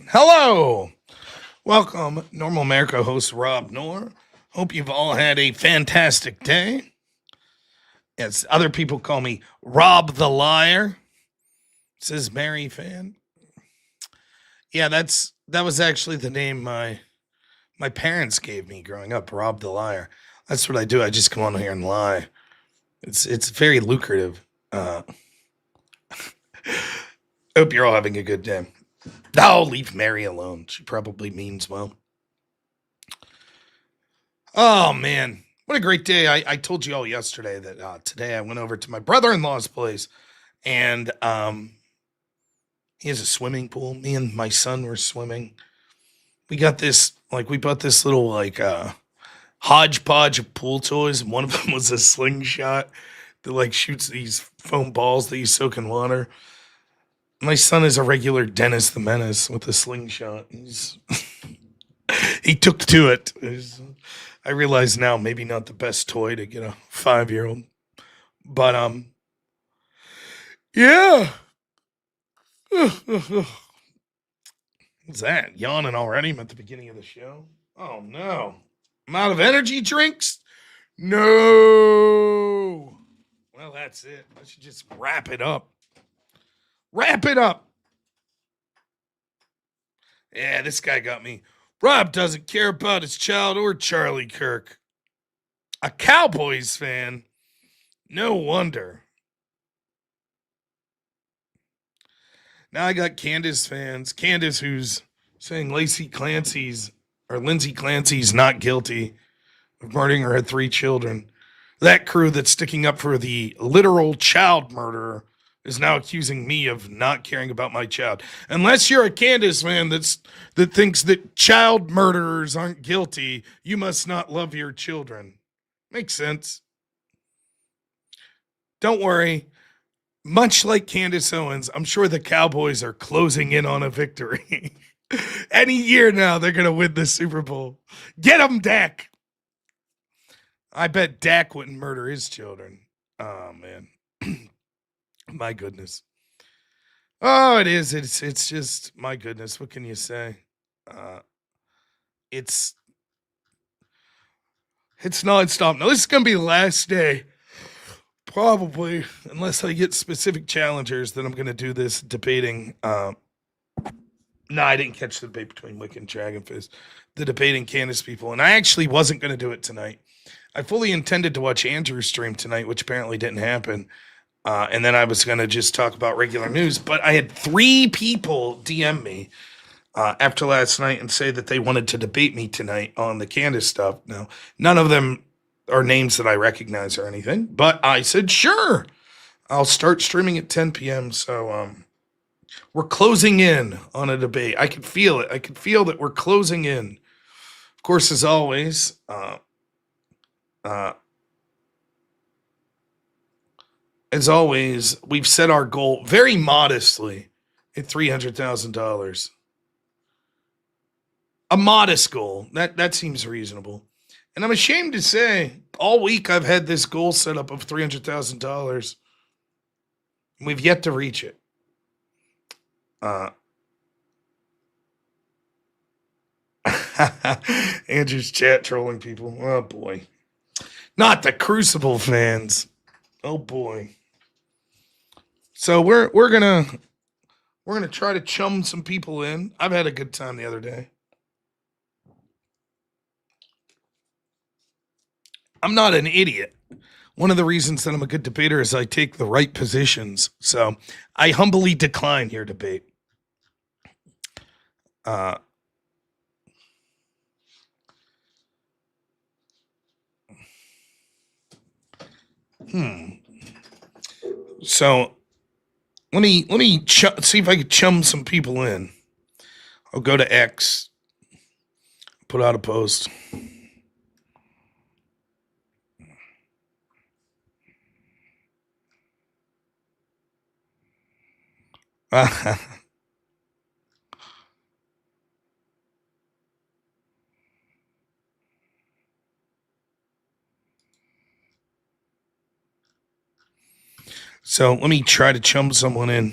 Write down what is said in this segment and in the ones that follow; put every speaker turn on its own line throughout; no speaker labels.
Hello. Welcome, Normal America host Rob Noor. Hope you've all had a fantastic day. As other people call me Rob the Liar, says Mary Fan. Yeah, that was actually the name my parents gave me growing up, Rob the Liar. That's what I do. I just come on here and lie. It's very lucrative. Hope you're all having a good day. I'll leave Mary alone. She probably means well. Oh man, what a great day! I told you all yesterday that today I went over to my brother-in-law's place, and he has a swimming pool. Me and my son were swimming. We bought this little hodgepodge of pool toys, and one of them was a slingshot that shoots these foam balls that you soak in water. My son is a regular Dennis the Menace with a slingshot. He took to it. I realize now maybe not the best toy to get a 5-year-old, but yeah. What's that? Yawning already? I'm at the beginning of the show. Oh no! I'm out of energy drinks. No. Well, that's it. I should just wrap it up. Wrap it up. Yeah, this guy got me. Rob doesn't care about his child or Charlie Kirk. A Cowboys fan? No wonder. Now I got Candace fans. Candace, who's saying Lindsay Clancy's not guilty of murdering her 3 children. That crew that's sticking up for the literal child murderer is now accusing me of not caring about my child. Unless you're a Candace fan that thinks that child murderers aren't guilty, you must not love your children. Makes sense. Don't worry. Much like Candace Owens, I'm sure the Cowboys are closing in on a victory. Any year now, they're going to win the Super Bowl. Get them, Dak. I bet Dak wouldn't murder his children. Oh, man. My goodness. Oh, it is. It's just, my goodness. What can you say? It's nonstop. Now, this is going to be the last day. Probably, unless I get specific challengers, then I'm going to do this debating. No, I didn't catch the debate between Wick and Dragonfist. The debating Candace people. And I actually wasn't going to do it tonight. I fully intended to watch Andrew's stream tonight, which apparently didn't happen. And then I was going to just talk about regular news. But I had 3 people DM me after last night and say that they wanted to debate me tonight on the Candace stuff. Now, none of them are names that I recognize or anything. But I said, sure. I'll start streaming at 10 p.m. So we're closing in on a debate. I could feel it. I could feel that we're closing in. Of course, as always, we've set our goal very modestly at $300,000. A modest goal. That seems reasonable. And I'm ashamed to say, all week I've had this goal set up of $300,000. We've yet to reach it. Andrew's chat trolling people. Oh boy. Not the Crucible fans. Oh boy. So we're gonna try to chum some people in. I've had a good time the other day. I'm not an idiot. One of the reasons that I'm a good debater is I take the right positions. So I humbly decline your debate. So let me see if I can chum some people in. I'll go to X, put out a post. So let me try to chum someone in.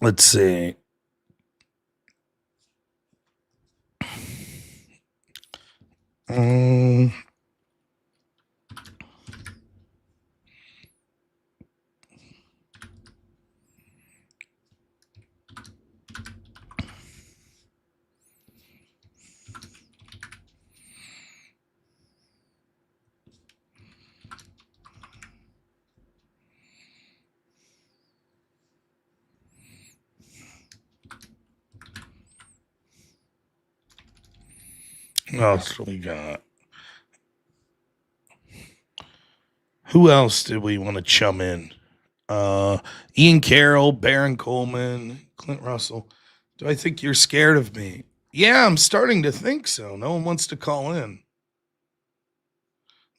Let's see. What else do we got? Who else did we want to chum in? Ian Carroll, Baron Coleman, Clint Russell. Do I think you're scared of me? Yeah, I'm starting to think so. No one wants to call in.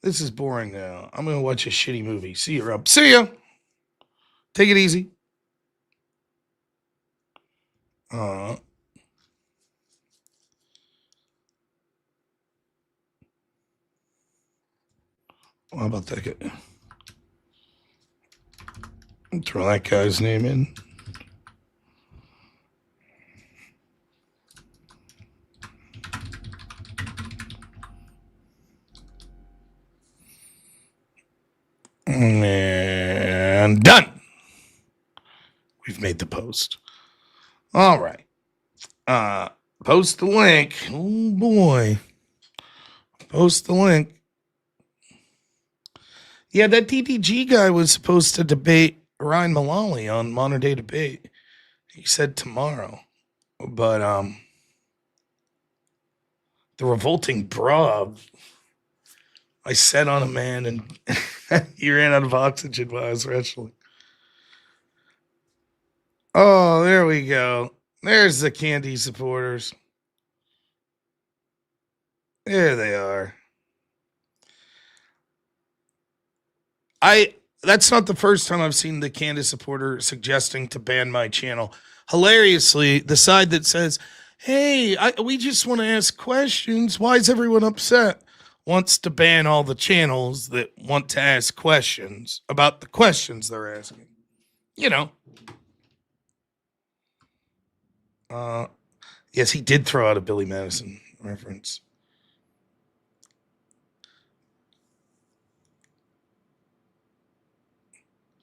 This is boring now. I'm going to watch a shitty movie. See you, Rob. See ya. Take it easy. How about that guy? Throw that guy's name in. And done. We've made the post. All right. Post the link. Oh boy. Post the link. Yeah, that DDG guy was supposed to debate Ryan Mullally on Modern Day Debate. He said tomorrow. But the revolting bra, I sat on a man and he ran out of oxygen while I was wrestling. Oh, there we go. There's the Candy supporters. There they are. That's not the first time I've seen the Candace supporter suggesting to ban my channel. Hilariously, the side that says, hey, we just want to ask questions. Why is everyone upset? Wants to ban all the channels that want to ask questions about the questions they're asking. You know. Yes, he did throw out a Billy Madison reference.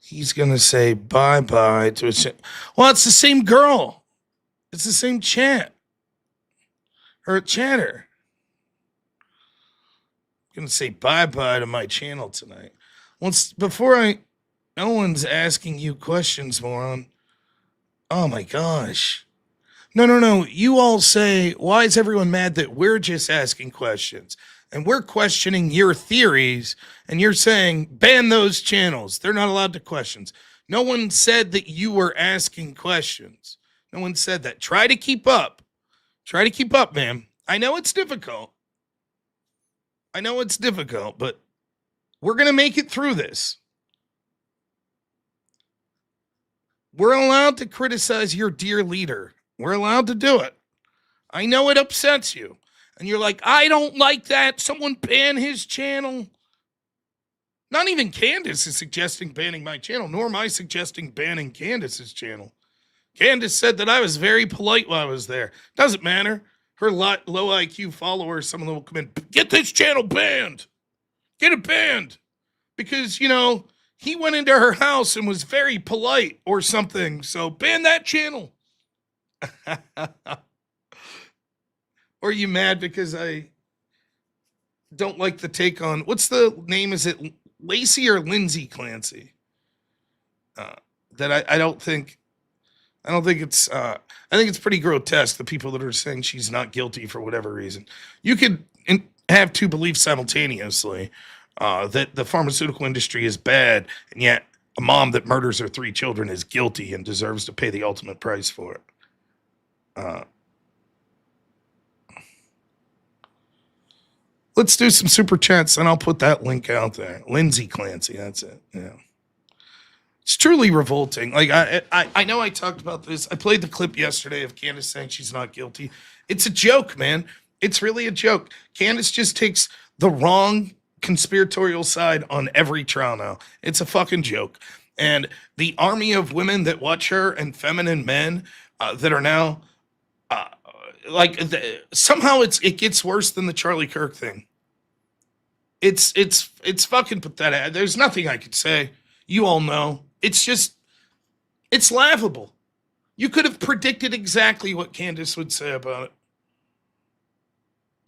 He's going to say bye-bye to a well, it's the same girl. It's the same chat. Or chatter. I'm going to say bye-bye to my channel tonight. No one's asking you questions, moron. Oh my gosh. No. You all say, why is everyone mad that we're just asking questions? And we're questioning your theories, and you're saying, ban those channels. They're not allowed to questions. No one said that you were asking questions. No one said that. Try to keep up. Try to keep up, man. I know it's difficult. But we're going to make it through this. We're allowed to criticize your dear leader. We're allowed to do it. I know it upsets you. And you're like, I don't like that. Someone ban his channel. Not even Candace is suggesting banning my channel, nor am I suggesting banning Candace's channel. Candace said that I was very polite while I was there. Doesn't matter. Her low IQ followers, some of them will come in, get this channel banned. Get it banned. Because, he went into her house and was very polite or something. So ban that channel. Or are you mad because I don't like the take on, what's the name? Is it Lacey or Lindsay Clancy? That I don't think it's, I think it's pretty grotesque, the people that are saying she's not guilty for whatever reason. You could have two beliefs simultaneously, that the pharmaceutical industry is bad, and yet a mom that murders her 3 children is guilty and deserves to pay the ultimate price for it. Let's do some super chats, and I'll put that link out there. Lindsay Clancy, that's it. Yeah. It's truly revolting. Like, I know I talked about this. I played the clip yesterday of Candace saying she's not guilty. It's a joke, man. It's really a joke. Candace just takes the wrong conspiratorial side on every trial now. It's a fucking joke. And the army of women that watch her and feminine men that are now uh, somehow it gets worse than the Charlie Kirk thing. It's fucking pathetic. There's nothing I could say. You all know. It's laughable. You could have predicted exactly what Candace would say about it.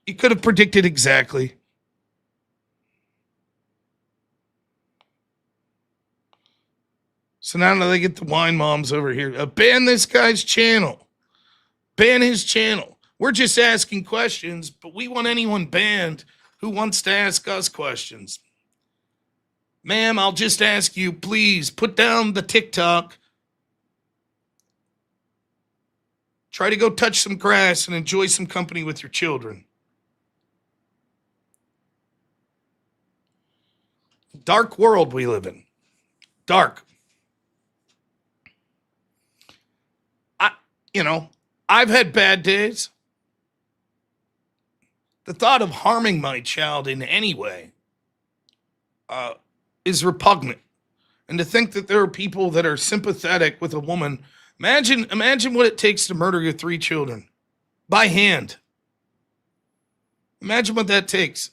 You could have predicted exactly. So now they get the wine moms over here. Ban this guy's channel. Ban his channel. We're just asking questions, but we want anyone banned who wants to ask us questions. Ma'am, I'll just ask you, please put down the TikTok. Try to go touch some grass and enjoy some company with your children. Dark world we live in. Dark. I've had bad days. The thought of harming my child in any way is repugnant. And to think that there are people that are sympathetic with a woman, imagine what it takes to murder your 3 children by hand. Imagine what that takes.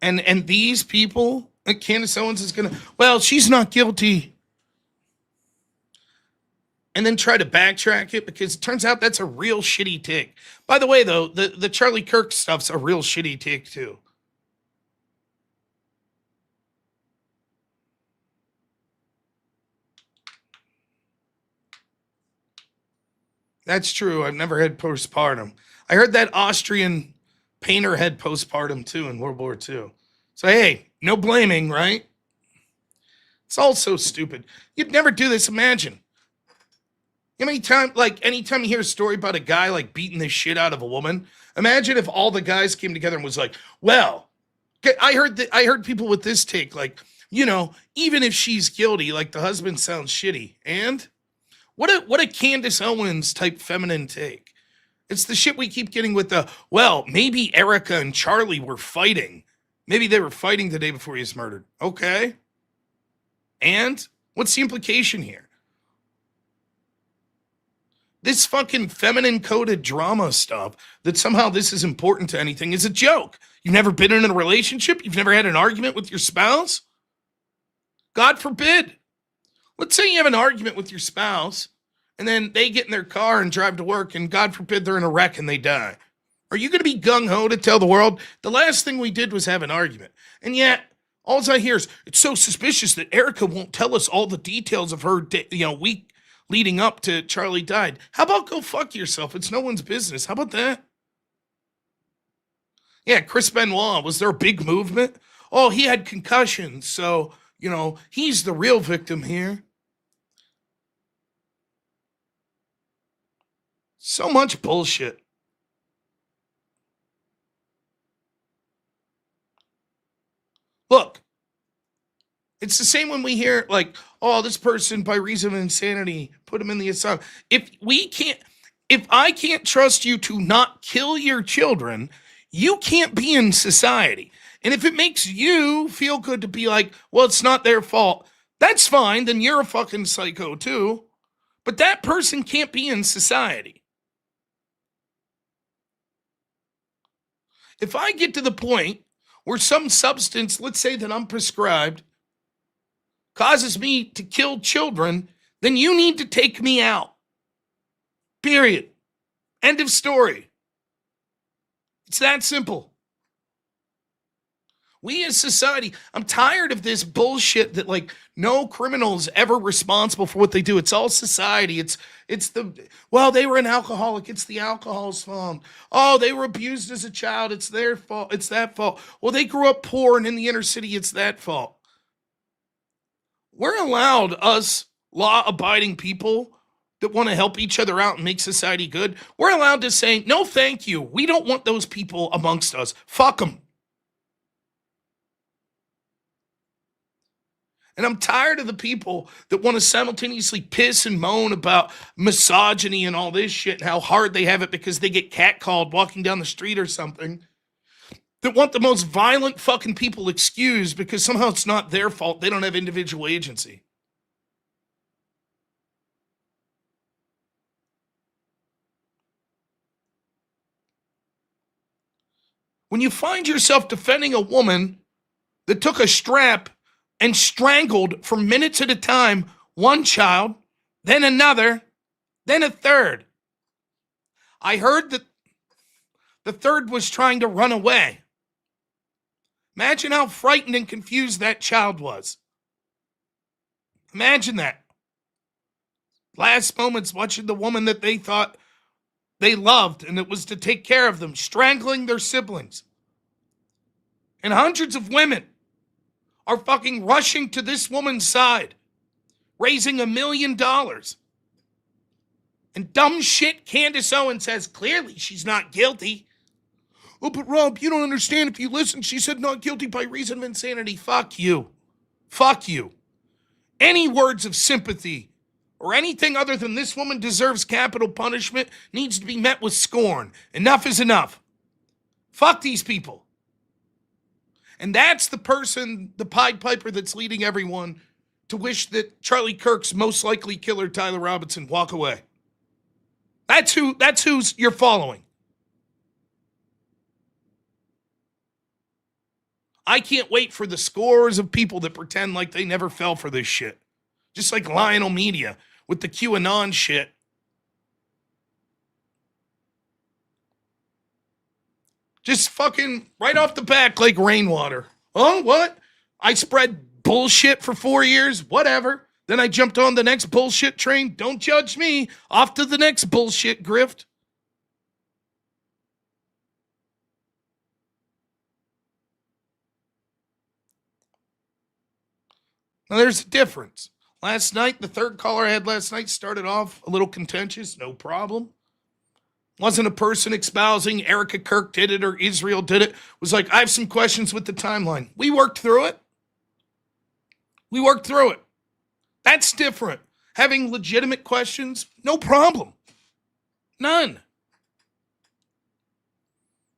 And these people, Candace Owens is gonna, well, she's not guilty. And then try to backtrack it because it turns out that's a real shitty take. By the way, though, the Charlie Kirk stuff's a real shitty take, too. That's true. I've never had postpartum. I heard that Austrian painter had postpartum, too, in World War II. So, hey, no blaming, right? It's all so stupid. You'd never do this. Imagine. Anytime you hear a story about a guy like beating the shit out of a woman, imagine if all the guys came together and was like, well, I heard people with this take, like, even if she's guilty, like the husband sounds shitty. And what a Candace Owens type feminine take. It's the shit we keep getting with maybe Erica and Charlie were fighting. Maybe they were fighting the day before he was murdered. Okay. And what's the implication here? This fucking feminine coded drama stuff that somehow this is important to anything is a joke. You've never been in a relationship? You've never had an argument with your spouse? God forbid. Let's say you have an argument with your spouse and then they get in their car and drive to work and God forbid they're in a wreck and they die. Are you going to be gung-ho to tell the world the last thing we did was have an argument? And yet, all I hear is it's so suspicious that Erica won't tell us all the details of her week leading up to Charlie died. How about go fuck yourself? It's no one's business. How about that? Yeah, Chris Benoit, was there a big movement? Oh, he had concussions, so, he's the real victim here. So much bullshit. Look, it's the same when we hear like, oh, this person by reason of insanity, put him in the asylum. If I can't trust you to not kill your children, you can't be in society. And if it makes you feel good to be like, well, it's not their fault, that's fine. Then you're a fucking psycho too. But that person can't be in society. If I get to the point where some substance, let's say that I'm prescribed, causes me to kill children, then you need to take me out. Period. End of story. It's that simple. We as society, I'm tired of this bullshit that like no criminal is ever responsible for what they do. It's all society. They were an alcoholic. It's the alcohol's fault. Oh, they were abused as a child. It's their fault. It's that fault. Well, they grew up poor and in the inner city. It's that fault. We're allowed, us law-abiding people that want to help each other out and make society good, we're allowed to say, no, thank you. We don't want those people amongst us. Fuck them. And I'm tired of the people that want to simultaneously piss and moan about misogyny and all this shit and how hard they have it because they get catcalled walking down the street or something. that want the most violent fucking people excused because somehow it's not their fault. They don't have individual agency. When you find yourself defending a woman that took a strap and strangled for minutes at a time one child, then another, then a third. I heard that the third was trying to run away. Imagine how frightened and confused that child was. Imagine that. Last moments watching the woman that they thought they loved and it was to take care of them, strangling their siblings. And hundreds of women are fucking rushing to this woman's side, raising $1 million. And dumb shit Candace Owens says, clearly she's not guilty. Oh, but Rob, you don't understand. If you listen, she said not guilty by reason of insanity. Fuck you. Fuck you. Any words of sympathy or anything other than this woman deserves capital punishment needs to be met with scorn. Enough is enough. Fuck these people. And that's the person, the Pied Piper that's leading everyone to wish that Charlie Kirk's most likely killer, Tyler Robinson, walk away. That's who's you're following. I can't wait for the scores of people that pretend like they never fell for this shit. Just like Lionel Media with the QAnon shit. Just fucking right off the back like rainwater. Oh, what? I spread bullshit for 4 years? Whatever. Then I jumped on the next bullshit train. Don't judge me. Off to the next bullshit grift. Now, there's a difference. Last night, the third caller I had last night started off a little contentious. No problem. Wasn't a person espousing Erica Kirk did it or Israel did it. Was like, I have some questions with the timeline. We worked through it. That's different. Having legitimate questions, no problem. None.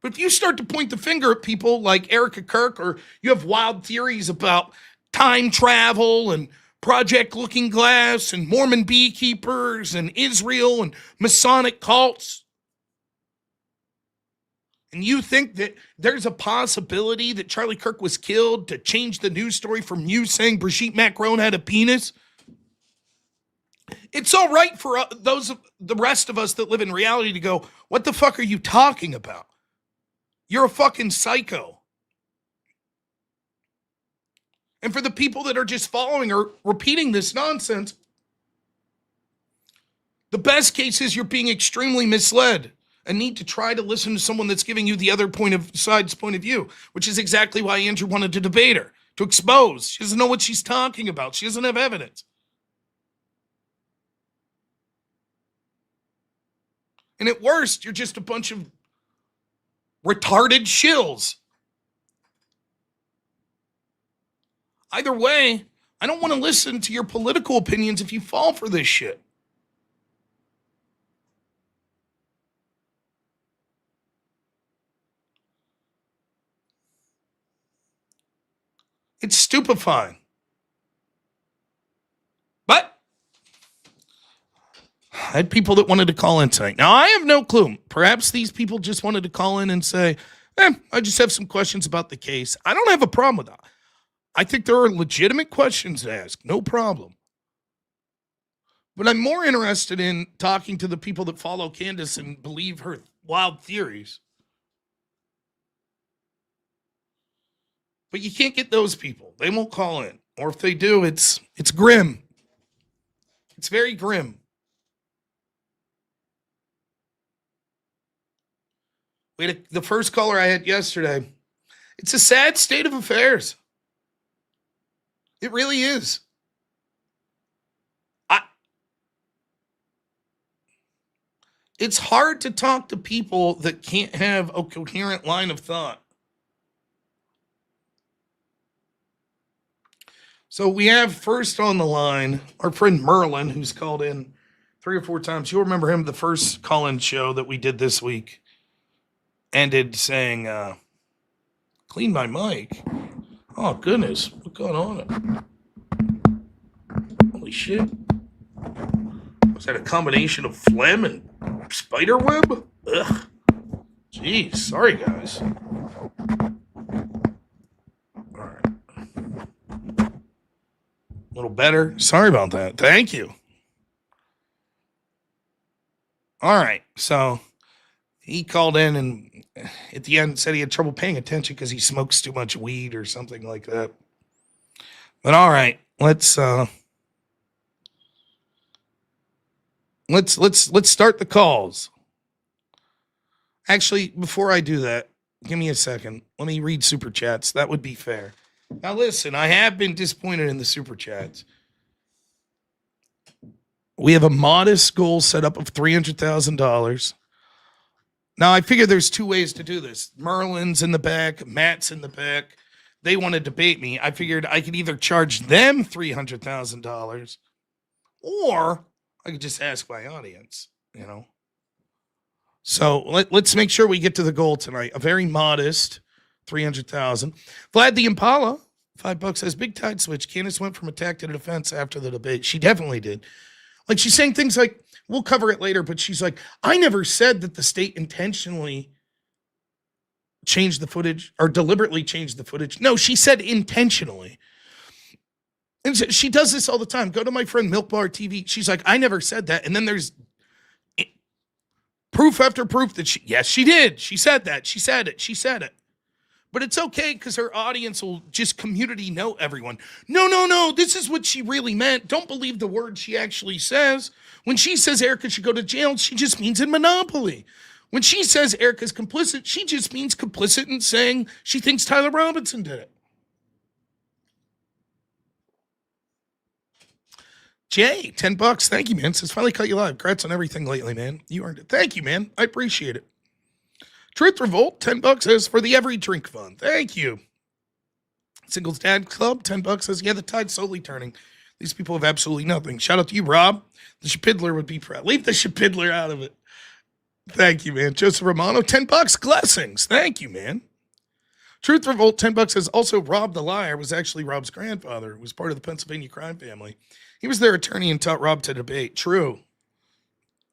But if you start to point the finger at people like Erica Kirk, or you have wild theories about time travel and Project Looking Glass and Mormon beekeepers and Israel and Masonic cults, and you think that there's a possibility that Charlie Kirk was killed to change the news story from you saying Brigitte Macron had a penis, it's all right for the rest of us that live in reality to go, what the fuck are you talking about? You're a fucking psycho. And for the people that are just following or repeating this nonsense, the best case is you're being extremely misled and need to try to listen to someone that's giving you the other side's point of view, which is exactly why Andrew wanted to debate her, to expose. She doesn't know what she's talking about. She doesn't have evidence. And at worst, you're just a bunch of retarded shills. Either way, I don't want to listen to your political opinions if you fall for this shit. It's stupefying. But I had people that wanted to call in tonight. Now, I have no clue. Perhaps these people just wanted to call in and say, I just have some questions about the case. I don't have a problem with that. I think there are legitimate questions to ask. No problem. But I'm more interested in talking to the people that follow Candace and believe her wild theories. But you can't get those people. They won't call in. Or if they do, it's grim. It's very grim. The first caller I had yesterday. It's a sad state of affairs. It really is. It's hard to talk to people that can't have a coherent line of thought. So we have first on the line our friend Merlin, who's called in 3 or 4 times. You'll remember him, the first call-in show that we did this week ended saying, Clean my mic. Oh, goodness. What's going on? Holy shit. Was that a combination of phlegm and spider web? Ugh. Jeez. Sorry, guys. All right. A little better. Sorry about that. Thank you. All right. So he called in and at the end said he had trouble paying attention because he smokes too much weed or something like that. But all right, let's start the calls. Actually, before I do that, give me a second. Let me read super chats. That would be fair. Now listen, I have been disappointed in the super chats. We have a modest goal set up of $300,000. Now, I figure there's two ways to do this. Merlin's in the back, Matt's in the back. They want to debate me. I figured I could either charge them $300,000 or I could just ask my audience, you know. So let's make sure we get to the goal tonight. A very modest $300,000. Vlad the Impala, $5 says big tide switch. Candace went from attack to defense after the debate. She definitely did. Like she's saying things like, we'll cover it later, but she's like, I never said that the state intentionally changed the footage or deliberately changed the footage. No, she said intentionally. And she does this all the time. Go to my friend Milk Bar TV. She's like, I never said that. And then there's proof after proof that yes, she did. She said that. She said it. She said it. But it's okay because her audience will just community know everyone. No. This is what she really meant. Don't believe the word she actually says. When she says Erica should go to jail, she just means in Monopoly. When she says Erica's complicit, she just means complicit in saying she thinks Tyler Robinson did it. Jay, $10. Thank you, man. Says finally caught you live. Congrats on everything lately, man. You earned it. Thank you, man. I appreciate it. Truth Revolt, $10 says for the Every Drink Fund. Thank you. Singles Dad Club, $10 says, yeah, the tide's slowly turning. These people have absolutely nothing. Shout out to you, Rob. The Shapidler would be proud. Leave the Shapidler out of it. Thank you, man. Joseph Romano, $10. Blessings. Thank you, man. Truth Revolt, $10 says, also Rob the Liar was actually Rob's grandfather, who was part of the Pennsylvania crime family. He was their attorney and taught Rob to debate. True.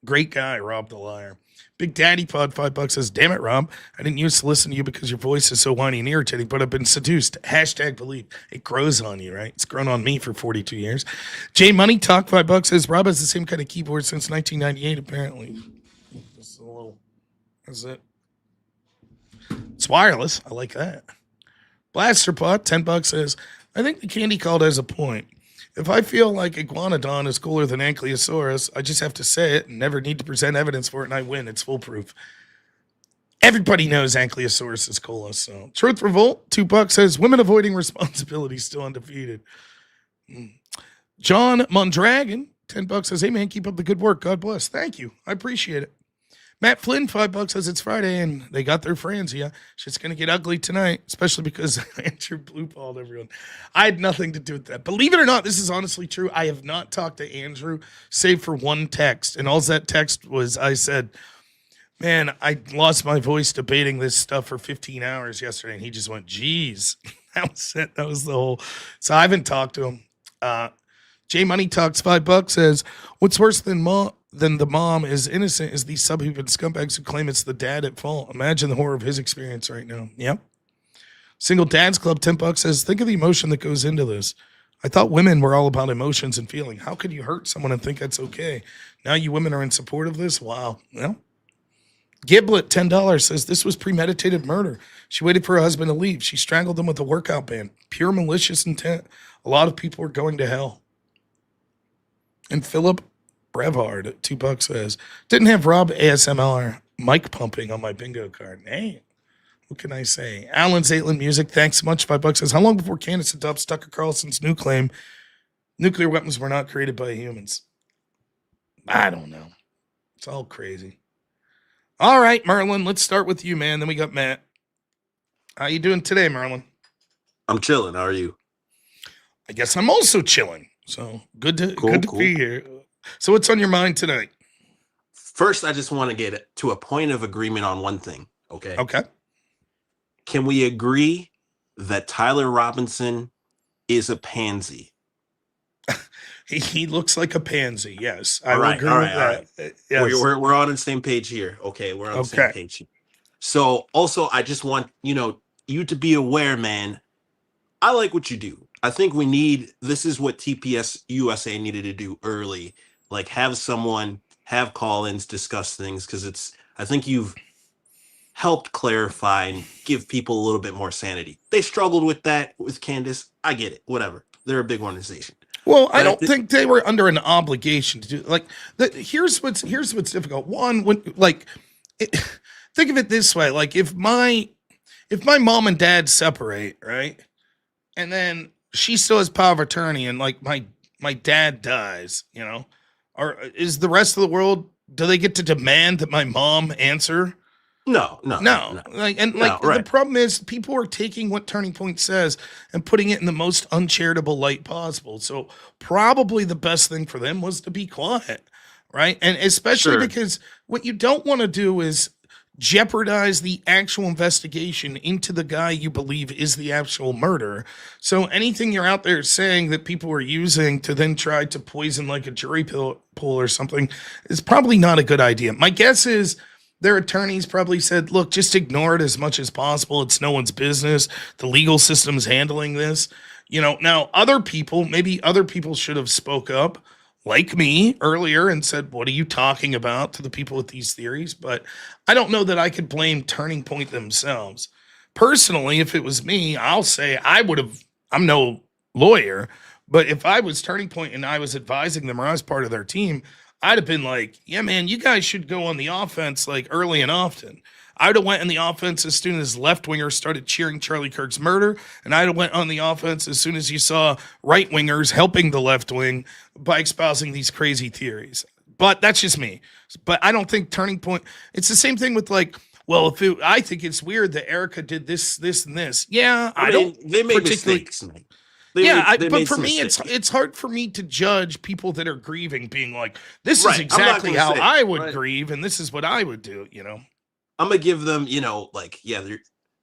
Great guy, Rob the Liar. Big Daddy Pod, $5 says, damn it, Rob. I didn't used to listen to you because your voice is so whiny and irritating, but I've been seduced. Hashtag believe. It grows on you, right? It's grown on me for 42 years. Jay Money Talk, $5 says, Rob has the same kind of keyboard since 1998, apparently. Just a little. That's it. It's wireless. I like that. Blaster Pot, $10 says, I think the candy called has a point. If I feel like Iguanodon is cooler than Ankylosaurus, I just have to say it and never need to present evidence for it, and I win. It's foolproof. Everybody knows Ankylosaurus is cooler. So, Truth Revolt, $2 says, women avoiding responsibility still undefeated. John Mondragon, $10 says, hey, man, keep up the good work. God bless. Thank you. I appreciate it. Matt Flynn, $5 says it's Friday and they got their friends. Yeah, shit's going to get ugly tonight, especially because Andrew blue-balled everyone. I had nothing to do with that. Believe it or not, this is honestly true. I have not talked to Andrew save for one text. And all that text was, I said, man, I lost my voice debating this stuff for 15 hours yesterday. And he just went, geez. That was it. That was the whole. So I haven't talked to him. J Money Talks, $5 says, what's worse than the mom is innocent is these subhuman scumbags who claim it's the dad at fault. Imagine the horror of his experience right now. Yep. Single Dads Club, $10 says, think of the emotion that goes into this. I thought women were all about emotions and feeling. How could you hurt someone and think that's okay? Now you women are in support of this? Wow. Well, Giblet, $10 says, this was premeditated murder. She waited for her husband to leave. She strangled him with a workout band. Pure malicious intent. A lot of people are going to hell. And Philip Brevard at $2 says, didn't have Rob ASMR mic pumping on my bingo card. Hey, what can I say? Alan Zaitlin Music, thanks so much. $5 says, how long before Candace adopts Tucker Carlson's new claim nuclear weapons were not created by humans? I don't know. It's all crazy. All right, Merlin, let's start with you, man. Then we got Matt. How you doing today, Merlin?
I'm chilling. How are you?
I guess I'm also chilling. So good to be here. So what's on your mind tonight?
First, I just want to get to a point of agreement on one thing. Okay. Can we agree that Tyler Robinson is a pansy?
He looks like a pansy. Yes, I
All
will
right,
agree
all
with
right, all
that.
right.
Yes.
We're on the same page here. Okay, we're on the same
Okay.
page here. So also, I just want you to be aware, man. I like what you do. I think we need this is what TPS USA needed to do early. Like have someone have call-ins discuss things because it's I think you've helped clarify and give people a little bit more sanity. They struggled with that with Candace. I get it. Whatever. They're a big organization.
Well, I
But at
don't
the,
think they were under an obligation to do like that. Here's what's difficult. One, when like, it, think of it this way: like if my mom and dad separate, right, and then she still has power of attorney, and like my dad dies, or is the rest of the world? Do they get to demand that my mom answer?
no, no, no,
No,
no.
like
No,
the
right.
problem is people are taking what Turning Point says and putting it in the most uncharitable light possible. So probably the best thing for them was to be quiet, right? And especially
Sure.
because what you don't want to do is jeopardize the actual investigation into the guy you believe is the actual murderer. So anything you're out there saying that people are using to then try to poison like a jury pool or something is probably not a good idea. My guess is their attorneys probably said, look, just ignore it as much as possible. It's no one's business. The legal system's handling this. Now maybe other people should have spoke up like me earlier and said, what are you talking about to the people with these theories? But I don't know that I could blame Turning Point themselves. Personally, if it was me, I'll say I would have, I'm no lawyer, but if I was Turning Point and I was advising them or I was part of their team, I'd have been like, yeah, man, you guys should go on the offense like early and often. I'd have went on the offense as soon as left wingers started cheering Charlie Kirk's murder, and I'd have went on the offense as soon as you saw right wingers helping the left wing by espousing these crazy theories. But that's just me. But I don't think Turning Point. It's the same thing with like, well, I think it's weird that Erica did this, this, and this. Yeah,
I
I don't
mean, they made
particularly.
mistakes, man.
Yeah,
They
but
made
for
some
me,
mistakes.
it's hard for me to judge people that are grieving, being like, "This is
Right. I'm not
exactly
gonna
how
say,
I would
right.
grieve, and this is what I would do."
I'm gonna give them, like, yeah,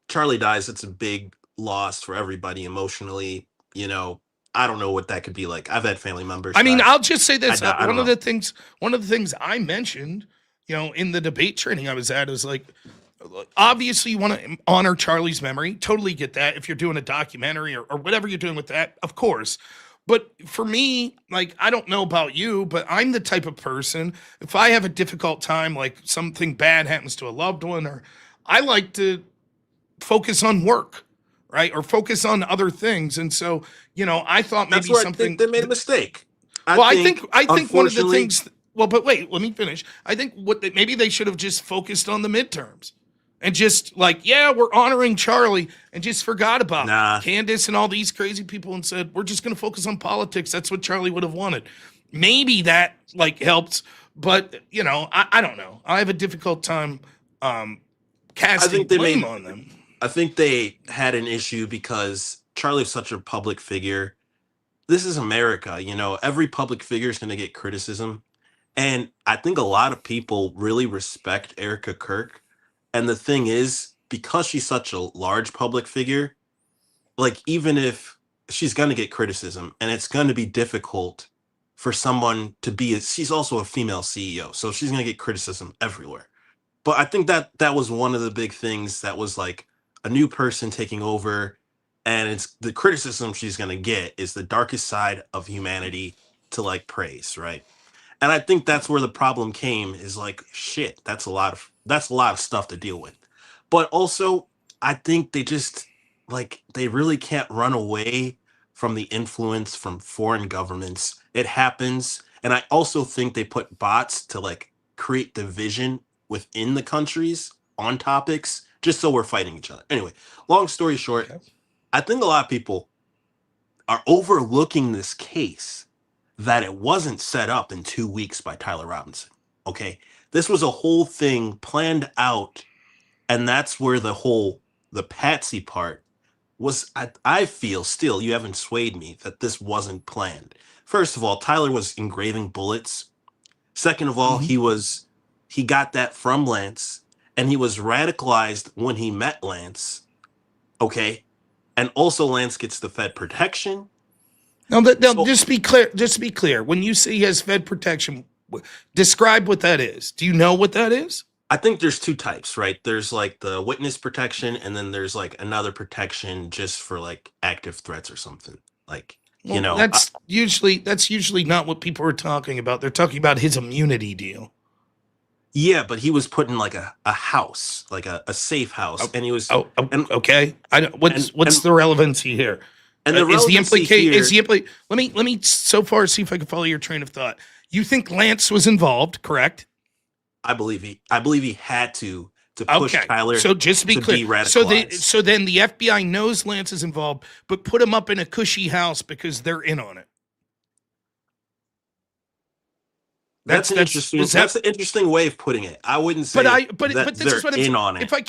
Charlie dies. It's a big loss for everybody emotionally. You know, I don't know what that could be like. I've had family members
I mean,
die.
I'll just say this:
I don't know.
one of the things I mentioned, in the debate training I was at, is like, obviously you want to honor Charlie's memory. Totally get that. If you're doing a documentary or whatever you're doing with that, of course. But for me, like, I don't know about you, but I'm the type of person, if I have a difficult time, like something bad happens to a loved one, or I like to focus on work, right? Or focus on other things. And so, I thought
That's
maybe
where I think
something.
they made a mistake. I
Well, I think one of the
unfortunately,
things. Well, but wait, let me finish. I think maybe they should have just focused on the midterms, and just like, yeah, we're honoring Charlie, and just forgot about
nah.
Candace and all these crazy people, and said we're just going to focus on politics. That's what Charlie would have wanted. Maybe that like helped, but I don't know. I have a difficult time
I
casting
think they
blame
made.
on them.
I think they had an issue because Charlie's such a public figure. This is America. Every public figure is going to get criticism. And I think a lot of people really respect Erica Kirk. And the thing is, because she's such a large public figure, like even if she's going to get criticism and it's going to be difficult for someone to be, she's also a female CEO. So she's going to get criticism everywhere. But I think that was one of the big things that was like a new person taking over, and it's the criticism she's gonna get is the darkest side of humanity to like praise, right? And I think that's where the problem came is like shit, that's a lot of stuff to deal with. But also, I think they just like they really can't run away from the influence from foreign governments. It happens. And I also think they put bots to like create division within the countries on topics just so we're fighting each other. Anyway, long story short,
Okay.
I think a lot of people are overlooking this case that it wasn't set up in 2 weeks by Tyler Robinson. Okay. This was a whole thing planned out. And that's where the patsy part was. I feel still, you haven't swayed me that this wasn't planned. First of all, Tyler was engraving bullets. Second of all,
Mhm.
he got that from Lance, and he was radicalized when he met Lance. Okay. And also Lance gets the Fed protection.
Now,
So
just be clear. Just to be clear. When you say he has Fed protection, describe what that is. Do you know what that is?
I think there's two types, right? There's like the witness protection, and then there's like another protection just for like active threats or something. Like, you
Well,
know,
that's usually not what people are talking about. They're talking about his immunity deal.
yeah, but he was put in like a house, like a safe house,
Oh,
and he was
oh,
and
okay. I don't,
and
what's
and
the relevancy here?
and the
Is the
relevancy
implication? Is
here,
the impli- Let me so far see if I can follow your train of thought. You think Lance was involved, correct?
I believe he had to push
Okay.
Tyler
So just to be
to
clear,
de-radicalize.
so then the FBI knows Lance is involved, but put him up in a cushy house because they're in on it. That's is that
That's an interesting way of putting it. I wouldn't
but
say
I but
that
but this
they're
is what I'm
in
saying.
on it.
If I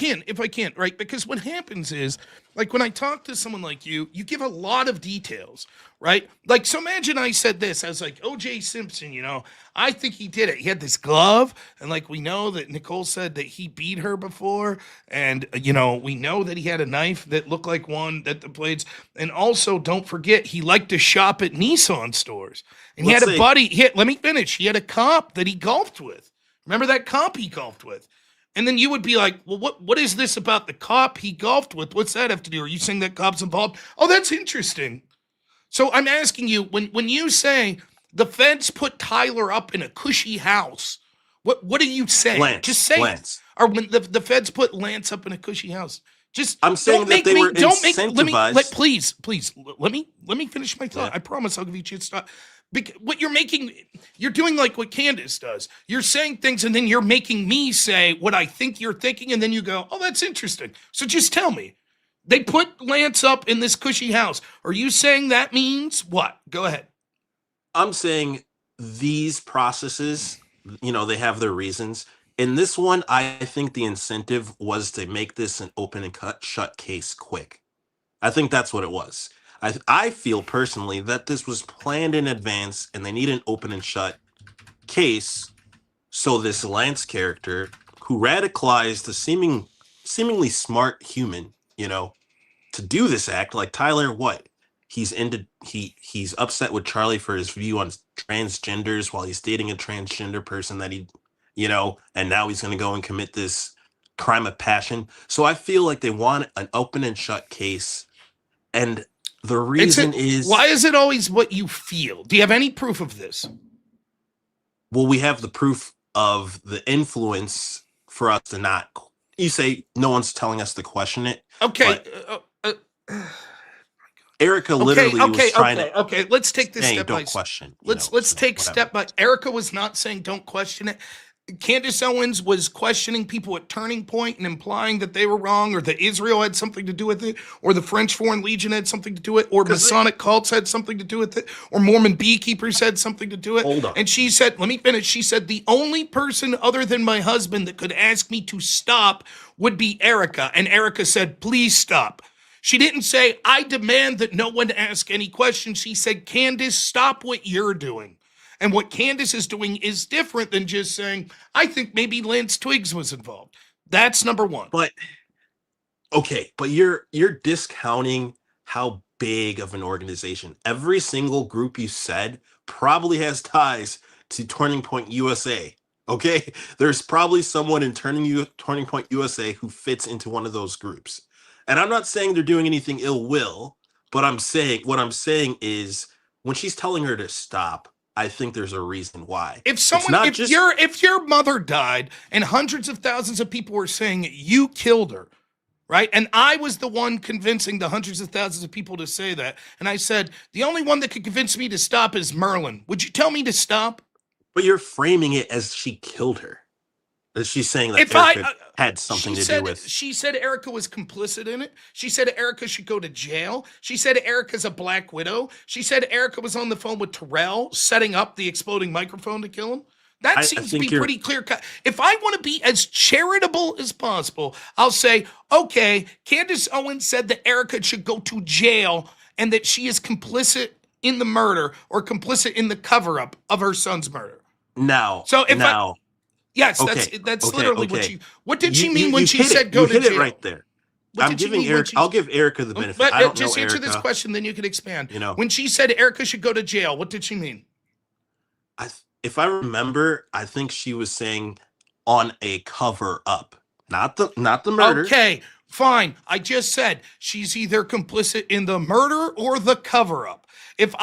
can't, right? Because what happens is, like when I talk to someone like you give a lot of details, right? Like so imagine I said this, I was like, OJ Simpson, I think he did it. He had this glove, and like we know that Nicole said that he beat her before, and we know that he had a knife that looked like one that the blades, and also don't forget he liked to shop at Nissan stores. And he
Let's
had a
say
buddy, let me finish. He had a cop that he golfed with. Remember that cop he golfed with? And then you would be like, well, what is this about the cop he golfed with? What's that have to do? Are you saying that cop's involved? Oh, that's interesting. So I'm asking you, when you say the feds put Tyler up in a cushy house, what are you saying? Just say it.
Lance.
Or when the feds put Lance up in a cushy house. Just
I'm saying that they were incentivized.
let me finish my thought.
Yeah.
I promise I'll give you a chance to stop. What you're doing like what Candace does. You're saying things and then you're making me say what I think you're thinking, and then you go, oh, that's interesting. So just tell me. They put Lance up in this cushy house. Are you saying that means what? Go ahead.
I'm saying these processes, they have their reasons. In this one, I think the incentive was to make this an open and shut case quick. I think that's what it was. I feel personally that this was planned in advance and they need an open and shut case so this Lance character, who radicalized a seemingly smart human, to do this act, like Tyler, what? He's upset with Charlie for his view on transgenders while he's dating a transgender person that and now he's going to go and commit this crime of passion. So I feel like they want an open and shut case, and the reason is,
why is it always what you feel? Do you have any proof of this?
well, we have the proof of the influence for us to not. You say no one's telling us to question it.
Okay.
Erica literally was trying to.
Okay. Let's take this step by
don't question.
Let's take step by. Erica was not saying don't question it. Candace Owens was questioning people at Turning Point and implying that they were wrong, or that Israel had something to do with it, or the French Foreign Legion had something to do with it, or Masonic cults had something to do with it, or Mormon beekeepers had something to do with it.
Hold on.
And she said, let me finish. She said, the only person other than my husband that could ask me to stop would be Erica. And Erica said, please stop. She didn't say, I demand that no one ask any questions. She said, Candace, stop what you're doing. And what Candace is doing is different than just saying, I think maybe Lance Twiggs was involved. That's number one.
But okay, but you're discounting how big of an organization. Every single group you said probably has ties to Turning Point USA. Okay? There's probably someone in Turning Point USA who fits into one of those groups. And I'm not saying they're doing anything ill will, but what I'm saying is when she's telling her to stop, I think there's a reason why.
If your mother died and hundreds of thousands of people were saying you killed her, right? And I was the one convincing the hundreds of thousands of people to say that. And I said, the only one that could convince me to stop is Merlin. Would you tell me to stop?
But you're framing it as she killed her. She's saying that Erica had something to do with.
She said Erica was complicit in it. She said Erica should go to jail. She said Erica's a black widow. She said Erica was on the phone with Terrell setting up the exploding microphone to kill him. That seems to be pretty clear cut. If I want to be as charitable as possible, I'll say, okay, Candace Owens said that Erica should go to jail and that she is complicit in the murder or complicit in the cover-up of her son's murder. Yes,
okay,
that's
okay,
literally
okay.
what did she mean when she said go to jail?
You hit it right there.
What did she mean when she?
I'll give Erica the benefit. I
But
don't know
just answer this
Erica.
question, then you can expand.
You know,
When she said Erica should go to jail, what did she mean?
if I remember, I think she was saying on a cover up, not the murder.
Okay, fine. I just said she's either complicit in the murder or the cover up.
If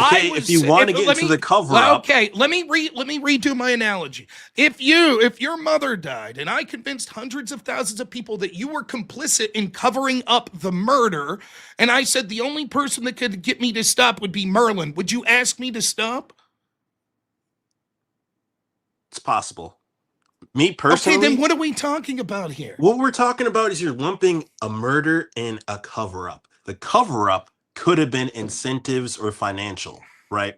you want to get into the cover up,
okay, let me redo my analogy. If your mother died and I convinced hundreds of thousands of people that you were complicit in covering up the murder, and I said the only person that could get me to stop would be Merlin, would you ask me to stop?
it's possible. Me personally.
Okay, then what are we talking about here?
What we're talking about is you're lumping a murder in a cover up. The cover up could have been incentives or financial, right?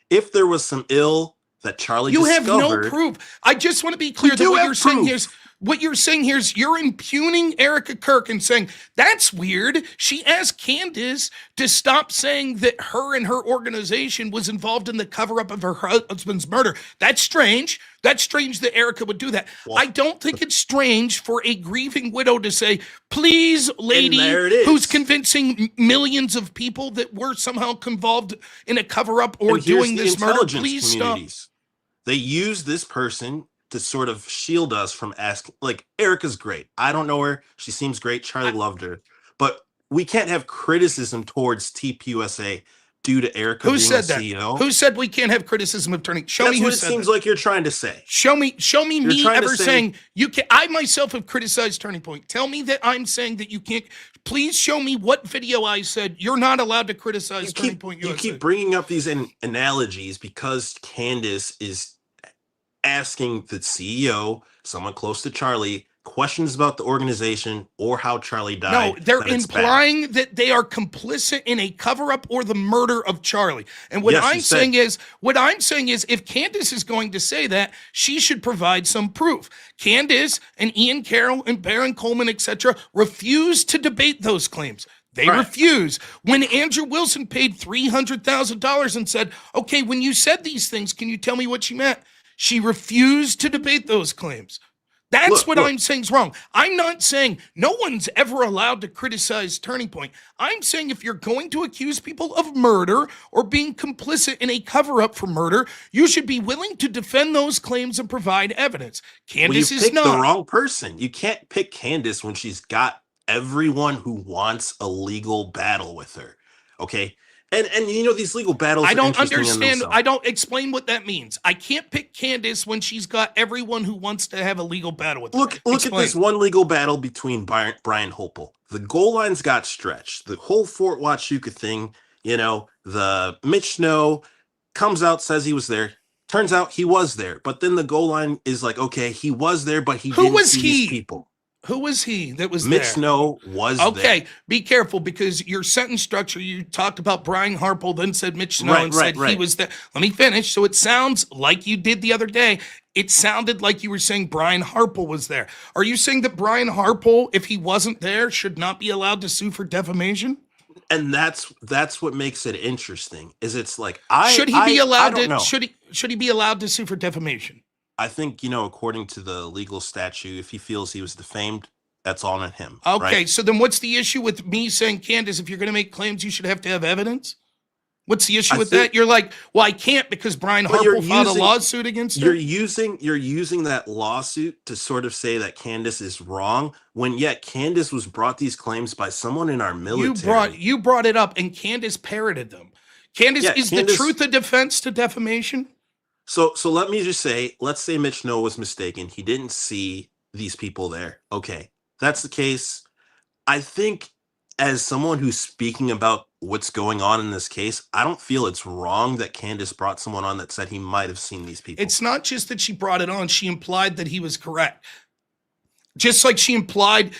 If there was some ill that Charlie discovered.
You have no proof. I just want to be clear that what you're saying here is you're impugning Erica Kirk and saying, that's weird. She asked Candace to stop saying that her and her organization was involved in the cover-up of her husband's murder. That's strange. That's strange that Erica would do that. Well, I don't think it's strange for a grieving widow to say, please, lady, who's convincing millions of people that we're somehow involved in a cover-up or doing this murder, please stop.
They use this person to sort of shield us from asking. Like, Erica's great. I don't know her. She seems great. Charlie loved her. But we can't have criticism towards TPUSA due to Erica being the CEO.
Who said we can't have criticism of Turning? Show me who said that. That's what it seems
like you're trying to say.
Show me me ever saying you can. I myself have criticized Turning Point. Tell me that I'm saying that you can't. Please show me what video I said you're not allowed to criticize Turning Point USA.
You keep bringing up these analogies because Candace is asking the CEO, someone close to Charlie, questions about the organization or how Charlie died.
No, they're implying that they are complicit in a cover-up or the murder of Charlie. And what I'm saying is, if Candace is going to say that, she should provide some proof. Candace and Ian Carroll and Baron Coleman, etc., refuse to debate those claims. They refuse. When Andrew Wilson paid $300,000 and said, okay, when you said these things, can you tell me what you meant? She refused to debate those claims. That's what I'm saying is wrong. I'm not saying no one's ever allowed to criticize Turning Point. I'm saying if you're going to accuse people of murder or being complicit in a cover-up for murder, you should be willing to defend those claims and provide evidence. Candace is not.
You picked the wrong person. You can't pick Candace when she's got everyone who wants a legal battle with her. Okay? And you know, these legal battles
I don't understand. I don't explain what that means. I can't pick Candace when she's got everyone who wants to have a legal battle with her.
Look at this one legal battle between Brian Hopel. The goal lines got stretched. The whole Fort Huachuca thing, you know, the Mitch Snow comes out, says he was there. Turns out he was there. But then the goal line is like, okay, he was there, but he didn't see these people.
Who was he that was
Mitch
there?
Snow was there.
Okay, be careful because your sentence structure, you talked about Brian Harpel, then said Mitch Snow and said he was there. Let me finish. So it sounds like you did the other day. It sounded like you were saying Brian Harpel was there. Are you saying that Brian Harpel, if he wasn't there, should not be allowed to sue for defamation?
And that's what makes it interesting. Is it's like
should he be allowed to should he be allowed to sue for defamation?
I think, you know, according to the legal statute, if he feels he was defamed, that's all on him.
Okay,
right?
So then what's the issue with me saying, Candace, if you're going to make claims, you should have to have evidence? What's the issue with that? You're like, well, I can't because Brian Harpel filed a lawsuit against her?
You're using that lawsuit to sort of say that Candace is wrong, when yet Candace was brought these claims by someone in our military.
You brought it up, and Candace parroted them. Candace, the truth a defense to defamation?
So let me just say, let's say Mitch Snow was mistaken. He didn't see these people there. Okay, that's the case. I think as someone who's speaking about what's going on in this case, I don't feel it's wrong that Candace brought someone on that said he might have seen these people.
It's not just that she brought it on. She implied that he was correct. Just like she implied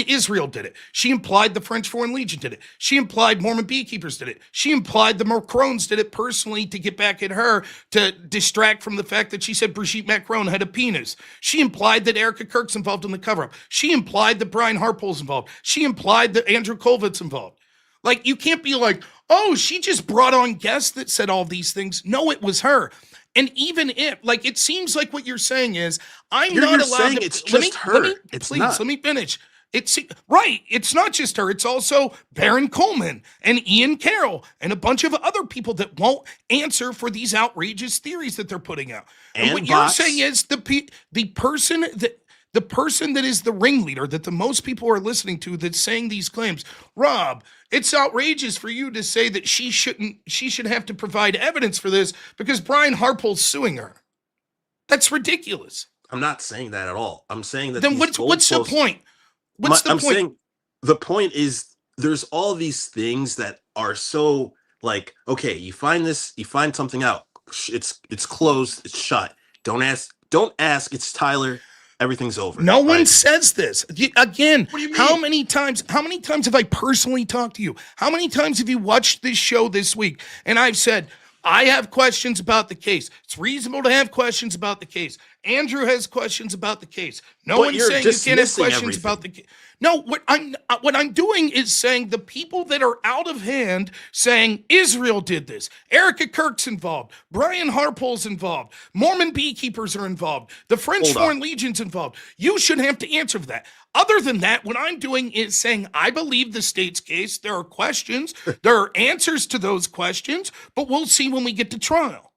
Israel did it. She implied the French Foreign Legion did it. She implied Mormon beekeepers did it. She implied the Macrons did it personally to get back at her, to distract from the fact that she said Brigitte Macron had a penis. She implied that Erica Kirk's involved in the cover-up. She implied that Brian Harpel's involved. She implied that Andrew Colvit's involved. Like, you can't be like, oh, she just brought on guests that said all these things. No, it was her. And even if, like, it seems like what you're saying is, I'm not allowed to.
It's just her.
Let me finish. It's right. It's not just her. It's also Baron Coleman and Ian Carroll and a bunch of other people that won't answer for these outrageous theories that they're putting out. And what
And
you're
bots.
saying is the person that is the ringleader that the most people are listening to that's saying these claims. Rob, it's outrageous for you to say that she should have to provide evidence for this because Brian Harpole's suing her. That's ridiculous.
I'm not saying that at all. I'm saying that
Then
these
what's the
goalposts.
point? What's the
I'm
point?
saying the point is there's all these things that are so like, okay, you find something out. It's closed, it's shut. Don't ask, it's Tyler. Everything's over.
No one
right?
says this. Again,
What do you mean?
how many times have I personally talked to you? How many times have you watched this show this week? And I've said, I have questions about the case. It's reasonable to have questions about the case. Andrew has questions about the case. No
But
one's
you're
saying you can't have
dismissing
questions about the
everything.
case. No, what I'm doing is saying the people that are out of hand saying Israel did this, Erica Kirk's involved, Brian Harpole's involved, Mormon beekeepers are involved, the French
Hold on.
Foreign Legion's involved. You should have to answer for that. Other than that, what I'm doing is saying I believe the state's case. There are questions, there are answers to those questions, but we'll see when we get to trial.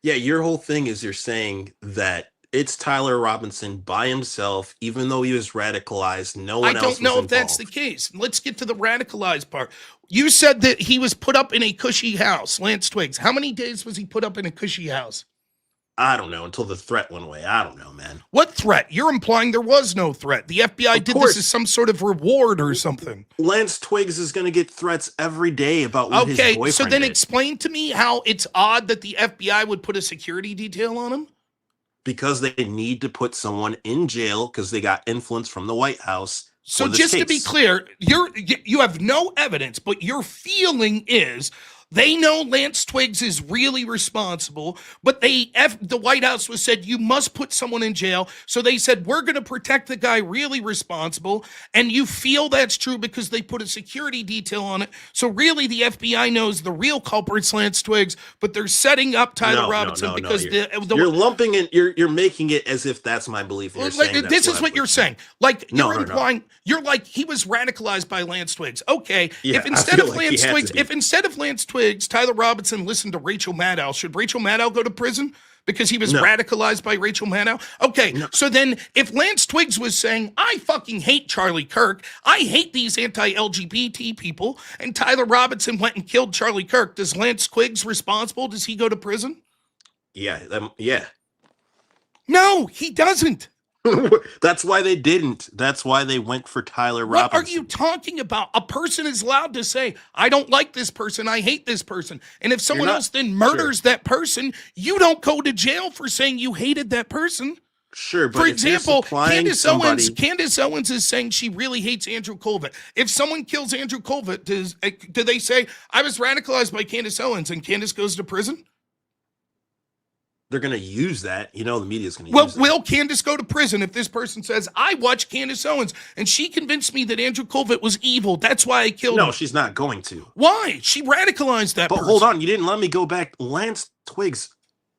Yeah, your whole thing is you're saying that it's Tyler Robinson by himself, even though he was radicalized. No
I
one else
don't know
was
if that's the
involved.
case. Let's get to the radicalized part. You said that he was put up in a cushy house, Lance Twiggs. How many days was he put up in a cushy house?
I don't know until the threat went away. I don't know, man.
What threat? You're implying there was no threat. The FBI
Of
did
course.
this as some sort of reward or something.
Lance Twiggs is going to get threats every day about what his
Okay,
boyfriend
so then
did.
explain to me how it's odd that the FBI would put a security detail on him.
Because they need to put someone in jail because they got influence from the White House.
So
for this
just to be
case.
clear, you have no evidence, but your feeling is they know Lance Twiggs is really responsible, but the White House was said you must put someone in jail. So they said we're going to protect the guy really responsible, and you feel that's true because they put a security detail on it. So really, the FBI knows the real culprit's Lance Twiggs, but they're setting up Tyler Robinson because
you're lumping it. You're making it as if that's my belief. And you're saying that's
this is what you're saying. Like
No,
you're
no, no.
implying, you're like he was radicalized by Lance Twiggs. Okay,
Yeah,
if
I
instead
feel
of
like he
Lance
had to
Twiggs,
be.
if instead of Lance Twiggs, Tyler Robinson listened to Rachel Maddow, should Rachel Maddow go to prison because he was
No.
radicalized by Rachel Maddow? Okay,
No.
so then if Lance Twiggs was saying, I fucking hate Charlie Kirk, I hate these anti-LGBT people, and Tyler Robinson went and killed Charlie Kirk, does Lance Twiggs responsible? Does he go to prison?
Yeah, yeah.
No, he doesn't.
That's why they didn't. That's why they went for Tyler
What
Robinson.
are you talking about? A person is allowed to say, I don't like this person, I hate this person. And if someone else then murders that person, you don't go to jail for saying you hated that person.
Sure, but
For
if you're
example,
supplying
Candace Owens is saying she really hates Andrew Colvett. If someone kills Andrew Colvett, do they say, I was radicalized by Candace Owens and Candace goes to prison?
they're going to use that. You know, the media's going to
Well,
use that.
will Candace go to prison if this person says, I watched Candace Owens and she convinced me that Andrew Colvett was evil. That's why I killed him.
No, she's not going to.
Why? She radicalized that
But
person.
hold on, you didn't let me go back. Lance Twiggs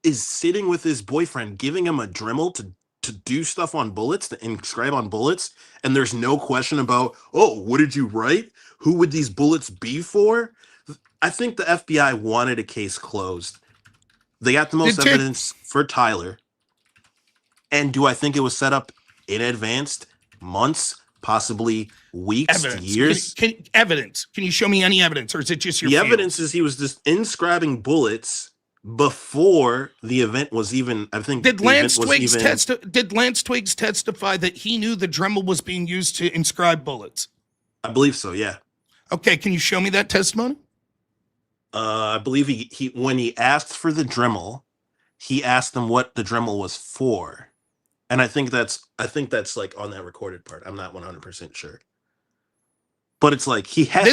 is sitting with his boyfriend, giving him a Dremel to do stuff on bullets, to inscribe on bullets, and there's no question about, oh, what did you write? Who would these bullets be for? I think the FBI wanted a case closed. They got the most evidence for Tyler. And do I think it was set up in advance? Months, possibly weeks, years?
Evidence. Can you show me any evidence, or is it just your
The
feelings?
evidence is he was just inscribing bullets before the event was even, I think.
Did Lance Twiggs testify that he knew the Dremel was being used to inscribe bullets?
I believe so, yeah.
Okay, can you show me that testimony?
I believe he when he asked for the Dremel, he asked them what the Dremel was for. And I think that's like on that recorded part. I'm not 100% sure. But it's like he had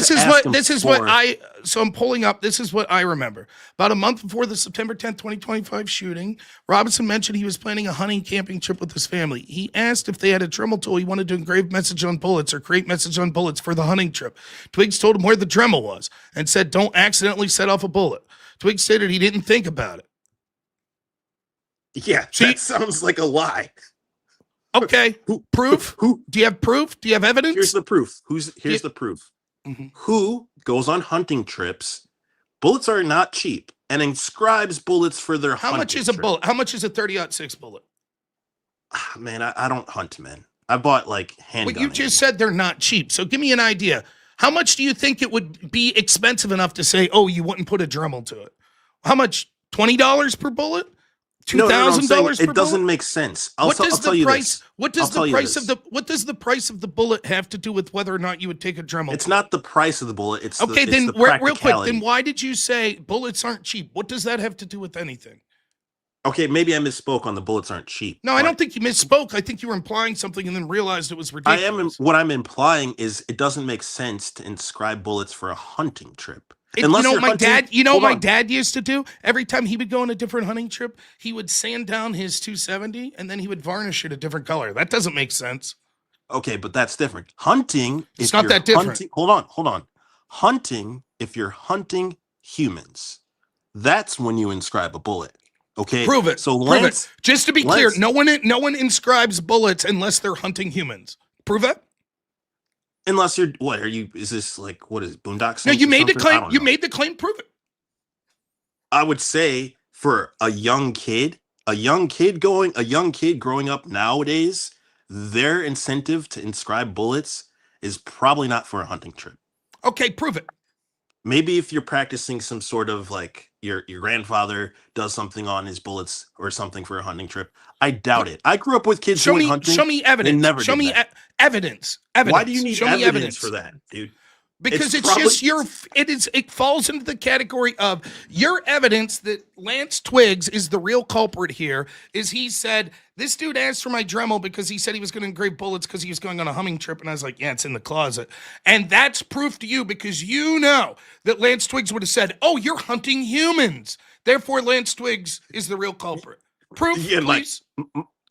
so I'm pulling up. This is what I remember. About a month before the September 10th, 2025 shooting, Robinson mentioned he was planning a hunting camping trip with his family. He asked if they had a Dremel tool he wanted to engrave message on bullets or create message on bullets for the hunting trip. Twiggs told him where the Dremel was and said, don't accidentally set off a bullet. Twiggs stated he didn't think about it.
Yeah, that sounds like a lie.
Okay. Proof?
Who?
Do you have proof? Do you have evidence?
Here's the proof.
Yeah.
The proof.
Mhm.
Who goes on hunting trips? Bullets are not cheap, and inscribes bullets for their
How
hunting
much is a
trip.
bullet? How much is a 30-06 bullet?
Man, I don't hunt, man. I bought like handgun.
Well, you just said they're not cheap. So give me an idea. How much do you think it would be expensive enough to say, oh, you wouldn't put a Dremel to it? How much? $20 per bullet? $2,000 per
It doesn't
bullet?
make sense.
What does the price? What does
I'll
the
tell you
price
this.
of the what does the price of the bullet have to do with whether or not you would take a Dremel?
It's not the price of the bullet. It's
okay.
the,
Then
it's the
real quick.
practicality.
Then why did you say bullets aren't cheap? What does that have to do with anything?
Okay, maybe I misspoke on the bullets aren't cheap.
No, I don't think you misspoke. I think you were implying something and then realized it was ridiculous.
What I'm implying is it doesn't make sense to inscribe bullets for a hunting trip.
Unless my
hunting,
dad, my dad used to do every time he would go on a different hunting trip, he would sand down his 270 and then he would varnish it a different color. That doesn't make sense.
Okay, but that's different. Hunting,
it's not that different.
Hold on. Hunting, if you're hunting humans, that's when you inscribe a bullet. Okay,
prove it.
So
prove it. Just to be clear, no one inscribes bullets unless they're hunting humans. Prove it.
Unless you're what are you? Is this like what is Boondock?
No, you made the claim. You made the claim. Prove it.
I would say for a young kid growing up nowadays, their incentive to inscribe bullets is probably not for a hunting trip.
Okay, prove it.
Maybe if you're practicing some sort of like your grandfather does something on his bullets or something for a hunting trip. I doubt it. I grew up with kids doing hunting.
Show me evidence. Show me evidence.
Why do you need evidence for that, dude?
Because it falls into the category of your evidence that Lance Twiggs is the real culprit here. Is he said, this dude asked for my Dremel because he said he was going to engrave bullets because he was going on a hunting trip. And I was like, yeah, it's in the closet. And that's proof to you because you know that Lance Twiggs would have said, oh, you're hunting humans. Therefore, Lance Twiggs is the real culprit. Proof, please.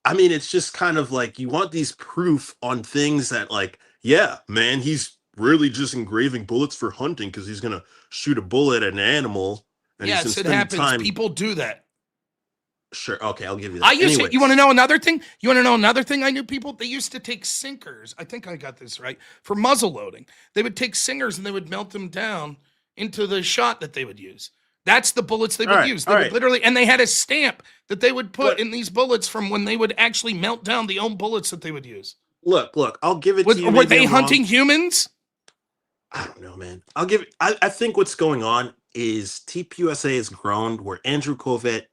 I mean, it's just kind of like you want these proof on things that like, yeah, man, he's really just engraving bullets for hunting because he's gonna shoot a bullet at an animal. And
yes, it happens. People do that.
Sure. Okay, I'll give you that.
You want to know another thing? I knew people. They used to take sinkers. I think I got this right for muzzle loading. They would take singers and they would melt them down into the shot that they would use. That's the bullets they would use. They would literally, and they had a stamp that they would put in these bullets from when they would actually melt down the own bullets that they would use.
Look, I'll give it to you.
Were they hunting humans?
I don't know, man. I'll give it. I think what's going on is TPUSA has grown where Andrew Covet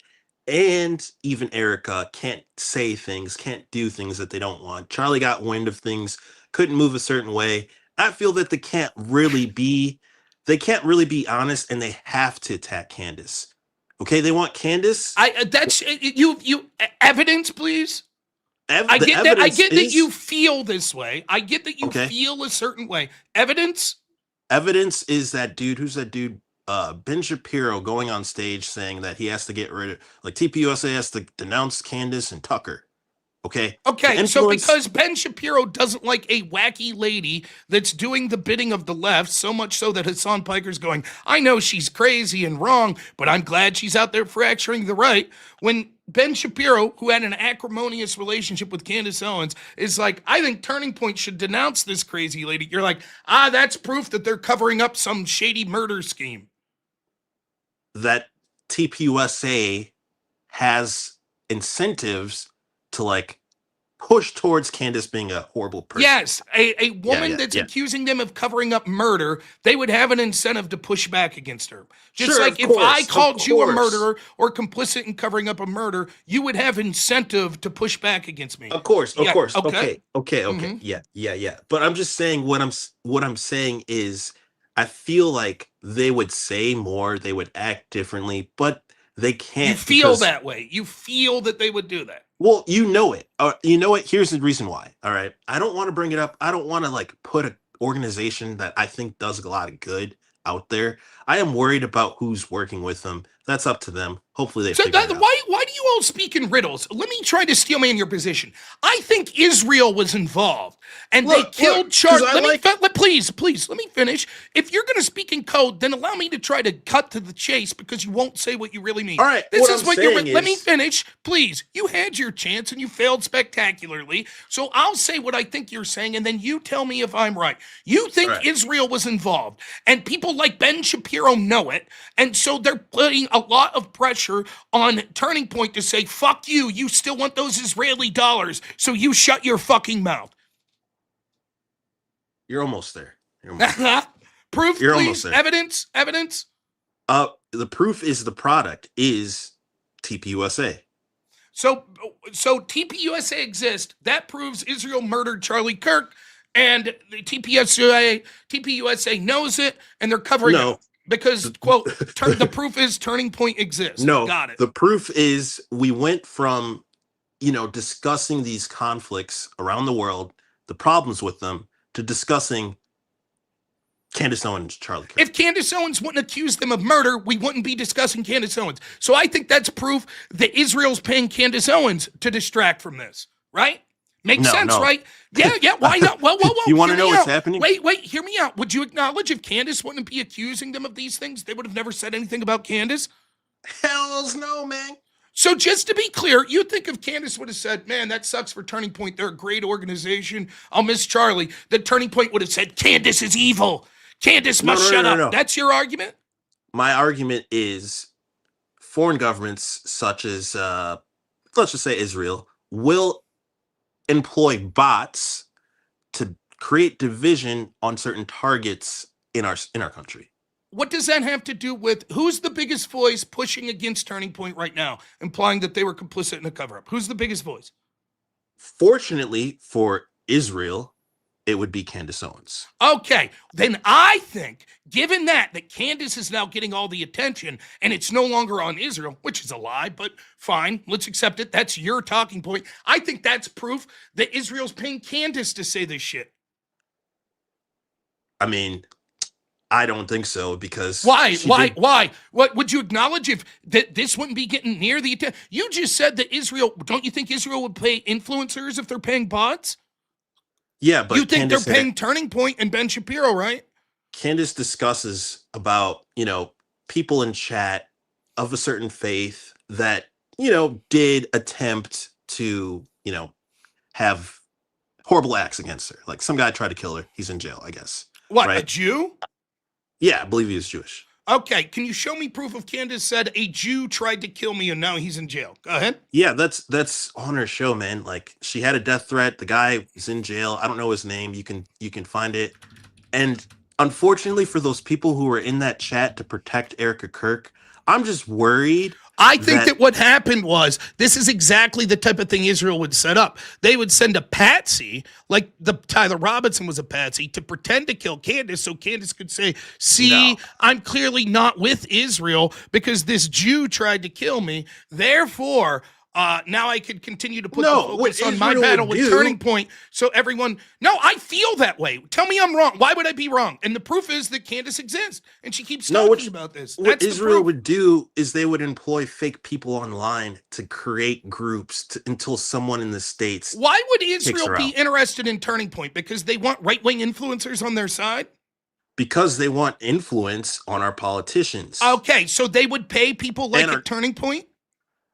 and even Erica can't say things, can't do things that they don't want. Charlie got wind of things, couldn't move a certain way. I feel that they can't really be honest, and they have to attack Candace. Okay, they want Candace.
That's you. Evidence, please. I get that you feel this way. I get that you feel a certain way. Evidence.
Evidence is that dude. Who's that dude? Ben Shapiro going on stage saying that he has to get rid of, like, TPUSA has to denounce Candace and Tucker. Okay.
So because Ben Shapiro doesn't like a wacky lady that's doing the bidding of the left, so much so that Hassan Piker's going, I know she's crazy and wrong, but I'm glad she's out there fracturing the right. When Ben Shapiro, who had an acrimonious relationship with Candace Owens, is like, I think Turning Point should denounce this crazy lady. You're like, that's proof that they're covering up some shady murder scheme.
That TPUSA has incentives to like push towards Candace being a horrible person.
Yes, a woman that's accusing them of covering up murder, they would have an incentive to push back against her. Just like if I called you a murderer or complicit in covering up a murder, you would have incentive to push back against me.
Of course. Okay.
Mm-hmm.
Yeah. But I'm just saying what I'm saying is I feel like they would say more, they would act differently, but they can't.
You feel that way. You feel that they would do that.
Well, you know it. You know it. Here's the reason why. All right. I don't want to bring it up. I don't want to like put an organization that I think does a lot of good out there. I am worried about who's working with them. That's up to them. Hopefully they
So
figure it out.
why do you all speak in riddles? Let me try to steel man your position. I think Israel was involved, and they killed Charlie. Please, let me finish. If you're going to speak in code, then allow me to try to cut to the chase because you won't say what you really mean.
All right,
Let me finish, please. You had your chance and you failed spectacularly. So I'll say what I think you're saying, and then you tell me if I'm right. You think Israel was involved, and people like Ben Shapiro know it, and so they're putting a lot of pressure on Turning Point to say, fuck you, you still want those Israeli dollars, so you shut your fucking mouth.
You're almost there.
Proof,
You're
please.
Almost there.
Evidence.
The proof is the product is TPUSA.
So TPUSA exists. That proves Israel murdered Charlie Kirk, and the TPUSA knows it, and they're covering it. Because, quote, the proof is Turning Point exists.
No,
got it.
The proof is we went from, discussing these conflicts around the world, the problems with them, to discussing Candace Owens, Charlie Kirk.
If Candace Owens wouldn't accuse them of murder, we wouldn't be discussing Candace Owens. So I think that's proof that Israel's paying Candace Owens to distract from this, right? Makes sense, right? Yeah, why not? Whoa.
You want to know what's happening?
Wait, hear me out. Would you acknowledge if Candace wouldn't be accusing them of these things, they would have never said anything about Candace?
Hells no, man.
So just to be clear, you think if Candace would have said, man, that sucks for Turning Point, they're a great organization, I'll miss Charlie, that Turning Point would have said, Candace is evil. Candace must shut up. No. That's your argument?
My argument is foreign governments such as, let's just say Israel, will employ bots to create division on certain targets in our country.
What does that have to do with who's the biggest voice pushing against Turning Point right now, implying that they were complicit in a cover-up? Who's the biggest voice?
Fortunately for Israel, it would be Candace Owens.
Okay, then I think, given that Candace is now getting all the attention and it's no longer on Israel, which is a lie, but fine, let's accept it. That's your talking point. I think that's proof that Israel's paying Candace to say this shit.
I mean, I don't think so because
why? What would you acknowledge if this wouldn't be getting near the attention? You just said that Israel. Don't you think Israel would pay influencers if they're paying bots?
Yeah, but
you think they're paying Turning Point and Ben Shapiro, right?
Candace discusses about, people in chat of a certain faith that, did attempt to, have horrible acts against her. Like some guy tried to kill her. He's in jail, I guess.
What,
right?
A Jew?
Yeah, I believe he was Jewish.
Okay, can you show me proof of Candace said a Jew tried to kill me and now he's in jail? Go ahead.
Yeah, that's on her show, man. Like she had a death threat. The guy is in jail. I don't know his name. You can find it. And unfortunately for those people who were in that chat to protect Erica Kirk, I'm just worried.
I think that what happened was this is exactly the type of thing Israel would set up. They would send a patsy, like the Tyler Robinson was a patsy, to pretend to kill Candace so Candace could say, see, I'm clearly not with Israel because this Jew tried to kill me. Therefore, now I could continue to put the focus on my battle with Turning Point. So everyone, I feel that way. Tell me I'm wrong. Why would I be wrong? And the proof is that Candace exists, and she keeps talking about this.
What Israel would do is they would employ fake people online to create groups until someone in the States.
Why would Israel be interested in Turning Point? Because they want right-wing influencers on their side?
Because they want influence on our politicians.
Okay, so they would pay people like at Turning Point?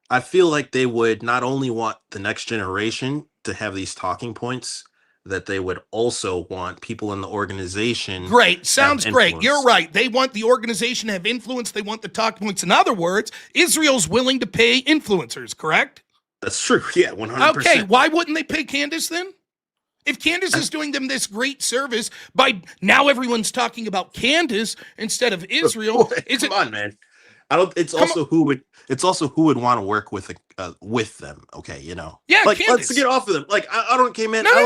I feel like they would not only want the next generation to have these talking points, that they would also want people in the organization.
Great. Sounds great. You're right. They want the organization to have influence. They want the talking points. In other words, Israel's willing to pay influencers, correct?
That's true. Yeah, 100%.
Okay, why wouldn't they pay Candace then? If Candace is doing them this great service by now everyone's talking about Candace instead of Israel.
Come on, man. It's also who would want to work with them. Okay,
Yeah,
like
Candace.
let's get off of them. Like I don't came in.
No. Why?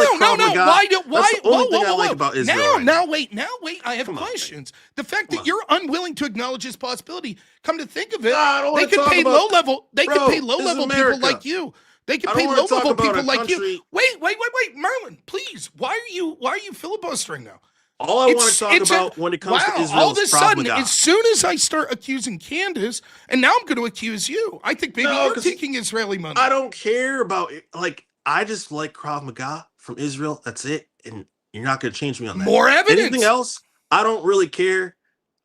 That's the only thing I like about Israel.
Now wait. I have questions. The fact that you're unwilling to acknowledge this possibility. Come to think of it, they could pay low level. They could pay low level people like you. They could pay low level people like you. Wait, Merlin, please. Why are you filibustering now?
All I want to talk about when it comes to Israel
all of
is
a
Krav
sudden,
Maga.
as soon as I start accusing Candace, and now I'm going to accuse you. I think maybe
No,
you're
'cause
taking Israeli money.
I don't care about it. Like, I just like Krav Maga from Israel. That's it. And you're not going to change me on that.
More
Anything
evidence.
else, I don't really care.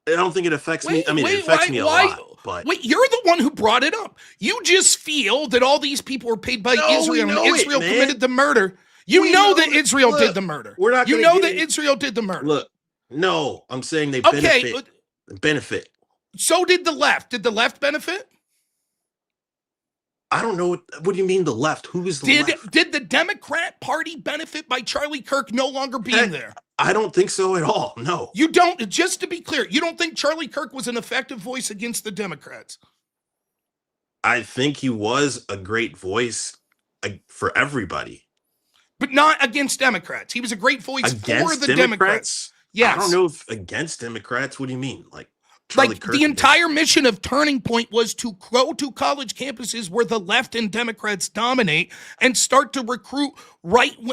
I don't think it affects me. I mean, it affects me a lot. But
Wait, you're the one who brought it up. You just feel that all these people were paid by
No,
Israel
we
and
know it,
Israel
man.
committed the murder. You
We
know
know
that
that-
Israel
look,
did the murder.
we're not
You
gonna
know
get
that
in-
Israel did the murder.
look, no, I'm saying they
Okay,
benefit.
so did the left. Did the left benefit?
I don't know what do you mean the left? Who is the left?
Did the Democrat Party benefit by Charlie Kirk no longer being there?
I don't think so at all. No.
You don't, just to be clear, you don't think Charlie Kirk was an effective voice against the Democrats?
I think he was a great voice for everybody.
But not against Democrats. He was a great voice
Against
for the Democrats. Yes.
I don't know if against Democrats. What do you mean? Like Charlie Kirk
the entire mission of Turning Point was to go to college campuses where the left and Democrats dominate and start to recruit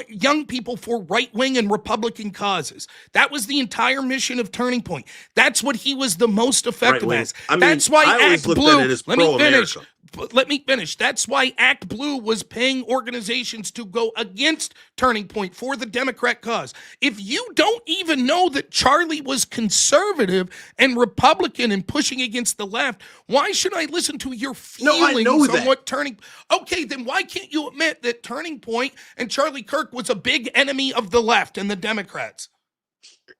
young people for right-wing and Republican causes. That was the entire mission of Turning Point. That's what he was the most effective as.
I mean,
that's why
I always
Act
looked
Blue.
at it as
Let me finish.
pro-America.
Let me finish. That's why Act Blue was paying organizations to go against Turning Point for the Democrat cause. If you don't even know that Charlie was conservative and Republican and pushing against the left, why should I listen to your feelings
I know
on
that.
what Turning... Okay, then why can't you admit that Turning Point and Charlie Kirk was a big enemy of the left and the Democrats?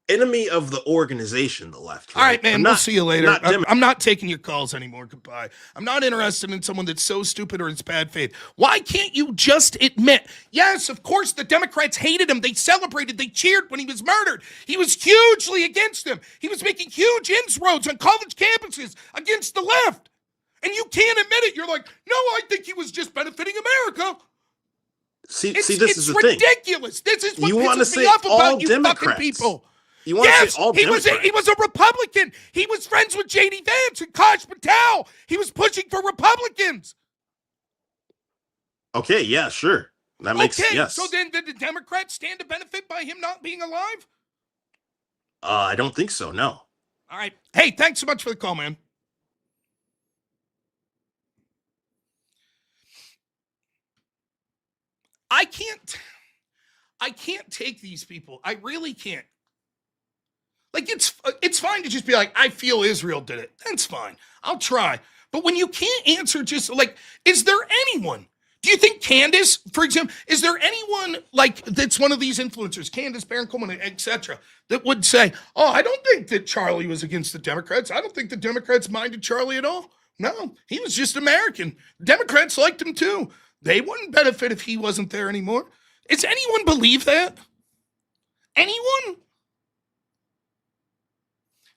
Enemy of the organization, the left.
All right, man, we'll see you later.
Not
I'm not taking your calls anymore. Goodbye. I'm not interested in someone that's so stupid or it's bad faith. Why can't you just admit, yes, of course, the Democrats hated him. They celebrated. They cheered when he was murdered. He was hugely against them. He was making huge inroads on college campuses against the left. And you can't admit it. You're like, no, I think he was just benefiting America.
See, this is the
ridiculous.
thing.
This is what
You want to
pisses me
say
off
all
about you
Democrats.
fucking people.
You want to say all
he
Democrats.
he was a Republican. He was friends with J.D. Vance and Kosh Patel. He was pushing for Republicans.
Okay, yeah, sure. That makes yes.
So then did the Democrats stand to benefit by him not being alive?
I don't think so, no.
All right. Hey, thanks so much for the call, man. I can't take these people. I really can't. Like, it's fine to just be like, I feel Israel did it. That's fine. I'll try. But when you can't answer just like, is there anyone? Do you think Candace, for example, is there anyone like that's one of these influencers, Candace, Baron Coleman, etc., that would say, oh, I don't think that Charlie was against the Democrats. I don't think the Democrats minded Charlie at all. No, he was just American. Democrats liked him too. They wouldn't benefit if he wasn't there anymore. Does anyone believe that? Anyone?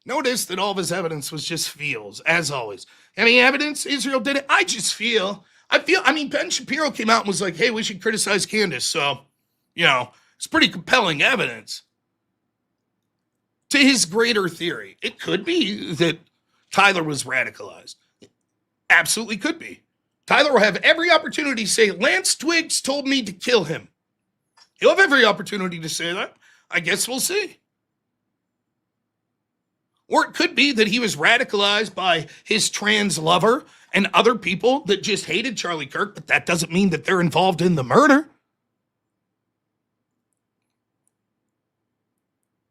Notice that all of his evidence was just feels, as always. Any evidence Israel did it? I just feel. I mean, Ben Shapiro came out and was like, hey, we should criticize Candace. So, it's pretty compelling evidence. To his greater theory, it could be that Tyler was radicalized. It absolutely could be. Tyler will have every opportunity to say, Lance Twiggs told me to kill him. He'll have every opportunity to say that. I guess we'll see. Or it could be that he was radicalized by his trans lover and other people that just hated Charlie Kirk, but that doesn't mean that they're involved in the murder.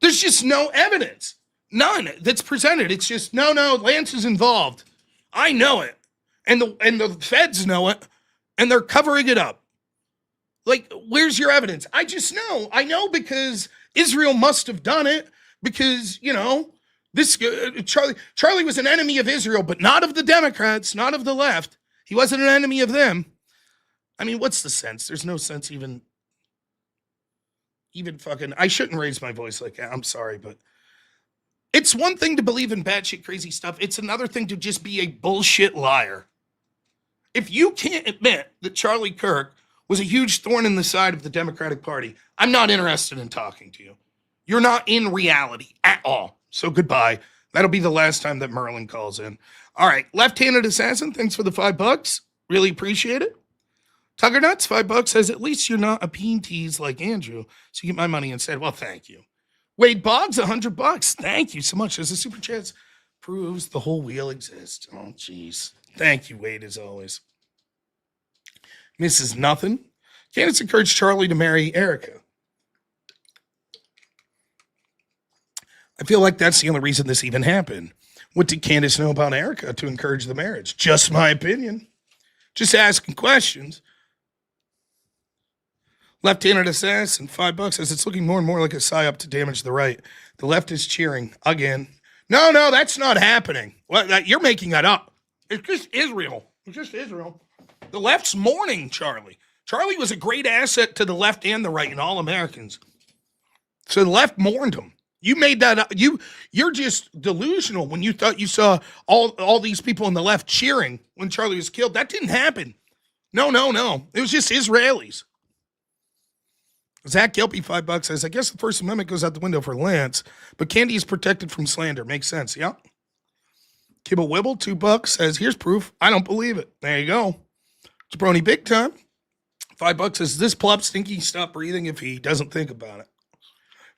There's just no evidence. None that's presented. It's just, no, Lance is involved. I know it. And the feds know it, and they're covering it up. Like, where's your evidence? I just know. I know because Israel must have done it because, this Charlie was an enemy of Israel, but not of the Democrats, not of the left. He wasn't an enemy of them. I mean, what's the sense? There's no sense even fucking, I shouldn't raise my voice like that. I'm sorry, but it's one thing to believe in batshit crazy stuff. It's another thing to just be a bullshit liar. If you can't admit that Charlie Kirk was a huge thorn in the side of the Democratic Party, I'm not interested in talking to you. You're not in reality at all. So goodbye. That'll be the last time that Merlin calls in. All right, left-handed assassin, thanks for the $5. Really appreciate it. Tugger Nuts, $5 says, at least you're not a peen tease like Andrew, so you get my money instead. Well, thank you. Wade Boggs, $100. Thank you so much. As a super chat proves the whole wheel exists. Oh, jeez. Thank you, Wade, as always. Mrs. Nothing. Candace encouraged Charlie to marry Erica. I feel like that's the only reason this even happened. What did Candace know about Erica to encourage the marriage? Just my opinion. Just asking questions. Left-handed assassin, $5 says it's looking more and more like a psyop to damage the right. The left is cheering again. No, that's not happening. Well, you're making that up. It's just Israel. It's just Israel. The left's mourning Charlie. Charlie was a great asset to the left and the right and all Americans. So the left mourned him. You made that up. You're just delusional when you thought you saw all these people on the left cheering when Charlie was killed. That didn't happen. No. It was just Israelis. Zach Gilpy, $5 says, I guess the First Amendment goes out the window for Lance, but Candy is protected from slander. Makes sense. Yeah. Kibble Wibble, $2 says, here's proof. I don't believe it. There you go. Jabroni big time. $5 says, this plop stinky stop breathing if he doesn't think about it.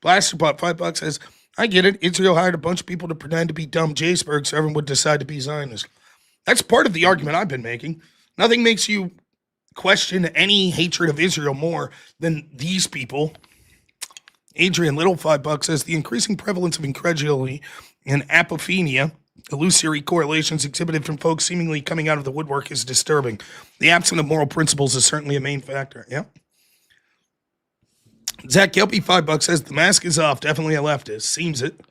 Blasterbot, $5 says, I get it. Israel hired a bunch of people to pretend to be dumb Jaceberg so everyone would decide to be Zionist. That's part of the argument I've been making. Nothing makes you question any hatred of Israel more than these people. Adrian Little, $5 says, the increasing prevalence of incredulity and apophenia, illusory correlations exhibited from folks seemingly coming out of the woodwork, is disturbing. The absence of moral principles is certainly a main factor. Yeah. Zach Kelpie, $5 says, the mask is off. Definitely a leftist. Seems it.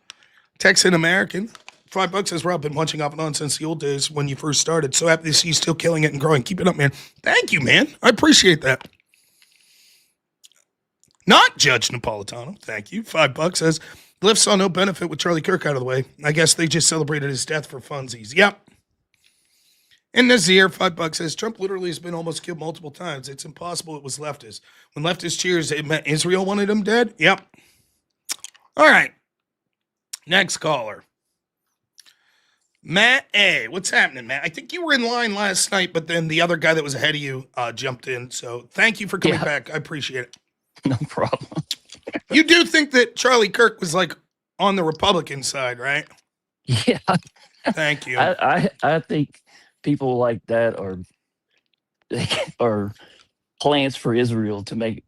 Texan American, $5 says, Rob, been punching off and on since the old days when you first started. So happy to see you still killing it and growing. Keep it up, man. Thank you, man. I appreciate that. Not Judge Napolitano. Thank you. $5 says, Glyph saw no benefit with Charlie Kirk out of the way. I guess they just celebrated his death for funsies. Yep. And Nazir, $5 says, Trump literally has been almost killed multiple times. It's impossible it was leftist. When leftist cheers, it meant Israel wanted him dead? Yep. All right. Next caller. Matt A. What's happening, Matt? I think you were in line last night, but then the other guy that was ahead of you jumped in. So thank you for coming back. I appreciate it.
No problem.
You do think that Charlie Kirk was like on the Republican side, right?
Yeah.
Thank you.
I think people like that are plans for Israel to make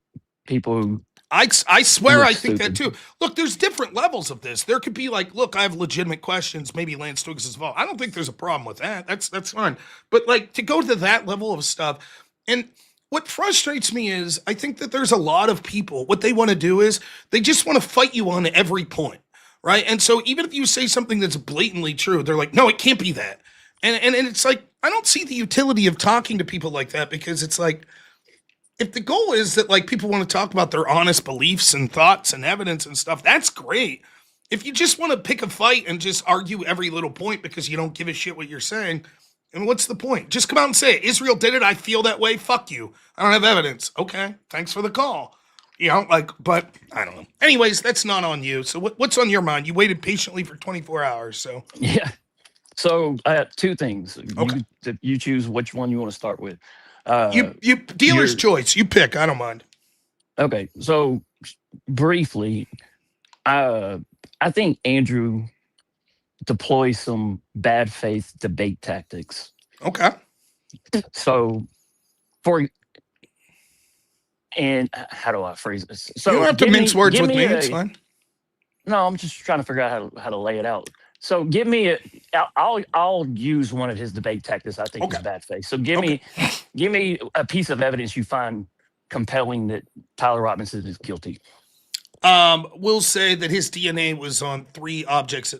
people who
I swear I think
stupid.
that too. Look, there's different levels of this. There could be like, look, I have legitimate questions. Maybe Lance Twiggs is involved. I don't think there's a problem with that. That's fine. But like to go to that level of stuff, and what frustrates me is I think that there's a lot of people, what they want to do is they just want to fight you on every point, right? And so even if you say something that's blatantly true, they're like, no, it can't be that. And it's like, I don't see the utility of talking to people like that, because it's like, if the goal is that like people want to talk about their honest beliefs and thoughts and evidence and stuff, that's great. If you just want to pick a fight and just argue every little point because you don't give a shit what you're saying, and what's the point? Just come out and say it. Israel did it. I feel that way. Fuck you. I don't have evidence. Okay. Thanks for the call. You know, like, but I don't know. Anyways, that's not on you. So what's on your mind? You waited patiently for 24 hours. So
Yeah. So I have two things.
Okay.
You choose which one you want to start with.
You dealer's choice. You pick. I don't mind.
Okay. So briefly, I think Andrew deploys some bad faith debate tactics.
Okay.
So how do I phrase this? So
You don't have to mince words with me. It's fine.
No, I'm just trying to figure out how to lay it out. So give me I'll use one of his debate tactics I think is bad faith. So give me a piece of evidence you find compelling that Tyler Robinson is guilty.
We'll say that his DNA was on 3 objects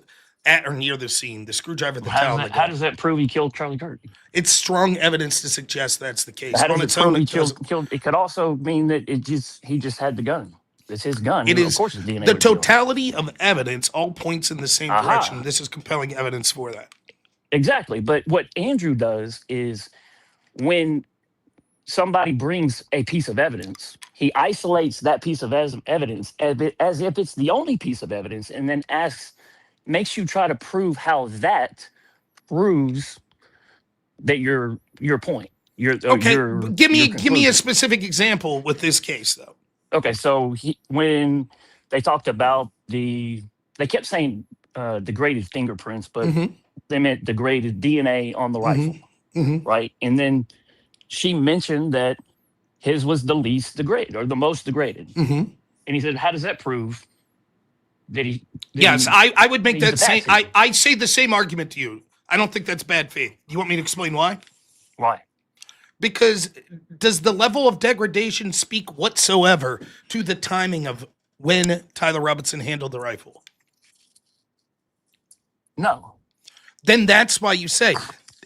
at or near the scene: the screwdriver, the towel, and the gun.
How does that prove he killed Charlie Kirk?
It's strong evidence to suggest that's the case.
How does it prove he killed? It could also mean that he just had the gun. It's his gun.
It is.
Of course, his DNA.
The totality of evidence all points in the same
Aha.
direction. This is compelling evidence for that.
Exactly. But what Andrew does is when somebody brings a piece of evidence, he isolates that piece of evidence as if it's the only piece of evidence, and then makes you try to prove how that proves that your point.
Give me a specific example with this case, though.
Okay, so when they talked about they kept saying degraded fingerprints, but
Mm-hmm.
they meant degraded DNA on the rifle,
Mm-hmm.
right? And then she mentioned that his was the least degraded or the most degraded.
Mm-hmm.
And he said, how does that prove that he
Yes, I would make
he's a
that same.
bad
I say the same argument to you. I don't think that's bad faith. You want me to explain why?
Why?
Because does the level of degradation speak whatsoever to the timing of when Tyler Robinson handled the rifle?
No.
Then that's why you say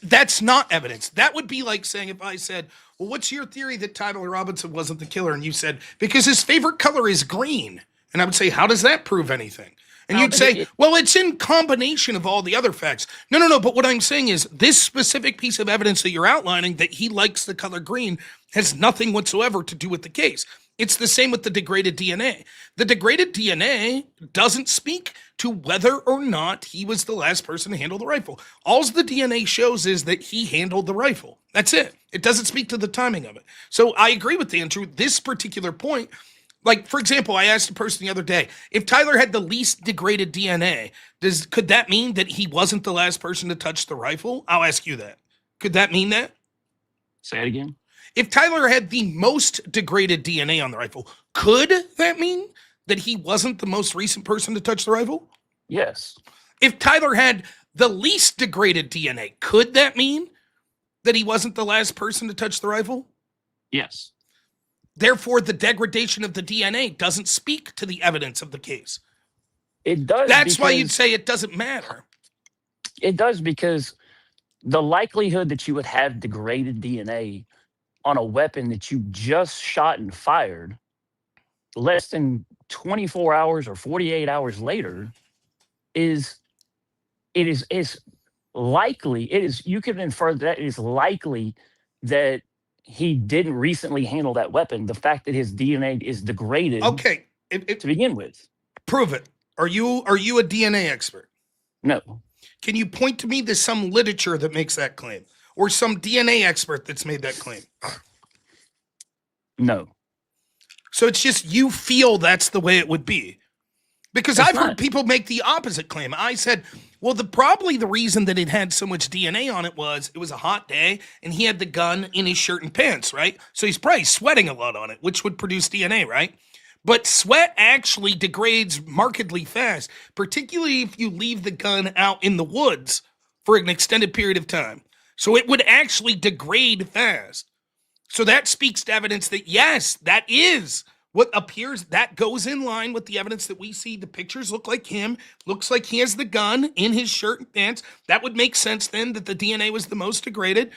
that's not evidence. That would be like saying if I said, well, what's your theory that Tyler Robinson wasn't the killer? And you said, because his favorite color is green. And I would say, how does that prove anything? And
No,
you'd say, well, it's in combination of all the other facts. No. But what I'm saying is this specific piece of evidence that you're outlining that he likes the color green has nothing whatsoever to do with the case. It's the same with the degraded DNA. The degraded DNA doesn't speak to whether or not he was the last person to handle the rifle. All the DNA shows is that he handled the rifle. That's it. It doesn't speak to the timing of it. So I agree with Andrew. This particular point, like, for example, I asked a person the other day, if Tyler had the least degraded DNA, could that mean that he wasn't the last person to touch the rifle? I'll ask you that. Could that mean that?
Say it again.
If Tyler had the most degraded DNA on the rifle, could that mean that he wasn't the most recent person to touch the rifle?
Yes.
If Tyler had the least degraded DNA, could that mean that he wasn't the last person to touch the rifle?
Yes.
Therefore, the degradation of the DNA doesn't speak to the evidence of the case.
It does.
That's why you'd say it doesn't matter.
It does, because the likelihood that you would have degraded DNA on a weapon that you just shot and fired less than 24 hours or 48 hours later is likely. You can infer that it is likely that he didn't recently handle that weapon. The fact that his DNA is degraded.
Okay,
to begin with.
Prove it. Are you a DNA expert?
No.
Can you point to me to some literature that makes that claim, or some DNA expert that's made that claim?
No.
So it's just you feel that's the way it would be. Because
It's
I've
not.
heard people make the opposite claim. I said, well, probably the reason that it had so much DNA on it was a hot day and he had the gun in his shirt and pants, right? So he's probably sweating a lot on it, which would produce DNA, right? But sweat actually degrades markedly fast, particularly if you leave the gun out in the woods for an extended period of time. So it would actually degrade fast. So that speaks to evidence that, yes, that is what appears, that goes in line with the evidence that we see. The pictures look like him, looks like he has the gun in his shirt and pants. That would make sense then that the DNA was the most degraded.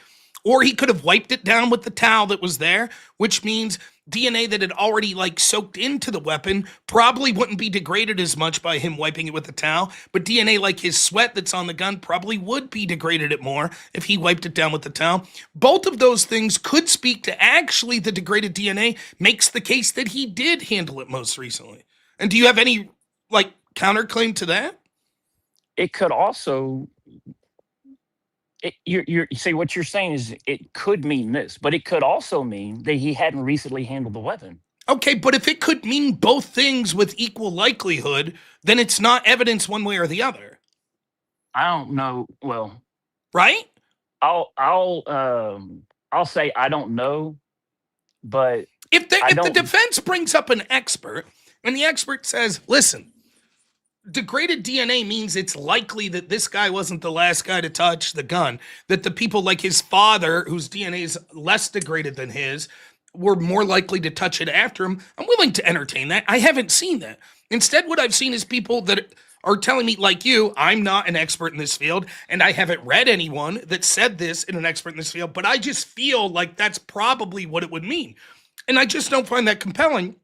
Or he could have wiped it down with the towel that was there, which means DNA that had already soaked into the weapon probably wouldn't be degraded as much by him wiping it with a towel. But DNA like his sweat that's on the gun probably would be degraded it more if he wiped it down with the towel. Both of those things could speak to actually the degraded DNA makes the case that he did handle it most recently. And do you have any counterclaim to that?
It could also. You see, what you're saying is it could mean this, but it could also mean that he hadn't recently handled the weapon.
Okay, but if it could mean both things with equal likelihood, then it's not evidence one way or the other.
I don't know. Well,
right?
I'll say I don't know, but
if the defense brings up an expert and the expert says, listen, degraded DNA means it's likely that this guy wasn't the last guy to touch the gun, that the people like his father, whose DNA is less degraded than his, were more likely to touch it after him. I'm willing to entertain that. I haven't seen that. Instead, what I've seen is people that are telling me, like you, I'm not an expert in this field, and I haven't read anyone that said this in an expert in this field, but I just feel like that's probably what it would mean. And I just don't find that compelling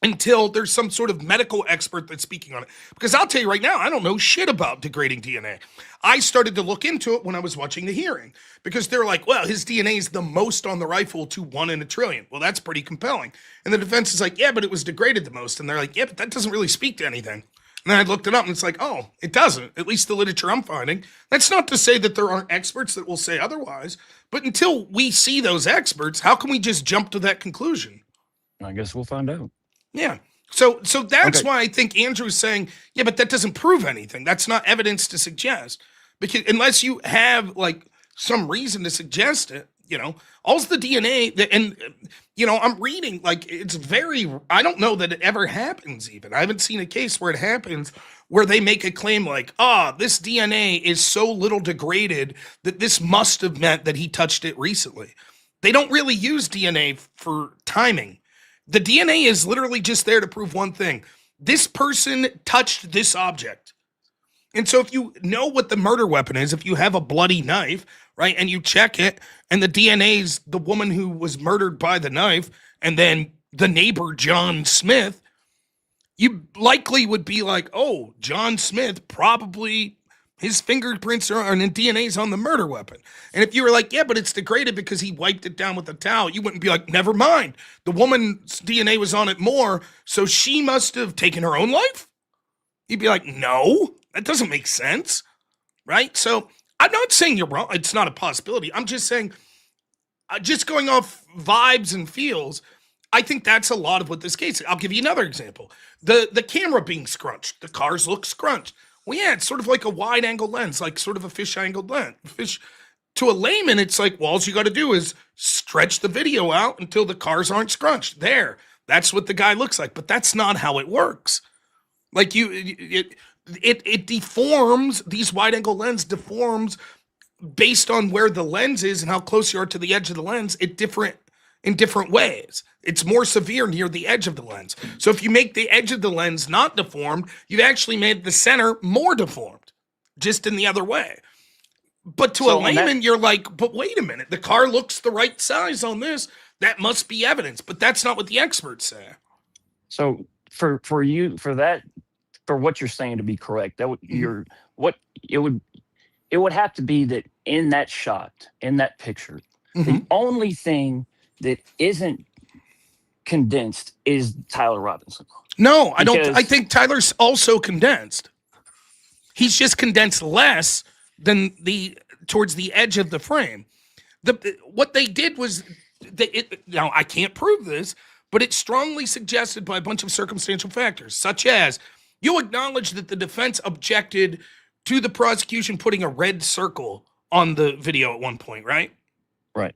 until there's some sort of medical expert that's speaking on it. Because I'll tell you right now, I don't know shit about degrading DNA. I started to look into it when I was watching the hearing. Because they're like, well, his DNA is the most on the rifle to 1 in a trillion. Well, that's pretty compelling. And the defense is like, yeah, but it was degraded the most. And they're like, yeah, but that doesn't really speak to anything. And then I looked it up and it's like, oh, it doesn't. At least the literature I'm finding. That's not to say that there aren't experts that will say otherwise. But until we see those experts, how can we just jump to that conclusion?
I guess we'll find out.
Yeah. So that's
Okay.
why I think Andrew's saying, yeah, but that doesn't prove anything. That's not evidence to suggest. Because unless you have like some reason to suggest it, all's the DNA that, and I'm reading like it's very, I don't know that it ever happens even. I haven't seen a case where it happens where they make a claim like, this DNA is so little degraded that this must have meant that he touched it recently. They don't really use DNA for timing. The DNA is literally just there to prove one thing. This person touched this object. And so if you know what the murder weapon is, if you have a bloody knife, right, and you check it, and the DNA is the woman who was murdered by the knife, and then the neighbor, John Smith, you likely would be like, oh, John Smith, probably his fingerprints are and DNA's on the murder weapon. And if you were like, yeah, but it's degraded because he wiped it down with a towel, you wouldn't be like, never mind. The woman's DNA was on it more, so she must have taken her own life? You'd be like, no, that doesn't make sense, right? So I'm not saying you're wrong. It's not a possibility. I'm just saying, just going off vibes and feels, I think that's a lot of what this case is. I'll give you another example. The camera being scrunched. The cars look scrunched. Well, yeah, it's sort of like a wide angle lens, like sort of a fish angled lens. To a layman, it's like, well, all you got to do is stretch the video out until the cars aren't scrunched. There, that's what the guy looks like. But that's not how it works. Like it deforms. These wide angle lens deforms based on where the lens is and how close you are to the edge of the lens. In different ways. It's more severe near the edge of the lens. So if you make the edge of the lens not deformed, you've actually made the center more deformed, just in the other way. But to a layman, you're like, but wait a minute, the car looks the right size on this. That must be evidence. But that's not what the experts say.
So for what you're saying to be correct, that would it would have to be that in that shot, in that picture, the only thing that isn't condensed is Tyler Robinson.
No, I don't. I think Tyler's also condensed. He's just condensed less than towards the edge of the frame. What they did was now I can't prove this, but it's strongly suggested by a bunch of circumstantial factors, such as you acknowledge that the defense objected to the prosecution putting a red circle on the video at one point, right?
Right.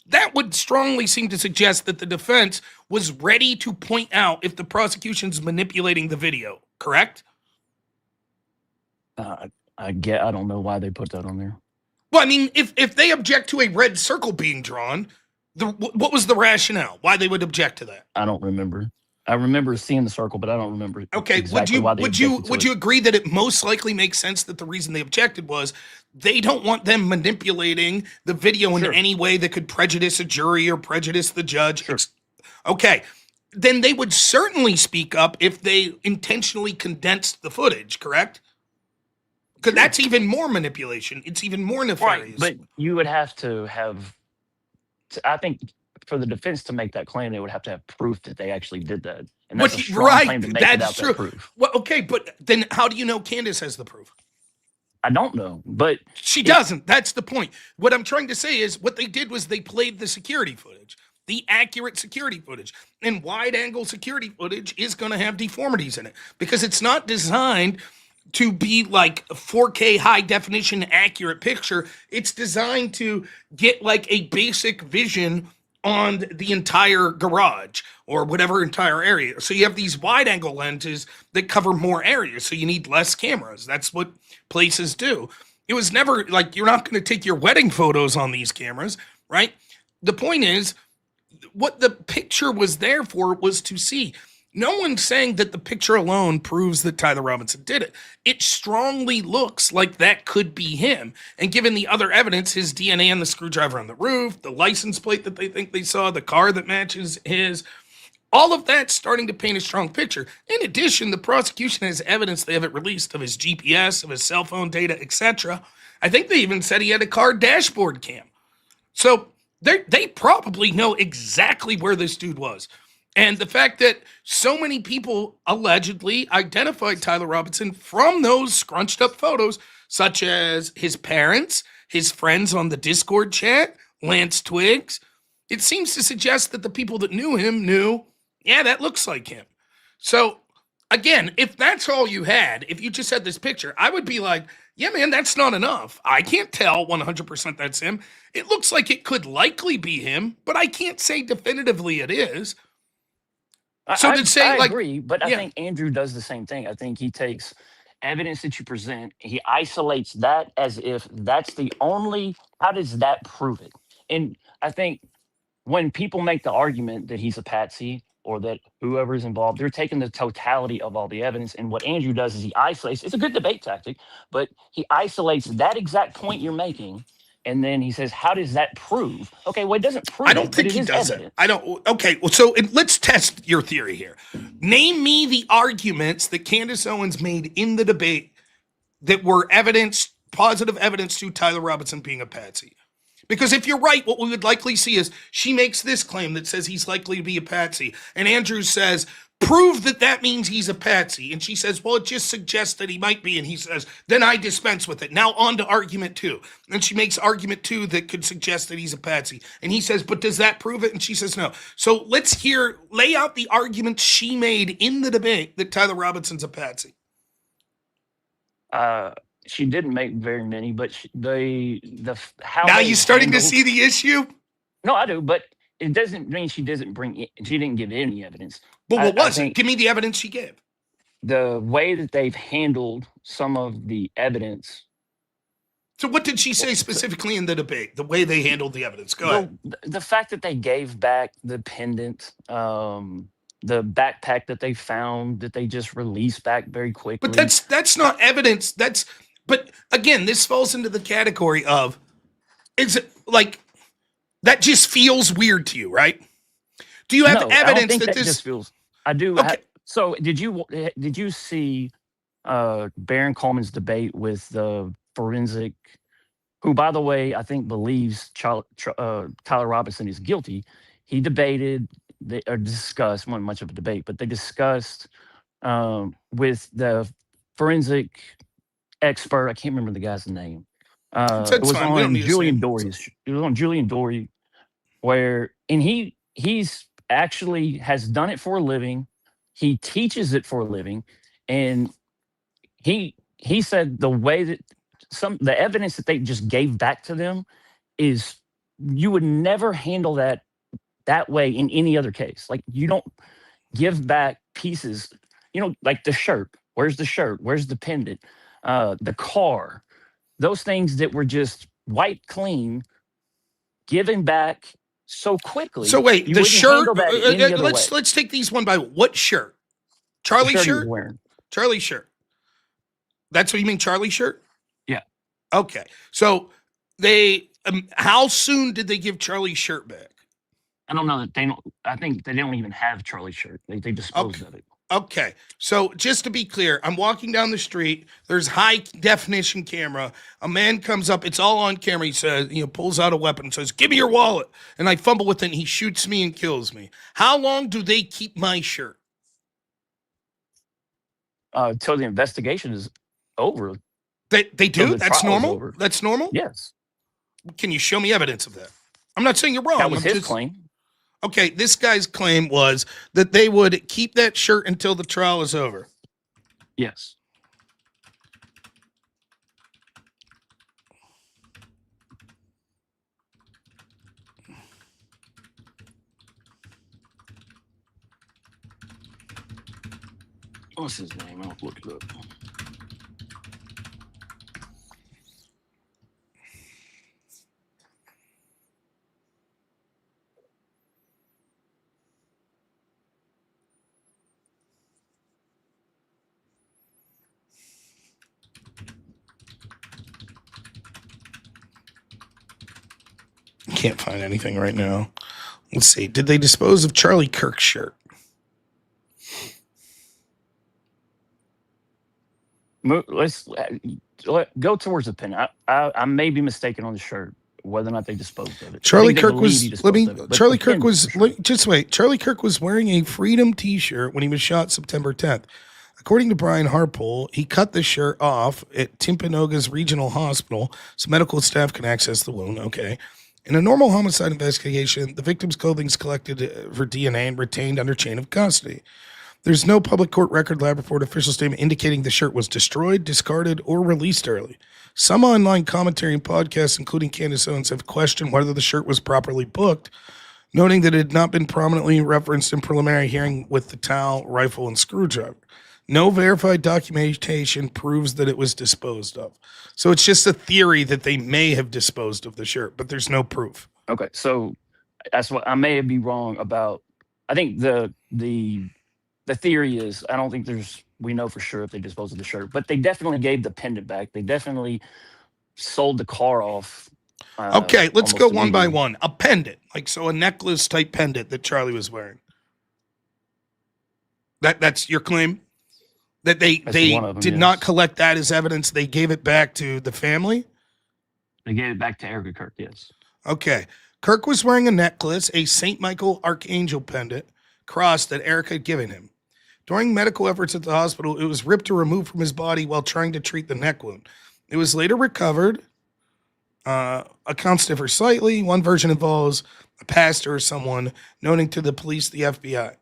That would strongly seem to suggest that the defense was ready to point out if the prosecution's manipulating the video, correct?
I don't know why they put that on there.
Well, I mean, if they object to a red circle being drawn, what was the rationale? Why they would object to that?
I don't remember. I remember seeing the circle, but I don't remember.
Okay,
exactly
would you agree that it most likely makes sense that the reason they objected was they don't want them manipulating the video in any way that could prejudice a jury or prejudice the judge?
Sure.
Okay, then they would certainly speak up if they intentionally condensed the footage, correct? Because that's even more manipulation. It's even more nefarious.
Right, but you would have to have, I think, for the defense to make that claim, they would have to have proof that they actually did that. And that's a strong claim to make without that proof.
Well, okay, but then how do you know Candace has the proof?
I don't know, but
she doesn't. That's the point. What I'm trying to say is what they did was they played the security footage, the accurate security footage. And wide angle security footage is going to have deformities in it because it's not designed to be like a 4K high definition accurate picture. It's designed to get like a basic vision on the entire garage or whatever entire area. So you have these wide angle lenses that cover more areas. So you need less cameras. That's what places do. It was never like, you're not going to take your wedding photos on these cameras, right? The point is, what the picture was there for was to see. No one's saying that the picture alone proves that Tyler Robinson did it. It strongly looks like that could be him. And given the other evidence, his DNA on the screwdriver on the roof, the license plate that they think they saw, the car that matches his, all of that's starting to paint a strong picture. In addition, the prosecution has evidence, they have it released, of his GPS, of his cell phone data, etc. I think they even said he had a car dashboard cam. So they probably know exactly where this dude was. And the fact that so many people allegedly identified Tyler Robinson from those scrunched up photos, such as his parents, his friends on the Discord chat, Lance Twiggs, it seems to suggest that the people that knew him knew, yeah, that looks like him. So again, if that's all you had, if you just had this picture, I would be like, yeah, man, that's not enough. I can't tell 100% that's him. It looks like it could likely be him, but I can't say definitively it is. So to say,
I
like,
agree, but I
yeah,
think Andrew does the same thing. I think he takes evidence that you present, he isolates that as if that's the only. How does that prove it? And I think when people make the argument that he's a patsy or that whoever's involved, they're taking the totality of all the evidence. And what Andrew does is he isolates. It's a good debate tactic, but he isolates that exact point you're making. And then he says, how does that prove? Okay, well, it doesn't
I
prove
don't
it, but
think
it
he
is
does it.
evidence.
I don't. Okay, well, so let's test your theory here. Name me the arguments that Candace Owens made in the debate that were evidence, positive evidence to Tyler Robinson being a patsy. Because if you're right, what we would likely see is she makes this claim that says he's likely to be a patsy, and Andrews says, prove that that means he's a patsy. And she says, well, it just suggests that he might be. And he says, then I dispense with it. Now on to argument 2. And she makes argument 2 that could suggest that he's a patsy. And he says, but does that prove it? And she says, no. So let's lay out the arguments she made in the debate that Tyler Robinson's a patsy.
She didn't make very many, but how
Now
they
you starting to
handled-
see the issue?
No, I do, but it doesn't mean she didn't give any evidence.
But what
I
was it?
think
Give me the evidence she gave.
the way that they've handled some of the evidence.
So what did she say specifically in the debate? The way they handled the evidence. Go ahead.
The fact that they gave back the pendant, the backpack that they found that they just released back very quickly.
But that's not evidence. But again, this falls into the category of, is it like, that just feels weird to you, right? Do you have
No, I don't
evidence
think
that
just
this?
feels. I do.
Okay.
So did you see Baron Coleman's debate with the forensic, who, by the way, I think believes Tyler Robinson is guilty? He debated, or discussed, wasn't much of a debate, but they discussed with the forensic expert. I can't remember the guy's name.
That's
It was
fine. We don't
on
need to say
Julian
it.
Dory's. It was on Julian Dory, and he's actually has done it for a living. He teaches it for a living, and he said the way that the evidence that they just gave back to them is, you would never handle that way in any other case. Like, you don't give back pieces, like the shirt. Where's the shirt? Where's the pendant? The car, those things that were just wiped clean, given back so quickly.
So wait,
you
the
wouldn't
shirt.
handle that any other way.
Let's take these one by one. What shirt? Charlie's
The shirt he was
shirt.
wearing.
Charlie's shirt. That's what you mean, Charlie's shirt?
Yeah.
Okay. So they, how soon did they give Charlie's shirt back?
I don't know that they don't. I think they don't even have Charlie's shirt. They disposed of it.
Okay. So just to be clear, I'm walking down the street. There's high definition camera. A man comes up. It's all on camera. He says, pulls out a weapon and says, give me your wallet. And I fumble with it and he shoots me and kills me. How long do they keep my shirt?
Until the investigation is over.
They do?
the
That's
trial's
normal?
over.
That's normal?
Yes.
Can you show me evidence of that? I'm not saying you're wrong.
That was
I'm
his
just-
claim.
Okay, this guy's claim was that they would keep that shirt until the trial is over.
Yes. What's his name? I'll look it up.
Can't find anything right now. Let's see. Did they dispose of Charlie Kirk's shirt?
Let's go towards the pen. I may be mistaken on the shirt, whether or not they disposed of it.
Charlie
I think they
Kirk
believe
was.
he
Let
disposed
me.
of it, but
Charlie
the
Kirk
pen
was.
for sure.
Just wait. Charlie Kirk was wearing a Freedom T-shirt when he was shot September 10th. According to Brian Harpole, he cut the shirt off at Timpanogos Regional Hospital so medical staff can access the wound. Okay. In a normal homicide investigation, the victim's clothing is collected for DNA and retained under chain of custody. There's no public court record, lab report, official statement indicating the shirt was destroyed, discarded, or released early. Some online commentary and podcasts, including Candace Owens, have questioned whether the shirt was properly booked, noting that it had not been prominently referenced in preliminary hearing with the towel, rifle, and screwdriver. No verified documentation proves that it was disposed of. So it's just a theory that they may have disposed of the shirt, but there's no proof.
Okay, so that's what I may be wrong about. I think the theory is, I don't think we know for sure if they disposed of the shirt, but they definitely gave the pendant back. They definitely sold the car off.
Okay, let's go
almost
one by
immediately.
one. A pendant, like so a necklace type pendant that Charlie was wearing. That's your claim? That they
one of them,
did
yes.
not collect that as evidence. They gave it back to the family?
They gave it back to Erica Kirk, yes.
Okay. Kirk was wearing a necklace, a St. Michael Archangel pendant cross that Erica had given him. During medical efforts at the hospital, it was ripped or removed from his body while trying to treat the neck wound. It was later recovered. Accounts differ slightly. One version involves a pastor or someone noting to the police, the FBI.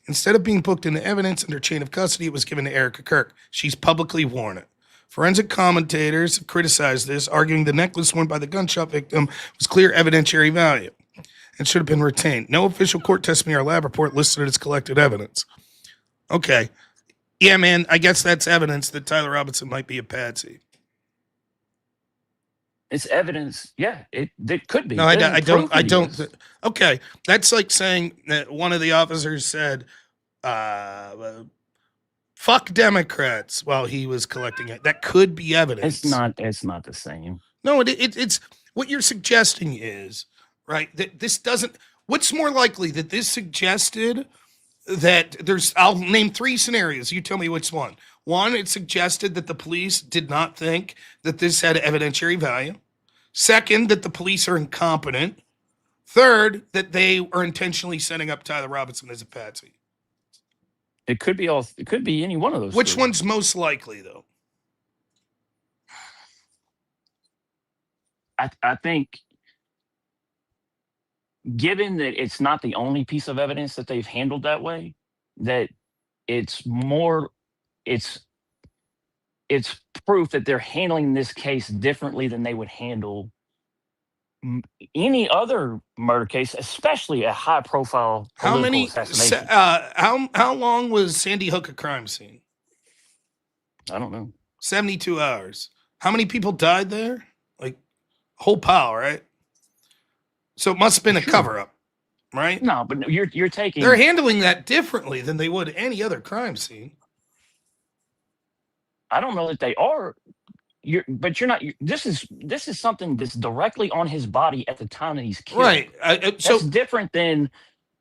Instead of being booked into evidence under chain of custody, it was given to Erica Kirk. She's publicly worn it. Forensic commentators have criticized this, arguing the necklace worn by the gunshot victim was clear evidentiary value and should have been retained. No official court testimony or lab report listed it as collected evidence. Okay. Yeah, man, I guess that's evidence that Tyler Robinson might be a patsy.
It's evidence. Yeah, it could be.
No,
It
I
doesn't prove that he
don't.
is.
Okay, that's like saying that one of the officers said, "Fuck Democrats," while he was collecting it. That could be evidence.
It's not the same.
No, it's what you're suggesting is right that this doesn't. What's more likely that this suggested that there's? I'll name three scenarios. You tell me which one. One, it suggested that the police did not think that this had evidentiary value. Second, that the police are incompetent. Third, that they are intentionally setting up Tyler Robinson as a patsy.
It could be all. It could be any one of those.
Which
three.
one's most likely, though?
I think, given that it's not the only piece of evidence that they've handled that way, that it's more. It's proof that they're handling this case differently than they would handle any other murder case, especially a high-profile
How
political
many?
assassination.
How long was Sandy Hook a crime scene?
I don't know.
72 hours. How many people died there? Like whole pile, right? So it must have been a
Sure.
cover-up, right?
No, but you're taking.
They're handling that differently than they would any other crime scene.
I don't know that they are. But you're not. This is something that's directly on his body at the time that he's killed.
Right. So
That's different than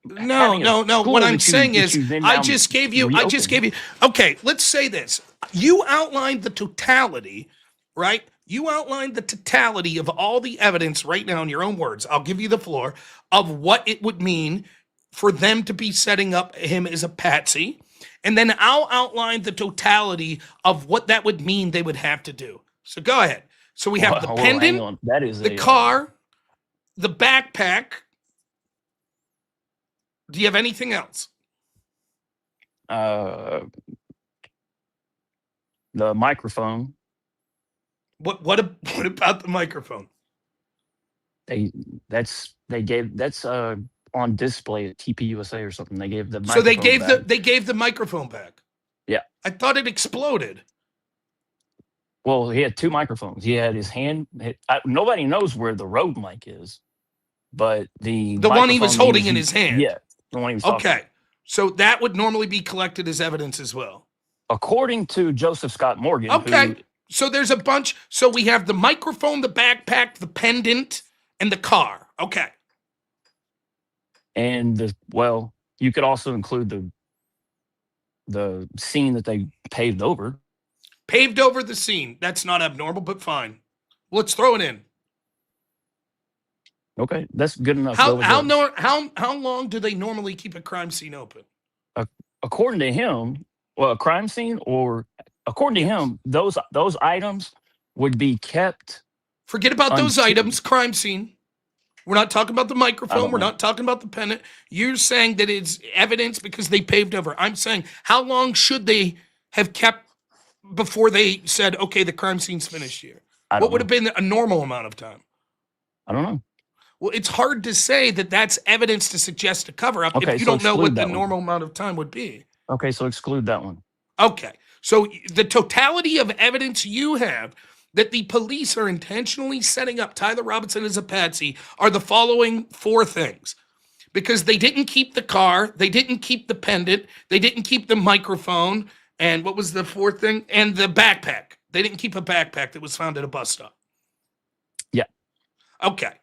no.
school
What I'm
that you-
saying
that
is,
you then
I
now
just gave you.
reopen.
Okay, let's say this. You outlined the totality, right? You outlined the totality of all the evidence right now in your own words. I'll give you the floor of what it would mean for them to be setting up him as a patsy, and then I'll outline the totality of what that would mean they would have to do. So go ahead. So we have the
Well, hang
pendant,
on. That is
the car, the backpack. Do you have anything else?
The microphone.
What about the microphone?
That's on display at TPUSA or something. They gave the
So they
microphone back.
they gave the microphone back.
Yeah.
I thought it exploded.
Well, he had two microphones. He had his hand. Nobody knows where the Rode mic is, but the
one he was
microphone
holding in his hand.
Yeah, the one he was talking
Okay. So that would normally be collected as evidence as well.
According to Joseph Scott Morgan.
Okay. So there's a bunch. So we have the microphone, the backpack, the pendant, and the car. Okay.
And you could also include the scene that they paved over.
Paved over the scene. That's not abnormal, but fine. Let's throw it in.
Okay, that's good enough.
How
Go with those.
how long do they normally keep a crime scene open?
According to him, a crime scene, or according to him, those items would be kept.
Forget about those
Until-
items. Crime scene. We're not talking about the
I
microphone.
don't
We're
know.
not talking about the pendant. You're saying that it's evidence because they paved over. I'm saying, how long should they have kept before they said, okay, the crime scene's finished here?
I
What
don't
would have
know.
been a normal amount of time?
I don't know.
Well, it's hard to say that that's evidence to suggest a cover up if
Okay,
you
so
don't know what
exclude
the
that one.
normal amount of time would be.
Okay, so exclude that one.
Okay. So the totality of evidence you have that the police are intentionally setting up Tyler Robinson as a patsy are the following four things. Because they didn't keep the car, they didn't keep the pendant, they didn't keep the microphone, and what was the fourth thing? And the backpack. They didn't keep a backpack that was found at a bus stop.
Yeah.
Okay.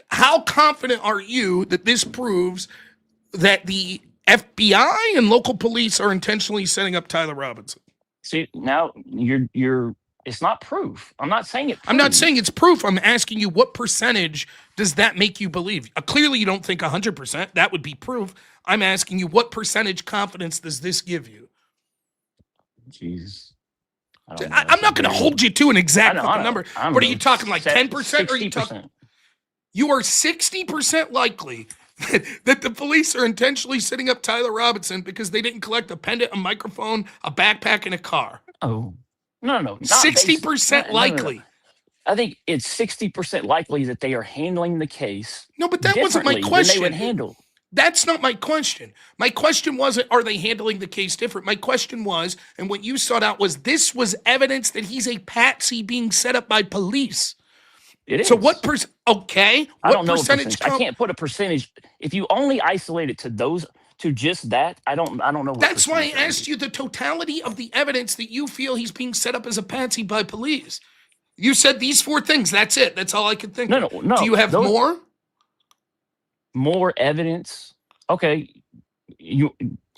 How confident are you that this proves that the FBI and local police are intentionally setting up Tyler Robinson?
See, now you're it's not proof. I'm not saying it
I'm not
proves.
saying it's proof. I'm asking you what percentage does that make you believe? Clearly, you don't think 100%. That would be proof. I'm asking you what percentage confidence does this give you?
Jeez. I don't know.
I'm
That's a
not going to
very-
hold you to an
I
exact
know,
fucking
I know.
number.
I
What are
know.
you talking, like 10%? Or are you
60%.
talking? You are 60% likely that the police are intentionally setting up Tyler Robinson because they didn't collect a pendant, a microphone, a backpack, and a car.
Oh. No, no. Not
60%
no.
likely.
I think it's 60% likely that they are handling the case
No, but that wasn't my
differently than they would
question.
handle.
That's not my question. My question wasn't, are they handling the case different? My question was, and what you sought out was, this was evidence that he's a patsy being set up by police.
It is.
So what percent? Okay,
I
what
don't know a
percentage?
I can't put a percentage. If you only isolate it to just that, I don't know what
That's why I
percentage that would
asked
be.
you the totality of the evidence that you feel he's being set up as a patsy by police. You said these four things. That's it. That's all I could think of.
No.
Do you have more?
More evidence? Okay. Your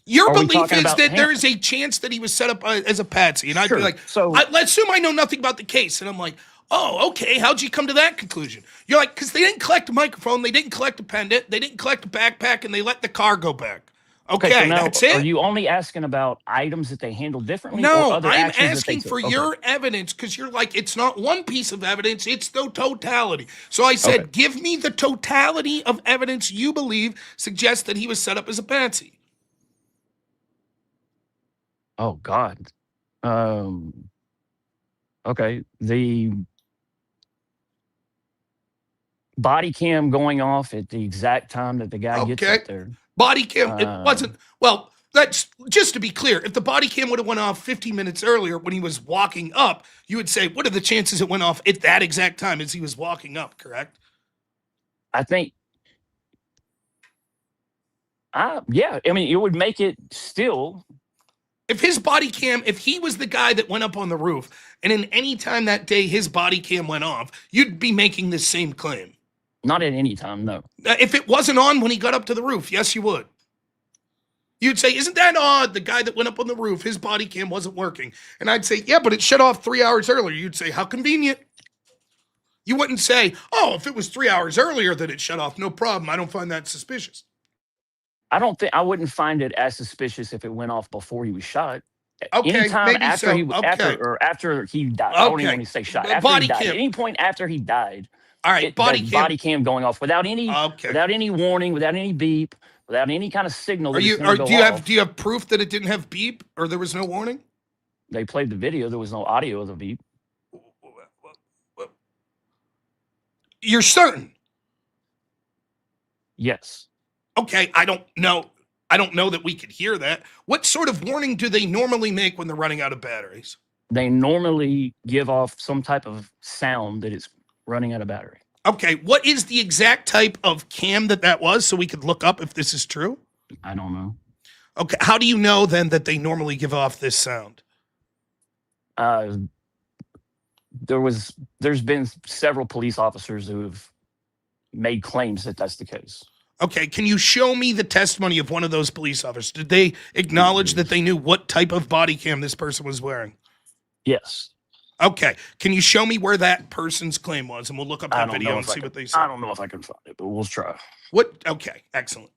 Your
Are we
belief
talking
is
about
that
him?
there is a chance that he was set up as a patsy. And I'd
Sure.
be like,
So-
let's assume I know nothing about the case. And I'm like, oh, okay. How'd you come to that conclusion? You're like, because they didn't collect a microphone, they didn't collect a pendant, they didn't collect a backpack, and they let the car go back. Okay,
so now,
that's it.
are you only asking about items that they handle differently?
No,
or other
I'm
actions
asking
that they
for
took?
your evidence because you're like, it's not one piece of evidence, it's the totality. So I said,
Okay.
give me the totality of evidence you believe suggests that he was set up as a patsy.
Oh God. Okay. The body cam going off at the exact time that the guy gets
Okay.
up there.
Body cam, it
Um,
wasn't, well, that's just to be clear. If the body cam would have went off 15 minutes earlier when he was walking up, you would say, what are the chances it went off at that exact time as he was walking up, correct?
I think. Yeah. I mean, it would make it still.
If his body cam, if he was the guy that went up on the roof, and in any time that day his body cam went off, you'd be making this same claim.
Not at any time, no.
If it wasn't on when he got up to the roof, yes, you would. You'd say, isn't that odd? The guy that went up on the roof, his body cam wasn't working. And I'd say, yeah, but it shut off 3 hours earlier. You'd say, how convenient. You wouldn't say, oh, if it was 3 hours earlier that it shut off, no problem. I don't find that suspicious.
I wouldn't find it as suspicious if it went off before he was shot.
Okay,
Anytime
maybe
after
so.
he
Okay.
after he died. I don't
Okay.
even want to say shot.
But
After
body
he died.
cam.
At any point after he died,
All right,
body cam going off without any
Okay.
warning, without any beep, without any kind of signal.
Are
That
you?
it's gonna go
Do you
off.
have? Do you have proof that it didn't have beep or there was no warning?
They played the video. There was no audio of the beep.
You're certain?
Yes.
Okay, I don't know. I don't know that we could hear that. What sort of warning do they normally make when they're running out of batteries?
They normally give off some type of sound that it's running out of battery.
Okay, what is the exact type of cam that was so we could look up if this is true?
I don't know.
Okay, how do you know then that they normally give off this sound?
There's been several police officers who have made claims that that's the case.
Okay, can you show me the testimony of one of those police officers? Did they acknowledge that they knew what type of body cam this person was wearing?
Yes.
Okay, can you show me where that person's claim was? And we'll look up that video and see what they say.
I don't know if I can find it, but we'll try.
What? Okay, excellent.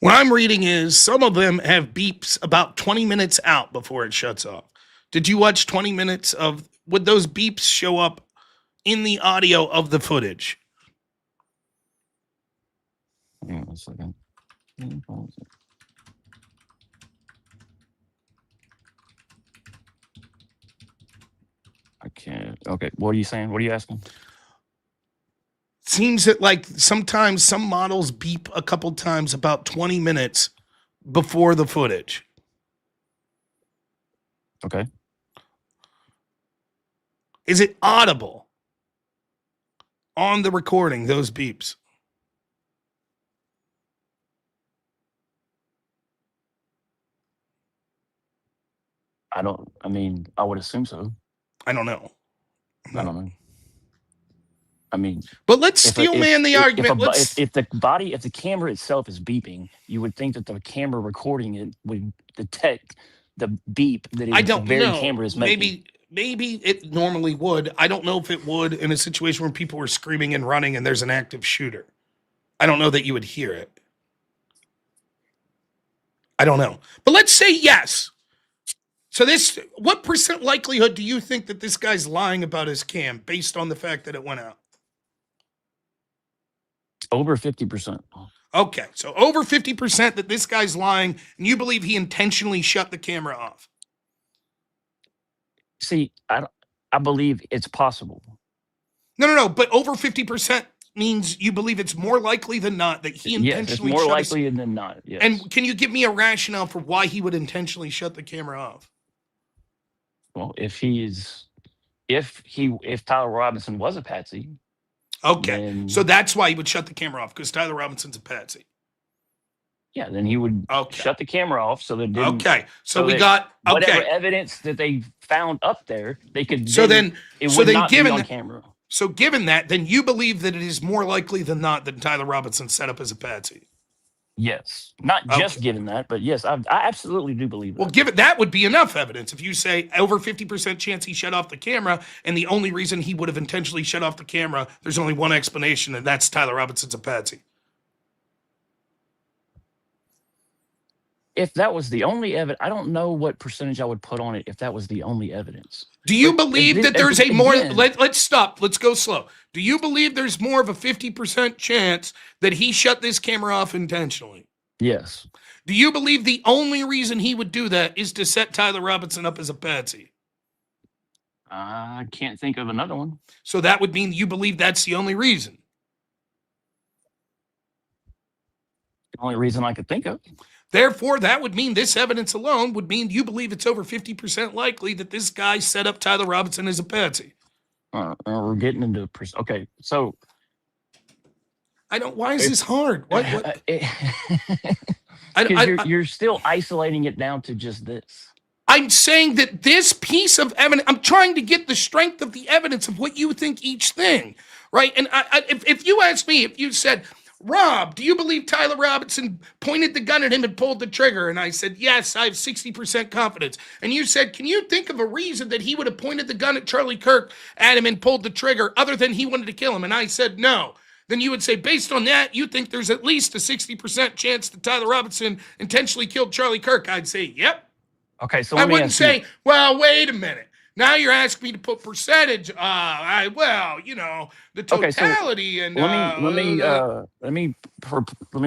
What I'm reading is some of them have beeps about 20 minutes out before it shuts off. Did you watch 20 minutes of, would those beeps show up in the audio of the footage?
Hang on a second. I can't. Okay, what are you saying? What are you asking?
Seems that like sometimes some models beep a couple times about 20 minutes before the footage.
Okay.
Is it audible on the recording, those beeps?
I mean, I would assume so.
I don't know.
I don't know. I mean,
but let's steel man the argument.
If the camera itself is beeping, you would think that the camera recording it would detect the beep that the very camera is making.
Maybe it normally would. I don't know if it would in a situation where people were screaming and running and there's an active shooter. I don't know that you would hear it. I don't know. But let's say yes. So what percent likelihood do you think that this guy's lying about his cam based on the fact that it went out?
Over 50%.
Okay, so over 50% that this guy's lying, and you believe he intentionally shut the camera off.
See, I believe it's possible.
No. But over 50% means you believe it's more likely than not that he intentionally.
Yes, it's more likely than not. Yes.
And can you give me a rationale for why he would intentionally shut the camera off?
Well, if Tyler Robinson was a patsy.
Okay, so that's why he would shut the camera off, because Tyler Robinson's a patsy.
Yeah, then he would shut the camera off so that didn't.
Okay, so we got
whatever evidence that they found up there, they could.
Given
on camera.
So given that, then you believe that it is more likely than not that Tyler Robinson set up as a patsy.
Yes, not just given that, but yes, I absolutely do believe that.
Well, that would be enough evidence. If you say over 50% chance he shut off the camera, and the only reason he would have intentionally shut off the camera, there's only one explanation, and that's Tyler Robinson's a patsy.
If that was the only evidence, I don't know what percentage I would put on it if that was the only evidence.
Do you believe that there's a more... Let's stop. Let's go slow. Do you believe there's more of a 50% chance that he shut this camera off intentionally?
Yes.
Do you believe the only reason he would do that is to set Tyler Robinson up as a patsy?
I can't think of another one.
So that would mean you believe that's the only reason?
The only reason I could think of.
Therefore, that would mean this evidence alone would mean you believe it's over 50% likely that this guy set up Tyler Robinson as a patsy.
We're getting into... Okay, so...
Why is this hard? What?
You're still isolating it down to just this.
I'm saying that this piece of evidence, I'm trying to get the strength of the evidence of what you think each thing, right? And if you asked me, if you said... Rob, do you believe Tyler Robinson pointed the gun at him and pulled the trigger? And I said, yes, I have 60% confidence. And you said, can you think of a reason that he would have pointed the gun at Charlie Kirk at him and pulled the trigger other than he wanted to kill him? And I said, no. Then you would say, based on that, you think there's at least a 60% chance that Tyler Robinson intentionally killed Charlie Kirk. I'd say, yep.
Okay, so
I wouldn't say, well, wait a minute. Now you're asking me to put percentage. The totality.
Okay, so let me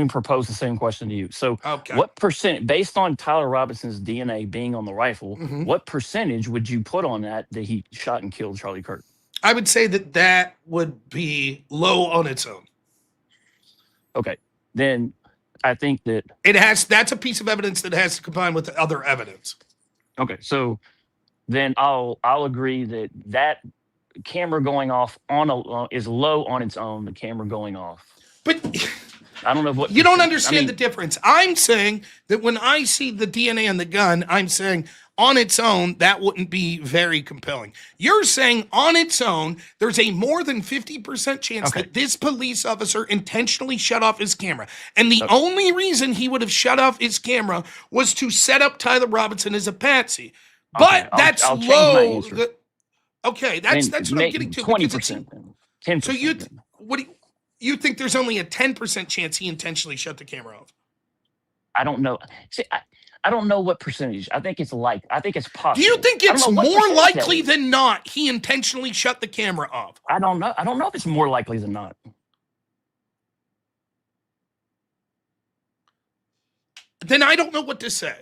propose the same question to you. So, what percent, based on Tyler Robinson's DNA being on the rifle, what percentage would you put on that he shot and killed Charlie Kirk?
I would say that would be low on its own.
Okay, then I think that
that's a piece of evidence that has to combine with the other evidence.
Okay, so. Then I'll agree that camera going off is low on its own. The camera going off,
but
I don't know what
you don't understand the difference. I'm saying that when I see the DNA on the gun, I'm saying on its own that wouldn't be very compelling. You're saying on its own there's a more than 50% chance that this police officer intentionally shut off his camera, and the only reason he would have shut off his camera was to set up Tyler Robinson as a patsy. But that's low. That's what I'm getting to.
20%. 10%.
So you think there's only a 10% chance he intentionally shut the camera off?
I don't know. See, I don't know what percentage. I think it's I think it's possible.
Do you think
I don't
it's
know what
more
percentage that
likely
is.
than not he intentionally shut the camera off?
I don't know. I don't know if it's more likely than not.
Then I don't know what to say.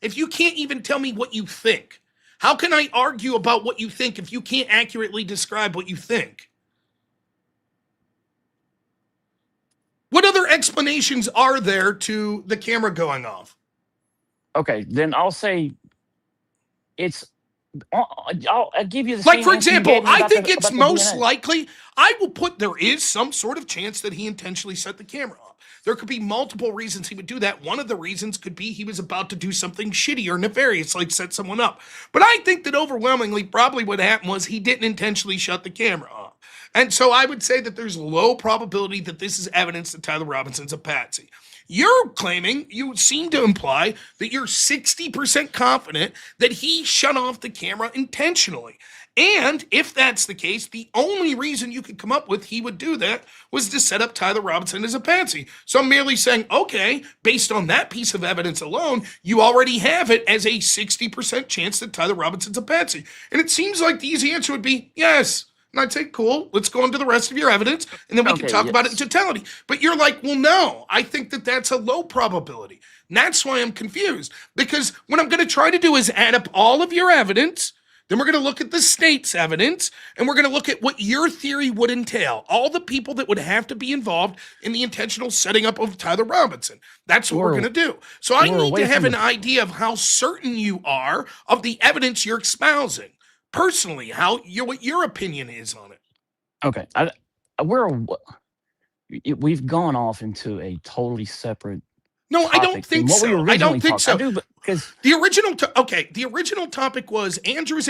If you can't even tell me what you think, how can I argue about what you think if you can't accurately describe what you think? What other explanations are there to the camera going off?
Okay, then I'll say it's. I'll give you the
Like,
same
for
answer you
example,
gave me
I
about
think it's
the
most
DNA.
likely, I will put there is some sort of chance that he intentionally set the camera off. There could be multiple reasons he would do that. One of the reasons could be he was about to do something shitty or nefarious, like set someone up. But I think that overwhelmingly, probably what happened was he didn't intentionally shut the camera off. And so I would say that there's low probability that this is evidence that Tyler Robinson's a patsy. You're claiming, you seem to imply that you're 60% confident that he shut off the camera intentionally. And if that's the case, the only reason you could come up with he would do that was to set up Tyler Robinson as a patsy. So I'm merely saying, okay, based on that piece of evidence alone, you already have it as a 60% chance that Tyler Robinson's a patsy. And it seems like the easy answer would be yes. And I'd say, cool, let's go into the rest of your evidence, and then we can
Okay,
talk about it in
yes.
totality. But you're like, well, no, I think that that's a low probability. And that's why I'm confused. Because what I'm going to try to do is add up all of your evidence, then we're going to look at the state's evidence, and we're going to look at what your theory would entail. All the people that would have to be involved in the intentional setting up of Tyler Robinson. That's what we're
We're
going to do. So I
we're
need to
away
have
from
an
the.
idea of how certain you are of the evidence you're espousing. Personally, what your opinion is on it.
Okay, we've gone off into a totally separate
No, I don't
topic than
think
what we
so. I
originally
don't think
talked. I
so.
do, but because
The original topic was Andrew's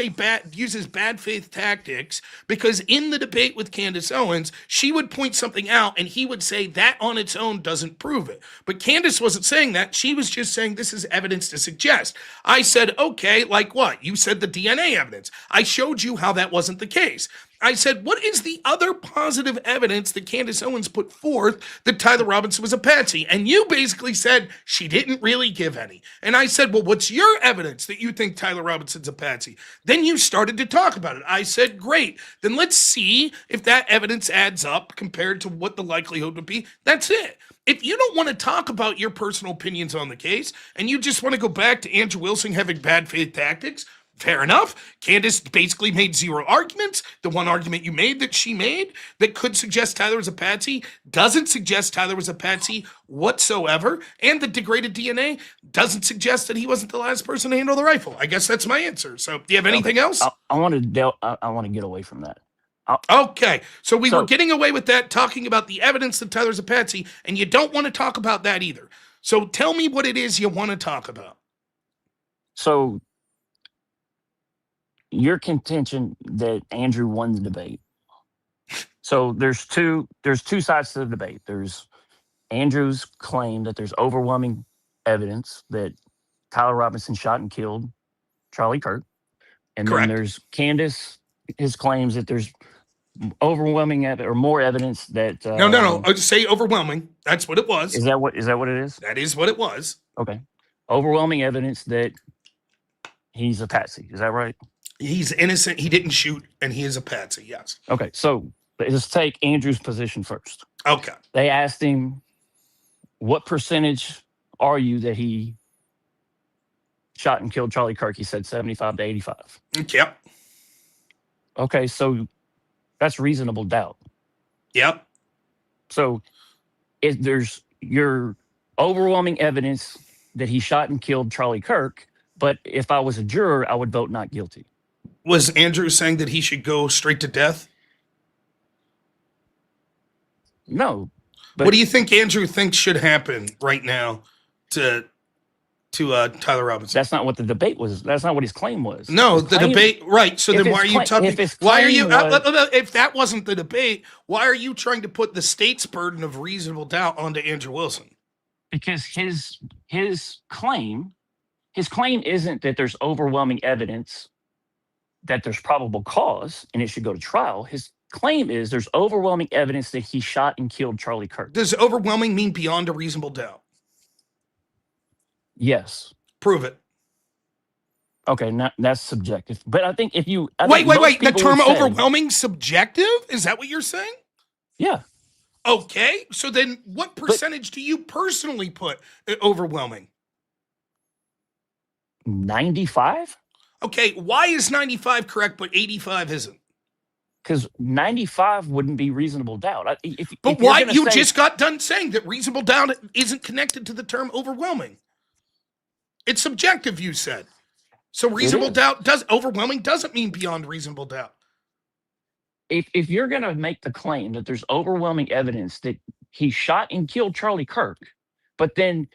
uses bad faith tactics because in the debate with Candace Owens, she would point something out and he would say that on its own doesn't prove it. But Candace wasn't saying that. She was just saying this is evidence to suggest. I said, okay, like what? You said the DNA evidence. I showed you how that wasn't the case. I said, what is the other positive evidence that Candace Owens put forth that Tyler Robinson was a patsy? And you basically said she didn't really give any. And I said, well, what's your evidence that you think Tyler Robinson's a patsy? Then you started to talk about it. I said, great. Then let's see if that evidence adds up compared to what the likelihood would be. That's it. If you don't want to talk about your personal opinions on the case and you just want to go back to Andrew Wilson having bad faith tactics, fair enough. Candace basically made zero arguments. The one argument you made that she made that could suggest Tyler was a patsy doesn't suggest Tyler was a patsy whatsoever. And the degraded DNA doesn't suggest that he wasn't the last person to handle the rifle. I guess that's my answer. So do you have anything else?
I want to get away from that.
Okay, so we were getting away with that, talking about the evidence that Tyler's a patsy, and you don't want to talk about that either. So tell me what it is you want to talk about.
So your contention that Andrew won the debate. So there's two sides to the debate. There's Andrew's claim that there's overwhelming evidence that Tyler Robinson shot and killed Charlie Kirk. And
Correct.
then there's Candace, his claims that there's overwhelming or more evidence that
No. I'll just say overwhelming. That's what it was.
Is that what it is?
That is what it was.
Okay. Overwhelming evidence that he's a patsy. Is that right?
He's innocent. He didn't shoot, and he is a patsy. Yes.
Okay. So let's take Andrew's position first.
Okay.
They asked him, what percentage are you that he shot and killed Charlie Kirk? He said 75 to 85.
Yep.
Okay. So that's reasonable doubt.
Yep.
So if there's your overwhelming evidence that he shot and killed Charlie Kirk, but if I was a juror, I would vote not guilty.
Was Andrew saying that he should go straight to death?
No. But
what do you think Andrew thinks should happen right now to Tyler Robinson?
That's not what the debate was. That's not what his claim was.
No, the debate, right. So then why are you talking? Why are you, if that wasn't the debate, why are you trying to put the state's burden of reasonable doubt onto Andrew Wilson?
Because his claim isn't that there's overwhelming evidence that there's probable cause and it should go to trial. His claim is there's overwhelming evidence that he shot and killed Charlie Kirk.
Does overwhelming mean beyond a reasonable doubt?
Yes.
Prove it.
Okay, that's subjective. But I think
Wait.
most
The
people
term
would say,
overwhelming subjective? Is that what you're saying?
yeah.
Okay. So then what
But
percentage do you personally put overwhelming?
95?
Okay. Why is 95 correct, but 85 isn't?
Because 95 wouldn't be reasonable doubt.
But
If you're
why?
going to
You
say,
just got done saying that reasonable doubt isn't connected to the term overwhelming. It's subjective, you said. So reasonable
is.
doubt overwhelming doesn't mean beyond reasonable doubt.
If you're going to make the claim that there's overwhelming evidence that he shot and killed Charlie Kirk, but then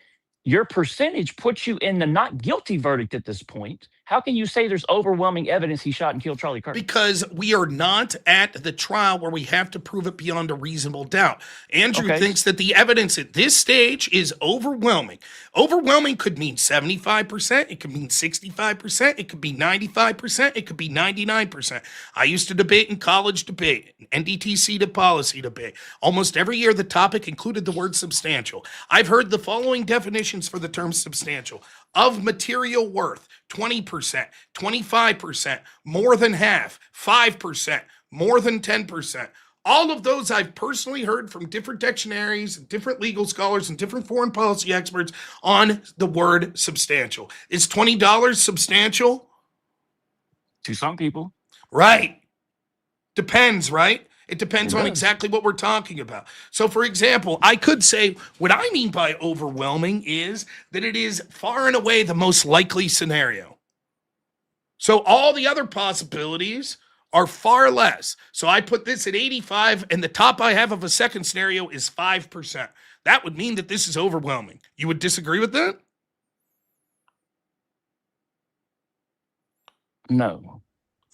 your percentage puts you in the not guilty verdict at this point, how can you say there's overwhelming evidence he shot and killed Charlie Kirk?
Because we are not at the trial where we have to prove it beyond a reasonable doubt. Andrew thinks that the evidence at this stage is overwhelming. Overwhelming could mean 75%, it could mean 65%, it could be 95%, it could be 99%. I used to debate in college debate, NDTC to policy debate. Almost every year the topic included the word substantial. I've heard the following definitions for the term substantial. Of material worth, 20%, 25%, more than half, 5%, more than 10%. All of those I've personally heard from different dictionaries, and different legal scholars, and different foreign policy experts on the word substantial. Is $20 substantial?
To some people.
Right. Depends, right? It depends on
does.
exactly what we're talking about. So, for example, I could say what I mean by overwhelming is that it is far and away the most likely scenario. So, all the other possibilities are far less. So, I put this at 85, and the top I have of a second scenario is 5%. That would mean that this is overwhelming. You would disagree with that?
No.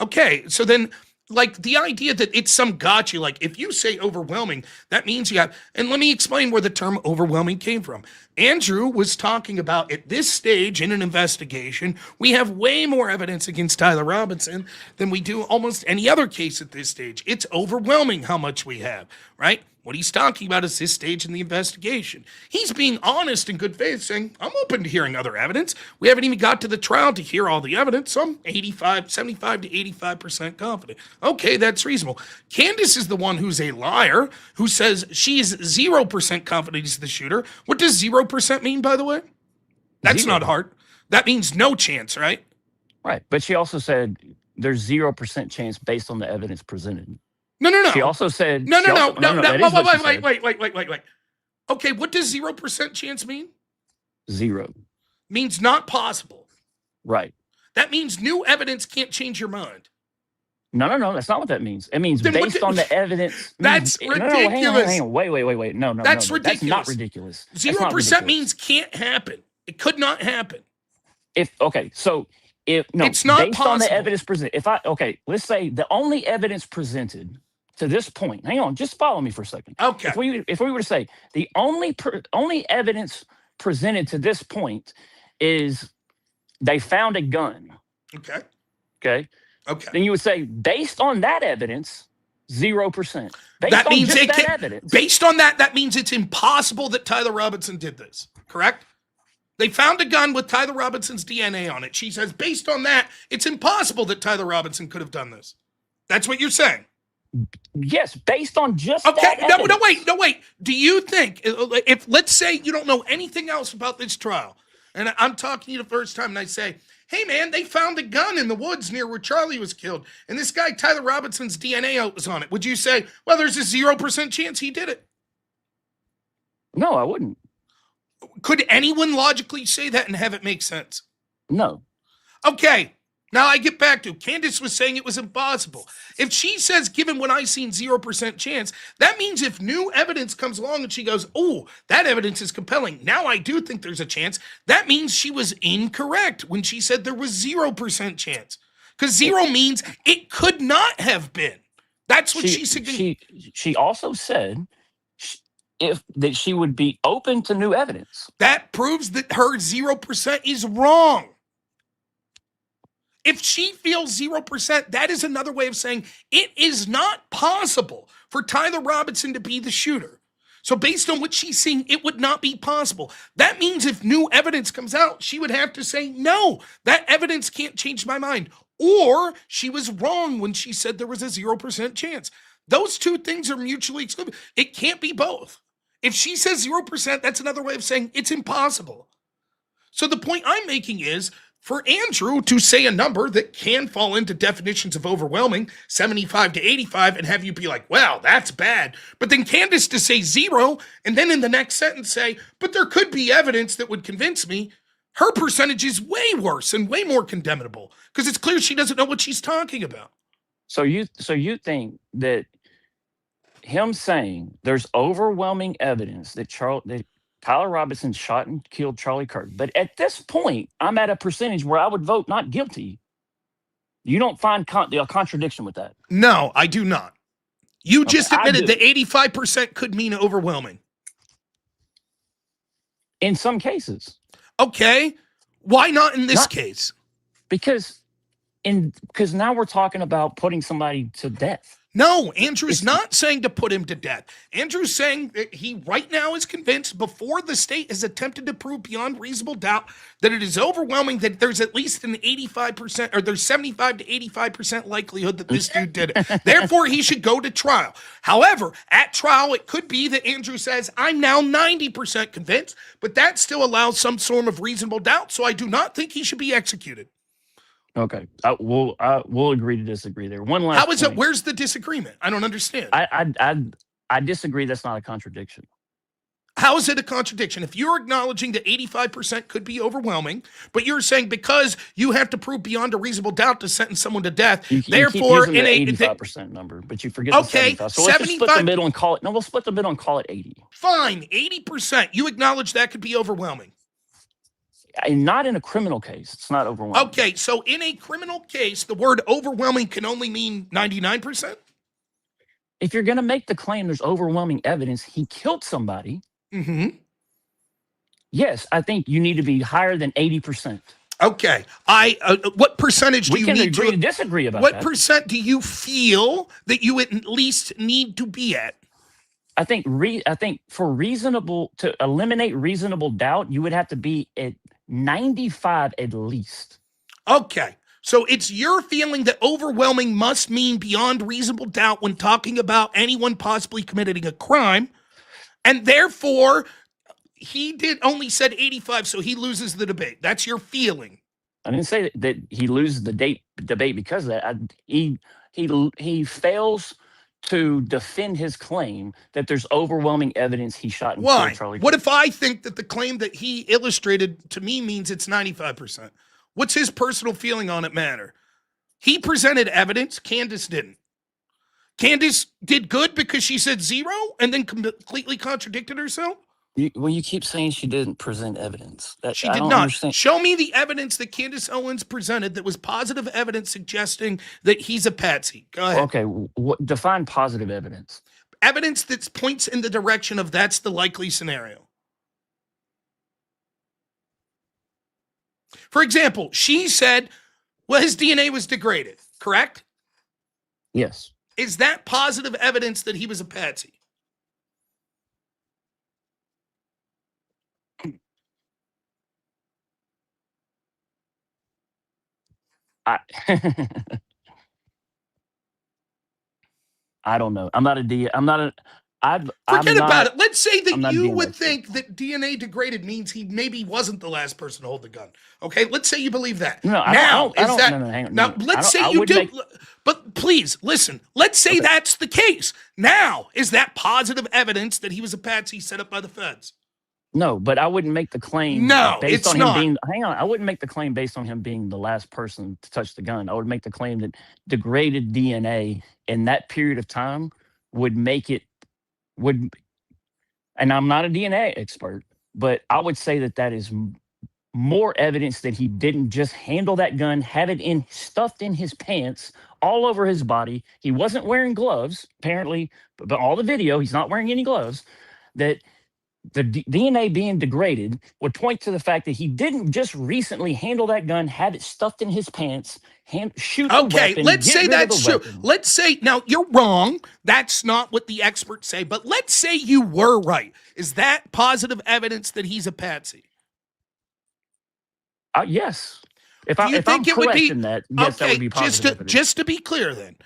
Okay, so then, like, the idea that it's some gotcha, like, if you say overwhelming, that means you have, and let me explain where the term overwhelming came from. Andrew was talking about at this stage in an investigation, we have way more evidence against Tyler Robinson than we do almost any other case at this stage. It's overwhelming how much we have, right? What he's talking about is this stage in the investigation. He's being honest in good faith, saying, I'm open to hearing other evidence. We haven't even got to the trial to hear all the evidence, so I'm 75 to 85% confident. Okay, that's reasonable. Candace is the one who's a liar, who says she's 0% confident he's the shooter. What does 0% mean, by the way? That's
Zero.
not hard. That means no chance, right?
Right. But she also said there's 0% chance based on the evidence presented.
No.
She also said
No.
that is what she said.
Wait. Okay, what does 0% chance mean?
0.
Means not possible.
Right.
That means new evidence can't change your mind.
No. That's not what that means. It means
Then what
based
the-
on the evidence.
That's ridiculous.
Hang on. Wait. No.
That's
That's
ridiculous.
not ridiculous. That's not
0%
ridiculous.
means can't happen. It could not happen.
It's not
based
on
possible.
the evidence presented. Let's say the only evidence presented to this point. Hang on, just follow me for a second.
Okay.
If we were to say the only evidence presented to this point is they found a gun.
Okay.
Okay. Then you would say based on that evidence, 0%.
That means
just
it
that
can't,
evidence.
based on that means it's impossible that Tyler Robinson did this, correct? They found a gun with Tyler Robinson's DNA on it. She says, based on that, it's impossible that Tyler Robinson could have done this. That's what you're saying.
Yes, based on just
Okay,
that evidence.
no, wait. Do you think, if let's say you don't know anything else about this trial, and I'm talking to you the first time, and I say, hey man, they found a gun in the woods near where Charlie was killed, and this guy Tyler Robinson's DNA was on it, would you say, well, there's a 0% chance he did it?
No, I wouldn't.
Could anyone logically say that and have it make sense?
No.
Okay. Now I get back to Candace was saying it was impossible. If she says, given what I seen 0% chance, that means if new evidence comes along and she goes, oh, that evidence is compelling. Now I do think there's a chance. That means she was incorrect when she said there was 0% chance. Because 0 means it could not have been. That's what she said.
She also said that she would be open to new evidence.
That proves that her 0% is wrong. If she feels 0%, that is another way of saying it is not possible for Tyler Robinson to be the shooter. So based on what she's seeing, it would not be possible. That means if new evidence comes out, she would have to say, no, that evidence can't change my mind. Or she was wrong when she said there was a 0% chance. Those two things are mutually exclusive. It can't be both. If she says 0%, that's another way of saying it's impossible. So the point I'm making is, for Andrew to say a number that can fall into definitions of overwhelming, 75 to 85, and have you be like, well, that's bad. But then Candace to say 0, and then in the next sentence say, but there could be evidence that would convince me, her percentage is way worse and way more condemnable because it's clear she doesn't know what she's talking about.
So you think that him saying there's overwhelming evidence that Tyler Robinson shot and killed Charlie Kirk, but at this point, I'm at a percentage where I would vote not guilty. You don't find a contradiction with that?
No, I do not. You just admitted that 85% could mean overwhelming.
In some cases.
Okay. Why not in this case?
Because now we're talking about putting somebody to death.
No, Andrew's not saying to put him to death. Andrew's saying that he right now is convinced before the state has attempted to prove beyond reasonable doubt that it is overwhelming that there's at least an 85% or there's 75 to 85% likelihood that this dude did it. Therefore, he should go to trial. However, at trial, it could be that Andrew says, I'm now 90% convinced, but that still allows some sort of reasonable doubt. So I do not think he should be executed.
Okay, we'll agree to disagree there. One last.
How is it? Where's the disagreement? I don't understand.
I disagree. That's not a contradiction.
How is it a contradiction? If you're acknowledging that 85% could be overwhelming, but you're saying because you have to prove beyond a reasonable doubt to sentence someone to death, therefore
in a 85% number, but you forget the 75. So let's just split the middle and call it. No, we'll split the middle and call it 80.
Fine, 80%. You acknowledge that could be overwhelming.
And not in a criminal case. It's not overwhelming.
Okay, so in a criminal case, the word overwhelming can only mean 99%?
If you're going to make the claim there's overwhelming evidence he killed somebody, yes, I think you need to be higher than 80%.
Okay. What percentage do you need to...
We can agree to disagree about
what
that.
What percent do you feel that you at least need to be at?
I think to eliminate reasonable doubt, you would have to be at 95 at least.
Okay. So it's your feeling that overwhelming must mean beyond reasonable doubt when talking about anyone possibly committing a crime. And therefore, he only said 85, so he loses the debate. That's your feeling.
I didn't say that he loses the debate because of that. He fails to defend his claim that there's overwhelming evidence he shot and killed Charlie Kirk.
What if I think that the claim that he illustrated to me means it's 95%? What's his personal feeling on it matter? He presented evidence. Candace didn't. Candace did good because she said 0 and then completely contradicted herself?
You keep saying she didn't present evidence.
She did not. Understand. Show me the evidence that Candace Owens presented that was positive evidence suggesting that he's a patsy. Go ahead.
Okay, define positive evidence.
Evidence that points in the direction of that's the likely scenario. For example, she said, well, his DNA was degraded, correct?
Yes.
Is that positive evidence that he was a patsy?
I don't know. Forget
about it. Let's say that you would think that DNA degraded means he maybe wasn't the last person to hold the gun. Okay, let's say you believe that. Let's say you do. But please listen. Let's say that's the case. Now, is that positive evidence that he was a patsy set up by the feds?
No, but I wouldn't make the claim.
No,
based on him being. Hang on, I wouldn't make the claim based on him being the last person to touch the gun. I would make the claim that degraded DNA in that period of time would make it and I'm not a DNA expert, but I would say that is more evidence that he didn't just handle that gun, have it stuffed in his pants, all over his body. He wasn't wearing gloves, apparently, but all the video, he's not wearing any gloves. That the DNA being degraded would point to the fact that he didn't just recently handle that gun, had it stuffed in his pants, shoot the
Okay,
weapon,
let's
get
say
rid of
that's
the
true.
weapon.
Let's say, now you're wrong. That's not what the experts say, but let's say you were right. Is that positive evidence that he's a patsy?
Yes. If
Do you
I'm
think it would
correct
be
in that, yes, that would be positive evidence.
just to be clear then,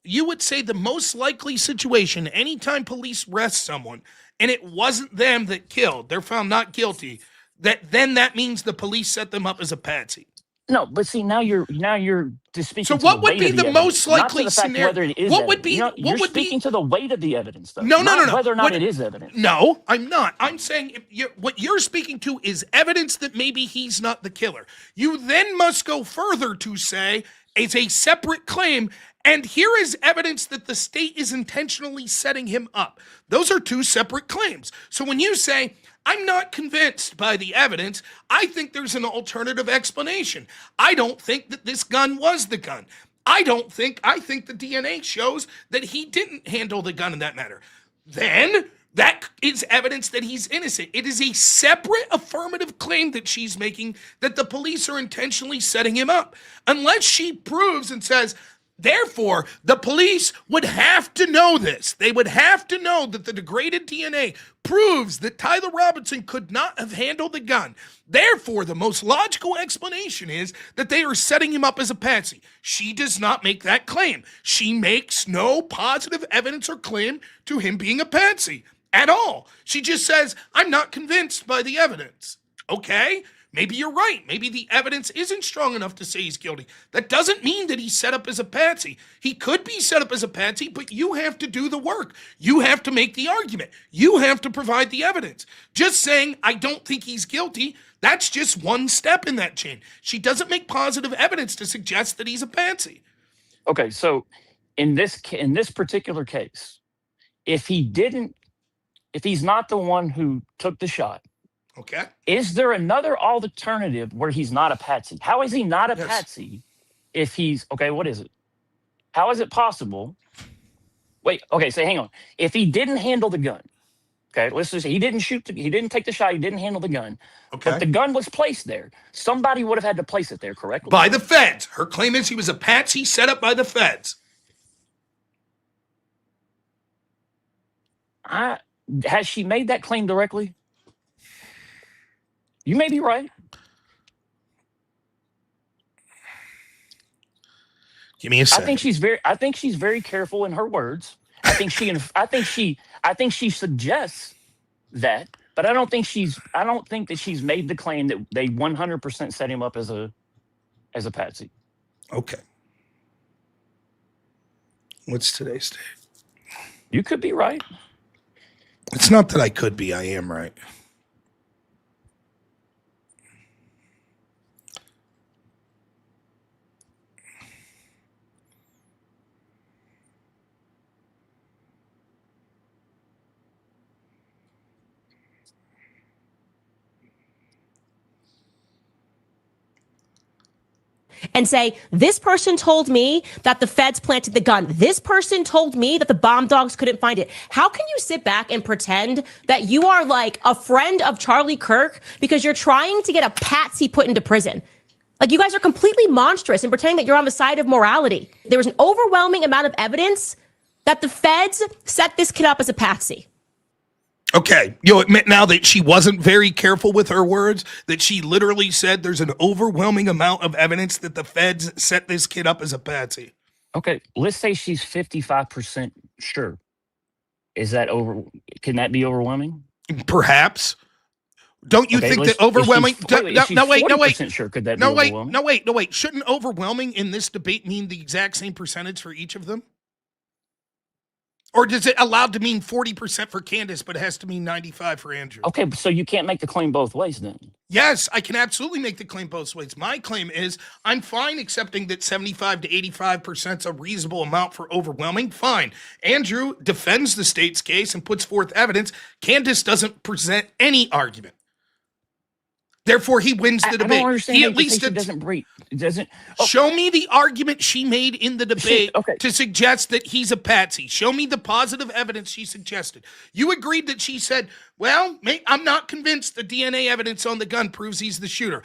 you would say the most likely situation, anytime police arrest someone and it wasn't them that killed, they're found not guilty, that means the police set them up as a patsy.
No, but see, now you're just speaking.
So
to
what
the
would
weight
be
of the
the
evidence,
most
not to
likely
the fact
scenario?
whether it is
What would
evidence.
be?
You're
What would
speaking
be?
to the weight of the evidence, though.
No.
Whether or not
What-
it is evidence.
No, I'm not. I'm saying what you're speaking to is evidence that maybe he's not the killer. You then must go further to say it's a separate claim, and here is evidence that the state is intentionally setting him up. Those are two separate claims. So when you say, I'm not convinced by the evidence, I think there's an alternative explanation. I don't think that this gun was the gun. I think the DNA shows that he didn't handle the gun in that manner. Then that is evidence that he's innocent. It is a separate affirmative claim that she's making that the police are intentionally setting him up. Unless she proves and says, therefore, the police would have to know this. They would have to know that the degraded DNA proves that Tyler Robinson could not have handled the gun. Therefore, the most logical explanation is that they are setting him up as a patsy. She does not make that claim. She makes no positive evidence or claim to him being a patsy at all. She just says, I'm not convinced by the evidence. Okay? Maybe you're right. Maybe the evidence isn't strong enough to say he's guilty. That doesn't mean that he's set up as a patsy. He could be set up as a patsy, but you have to do the work. You have to make the argument. You have to provide the evidence. Just saying, I don't think he's guilty, that's just one step in that chain. She doesn't make positive evidence to suggest that he's a patsy.
Okay, so in this particular case, if he's not the one who took the shot,
Okay.
is there another alternative where he's not a patsy? How is he not a
Yes.
patsy if he's okay? What is it? How is it possible? Wait, okay, so hang on. If he didn't handle the gun, okay, let's just say he didn't he didn't take the shot, he didn't handle the gun,
Okay.
but the gun was placed there. Somebody would have had to place it there, correctly?
By the feds. Her claim is he was a patsy set up by the feds.
Has she made that claim directly? You may be right.
Give me a second.
I think she's very careful in her words. I think she suggests that, but I don't think that she's made the claim that they 100% set him up as a patsy.
Okay. What's today's date?
You could be right.
It's not that I could be, I am right.
And say, this person told me that the feds planted the gun. This person told me that the bomb dogs couldn't find it. How can you sit back and pretend that you are like a friend of Charlie Kirk because you're trying to get a patsy put into prison? Like, you guys are completely monstrous and pretending that you're on the side of morality. There was an overwhelming amount of evidence that the feds set this kid up as a patsy.
Okay, you'll admit now that she wasn't very careful with her words, that she literally said there's an overwhelming amount of evidence that the feds set this kid up as a patsy.
Okay, let's say she's 55% sure. Can that be overwhelming?
Perhaps. Don't you think that overwhelming?
No, wait. Sure, could that be overwhelming?
No, wait. Shouldn't overwhelming in this debate mean the exact same percentage for each of them? Or does it allowed to mean 40% for Candace, but it has to mean 95 for Andrew?
Okay, so you can't make the claim both ways then.
Yes, I can absolutely make the claim both ways. My claim is I'm fine accepting that 75 to 85% is a reasonable amount for overwhelming. Fine. Andrew defends the state's case and puts forth evidence. Candace doesn't present any argument. Therefore, he wins the
I
debate.
don't understand
He
how
at
you can say
least
she doesn't breathe. It doesn't. Oh,
show me the argument she made in the debate
okay.
to suggest that he's a patsy. Show me the positive evidence she suggested. You agreed that she said, well, I'm not convinced the DNA evidence on the gun proves he's the shooter.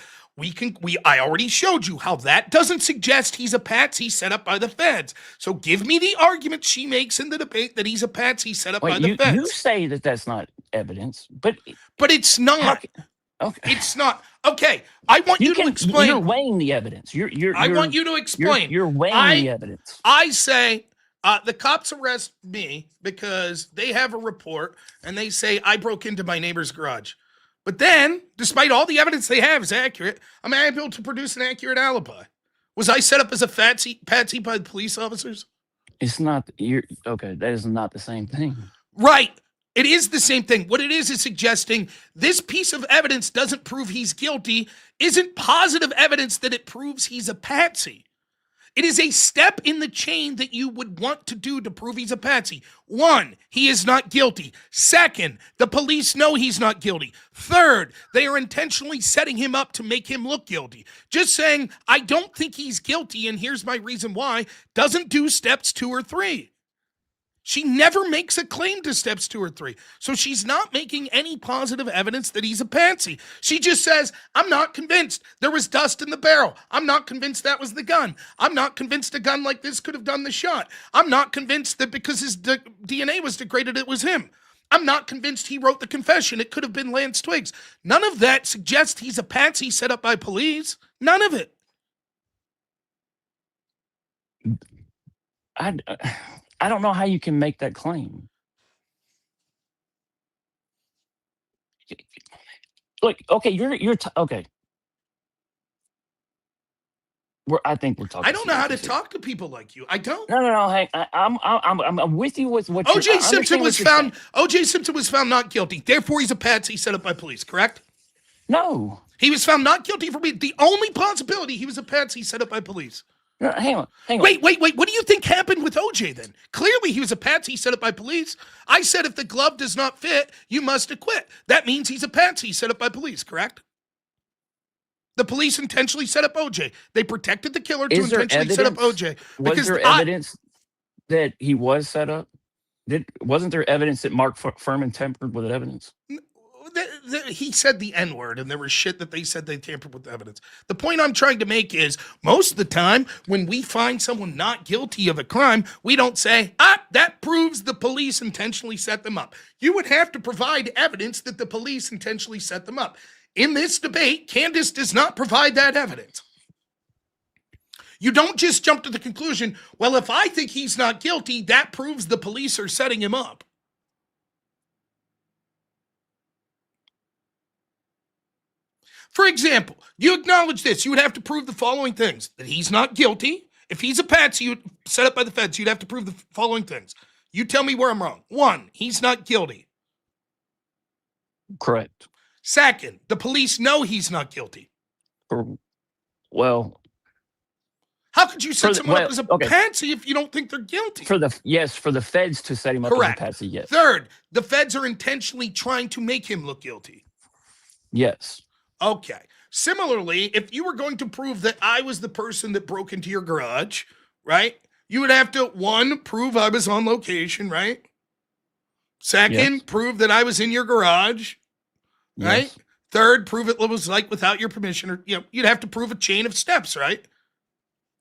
I already showed you how that doesn't suggest he's a patsy set up by the feds. So give me the argument she makes in the debate that he's a patsy set up by the
You
feds.
say that that's not evidence, but
it's not.
Okay.
It's not. Okay, I want you to explain.
You're weighing the evidence.
I want you to explain.
You're weighing the evidence.
I say the cops arrest me because they have a report and they say I broke into my neighbor's garage. But then, despite all the evidence they have is accurate, I'm able to produce an accurate alibi. Was I set up as a patsy by the police officers?
It's not. Okay. That is not the same thing.
Right. It is the same thing. What it is suggesting this piece of evidence doesn't prove he's guilty, isn't positive evidence that it proves he's a patsy. It is a step in the chain that you would want to do to prove he's a patsy. 1, he is not guilty. 2nd, the police know he's not guilty. 3rd, they are intentionally setting him up to make him look guilty. Just saying, I don't think he's guilty, and here's my reason why, doesn't do steps 2 or 3. She never makes a claim to steps 2 or 3. So she's not making any positive evidence that he's a patsy. She just says, I'm not convinced. There was dust in the barrel. I'm not convinced that was the gun. I'm not convinced a gun like this could have done the shot. I'm not convinced that because his DNA was degraded, it was him. I'm not convinced he wrote the confession. It could have been Lance Twiggs. None of that suggests he's a patsy set up by police. None of it.
I don't know how you can make that claim. Look, okay, you're okay. I think we're talking.
I don't know how to talk to people like you. I don't.
No. Hey, I'm with you with what
O.J. Simpson was found. O.J. Simpson was found not guilty. Therefore, he's a patsy set up by police. Correct?
No.
He was found not guilty for being the only possibility. He was a patsy set up by police.
No, hang on.
Wait. What do you think happened with OJ then? Clearly, he was a patsy set up by police. I said if the glove does not fit, you must acquit. That means he's a patsy set up by police, correct? The police intentionally set up OJ. They protected the killer to intentionally set up OJ.
Was there evidence that he was set up? Wasn't there evidence that Mark Furman tampered with evidence?
He said the N-word, and there was shit that they said they tampered with the evidence. The point I'm trying to make is, most of the time, when we find someone not guilty of a crime, we don't say, that proves the police intentionally set them up. You would have to provide evidence that the police intentionally set them up. In this debate, Candace does not provide that evidence. You don't just jump to the conclusion, well, if I think he's not guilty, that proves the police are setting him up. For example, you acknowledge this. You would have to prove the following things. That he's not guilty. If he's a patsy set up by the feds, you'd have to prove the following things. You tell me where I'm wrong. 1, he's not guilty.
Correct.
2nd, the police know he's not guilty.
Well,
how could you set someone up as a patsy if you don't think they're guilty?
For the feds to set him up as a patsy, yes.
3rd, the feds are intentionally trying to make him look guilty.
Yes.
Okay. Similarly, if you were going to prove that I was the person that broke into your garage, right? You would have to, 1, prove I was on location, right? 2nd, prove that I was in your garage, right?
Yes.
3rd, prove it was like without your permission, or you'd have to prove a chain of steps, right?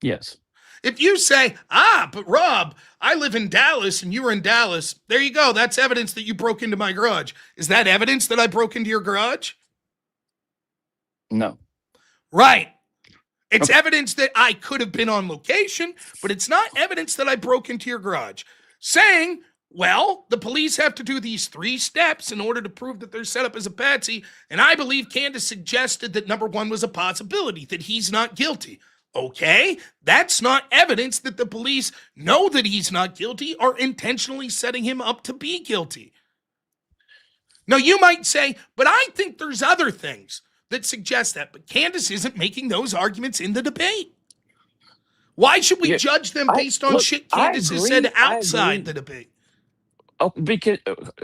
Yes.
If you say, but Rob, I live in Dallas and you were in Dallas, there you go. That's evidence that you broke into my garage. Is that evidence that I broke into your garage?
No.
Right. It's evidence that I could have been on location, but it's not evidence that I broke into your garage. Saying, well, the police have to do these 3 steps in order to prove that they're set up as a patsy, and I believe Candace suggested that number 1 was a possibility, that he's not guilty. Okay, that's not evidence that the police know that he's not guilty or intentionally setting him up to be guilty. Now, you might say, but I think there's other things that suggest that, but Candace isn't making those arguments in the debate. Why should we judge them based on shit Candace has said outside the debate?
Oh, because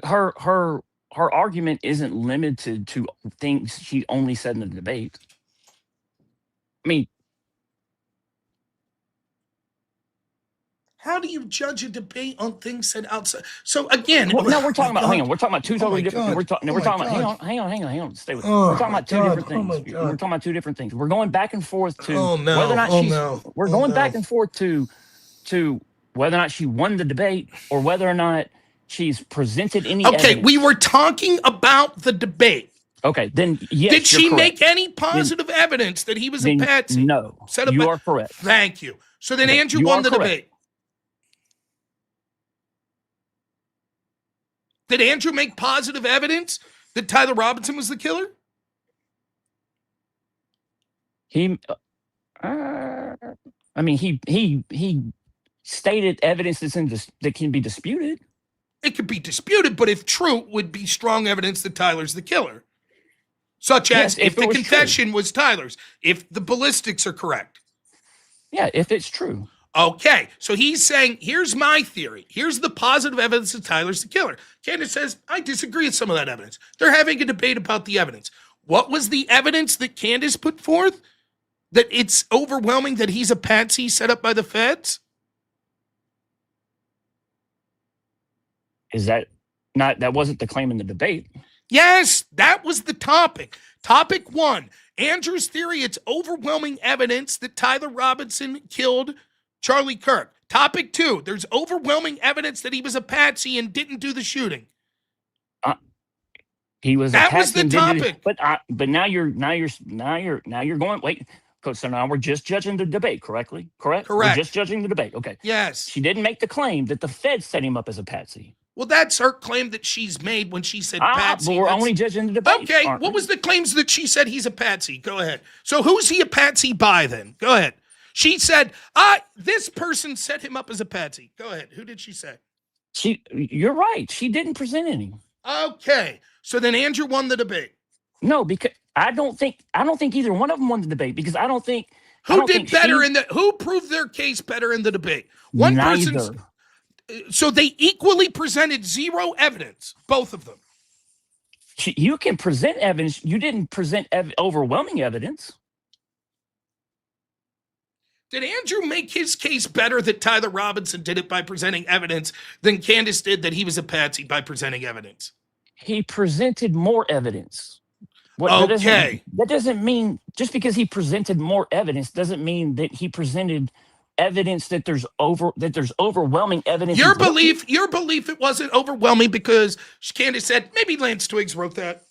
her her argument isn't limited to things she only said in the debate. I mean,
How do you judge a debate on things said outside? So again,
well, no, we're
oh
talking
my
about. Hang
God.
on, we're talking about two
Oh
totally
my
different.
God.
We're talking.
Oh
We're
my
talking about.
God.
Hang on. Stay with me.
Oh
We're talking
my
about two
God.
different
Oh my
things. We're
God.
talking about two different things. We're going back and forth to
Oh no.
whether or not
Oh
she's.
no.
We're
Oh
going
no.
back and forth to whether or not she won the debate or whether or not she's presented any
Okay,
evidence.
we were talking about the debate.
Okay, then yes,
Did
you're
she
correct.
make any positive evidence that he was a
Then
patsy?
no,
Set up
you
a-
are correct.
Thank you. So then
Okay,
Andrew
you
won
are
the
correct.
debate. Did Andrew make positive evidence that Tyler Robinson was the killer?
He, I mean, he stated evidence that can be disputed.
It could be disputed, but if true, would be strong evidence that Tyler's the killer. Such as
Yes,
if
it
the
was
confession was Tyler's, if the ballistics are correct.
Yeah, if it's true.
Okay, so he's saying, here's my theory. Here's the positive evidence that Tyler's the killer. Candace says, I disagree with some of that evidence. They're having a debate about the evidence. What was the evidence that Candace put forth? That it's overwhelming that he's a patsy set up by the feds?
Is that not? That wasn't the claim in the debate.
Yes, that was the topic. Topic 1, Andrew's theory, it's overwhelming evidence that Tyler Robinson killed Charlie Kirk. Topic 2, there's overwhelming evidence that he was a patsy and didn't do the shooting.
He was
That
a
was the
patsy and
topic.
but now you're going. Wait, Coach. So now we're just judging the debate, correctly? Correct.
Correct.
We're just judging the debate. Okay.
Yes.
She didn't make the claim that the Fed set him up as a patsy.
Well, that's her claim that she's made when she said patsy.
But we're
That's-
only judging the debate.
Okay,
aren't
what
we?
was the claims that she said he's a patsy? Go ahead. So who's he a patsy by then? Go ahead. She said, this person set him up as a patsy. Go ahead. Who did she say?
You're right. She didn't present any.
Okay. So then Andrew won the debate.
No, because I don't think either one of them won the debate because I don't think
Who did better who proved their case better in the debate? One person's
neither.
so they equally presented zero evidence, both of them.
You can present evidence. You didn't present overwhelming evidence.
Did Andrew make his case better that Tyler Robinson did it by presenting evidence than Candace did that he was a patsy by presenting evidence?
He presented more evidence.
Okay.
That doesn't mean just because he presented more evidence doesn't mean that he presented evidence that there's overwhelming evidence.
Your belief it wasn't overwhelming because Candace said maybe Lance Twiggs wrote that.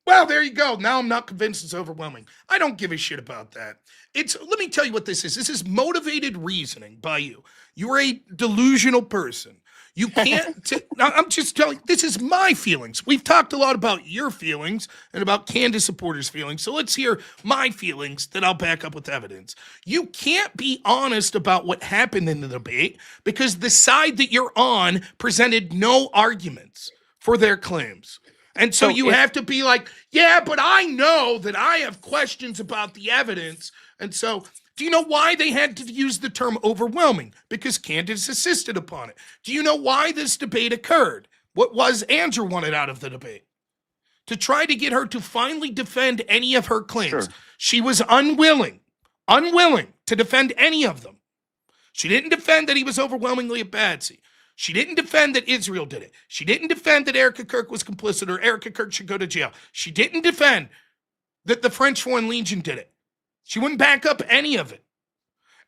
Well, there you go. Now I'm not convinced it's overwhelming. I don't give a shit about that. Let me tell you what this is. This is motivated reasoning by you. You're a delusional person. You can't, I'm just telling, this is my feelings. We've talked a lot about your feelings and about Candace supporters' feelings. So let's hear my feelings that I'll back up with evidence. You can't be honest about what happened in the debate because the side that you're on presented no arguments for their claims. And so you have to be like, yeah, but I know that I have questions about the evidence. And so do you know why they had to use the term overwhelming? Because Candace insisted upon it. Do you know why this debate occurred? What was Andrew wanted out of the debate? To try to get her to finally defend any of her claims.
Sure.
She was unwilling to defend any of them. She didn't defend that he was overwhelmingly a patsy. She didn't defend that Israel did it. She didn't defend that Erica Kirk was complicit or Erica Kirk should go to jail. She didn't defend that the French Foreign Legion did it. She wouldn't back up any of it.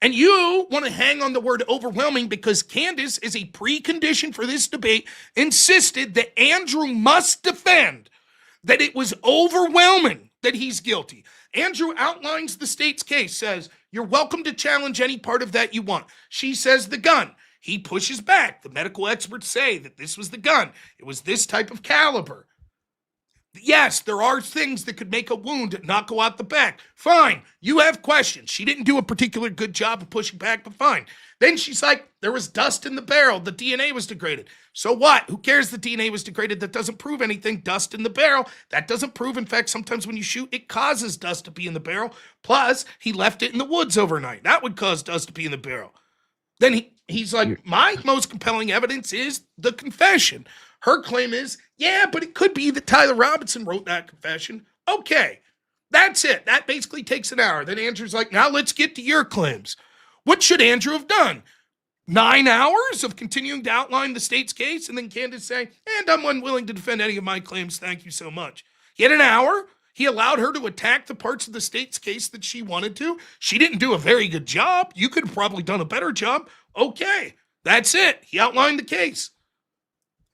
And you want to hang on the word overwhelming because Candace, as a precondition for this debate, insisted that Andrew must defend that it was overwhelming that he's guilty. Andrew outlines the state's case, says, you're welcome to challenge any part of that you want. She says the gun. He pushes back. The medical experts say that this was the gun. It was this type of caliber. Yes, there are things that could make a wound not go out the back. Fine. You have questions. She didn't do a particular good job of pushing back, but fine. Then she's like, there was dust in the barrel. The DNA was degraded. So what? Who cares the DNA was degraded? That doesn't prove anything. Dust in the barrel. That doesn't prove. In fact, sometimes when you shoot, it causes dust to be in the barrel. Plus, he left it in the woods overnight. That would cause dust to be in the barrel. Then he's like, my most compelling evidence is the confession. Her claim is, yeah, but it could be that Tyler Robinson wrote that confession. Okay, that's it. That basically takes an hour. Then Andrew's like, now let's get to your claims. What should Andrew have done? 9 hours of continuing to outline the state's case, and then Candace saying, and I'm unwilling to defend any of my claims. Thank you so much. He had an hour. He allowed her to attack the parts of the state's case that she wanted to. She didn't do a very good job. You could have probably done a better job. Okay, that's it. He outlined the case.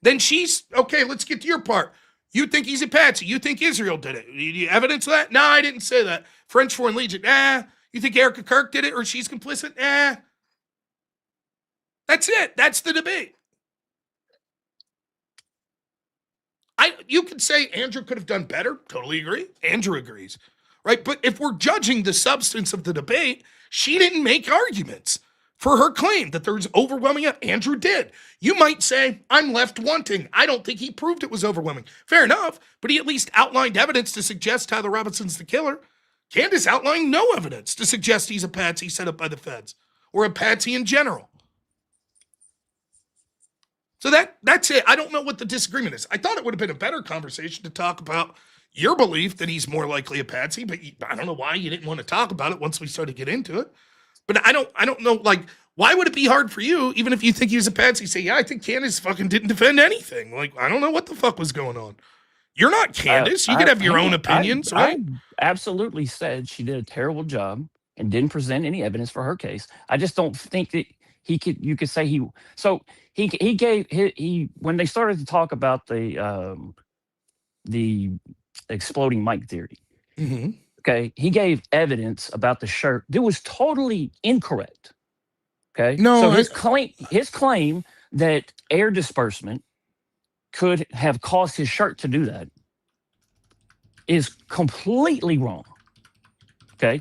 Then she's, okay, let's get to your part. You think he's a patsy. You think Israel did it. You evidence of that? No, I didn't say that. French Foreign Legion. Nah. You think Erica Kirk did it or she's complicit? Nah. That's it. That's the debate. You could say Andrew could have done better. Totally agree. Andrew agrees. Right? But if we're judging the substance of the debate, she didn't make arguments for her claim that there's overwhelming. Andrew did. You might say, I'm left wanting. I don't think he proved it was overwhelming. Fair enough, but he at least outlined evidence to suggest Tyler Robinson's the killer. Candace outlined no evidence to suggest he's a patsy set up by the feds or a patsy in general. So that's it. I don't know what the disagreement is. I thought it would have been a better conversation to talk about your belief that he's more likely a patsy, but I don't know why you didn't want to talk about it once we started to get into it. But I don't know, like, why would it be hard for you, even if you think he was a patsy, say, yeah, I think Candace fucking didn't defend anything. Like, I don't know what the fuck was going on. You're not Candace. You could have your own opinions, right?
I absolutely said she did a terrible job and didn't present any evidence for her case. I just don't think that you could say he when they started to talk about the exploding mic theory.
Mm-hmm.
Okay, he gave evidence about the shirt that was totally incorrect. Okay,
no,
so his claim that air disbursement could have caused his shirt to do that is completely wrong. Okay,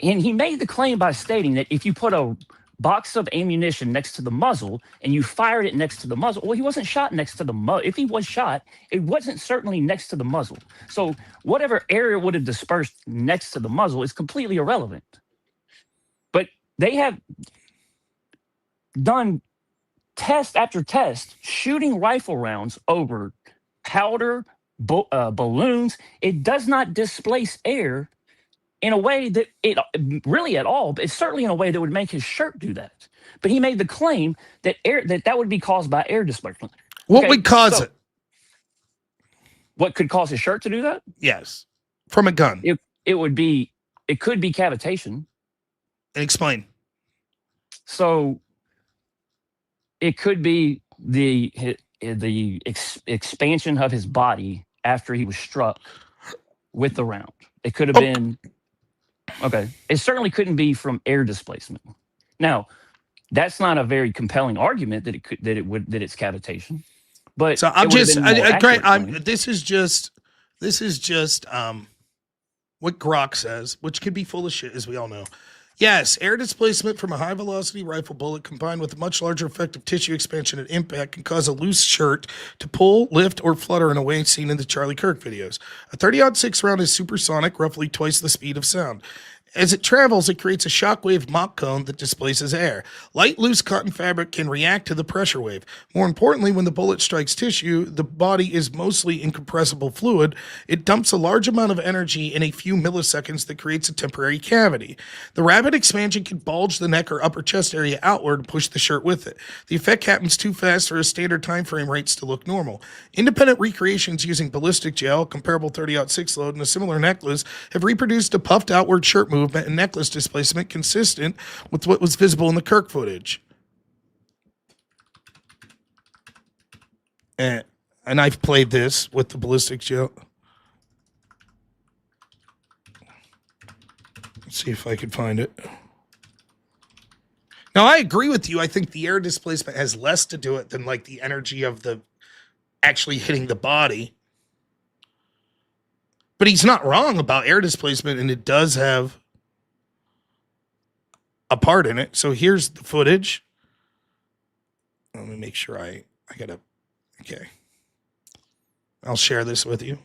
and he made the claim by stating that if you put a box of ammunition next to the muzzle and you fired it next to the muzzle, well, he wasn't shot next to the muzzle. If he was shot, it wasn't certainly next to the muzzle. So whatever area would have dispersed next to the muzzle is completely irrelevant. But they have done test after test shooting rifle rounds over powder, balloons. It does not displace air in a way that it really at all, but it's certainly in a way that would make his shirt do that. But he made the claim that that would be caused by air displacement.
What would cause it?
What could cause his shirt to do that?
Yes. From a gun.
It could be cavitation.
Explain.
So it could be the expansion of his body after he was struck with the round. It could have been. Okay. It certainly couldn't be from air displacement. Now, that's not a very compelling argument that it's cavitation. But
so I'm just this is just what Grok says, which can be full of shit, as we all know. Yes, air displacement from a high-velocity rifle bullet combined with a much larger effect of tissue expansion at impact can cause a loose shirt to pull, lift, or flutter in a way seen in the Charlie Kirk videos. A 30-06 round is supersonic, roughly twice the speed of sound. As it travels, it creates a shockwave Mach cone that displaces air. Light, loose cotton fabric can react to the pressure wave. More importantly, when the bullet strikes tissue, the body is mostly incompressible fluid. It dumps a large amount of energy in a few milliseconds that creates a temporary cavity. The rapid expansion can bulge the neck or upper chest area outward and push the shirt with it. The effect happens too fast for a standard time frame rates to look normal. Independent recreations using ballistic gel, comparable 30-06 load, and a similar necklace have reproduced a puffed outward shirt movement and necklace displacement consistent with what was visible in the Kirk footage. And I've played this with the ballistic gel. Let's see if I can find it. Now, I agree with you. I think the air displacement has less to do it than like the energy of the actually hitting the body. But he's not wrong about air displacement, and it does have a part in it. So here's the footage. Let me make sure I gotta, okay. I'll share this with you.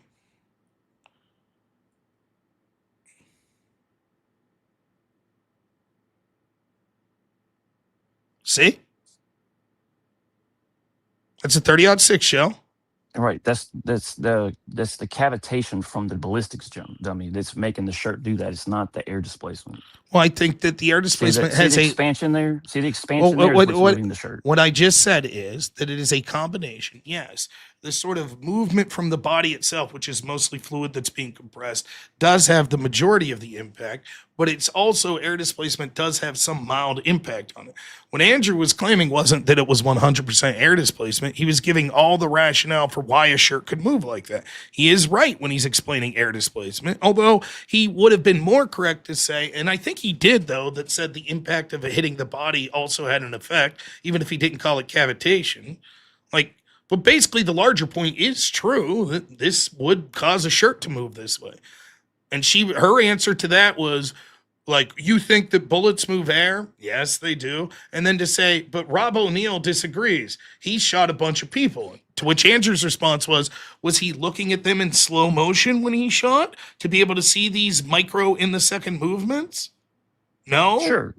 See? That's a 30-06 shell.
Right. That's the cavitation from the ballistics dummy that's making the shirt do that. It's not the air displacement.
Well, I think that the air displacement
See
has
the
a
expansion there. See the
well,
expansion there is what's moving the shirt.
what I just said is that it is a combination. Yes, this sort of movement from the body itself, which is mostly fluid that's being compressed, does have the majority of the impact, but it's also air displacement does have some mild impact on it. What Andrew was claiming wasn't that it was 100% air displacement. He was giving all the rationale for why a shirt could move like that. He is right when he's explaining air displacement, although he would have been more correct to say, and I think he did though, that said the impact of it hitting the body also had an effect, even if he didn't call it cavitation. Like, but basically the larger point is true that this would cause a shirt to move this way. And her answer to that was like, you think that bullets move air? Yes, they do. And then to say, but Rob O'Neill disagrees. He shot a bunch of people. To which Andrew's response was he looking at them in slow motion when he shot to be able to see these micro in the second movements? No?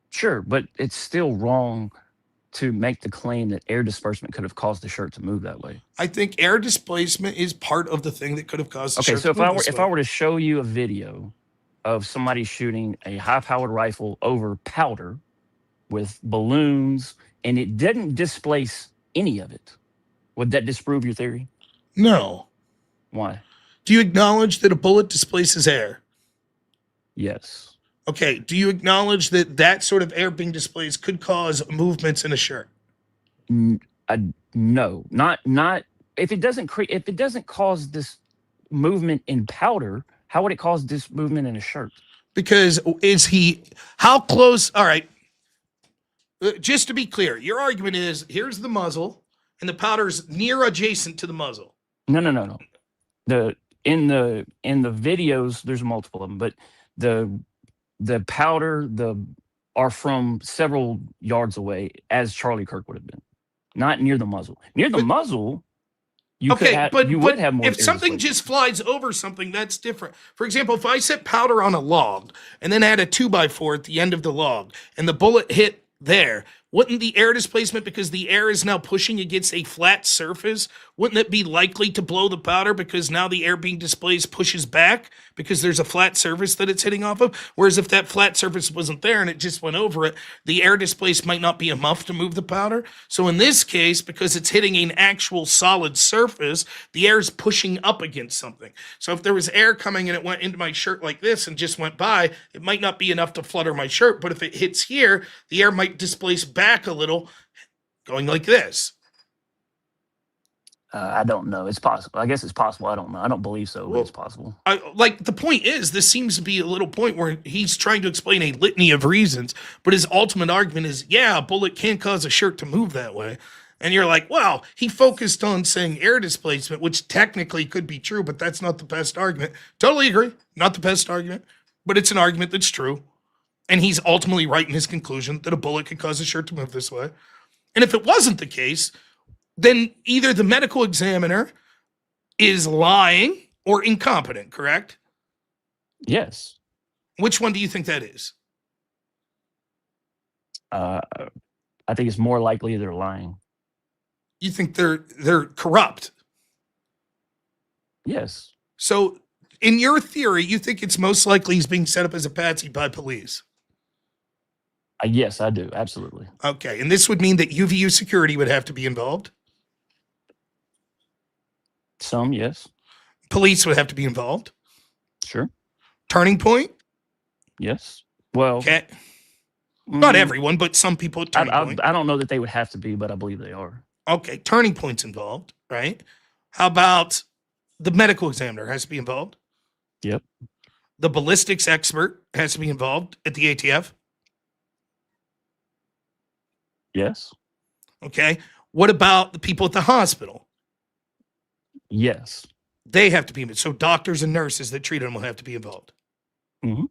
Sure, but it's still wrong to make the claim that air displacement could have caused the shirt to move that way.
I think air displacement is part of the thing that could have caused the
Okay,
shirt
so
to move this
if
way.
I were to show you a video of somebody shooting a high-powered rifle over powder with balloons and it didn't displace any of it, would that disprove your theory?
No.
Why?
Do you acknowledge that a bullet displaces air?
Yes.
Okay. Do you acknowledge that that sort of air being displaced could cause movements in a shirt?
No, not if it doesn't cause this movement in powder. How would it cause this movement in a shirt?
Because how close? All right. Just to be clear, your argument is here's the muzzle and the powder's near adjacent to the muzzle.
No. In the videos, there's multiple of them, but the powder are from several yards away, as Charlie Kirk would have been, not near the muzzle. Near the muzzle, you would have more.
If something just flies over something, that's different. For example, if I set powder on a log and then add a 2x4 at the end of the log and the bullet hit there, wouldn't the air displacement, because the air is now pushing against a flat surface, wouldn't it be likely to blow the powder because now the air being displaced pushes back because there's a flat surface that it's hitting off of? Whereas if that flat surface wasn't there and it just went over it, the air displaced might not be enough to move the powder. So in this case, because it's hitting an actual solid surface, the air is pushing up against something. So if there was air coming and it went into my shirt like this and just went by, it might not be enough to flutter my shirt. But if it hits here, the air might displace back a little, going like this.
I don't know. It's possible. I guess it's possible. I don't know. I don't believe so, but it's possible.
The point is, this seems to be a little point where he's trying to explain a litany of reasons, but his ultimate argument is, yeah, a bullet can cause a shirt to move that way. And you're like, well, he focused on saying air displacement, which technically could be true, but that's not the best argument. Totally agree. Not the best argument, but it's an argument that's true. And he's ultimately right in his conclusion that a bullet could cause a shirt to move this way. And if it wasn't the case, then either the medical examiner is lying or incompetent, correct?
Yes.
Which one do you think that is?
I think it's more likely they're lying.
You think they're corrupt?
Yes.
So in your theory, you think it's most likely he's being set up as a patsy by police?
Yes, I do. Absolutely.
Okay. And this would mean that UVU security would have to be involved?
Some, yes.
Police would have to be involved?
Sure.
Turning Point?
Yes. Well,
Okay. Not everyone, but some people at Turning Point.
I don't know that they would have to be, but I believe they are.
Okay. Turning Point's involved, right? How about the medical examiner has to be involved?
Yep.
The ballistics expert has to be involved at the ATF?
Yes.
Okay. What about the people at the hospital?
Yes.
They have to be involved. So doctors and nurses that treated him will have to be involved.
Mm-hmm.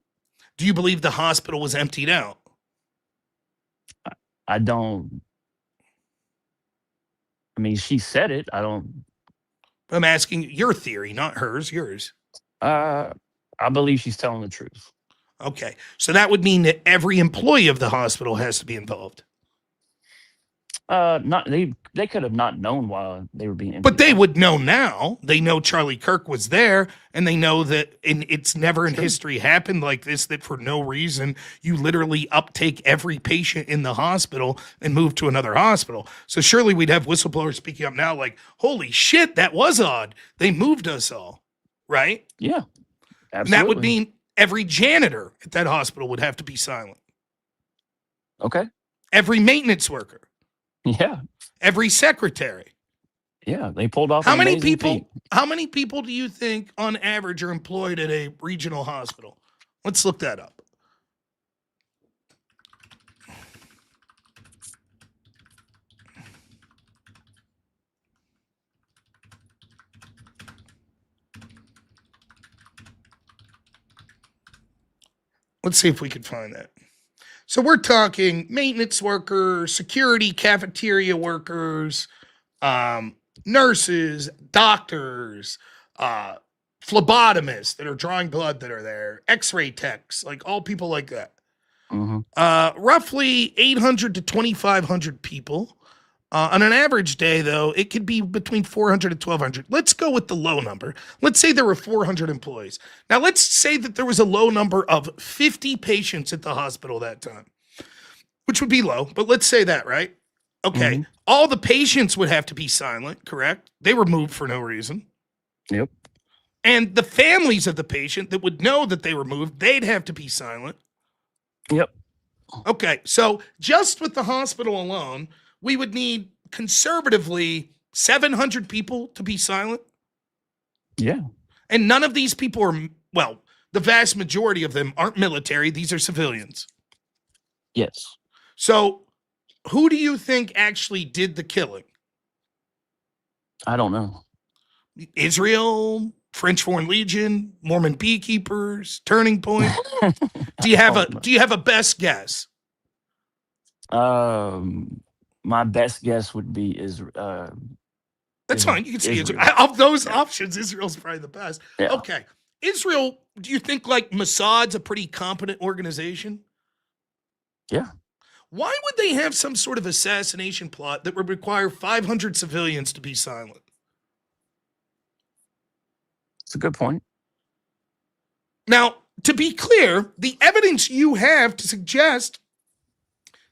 Do you believe the hospital was emptied out?
I don't. I mean, she said it. I don't.
I'm asking your theory, not hers, yours.
I believe she's telling the truth.
Okay. So that would mean that every employee of the hospital has to be involved.
Not they could have not known while they were being interviewed.
But they would know now. They know Charlie Kirk was there, and they know that it's never in history happened like this, that for no reason you literally uptake every patient in the hospital and move to another hospital. So surely we'd have whistleblowers speaking up now like, holy shit, that was odd. They moved us all, right?
Yeah, absolutely.
And that would mean every janitor at that hospital would have to be silent.
Okay.
Every maintenance worker.
Yeah.
Every secretary.
Yeah, they pulled off.
How many people? How many people do you think, on average, are employed at a regional hospital? Let's look that up. Let's see if we can find that. So we're talking maintenance workers, security, cafeteria workers, nurses, doctors, phlebotomists that are drawing blood that are there, x-ray techs, like all people like that. Roughly 800 to 2,500 people. On an average day, though, it could be between 400 and 1,200. Let's go with the low number. Let's say there were 400 employees. Now, let's say that there was a low number of 50 patients at the hospital that time, which would be low, but let's say that, right? Okay. All the patients would have to be silent, correct? They were moved for no reason.
Yep.
And the families of the patient that would know that they were moved, they'd have to be silent.
Yep.
Okay. So just with the hospital alone, we would need conservatively 700 people to be silent.
Yeah.
And none of these people are, well, the vast majority of them aren't military. These are civilians.
Yes.
So who do you think actually did the killing?
I don't know.
Israel, French Foreign Legion, Mormon beekeepers, Turning Point. Do you have a best guess?
My best guess would be
That's fine. You can say Israel.
Israel.
Of those options, Israel's probably the best.
Yeah.
Okay. Israel, do you think like Mossad's a pretty competent organization?
Yeah.
Why would they have some sort of assassination plot that would require 500 civilians to be silent?
It's a good point.
Now, to be clear, the evidence you have to suggest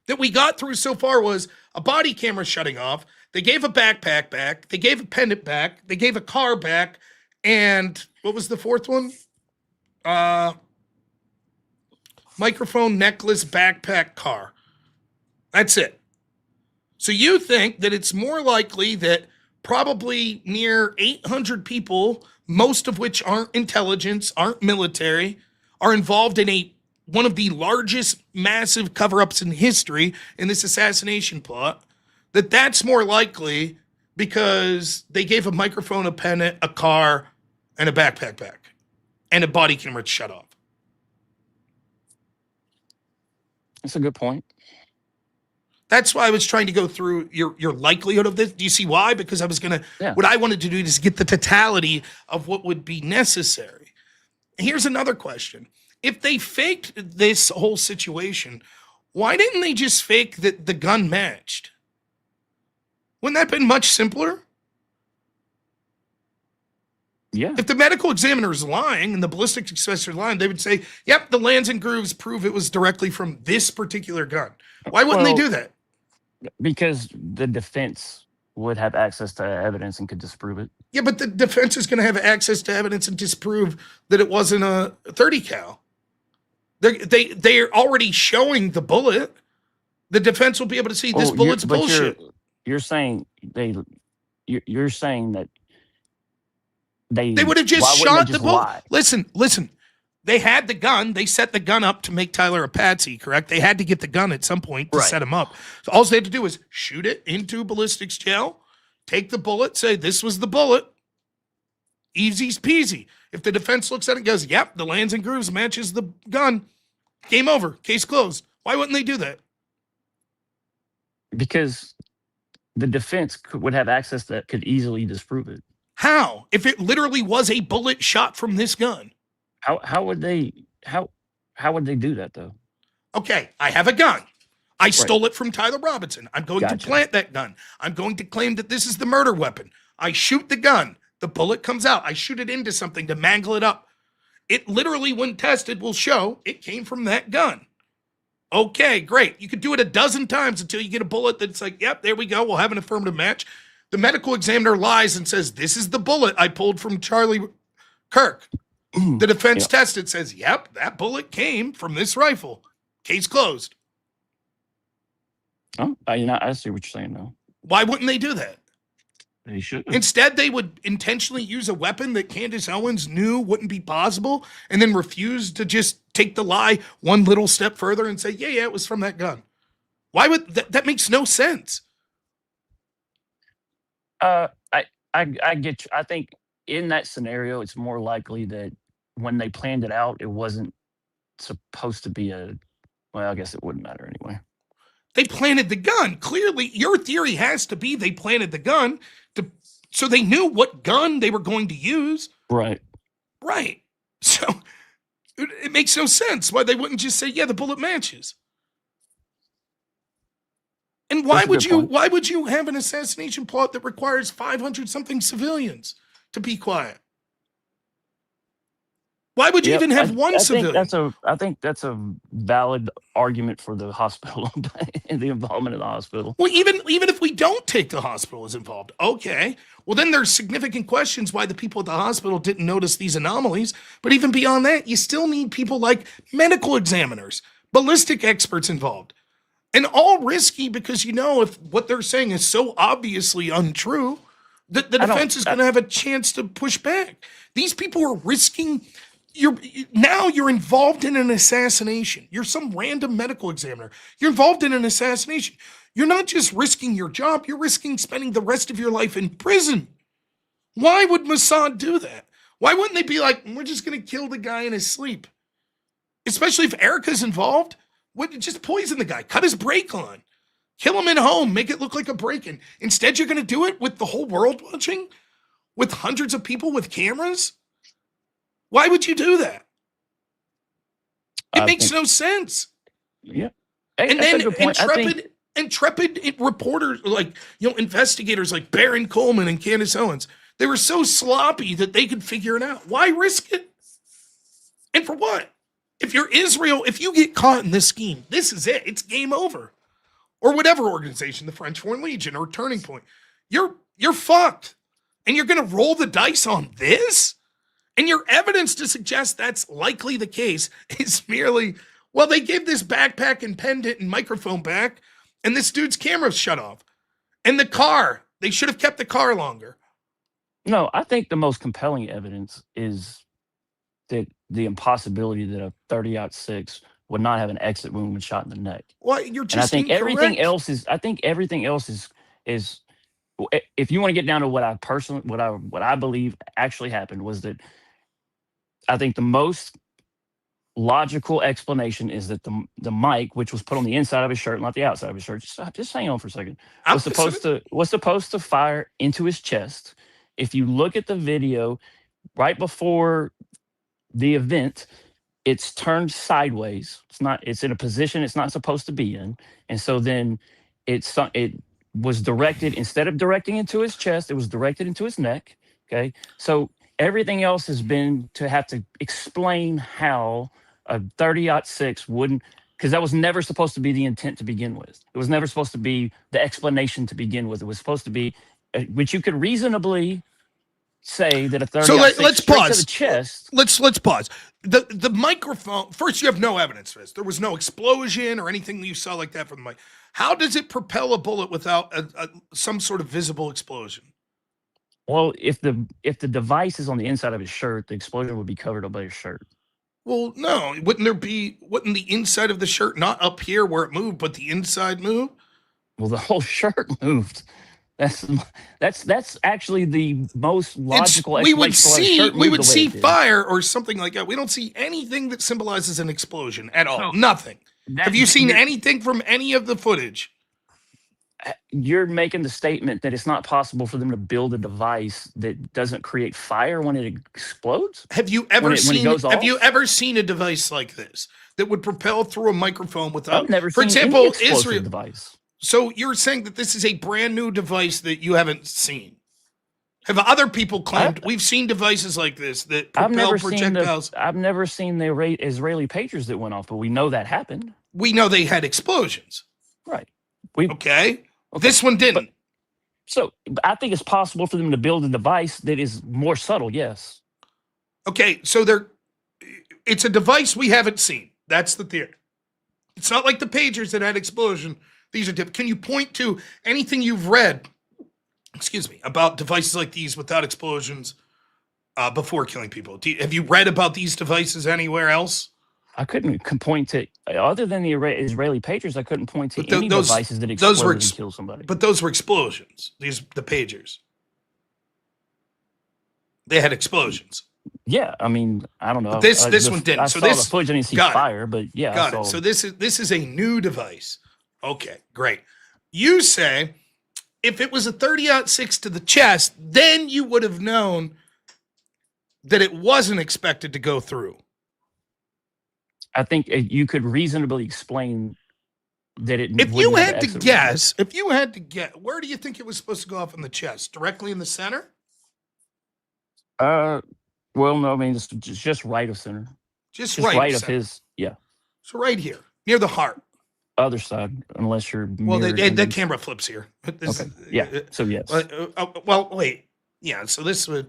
that we got through so far was a body camera shutting off. They gave a backpack back. They gave a pendant back. They gave a car back. And what was the fourth one? Microphone, necklace, backpack, car. That's it. So you think that it's more likely that probably near 800 people, most of which aren't intelligence, aren't military, are involved in one of the largest massive cover-ups in history in this assassination plot, that's more likely because they gave a microphone, a pendant, a car, and a backpack back, and a body camera to shut off.
That's a good point.
That's why I was trying to go through your likelihood of this. Do you see why? Because I was what I wanted to do is get the totality of what would be necessary. Here's another question. If they faked this whole situation, why didn't they just fake that the gun matched? Wouldn't that have been much simpler?
Yeah.
If the medical examiner is lying and the ballistics experts are lying, they would say, yep, the lands and grooves prove it was directly from this particular gun. Why wouldn't they do that?
Because the defense would have access to evidence and could disprove it.
Yeah, but the defense is going to have access to evidence and disprove that it wasn't a 30 cal. They're already showing the bullet. The defense will be able to see this bullet's bullshit.
You're saying you're saying that they
would have just shot the bullet.
Lie?
Listen. They had the gun. They set the gun up to make Tyler a patsy, correct? They had to get the gun at some point to set him up. So all they had to do was shoot it into ballistics gel, take the bullet, say this was the bullet. Easy peasy. If the defense looks at it and goes, yep, the lands and grooves matches the gun, game over, case closed. Why wouldn't they do that?
Because the defense would have access that could easily disprove it.
How? If it literally was a bullet shot from this gun.
How would they do that though?
Okay, I have a gun. I stole it from Tyler Robinson. I'm going to
Gotcha.
plant that gun. I'm going to claim that this is the murder weapon. I shoot the gun. The bullet comes out. I shoot it into something to mangle it up. It literally, when tested, will show it came from that gun. Okay, great. You could do it a dozen times until you get a bullet that's like, yep, there we go. We'll have an affirmative match. The medical examiner lies and says, this is the bullet I pulled from Charlie Kirk. The defense tested says, yep, that bullet came from this rifle. Case closed.
Oh, I see what you're saying now.
Why wouldn't they do that?
They should.
Instead, they would intentionally use a weapon that Candace Owens knew wouldn't be possible and then refuse to just take the lie one little step further and say, yeah, it was from that gun. Why would that makes no sense.
I get you. I think in that scenario, it's more likely that when they planned it out, it wasn't supposed to be well, I guess it wouldn't matter anyway.
They planted the gun. Clearly, your theory has to be they planted the gun so they knew what gun they were going to use.
Right.
Right. So it makes no sense why they wouldn't just say, yeah, the bullet matches. And why would you have an assassination plot that requires 500 something civilians to be quiet? Why would you even have one civilian?
I think that's a valid argument for the hospital and the involvement of the hospital.
Well, even if we don't take the hospital as involved, okay. Well, then there's significant questions why the people at the hospital didn't notice these anomalies. But even beyond that, you still need people like medical examiners, ballistic experts involved. And all risky because if what they're saying is so obviously untrue, the defense is going to have a chance to push back. These people are risking... You're involved in an assassination. You're some random medical examiner. You're involved in an assassination. You're not just risking your job, you're risking spending the rest of your life in prison. Why would Mossad do that? Why wouldn't they be like, we're just going to kill the guy in his sleep? Especially if Erica's involved. Just poison the guy, cut his brake on, kill him at home, make it look like a break-in. Instead, you're going to do it with the whole world watching? With hundreds of people with cameras? Why would you do that? It makes no sense.
Yeah.
And then intrepid reporters, investigators like Baron Coleman and Candace Owens, they were so sloppy that they could figure it out. Why risk it? And for what? If you're Israel, if you get caught in this scheme, this is it. It's game over. Or whatever organization, the French Foreign Legion or Turning Point. You're fucked. And you're going to roll the dice on this? And your evidence to suggest that's likely the case is merely, well, they gave this backpack and pendant and microphone back, and this dude's camera's shut off. And the car, they should have kept the car longer.
No, I think the most compelling evidence is that the impossibility that a 30-06 would not have an exit wound when shot in the neck.
Well, you're just
and I think
incorrect.
everything else is if you want to get down to what I believe actually happened was that I think the most logical explanation is that the mic, which was put on the inside of his shirt, not the outside of his shirt, just hang on for a second, was supposed to fire into his chest. If you look at the video right before the event, it's turned sideways. It's in a position it's not supposed to be in. And so then it was directed, instead of directing into his chest, it was directed into his neck. Okay. So everything else has been to have to explain how a 30-06 wouldn't, because that was never supposed to be the intent to begin with. It was never supposed to be the explanation to begin with. It was supposed to be, which you could reasonably say that a 30-06
so let's pause.
To the chest.
Let's pause. The microphone, first you have no evidence for this. There was no explosion or anything that you saw like that from the mic. How does it propel a bullet without some sort of visible explosion?
Well, if the device is on the inside of his shirt, the explosion would be covered up by his shirt. Well,
no, wouldn't the inside of the shirt not up here where it moved, but the inside move?
Well, the whole shirt moved. That's actually the most logical explanation.
We would see fire or something like that. We don't see anything that symbolizes an explosion at all. No, nothing. Have you seen anything from any of the footage?
you're making the statement that it's not possible for them to build a device that doesn't create fire when it explodes.
Have you ever
when it
seen?
goes
Have you
off?
ever seen a device like this that would propel through a microphone without?
I've never
For
seen
example,
any explosive
Israel.
device.
So you're saying that this is a brand new device that you haven't seen? Have other people claimed we've seen devices like this that propel projectiles?
I've never seen the Israeli pagers that went off, but we know that happened.
We know they had explosions.
Right.
Okay. This one didn't.
So I think it's possible for them to build a device that is more subtle. Yes.
Okay. So it's a device we haven't seen. That's the theory. It's not like the pagers that had explosion. These are different. Can you point to anything you've read, about devices like these without explosions before killing people? Have you read about these devices anywhere else?
I couldn't point to, other than the Israeli pagers, I couldn't point to
But
any devices that exploded and killed somebody.
But those were explosions. The pagers. They had explosions.
Yeah, I mean, I don't know.
But this one didn't.
I
So
saw
this
the footage. I didn't see fire, but yeah.
Got it. So this is a new device. Okay, great. You say if it was a 30-06 to the chest, then you would have known that it wasn't expected to go through.
I think you could reasonably explain that it.
If you had to guess, where do you think it was supposed to go off in the chest? Directly in the center?
Well, no, I mean it's just right of center.
Just
right
of
center. His. Yeah.
So right here, near the heart.
Other side, unless you're.
Well, the camera flips here.
Okay. Yeah. So yes.
Well, wait. Yeah. So this would.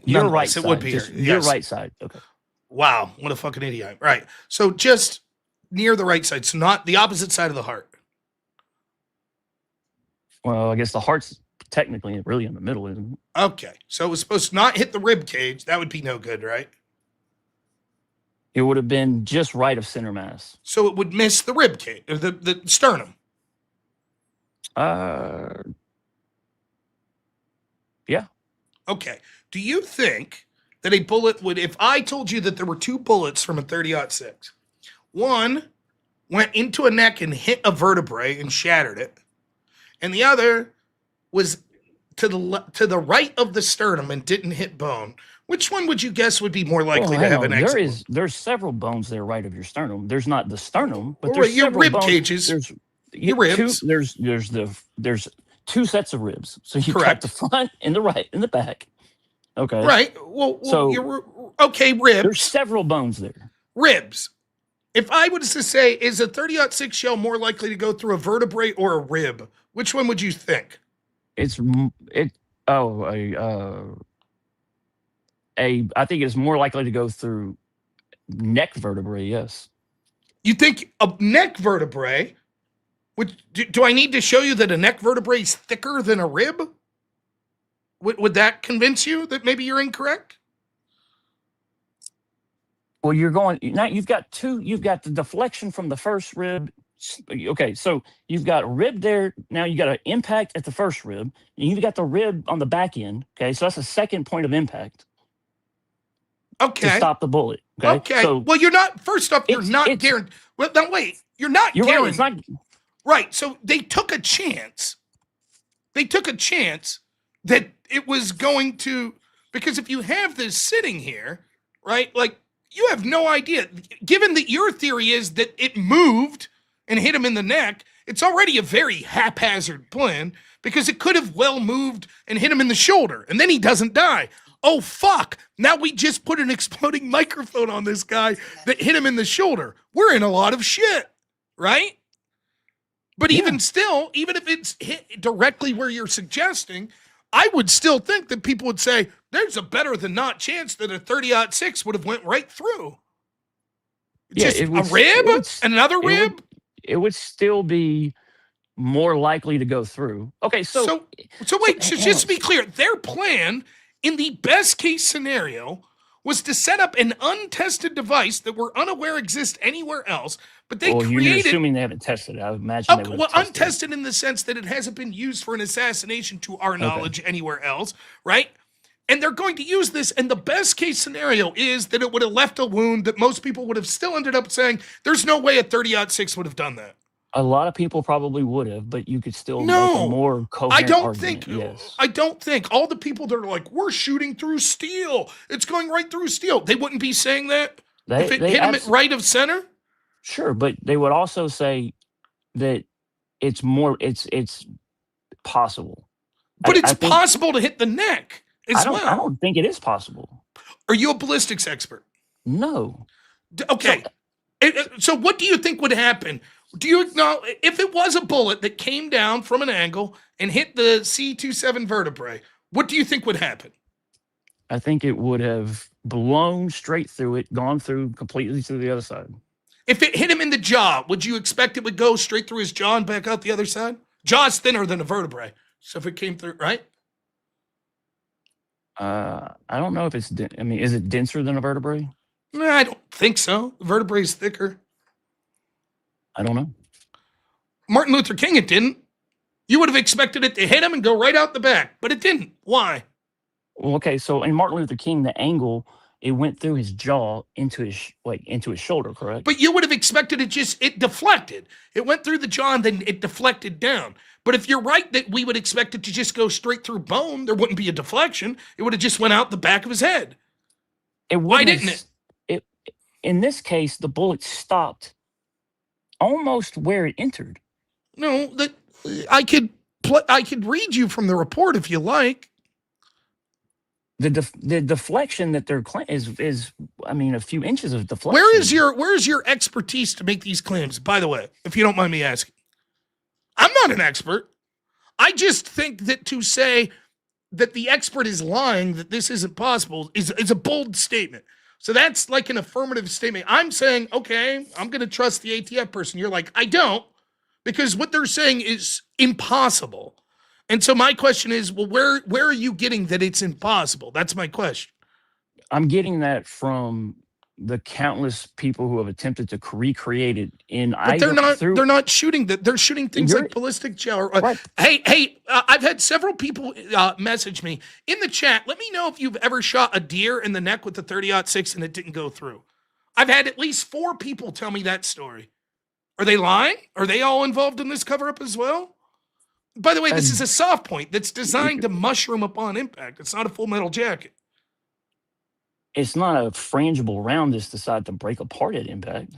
Your right side.
It would be here.
Your right side. Okay.
Wow, what a fucking idiot. Right. So just near the right side, so not the opposite side of the heart.
Well, I guess the heart's technically really in the middle, isn't it?
Okay. So it was supposed to not hit the rib cage. That would be no good, right?
It would have been just right of center mass.
So it would miss the rib cage, or the sternum.
Yeah.
Okay. Do you think that a bullet would, if I told you that there were two bullets from a 30-06, one went into a neck and hit a vertebrae and shattered it, and the other was to the right of the sternum and didn't hit bone, which one would you guess would be more likely to have an accident?
There's several bones there right of your sternum. There's not the sternum, but
there's
your
rib
bones.
Cages.
There's
your ribs.
There's two sets of ribs. So you
Correct.
got the front and the right and the back. Okay.
Right. Well
so
ribs.
There's several bones there.
Ribs. If I was to say, is a 30-06 shell more likely to go through a vertebrae or a rib? Which one would you think?
I think it's more likely to go through neck vertebrae. Yes.
You think a neck vertebrae? Do I need to show you that a neck vertebrae is thicker than a rib? Would that convince you that maybe you're incorrect?
Well, you're going now. You've got the deflection from the first rib. Okay, so you've got a rib there. Now you got an impact at the first rib, and you've got the rib on the back end. Okay, so that's a second point of impact.
Okay.
To stop the bullet. Okay.
So, well, you're not. First off, you're not guaranteed. Well, now wait. You're not guaranteed.
Right. It's not.
Right. So they took a chance. That it was going to, because if you have this sitting here, right, like you have no idea. Given that your theory is that it moved and hit him in the neck, it's already a very haphazard plan because it could have well moved and hit him in the shoulder and then he doesn't die. Oh, fuck. Now we just put an exploding microphone on this guy that hit him in the shoulder. We're in a lot of shit, right? But even still, even if it's hit directly where you're suggesting, I would still think that people would say there's a better than not chance that a 30-06 would have went right through. Just a rib and another rib.
It would still be more likely to go through. Okay, so
wait. Just to be clear, their plan in the best case scenario was to set up an untested device that we're unaware exists anywhere else, but they created.
You're assuming they haven't tested it. I imagine they would have tested
untested in the sense that it hasn't been used for an assassination to our knowledge anywhere else, right? And they're going to use this, and the best case scenario is that it would have left a wound that most people would have still ended up saying, there's no way a 30-06 would have done that.
A lot of people probably would have, but you could still make a
No,
more
I
coherent
don't
argument.
think.
Yes,
I don't think all the people that are like, we're shooting through steel. It's going right through steel. They wouldn't be saying that if it
they
hit them at right of center.
sure, but they would also say that it's possible.
But it's
I think
possible to hit the neck as
I
well.
don't think it is possible.
Are you a ballistics expert?
No.
Okay. So what do you think would happen? Do you acknowledge if it was a bullet that came down from an angle and hit the C27 vertebrae? What do you think would happen?
I think it would have blown straight through it, gone through completely to the other side.
If it hit him in the jaw, would you expect it would go straight through his jaw and back out the other side? Jaw's thinner than a vertebrae. So if it came through, right?
I don't know if it's. Is it denser than a vertebrae?
No, I don't think so. The vertebrae is thicker.
I don't know.
Martin Luther King, it didn't. You would have expected it to hit him and go right out the back, but it didn't. Why?
Well, okay. So in Martin Luther King, the angle it went through his jaw into his shoulder, correct?
But you would have expected it deflected. It went through the jaw and then it deflected down. But if you're right that we would expect it to just go straight through bone, there wouldn't be a deflection. It would have just went out the back of his head. Why didn't it?
In this case, the bullet stopped almost where it entered.
No, I could read you from the report if you like.
The deflection that they're is a few inches of deflection.
Where is your expertise to make these claims? By the way, if you don't mind me asking, I'm not an expert. I just think that to say that the expert is lying, that this isn't possible, is a bold statement. So that's like an affirmative statement. I'm saying, okay, I'm going to trust the ATF person. You're like, I don't, because what they're saying is impossible. And so my question is, well, where are you getting that it's impossible? That's my question.
I'm getting that from the countless people who have attempted to recreate it
but they're not shooting that. They're shooting things like ballistic gel.
Right.
Hey, I've had several people message me in the chat. Let me know if you've ever shot a deer in the neck with a 30-06 and it didn't go through. I've had at least 4 people tell me that story. Are they lying? Are they all involved in this cover-up as well? By the way, this is a soft point that's designed to mushroom upon impact. It's not a full metal jacket.
It's not a frangible round that's decided to break apart at impact.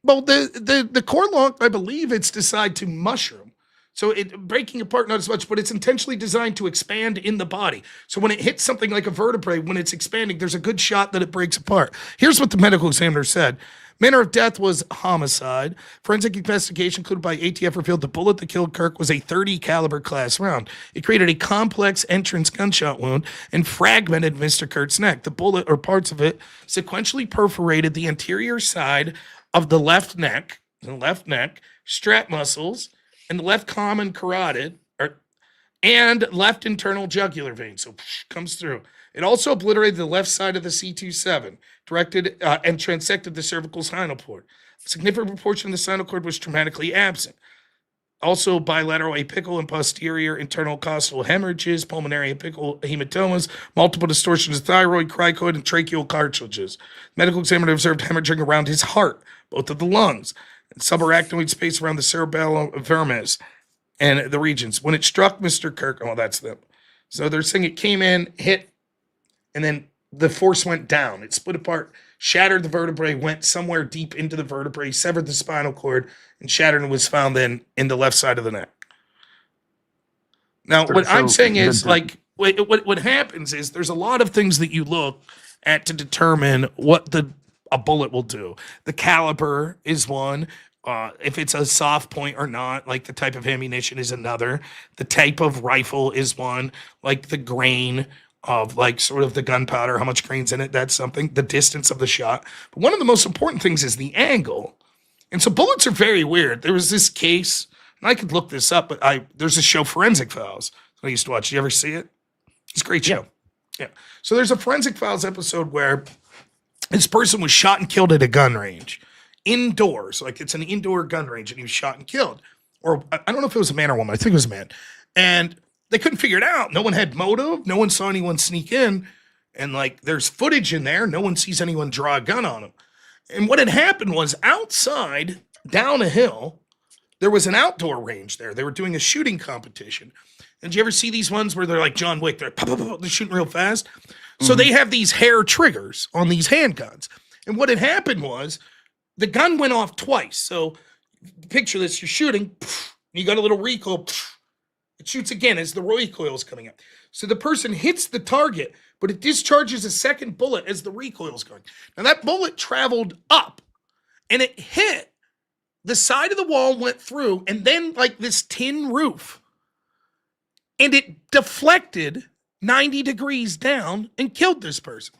Well, the core lock, I believe it's designed to mushroom. So it breaking apart not as much, but it's intentionally designed to expand in the body. So when it hits something like a vertebrae, when it's expanding, there's a good shot that it breaks apart. Here's what the medical examiner said. Manner of death was homicide. Forensic investigation concluded by ATF revealed the bullet that killed Kirk was a .30 caliber class round. It created a complex entrance gunshot wound and fragmented Mr. Kirk's neck. The bullet, or parts of it, sequentially perforated the anterior side of the left neck, strap muscles, and the left common carotid, and left internal jugular vein. So comes through. It also obliterated the left side of the C27, directed and transected the cervical spinal cord. A significant proportion of the spinal cord was traumatically absent. Also, bilateral apical and posterior internal costal hemorrhages, pulmonary apical hematomas, multiple distortions of thyroid, cricoid, and tracheal cartilages. Medical examiner observed hemorrhaging around his heart, both of the lungs, and subarachnoid space around the cerebellum vermis and the regions. When it struck Mr. Kirk, that's them. So they're saying it came in, hit, and then the force went down. It split apart, shattered the vertebrae, went somewhere deep into the vertebrae, severed the spinal cord, and shattered and was found then in the left side of the neck. Now, what I'm saying is, what happens is there's a lot of things that you look at to determine what a bullet will do. The caliber is one. If it's a soft point or not, like the type of ammunition is another. The type of rifle is one, like the grain of like sort of the gunpowder, how much grain's in it, that's something, the distance of the shot. But one of the most important things is the angle. And so bullets are very weird. There was this case, and I could look this up, but there's a show, Forensic Files, that I used to watch. Did you ever see it? It's a great show. Yeah. So there's a Forensic Files episode where this person was shot and killed at a gun range. Indoors, like it's an indoor gun range, and he was shot and killed. Or I don't know if it was a man or a woman. I think it was a man. And they couldn't figure it out. No one had motive. No one saw anyone sneak in. And like, there's footage in there. No one sees anyone draw a gun on him. And what had happened was outside, down a hill, there was an outdoor range there. They were doing a shooting competition. And did you ever see these ones where they're like John Wick? They're, pop, pop, pop, they're shooting real fast. So they have these hair triggers on these handguns. And what had happened was the gun went off twice. So picture this, you're shooting, you got a little recoil, it shoots again as the recoil is coming up. So the person hits the target, but it discharges a second bullet as the recoil is going. Now that bullet traveled up and it hit the side of the wall, went through, and then like this tin roof. And it deflected 90 degrees down and killed this person.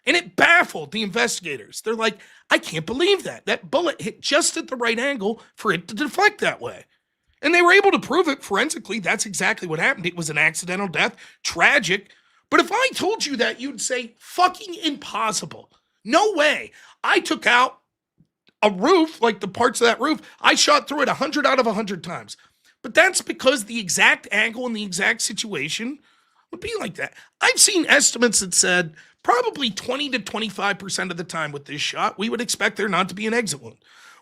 And it baffled the investigators. They're like, I can't believe that. That bullet hit just at the right angle for it to deflect that way. And they were able to prove it forensically. That's exactly what happened. It was an accidental death, tragic. But if I told you that, you'd say, fucking impossible. No way. I took out a roof, like the parts of that roof. I shot through it 100 out of 100 times. But that's because the exact angle and the exact situation would be like that. I've seen estimates that said probably 20 to 25% of the time with this shot, we would expect there not to be an exit wound.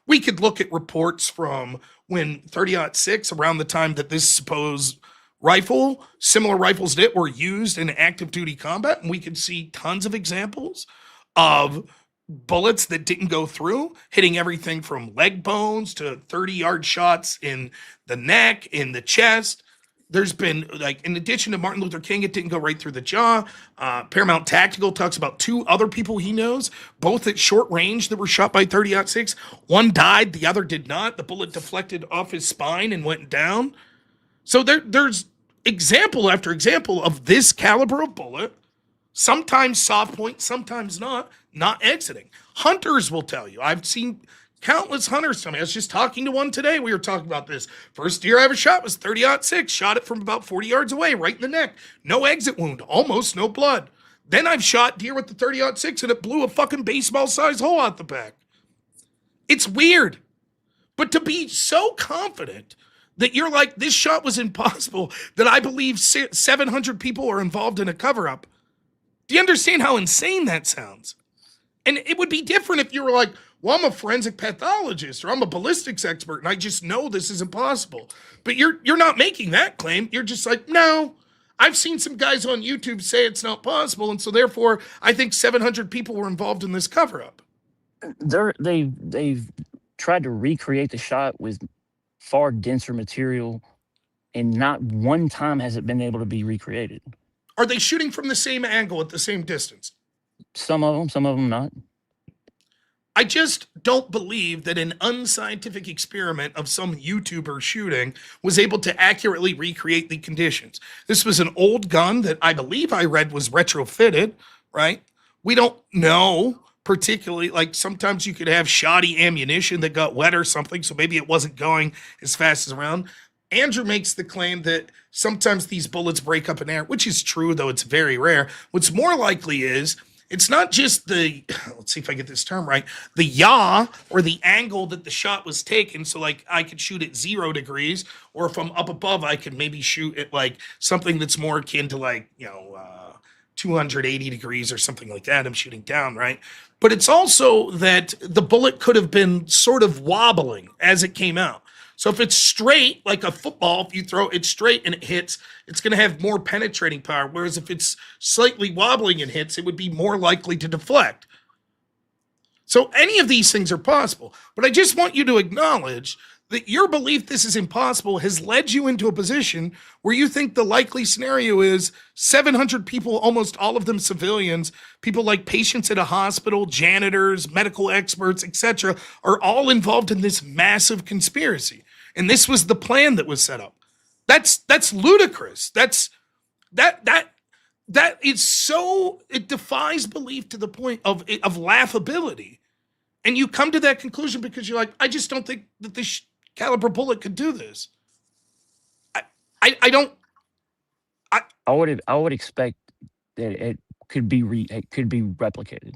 We could look at reports from when 30-06, around the time that this supposed rifle, similar rifles that were used in active duty combat, and we could see tons of examples of bullets that didn't go through, hitting everything from leg bones to 30-yard shots in the neck, in the chest. There's been, like, in addition to Martin Luther King, it didn't go right through the jaw. Paramount Tactical talks about 2 other people he knows, both at short range, that were shot by 30-06. One died, the other did not. The bullet deflected off his spine and went down. So there's example after example of this caliber of bullet, sometimes soft point, sometimes not exiting. Hunters will tell you. I've seen countless hunters tell me. I was just talking to one today. We were talking about this. First deer I ever shot was 30-06. Shot it from about 40 yards away, right in the neck. No exit wound, almost no blood. Then I've shot deer with the 30-06 and it blew a fucking baseball-sized hole out the back. It's weird. But to be so confident that you're like, this shot was impossible, that I believe 700 people are involved in a cover-up. Do you understand how insane that sounds? And it would be different if you were like, well, I'm a forensic pathologist or I'm a ballistics expert and I just know this is impossible. But you're not making that claim. You're just like, no, I've seen some guys on YouTube say it's not possible. And so therefore, I think 700 people were involved in this cover-up.
They've tried to recreate the shot with far denser material, and not one time has it been able to be recreated.
Are they shooting from the same angle at the same distance?
Some of them not.
I just don't believe that an unscientific experiment of some YouTuber shooting was able to accurately recreate the conditions. This was an old gun that I believe I read was retrofitted, right? We don't know particularly, like sometimes you could have shoddy ammunition that got wet or something, so maybe it wasn't going as fast as around. Andrew makes the claim that sometimes these bullets break up in air, which is true, though it's very rare. What's more likely is it's not just the, let's see if I get this term right, the yaw or the angle that the shot was taken. So like I could shoot at 0 degrees, or if I'm up above, I could maybe shoot at like something that's more akin to like, 280 degrees or something like that. I'm shooting down, right? But it's also that the bullet could have been sort of wobbling as it came out. So if it's straight, like a football, if you throw it straight and it hits, it's going to have more penetrating power. Whereas if it's slightly wobbling and hits, it would be more likely to deflect. So any of these things are possible. But I just want you to acknowledge that your belief this is impossible has led you into a position where you think the likely scenario is 700 people, almost all of them civilians, people like patients at a hospital, janitors, medical experts, etc., are all involved in this massive conspiracy. And this was the plan that was set up. That's ludicrous. That is so, it defies belief to the point of laughability. And you come to that conclusion because you're like, I just don't think that this caliber bullet could do this. I don't.
I would expect that it could be replicated.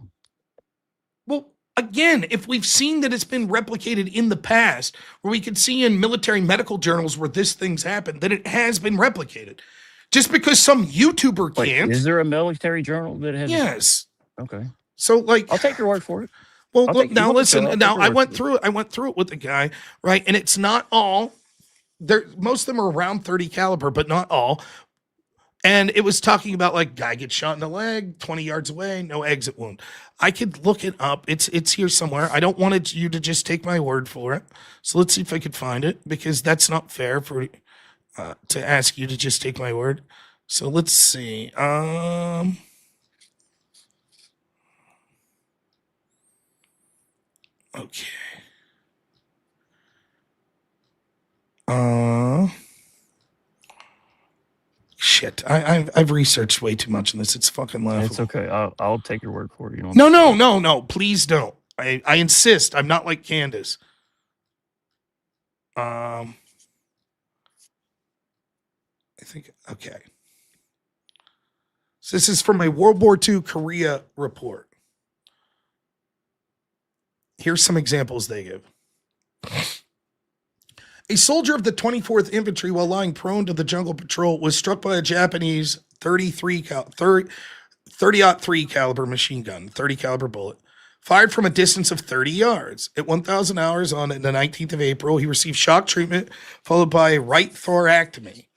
Well, again, if we've seen that it's been replicated in the past, where we could see in military medical journals where this thing's happened, that it has been replicated. Just because some YouTuber can't.
Is there a military journal that has?
Yes.
Okay.
So like,
I'll take your word for it.
Well,
I'll
look,
take it.
now
You want to
listen.
go, I'll
Now
take your
I
word
went
for it.
through it. I went through it with the guy, right? And it's not all. There, most of them are around 30 caliber, but not all. And it was talking about like guy gets shot in the leg, 20 yards away, no exit wound. I could look it up. It's here somewhere. I don't want you to just take my word for it. So let's see if I could find it because that's not fair for to ask you to just take my word. So let's see. Okay. Shit. I've researched way too much on this. It's fucking laughable.
It's okay. I'll take your word for it. You know.
No. Please don't. I insist. I'm not like Candace. I think okay. So this is from a World War II Korea report. Here's some examples they give. A soldier of the 24th Infantry, while lying prone to the jungle patrol, was struck by a Japanese 30 caliber machine gun, 30 caliber bullet, fired from a distance of 30 yards. At 1,000 hours on the 19th of April, he received shock treatment followed by a right thoracotomy.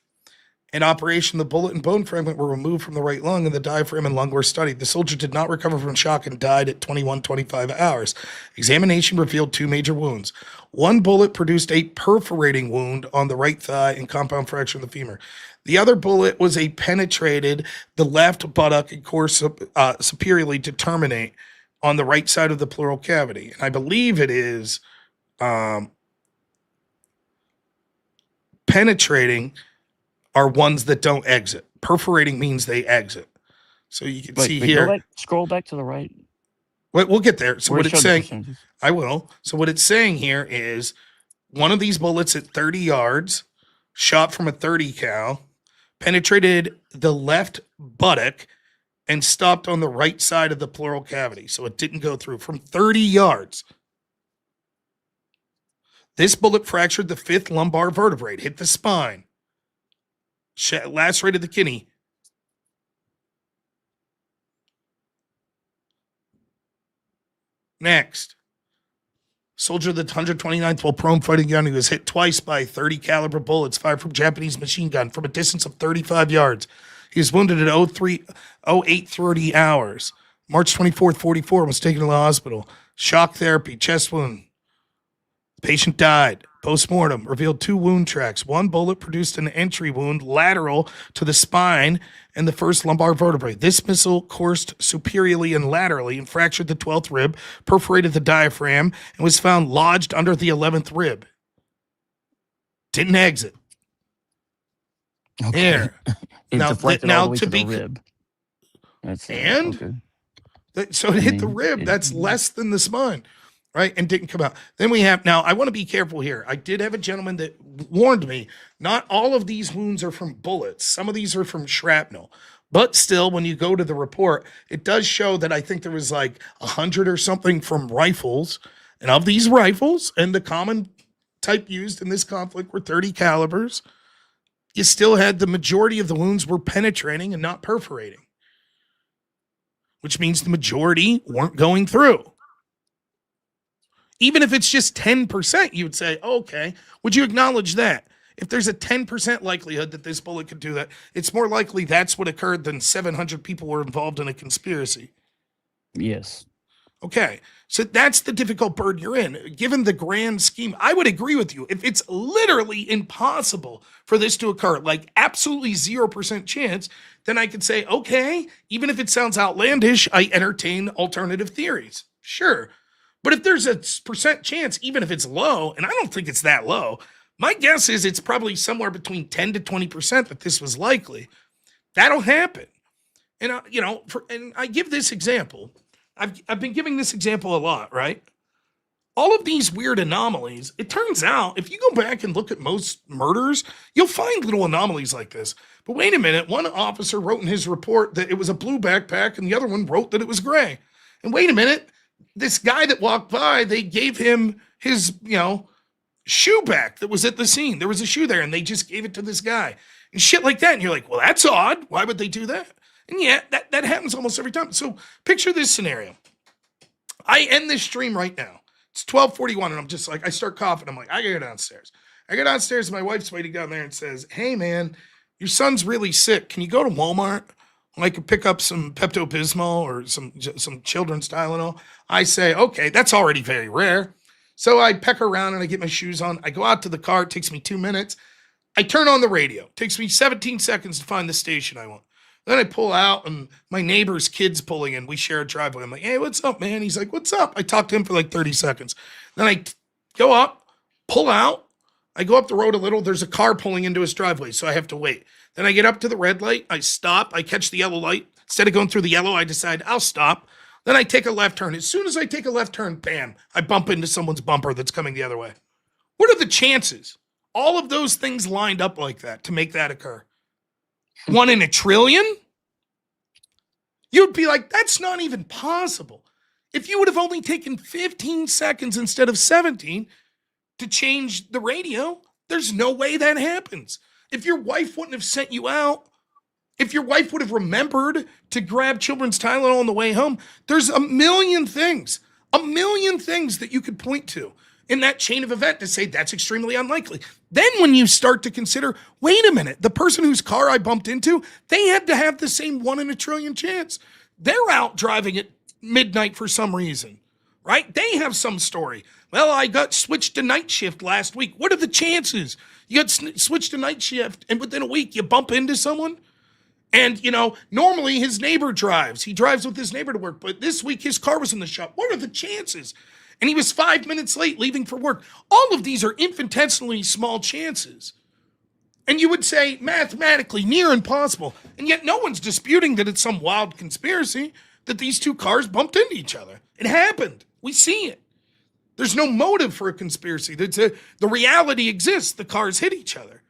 In operation, the bullet and bone fragment were removed from the right lung and the diaphragm and lung were studied. The soldier did not recover from shock and died at 21:25 hours. Examination revealed 2 major wounds. One bullet produced a perforating wound on the right thigh and compound fracture of the femur. The other bullet was penetrated the left buttock and course superiorly to terminate on the right side of the pleural cavity. And I believe it is penetrating are ones that don't exit. Perforating means they exit. So you can see here.
Scroll back to the right.
Wait, we'll get there. So
Where
what
it
it's
showed the
saying,
percentages.
I will. So what it's saying here is one of these bullets at 30 yards, shot from a 30 cal, penetrated the left buttock and stopped on the right side of the pleural cavity. So it didn't go through from 30 yards. This bullet fractured the 5th lumbar vertebrae, hit the spine, lacerated the kidney. Next. Soldier of the 129th while prone fighting gun, he was hit twice by 30 caliber bullets fired from Japanese machine gun from a distance of 35 yards. He was wounded at 08:30 hours. March 24th, 44, was taken to the hospital. Shock therapy, chest wound. The patient died. Postmortem revealed 2 wound tracks. One bullet produced an entry wound lateral to the spine and the 1st lumbar vertebrae. This missile coursed superiorly and laterally and fractured the 12th rib, perforated the diaphragm, and was found lodged under the 11th rib. Didn't exit.
Okay.
There.
It
Now,
deflected
now
all the way
to
to
be
the rib. That's
and
okay.
so it hit the
mean,
rib. That's less than the spine. Right, and didn't come out. Then we have, now I want to be careful here. I did have a gentleman that warned me, not all of these wounds are from bullets. Some of these are from shrapnel. But still, when you go to the report, it does show that I think there was like 100 or something from rifles. And of these rifles, and the common type used in this conflict were 30 calibers, you still had the majority of the wounds were penetrating and not perforating, which means the majority weren't going through. Even if it's just 10%, you would say, okay, would you acknowledge that? If there's a 10% likelihood that this bullet could do that, it's more likely that's what occurred than 700 people were involved in a conspiracy.
Yes.
Okay, so that's the difficult burden you're in. Given the grand scheme, I would agree with you. If it's literally impossible for this to occur, like absolutely 0% chance, then I could say, okay, even if it sounds outlandish, I entertain alternative theories. Sure. But if there's a percent chance, even if it's low, and I don't think it's that low, my guess is it's probably somewhere between 10 to 20% that this was likely. That'll happen. And, and I give this example. I've been giving this example a lot, right? All of these weird anomalies, it turns out, if you go back and look at most murders, you'll find little anomalies like this. But wait a minute, one officer wrote in his report that it was a blue backpack, and the other one wrote that it was gray. And wait a minute, this guy that walked by, they gave him his, shoe back that was at the scene. There was a shoe there, and they just gave it to this guy. And shit like that. And you're like, well, that's odd. Why would they do that? And yeah, that happens almost every time. So picture this scenario. I end this stream right now. It's 12:41, and I'm just like, I start coughing. I'm like, I gotta go downstairs. I go downstairs, and my wife's waiting down there and says, hey, man, your son's really sick. Can you go to Walmart? I could pick up some Pepto-Bismol or some children's Tylenol. I say, okay, that's already very rare. So I peck around and I get my shoes on. I go out to the car. It takes me 2 minutes. I turn on the radio. It takes me 17 seconds to find the station I want. Then I pull out and my neighbor's kid's pulling in. We share a driveway. I'm like, hey, what's up, man? He's like, what's up? I talk to him for like 30 seconds. Then I go up, pull out. I go up the road a little. There's a car pulling into his driveway, so I have to wait. Then I get up to the red light. I stop. I catch the yellow light. Instead of going through the yellow, I decide I'll stop. Then I take a left turn. As soon as I take a left turn, bam, I bump into someone's bumper that's coming the other way. What are the chances? All of those things lined up like that to make that occur. 1 in a trillion? You'd be like, that's not even possible. If you would have only taken 15 seconds instead of 17 to change the radio, there's no way that happens. If your wife wouldn't have sent you out, if your wife would have remembered to grab children's Tylenol on the way home, there's a million things that you could point to in that chain of event to say that's extremely unlikely. Then when you start to consider, wait a minute, the person whose car I bumped into, they had to have the same 1 in a trillion chance. They're out driving at midnight for some reason, right? They have some story. Well, I got switched to night shift last week. What are the chances? You got switched to night shift and within a week you bump into someone? And, normally his neighbor drives. He drives with his neighbor to work. But this week his car was in the shop. What are the chances? And he was 5 minutes late leaving for work. All of these are infinitesimally small chances. And you would say mathematically near impossible. And yet no one's disputing that it's some wild conspiracy that these two cars bumped into each other. It happened. We see it. There's no motive for a conspiracy. The reality exists. The cars hit each other.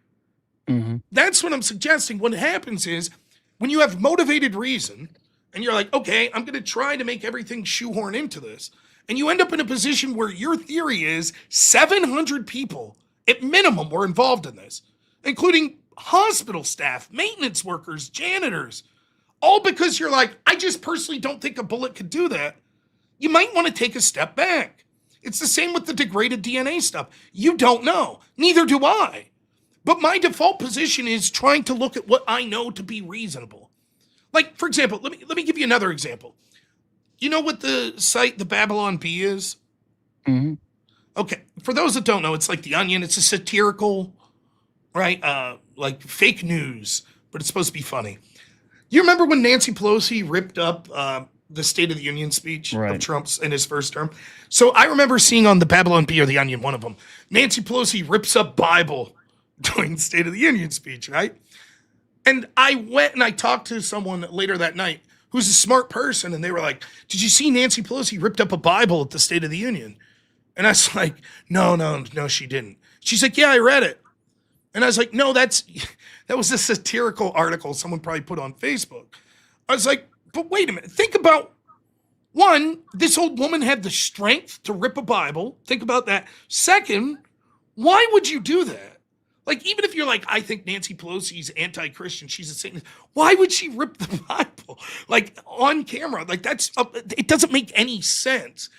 Mm-hmm. That's what I'm suggesting. What happens is when you have motivated reason and you're like, okay, I'm going to try to make everything shoehorn into this. And you end up in a position where your theory is 700 people at minimum were involved in this, including hospital staff, maintenance workers, janitors, all because you're like, I just personally don't think a bullet could do that. You might want to take a step back. It's the same with the degraded DNA stuff. You don't know. Neither do I. But my default position is trying to look at what I know to be reasonable. Like, for example, let me give you another example. You know what the site, the Babylon Bee is? Mm-hmm. Okay, for those that don't know, it's like The Onion. It's a satirical, right, like fake news, but it's supposed to be funny. You remember when Nancy Pelosi ripped up the State of the Union speech of Trump's in his first term? So I remember seeing on the Babylon Bee or The Onion, one of them, Nancy Pelosi rips up Bible during the State of the Union speech, right? And I went and I talked to someone later that night who's a smart person, and they were like, did you see Nancy Pelosi ripped up a Bible at the State of the Union? And I was like, no, she didn't. She's like, yeah, I read it. And I was like, no, that was a satirical article someone probably put on Facebook. I was like, but wait a minute. Think about, one, this old woman had the strength to rip a Bible. Think about that. Second, why would you do that? Like, even if you're like, I think Nancy Pelosi's anti-Christian, she's a Satanist, why would she rip the Bible? Like, on camera. Like, it doesn't make any sense.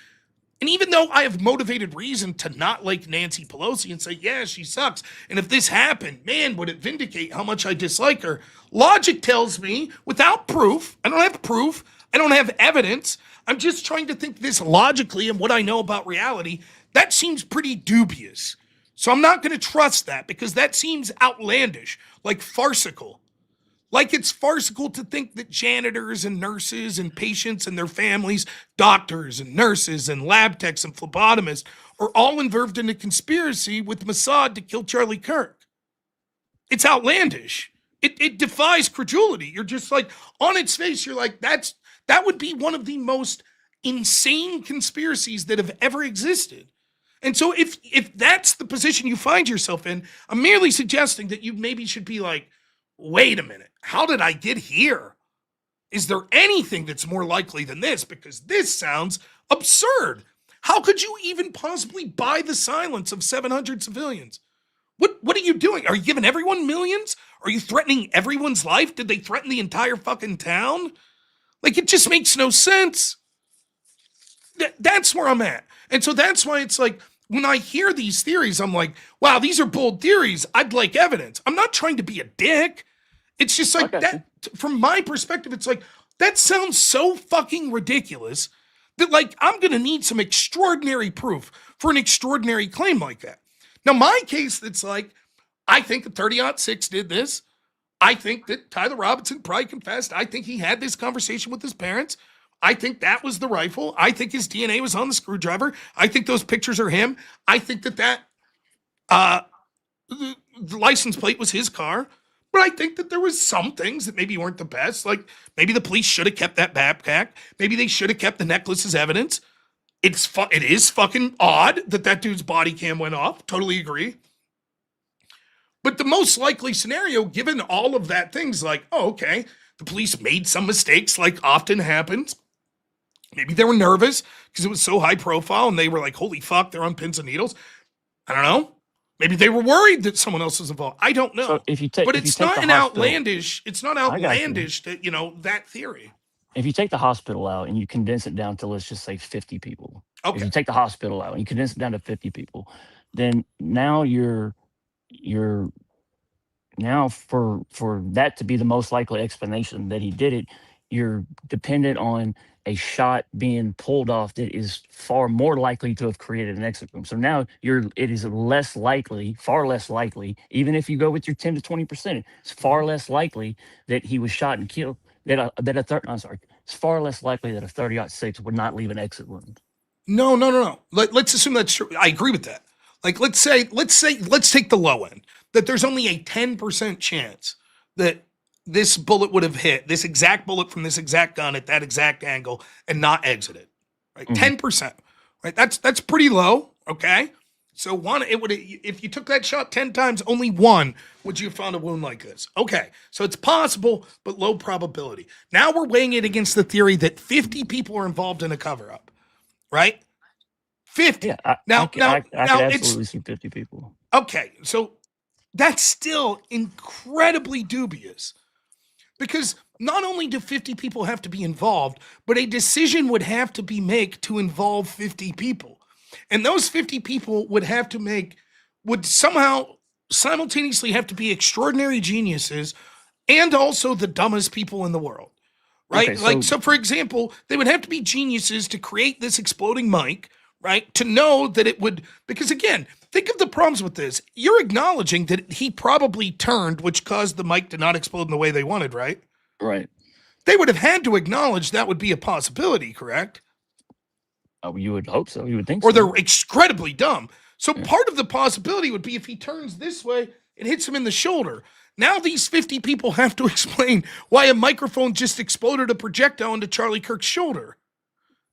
And even though I have motivated reason to not like Nancy Pelosi and say, yeah, she sucks, and if this happened, man, would it vindicate how much I dislike her? Logic tells me, without proof, I don't have evidence, I'm just trying to think this logically and what I know about reality, that seems pretty dubious. So I'm not going to trust that because that seems outlandish, like farcical. Like it's farcical to think that janitors and nurses and patients and their families, doctors and nurses and lab techs and phlebotomists are all involved in a conspiracy with Mossad to kill Charlie Kirk. It's outlandish. It defies credulity. You're just like, on its face, you're like, that would be one of the most insane conspiracies that have ever existed. And so if that's the position you find yourself in, I'm merely suggesting that you maybe should be like, wait a minute, how did I get here? Is there anything that's more likely than this? Because this sounds absurd. How could you even possibly buy the silence of 700 civilians? What are you doing? Are you giving everyone millions? Are you threatening everyone's life? Did they threaten the entire fucking town? Like, it just makes no sense. That's where I'm at. And so that's why it's like, when I hear these theories, I'm like, wow, these are bold theories. I'd like evidence. I'm not trying to be a dick. It's just
I
like
got you.
that, from my perspective, it's like, that sounds so fucking ridiculous that, like, I'm going to need some extraordinary proof for an extraordinary claim like that. Now, my case, it's like, I think the 30-06 did this. I think that Tyler Robinson probably confessed. I think he had this conversation with his parents. I think that was the rifle. I think his DNA was on the screwdriver. I think those pictures are him. I think that uh, the license plate was his car. But I think that there was some things that maybe weren't the best. Like, maybe the police should have kept that backpack. Maybe they should have kept the necklace as evidence. It is fucking odd that dude's body cam went off. Totally agree. But the most likely scenario, given all of that, things like, oh, okay, the police made some mistakes, like often happens. Maybe they were nervous because it was so high profile and they were like, holy fuck, they're on pins and needles. I don't know. Maybe they were worried that someone else was involved. I don't know.
So if you take,
but
if you
it's
take
not
the
an
hospital,
outlandish. It's not outlandish that, that theory.
if you take the hospital out and you condense it down to, let's just say 50 people. If
Okay.
you take the hospital out and you condense it down to 50 people, then now you're now for that to be the most likely explanation that he did it, you're dependent on a shot being pulled off that is far more likely to have created an exit wound. So now it is less likely, far less likely, even if you go with your 10 to 20%, it's far less likely that he was shot and killed. It's far less likely that a 30-06 would not leave an exit wound.
No. Let's assume that's true. I agree with that. Like, let's take the low end, that there's only a 10% chance that this bullet would have hit, this exact bullet from this exact gun at that exact angle and not exited, right? 10%, right? That's pretty low, okay? So if you took that shot 10 times, only one would you have found a wound like this. Okay, so it's possible, but low probability. Now we're weighing it against the theory that 50 people are involved in a cover-up, right? 50.
Yeah, I could absolutely see 50 people.
Okay, so that's still incredibly dubious, because not only do 50 people have to be involved, but a decision would have to be made to involve 50 people. And those 50 people would somehow simultaneously have to be extraordinary geniuses and also the dumbest people in the world, right?
Okay,
so for example, they would have to be geniuses to create this exploding mic, right? To know that it would, because again, think of the problems with this. You're acknowledging that he probably turned, which caused the mic to not explode in the way they wanted, right?
Right.
They would have had to acknowledge that would be a possibility, correct?
Oh, you would hope so. You would think
Or
so.
they're incredibly dumb. So part of the possibility would be if he turns this way, it hits him in the shoulder. Now these 50 people have to explain why a microphone just exploded a projectile into Charlie Kirk's shoulder.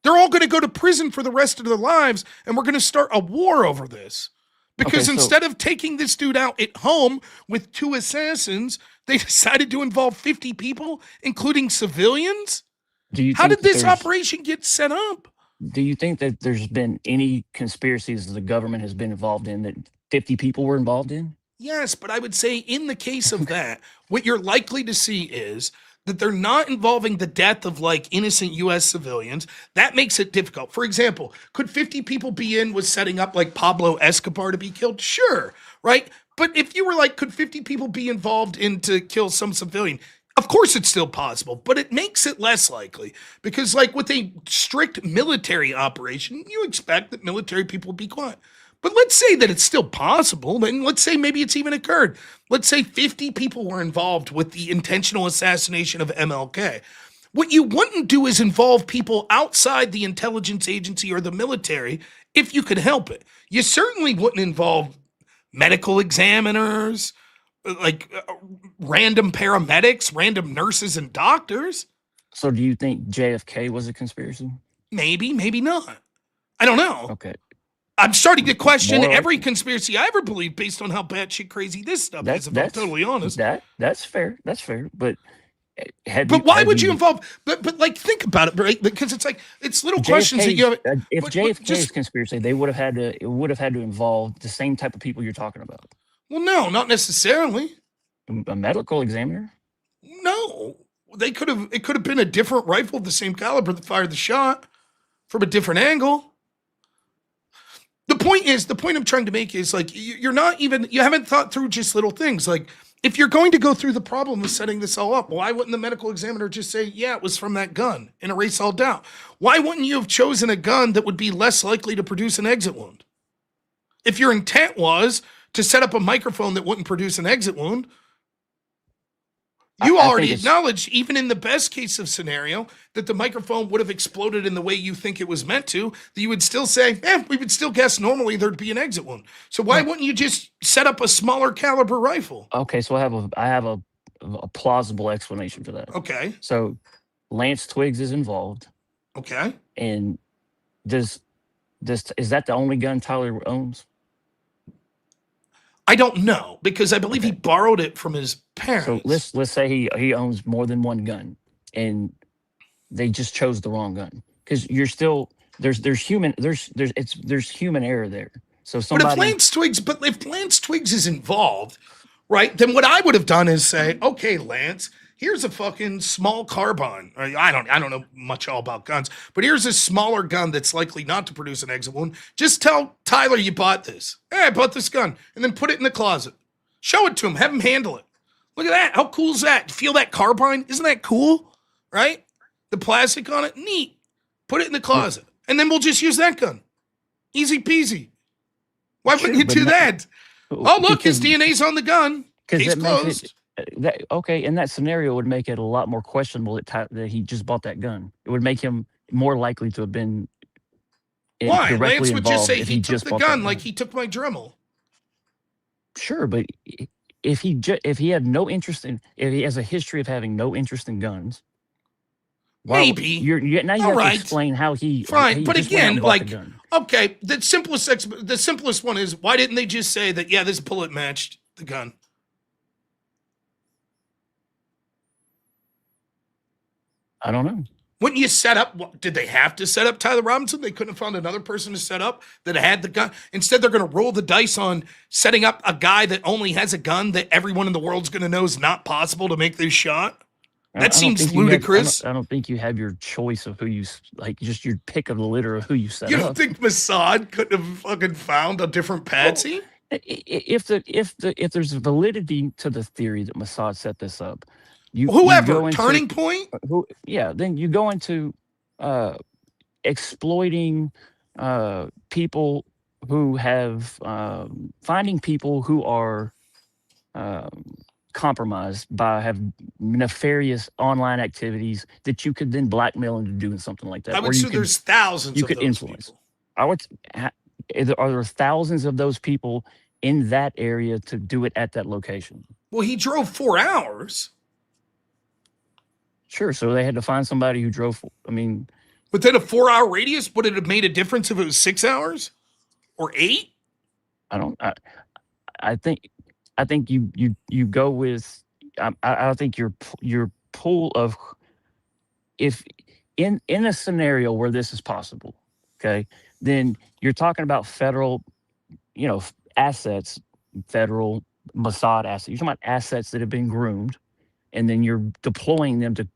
They're all going to go to prison for the rest of their lives, and we're going to start a war over this. Because instead of taking this dude out at home with 2 assassins, they decided to involve 50 people, including civilians? How did this operation get set up?
Do you think that there's been any conspiracies the government has been involved in that 50 people were involved in?
Yes, but I would say in the case of that, what you're likely to see is that they're not involving the death of like innocent U.S. civilians. That makes it difficult. For example, could 50 people be in with setting up like Pablo Escobar to be killed? Sure, right? But if you were like, could 50 people be involved in to kill some civilian? Of course it's still possible, but it makes it less likely because like with a strict military operation, you expect that military people will be quiet. But let's say that it's still possible, and let's say maybe it's even occurred. Let's say 50 people were involved with the intentional assassination of MLK. What you wouldn't do is involve people outside the intelligence agency or the military if you could help it. You certainly wouldn't involve medical examiners, random paramedics, random nurses and doctors.
So do you think JFK was a conspiracy?
Maybe, maybe not. I don't know.
Okay.
I'm starting to question
More
every conspiracy I ever believed based on how batshit crazy this stuff is, if I'm totally honest.
That's fair. That's fair. But
why would you involve? But like, think about it, right? Because it's like it's little questions that you have.
If JFK's conspiracy, it would have had to involve the same type of people you're talking about.
Well, no, not necessarily.
A medical examiner?
No, it could have been a different rifle of the same caliber that fired the shot. from a different angle. The point I'm trying to make is like, you haven't thought through just little things. Like, if you're going to go through the problem of setting this all up, why wouldn't the medical examiner just say, yeah, it was from that gun and erase all doubt? Why wouldn't you have chosen a gun that would be less likely to produce an exit wound? If your intent was to set up a microphone that wouldn't produce an exit wound, you already acknowledged, even in the best case of scenario, that the microphone would have exploded in the way you think it was meant to, that you would still say, we would still guess normally there'd be an exit wound. So why wouldn't you just set up a smaller caliber rifle?
Okay, so I have a plausible explanation for that.
Okay.
So Lance Twiggs is involved.
Okay.
And is that the only gun Tyler owns?
I don't know, because I believe he borrowed it from his parents.
So let's say he owns more than one gun, and they just chose the wrong gun, because you're still there's human error there. So somebody.
But if Lance Twiggs is involved, right? Then what I would have done is say, okay, Lance, here's a fucking small carbine. I don't know much all about guns, but here's a smaller gun that's likely not to produce an exit wound. Just tell Tyler you bought this. Hey, I bought this gun, and then put it in the closet. Show it to him. Have him handle it. Look at that. How cool is that? Feel that carbine? Isn't that cool? Right? The plastic on it, neat. Put it in the closet, and then we'll just use that gun. Easy peasy. Why wouldn't you do that? Oh, look, his DNA's on the gun. Case closed.
In that scenario, would make it a lot more questionable that he just bought that gun. It would make him more likely to have been.
Why? Lance would just say he took the gun like he took my Dremel.
Sure, but if he had no interest in, if he has a history of having no interest in guns,
maybe
you have to explain how he.
Fine, but again, okay, the simplest one is, why didn't they just say that? Yeah, this bullet matched the gun.
I don't know.
Wouldn't you set up? Did they have to set up Tyler Robinson? They couldn't have found another person to set up that had the gun. Instead, they're going to roll the dice on setting up a guy that only has a gun that everyone in the world's going to know is not possible to make this shot. That seems ludicrous.
I don't think you have your choice of who you just your pick of the litter of who you set up.
You don't think Mossad couldn't have fucking found a different patsy?
Well, if there's validity to the theory that Mossad set this up.
Turning Point?
Then you go into exploiting people who have finding people who are compromised by have nefarious online activities that you could then blackmail into doing something like that.
I would say there's thousands of those influence.
People. Are there thousands of those people in that area to do it at that location?
Well, he drove 4 hours.
Sure, so they had to find somebody who drove.
But then a 4-hour radius, would it have made a difference if it was 6 hours or 8?
I think you go with. I think your pool of, if in a scenario where this is possible, okay, then you're talking about federal, assets, federal Mossad assets. You're talking about assets that have been groomed. And then you're deploying them to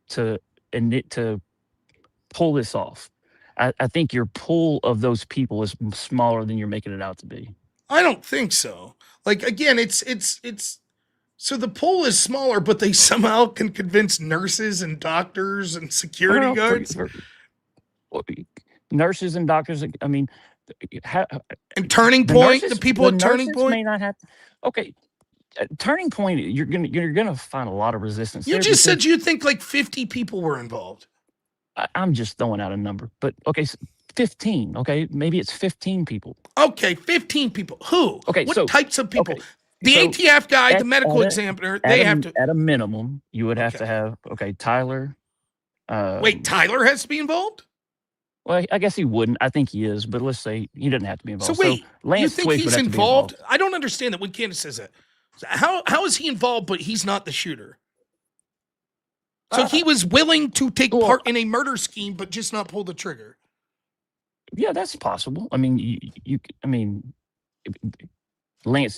pull this off. I think your pool of those people is smaller than you're making it out to be.
I don't think so. Like, again, it's so the pool is smaller, but they somehow can convince nurses and doctors and security guards.
Nurses and doctors. And
Turning Point, the people at Turning Point
may not have. Okay. Turning Point, you're gonna find a lot of resistance.
You just said you think like 50 people were involved.
I'm just throwing out a number, but okay, 15. Okay, maybe it's 15 people.
Okay, 15 people. Who?
Okay,
what types of people? Okay, the ATF guy, the medical examiner. They have to.
At a minimum, you would have to have. Okay, Tyler.
Wait, Tyler has to be involved?
Well, I guess he wouldn't. I think he is, but let's say he doesn't have to be involved.
So wait, you think he's involved? I don't understand that when Candace says that. How is he involved, but he's not the shooter? So he was willing to take part in a murder scheme, but just not pull the trigger.
Yeah, that's possible. Lance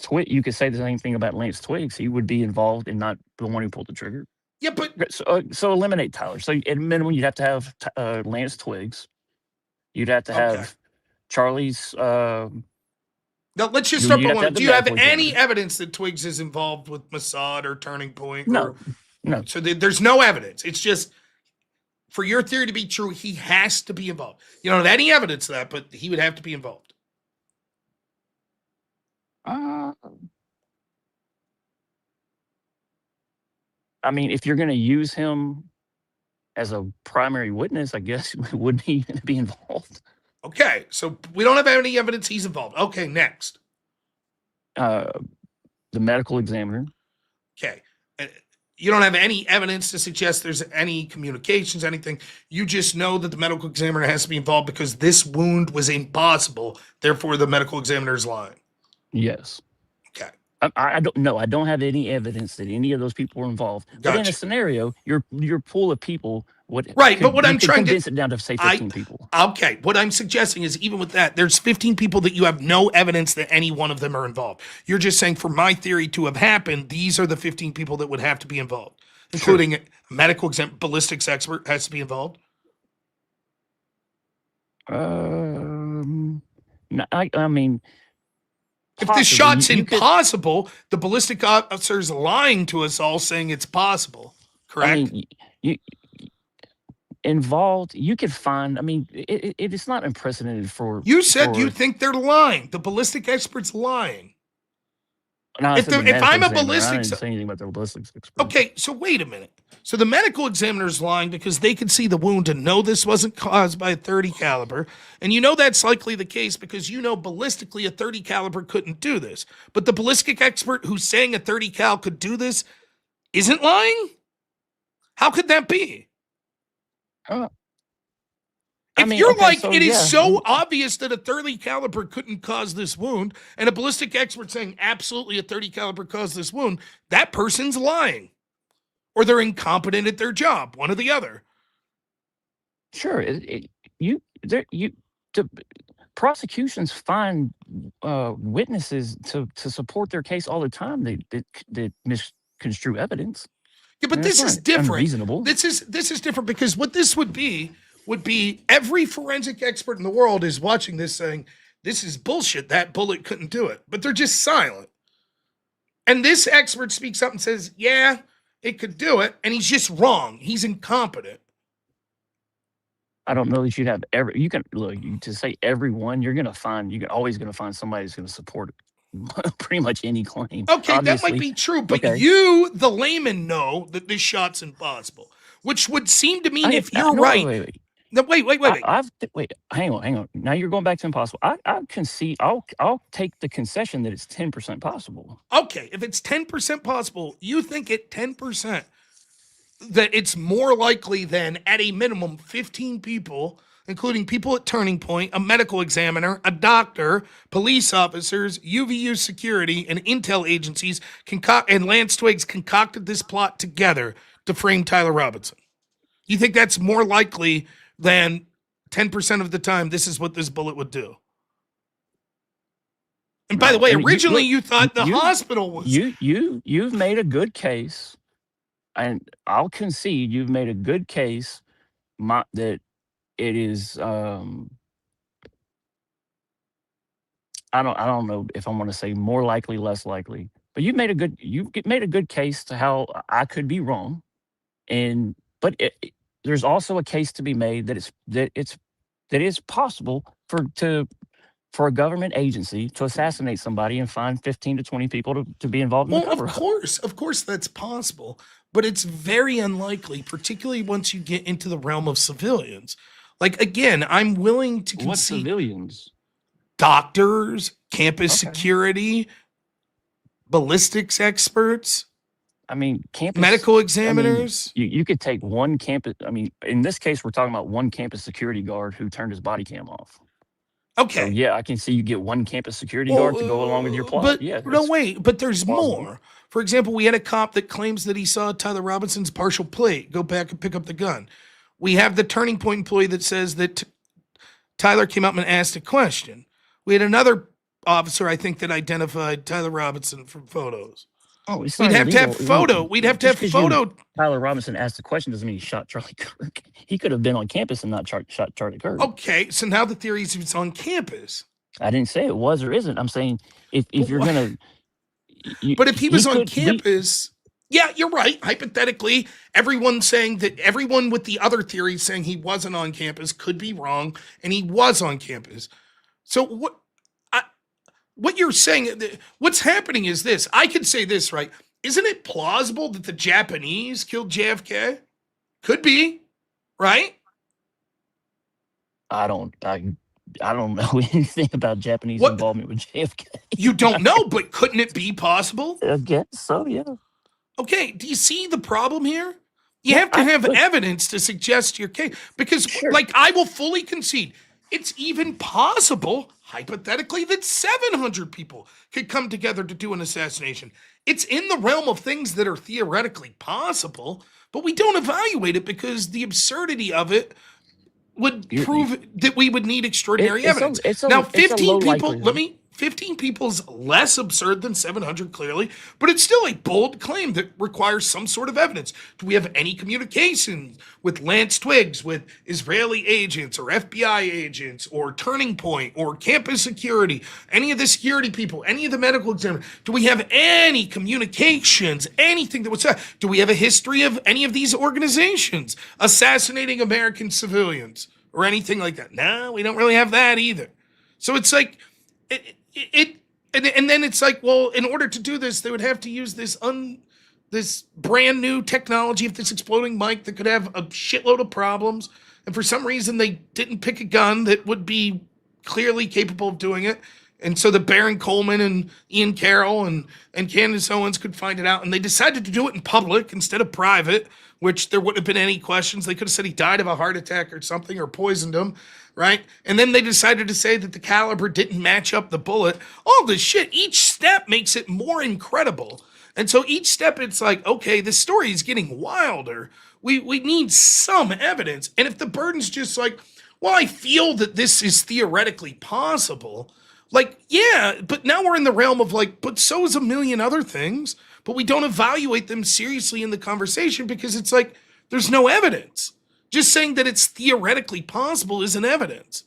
Twiggs. You could say the same thing about Lance Twiggs. He would be involved and not the one who pulled the trigger.
Yeah, but
so eliminate Tyler. So at a minimum, you'd have to have Lance Twiggs. You'd have to
Okay.
have Charlie's.
Now let's just
You'd
start
have
by
to
one.
have the
Do you have
medical
any
examiner.
evidence that Twigs is involved with Mossad or Turning Point?
No, no.
So there's no evidence. It's just for your theory to be true, he has to be involved. You don't have any evidence of that, but he would have to be involved.
I mean, if you're going to use him as a primary witness, I guess would he be involved?
Okay, so we don't have any evidence he's involved. Okay, next.
The medical examiner.
Okay. You don't have any evidence to suggest there's any communications, anything. You just know that the medical examiner has to be involved because this wound was impossible. Therefore, the medical examiner is lying.
Yes.
Okay.
I don't know. I don't have any evidence that any of those people were involved. But in a
Gotcha.
scenario, your pool of people would
Right, but what I'm trying to
condense it down to say 15 people.
Okay, what I'm suggesting is even with that, there's 15 people that you have no evidence that any one of them are involved. You're just saying for my theory to have happened, these are the 15 people that would have to be involved, including a medical ballistics expert has to be involved.
No, I mean,
if this shot's impossible, the ballistic officer's lying to us all saying it's possible, correct?
I mean, you involved, you could find, I mean, it's not unprecedented for...
You said you think they're lying. The ballistic expert's lying.
No,
if I'm a ballistics...
I didn't say anything about the ballistics expert.
Okay, so wait a minute. So the medical examiner's lying because they could see the wound and know this wasn't caused by a 30 caliber. And you know that's likely the case because you know ballistically a 30 caliber couldn't do this. But the ballistic expert who's saying a 30 cal could do this isn't lying? How could that be? It is so obvious that a 30 caliber couldn't cause this wound, and a ballistic expert saying absolutely a 30 caliber caused this wound, that person's lying. Or they're incompetent at their job, one or the other.
Sure. Prosecutions find witnesses to support their case all the time. They misconstrue evidence.
Yeah, but this is different.
Unreasonable.
This is different because what this would be every forensic expert in the world is watching this saying, this is bullshit. That bullet couldn't do it. But they're just silent. And this expert speaks up and says, yeah, it could do it. And he's just wrong. He's incompetent.
I don't know that you'd have to say everyone, you're always going to find somebody who's going to support pretty much any claim.
Okay,
obviously.
that might be true, but you, the layman, know that this shot's impossible, which would seem to mean if you're right.
Wait.
No, wait.
Wait, hang on. Now you're going back to impossible. I concede. I'll take the concession that it's 10% possible.
Okay, if it's 10% possible, you think at 10% that it's more likely than at a minimum 15 people, including people at Turning Point, a medical examiner, a doctor, police officers, UVU security, and intel agencies and Lance Twiggs concocted this plot together to frame Tyler Robinson. You think that's more likely than 10% of the time this is what this bullet would do? And by the way, originally you thought the hospital was...
You've made a good case, and I'll concede you've made a good case that it is... I don't know if I want to say more likely, less likely, but you've made a good case to how I could be wrong, but there's also a case to be made that it's possible for a government agency to assassinate somebody and find 15 to 20 people to be involved in the cover-up.
Of course that's possible, but it's very unlikely, particularly once you get into the realm of civilians. Like, again, I'm willing to concede...
What civilians?
Doctors, campus security, ballistics experts.
I mean,
medical examiners.
I mean, you could take one campus. I mean, in this case, we're talking about one campus security guard who turned his body cam off.
Okay.
So, yeah, I can see you get one campus security guard to go along with your plot.
But but there's more. For example, we had a cop that claims that he saw Tyler Robinson's partial plate go back and pick up the gun. We have the Turning Point employee that says that Tyler came up and asked a question. We had another officer, I think, that identified Tyler Robinson from photos.
Oh, it's
We'd
not
have to have
illegal.
photo. We'd have to have
Just 'cause
photo.
Tyler Robinson asked the question doesn't mean he shot Charlie Kirk. He could have been on campus and not shot Charlie Kirk.
Okay, so now the theory is it's on campus.
I didn't say it was or isn't. I'm saying if you're gonna,
But if he was on
could be.
campus, yeah, you're right. Hypothetically, everyone saying that everyone with the other theories saying he wasn't on campus could be wrong, and he was on campus. So what you're saying, what's happening is this. I could say this, right? Isn't it plausible that the Japanese killed JFK? Could be, right?
I don't know anything about Japanese
What?
involvement with JFK.
You don't know, but couldn't it be possible?
I guess so. Yeah.
Okay, do you see the problem here? You
Yeah,
have to have
look,
evidence to suggest your case. Because,
Sure.
like, I will fully concede, it's even possible, hypothetically, that 700 people could come together to do an assassination. It's in the realm of things that are theoretically possible, but we don't evaluate it because the absurdity of it would prove that we would need extraordinary evidence. Now, 15 people, 15 people's less absurd than 700, clearly, but it's still a bold claim that requires some sort of evidence. Do we have any communication with Lance Twiggs, with Israeli agents or FBI agents or Turning Point or campus security, any of the security people, any of the medical examiners? Do we have any communications, anything that would say? Do we have a history of any of these organizations assassinating American civilians or anything like that? No, we don't really have that either. So it's like, and then it's like, well, in order to do this, they would have to use this brand new technology of this exploding mic that could have a shitload of problems. And for some reason, they didn't pick a gun that would be clearly capable of doing it. And so the Baron Coleman and Ian Carroll and Candace Owens could find it out. And they decided to do it in public instead of private, which there wouldn't have been any questions. They could have said he died of a heart attack or something or poisoned him, right? And then they decided to say that the caliber didn't match up the bullet. All this shit, each step makes it more incredible. And so each step, it's like, okay, this story is getting wilder. We need some evidence. And if the burden's just like, well, I feel that this is theoretically possible, like, yeah, but now we're in the realm of like, but so is a million other things, but we don't evaluate them seriously in the conversation because it's like, there's no evidence. Just saying that it's theoretically possible isn't evidence.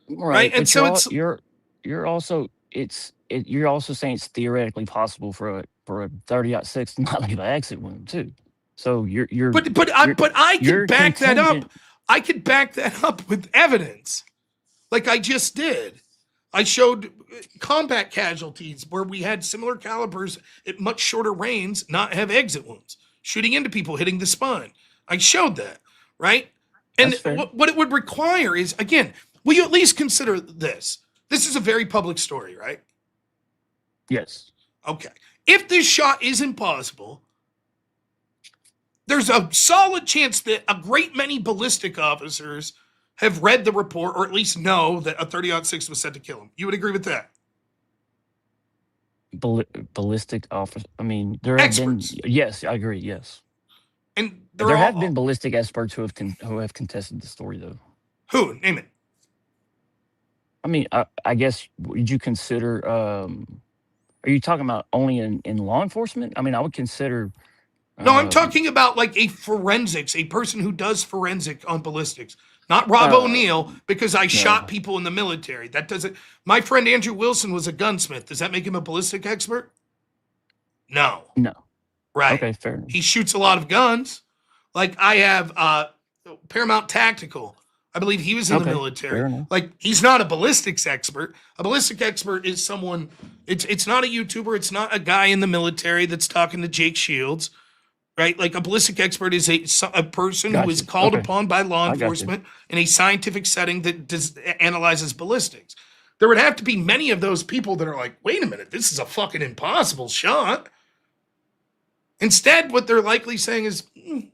Right. And so
you're also saying it's theoretically possible for a 30-06 to not leave an exit wound too. So
I could back that up. I could back that up with evidence. Like I just did. I showed combat casualties where we had similar calibers at much shorter range not have exit wounds, shooting into people, hitting the spine. I showed that, right? And what it would require is, again, will you at least consider this? This is a very public story, right?
Yes.
Okay. If this shot is impossible, there's a solid chance that a great many ballistic officers have read the report or at least know that a 30-06 was sent to kill him. You would agree with that?
Ballistic officer. I mean, there
experts.
have been. Yes, I agree. Yes,
and
there have been ballistic experts who have contested the story, though.
Who? Name it.
I mean, I guess would you consider? Are you talking about only in law enforcement? I mean, I would consider.
No, I'm talking about like a person who does forensic on ballistics. Not Rob O'Neill, because I shot people in the military. That doesn't. My friend Andrew Wilson was a gunsmith. Does that make him a ballistic expert? No.
No.
Right.
Okay, fair enough.
He shoots a lot of guns. Like I have Paramount Tactical. I believe he was in the military. Like he's not a ballistics expert. A ballistic expert is someone. It's not a YouTuber. It's not a guy in the military that's talking to Jake Shields. Right, like a ballistic expert is a person who is called upon by law enforcement in a scientific setting that analyzes ballistics. There would have to be many of those people that are like, wait a minute, this is a fucking impossible shot. Instead, what they're likely saying is, if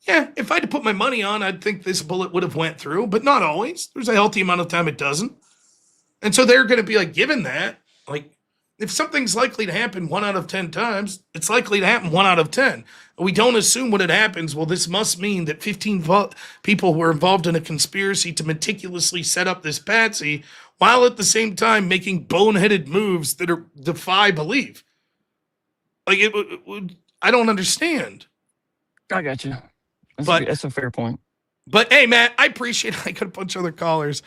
I had to put my money on, I'd think this bullet would have went through, but not always. There's a healthy amount of time it doesn't. And so they're going to be like, given that, like, if something's likely to happen 1 out of 10 times, it's likely to happen 1 out of 10. We don't assume when it happens, well, this must mean that 15 people were involved in a conspiracy to meticulously set up this patsy while at the same time making boneheaded moves that defy belief. Like I don't understand.
I got you.
But
That's a fair point.
But hey, Matt, I appreciate it. I got a bunch of other callers.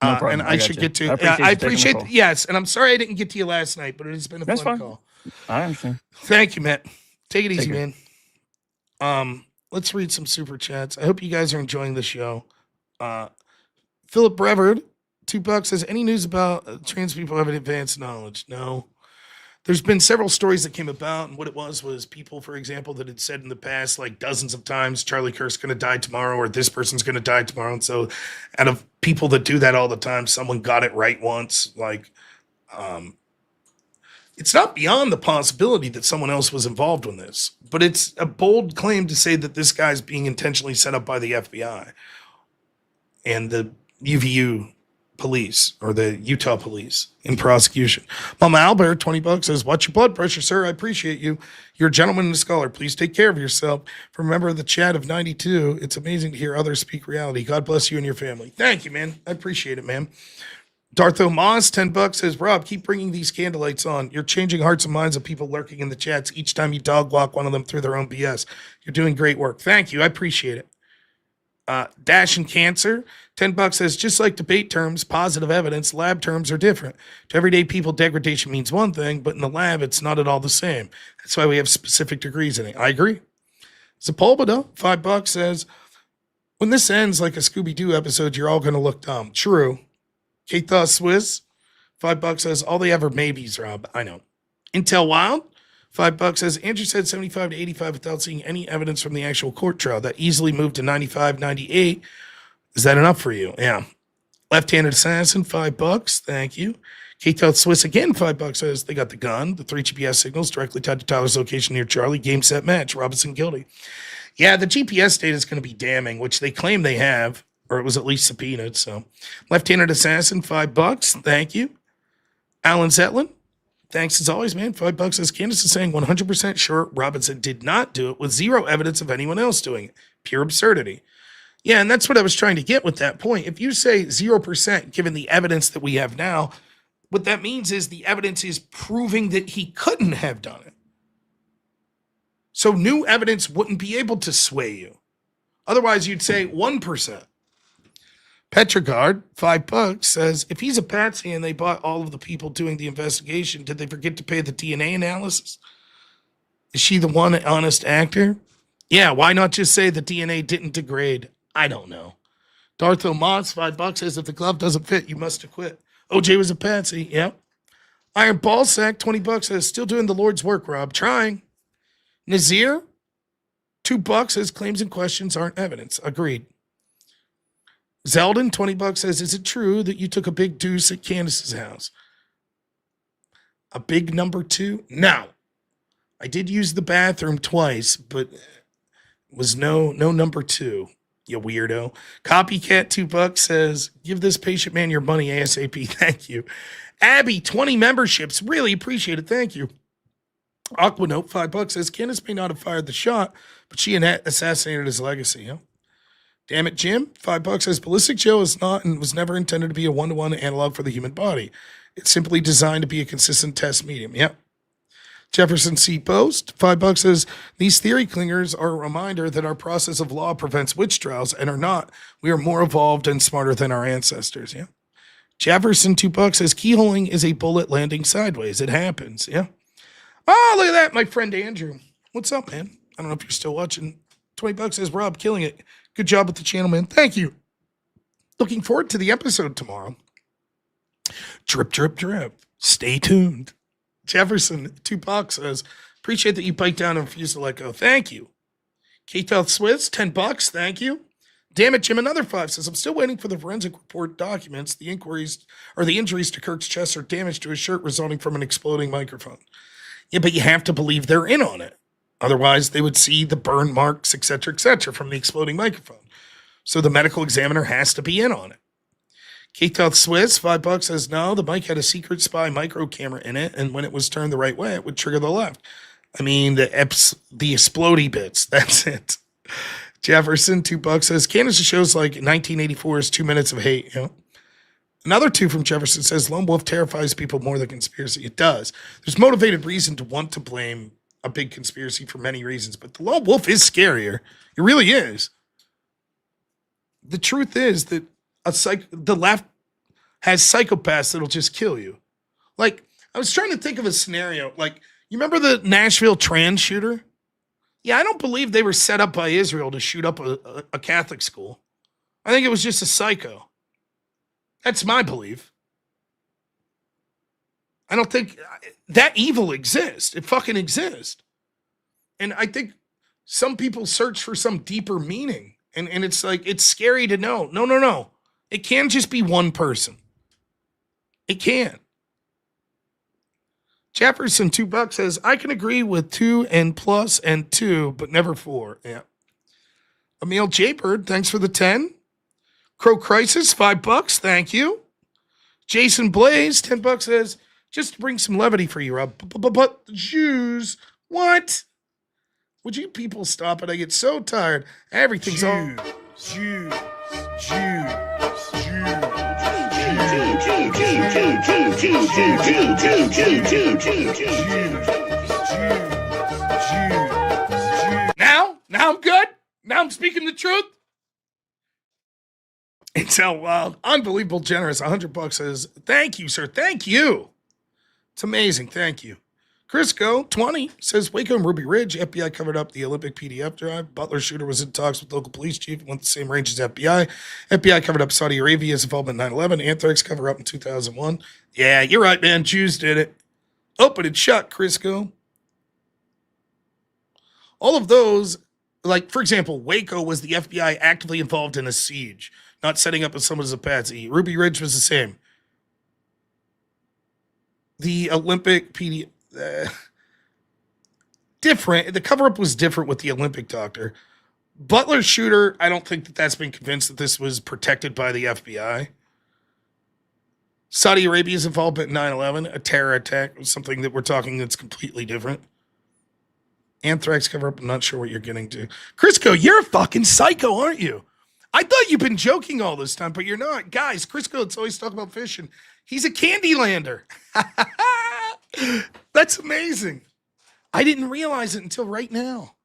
No problem.
And I should
you.
get to.
I appreciate
I
you taking the
appreciate.
call.
Yes, and I'm sorry I didn't get to you last night, but it has been a
That's
fun
fine.
call.
I understand.
Thank you, Matt. Take it easy,
care.
man. Let's read some super chats. I hope you guys are enjoying the show. Philip Brevard, $2 says, any news about trans people having advanced knowledge? No. There's been several stories that came about, and what it was people, for example, that had said in the past, like dozens of times, Charlie Kirk's going to die tomorrow, or this person's going to die tomorrow. And so out of people that do that all the time, someone got it right once. Like, it's not beyond the possibility that someone else was involved in this, but it's a bold claim to say that this guy's being intentionally set up by the FBI and the UVU police or the Utah police in prosecution. Mama Albert, $20 says, watch your blood pressure, sir. I appreciate you. You're a gentleman and a scholar. Please take care of yourself. From a member of the chat of 92, it's amazing to hear others speak reality. God bless you and your family. Thank you, man. I appreciate it, man. Dartho Moss, $10 says, Rob, keep bringing these candlelights on. You're changing hearts and minds of people lurking in the chats each time you dog walk one of them through their own BS. You're doing great work. Thank you. I appreciate it. Dash and Cancer, $10 says, just like debate terms, positive evidence, lab terms are different. To everyday people, degradation means one thing, but in the lab, it's not at all the same. That's why we have specific degrees in it. I agree. Sepulveda, $5 says, when this ends like a Scooby-Doo episode, you're all going to look dumb. True. Kate Swiss, $5 says, all they have are maybes, Rob. I know. Intel Wild, $5 says, Andrew said 75 to 85 without seeing any evidence from the actual court trial. That easily moved to 95, 98. Is that enough for you? Yeah. Left-handed assassin, $5. Thank you. Kate Swiss again, $5 says, they got the gun, the 3 GPS signals directly tied to Tyler's location near Charlie. Game, set, match. Robinson guilty. Yeah, the GPS data is going to be damning, which they claim they have, or it was at least subpoenaed. So, left-handed assassin, $5. Thank you. Alan Zetlin, thanks as always, man. $5 says, Candace is saying 100% sure Robinson did not do it with zero evidence of anyone else doing it. Pure absurdity. Yeah, and that's what I was trying to get with that point. If you say 0%, given the evidence that we have now, what that means is the evidence is proving that he couldn't have done it. So new evidence wouldn't be able to sway you. Otherwise, you'd say 1%. Petrogard, $5, says, if he's a patsy and they bought all of the people doing the investigation, did they forget to pay the DNA analysis? Is she the one honest actor? Yeah, why not just say the DNA didn't degrade? I don't know. Dartho Moss, $5, says, if the glove doesn't fit, you must acquit. OJ was a patsy, yep. Iron Ballsack, $20, says, still doing the Lord's work, Rob. Trying. Nazir, $2, says, claims and questions aren't evidence. Agreed. Zeldin, $20, says, is it true that you took a big deuce at Candace's house? A big number 2? No. I did use the bathroom twice, but it was no number 2, you weirdo. Copycat, $2, says, give this patient man your money ASAP. Thank you. Abby, 20 memberships. Really appreciate it. Thank you. Aquanote, $5, says, Candace may not have fired the shot, but she assassinated his legacy. Huh? Damn it, Jim, $5 says, Ballistic Joe is not and was never intended to be a one-to-one analog for the human body. It's simply designed to be a consistent test medium. Yep. Jefferson C. Post, $5 says, these theory clingers are a reminder that our process of law prevents witch trials and are not. We are more evolved and smarter than our ancestors. Yeah. Jefferson, $2 says, keyholing is a bullet landing sideways. It happens. Yeah. Oh, look at that, my friend Andrew. What's up, man? I don't know if you're still watching. $20 says, Rob, killing it. Good job with the channel, man. Thank you. Looking forward to the episode tomorrow. Drip, drip, drip. Stay tuned. Jefferson, $2 says, appreciate that you bite down and refuse to let go. Thank you. K-Tel Swiss, $10. Thank you. Damn it, Jim, another 5 says, I'm still waiting for the forensic report documents. The inquiries or the injuries to Kirk's chest are damage to his shirt resulting from an exploding microphone. Yeah, but you have to believe they're in on it. Otherwise, they would see the burn marks, et cetera, from the exploding microphone. So the medical examiner has to be in on it. K-Tel Swiss, $5 says, no, the mic had a secret spy micro camera in it, and when it was turned the right way, it would trigger the left. I mean, the explodey bits. That's it. Jefferson, $2 says, Candace shows like 1984's 2 minutes of hate. You know? Another 2 from Jefferson says, Lone Wolf terrifies people more than conspiracy. It does. There's motivated reason to want to blame a big conspiracy for many reasons, but the lone wolf is scarier. It really is. The truth is that the left has psychopaths that'll just kill you. Like, I was trying to think of a scenario. Like, you remember the Nashville trans shooter? Yeah, I don't believe they were set up by Israel to shoot up a Catholic school. I think it was just a psycho. That's my belief. I don't think that evil exists. It fucking exists. And I think some people search for some deeper meaning. And it's like, it's scary to know. No. It can't just be one person. It can't. Jefferson, $2 says, I can agree with 2 and plus and 2, but never 4. Yeah. Emil Jaybird, thanks for the 10. Crow Crisis, $5. Thank you. Jason Blaze, $10 says, just to bring some levity for you, Rob. But the Jews, what? Would you people stop it? I get so tired. Everything's all Jews. Now I'm good. Now I'm speaking the truth. It's so wild. Unbelievable generous. $100 says, thank you, sir. Thank you. It's amazing. Thank you. Crisco, 20, says Waco and Ruby Ridge. FBI covered up the Olympic PDF drive. Butler shooter was in talks with local police chief. Went the same range as FBI. FBI covered up Saudi Arabia's involvement in 9/11. Anthrax cover up in 2001. Yeah, you're right, man. Jews did it. Open and shut, Crisco. All of those, like, for example, Waco was the FBI actively involved in a siege, not setting up as someone as a patsy. Ruby Ridge was the same. The Olympic PDF... different. The cover-up was different with the Olympic doctor. Butler shooter, I don't think that's been convinced that this was protected by the FBI. Saudi Arabia's involvement in 9/11, a terror attack, something that we're talking that's completely different. Anthrax cover-up, I'm not sure what you're getting to. Crisco, you're a fucking psycho, aren't you? I thought you've been joking all this time, but you're not. Guys, Crisco, it's always talking about fishing. He's a Candylander. That's amazing. I didn't realize it until right now.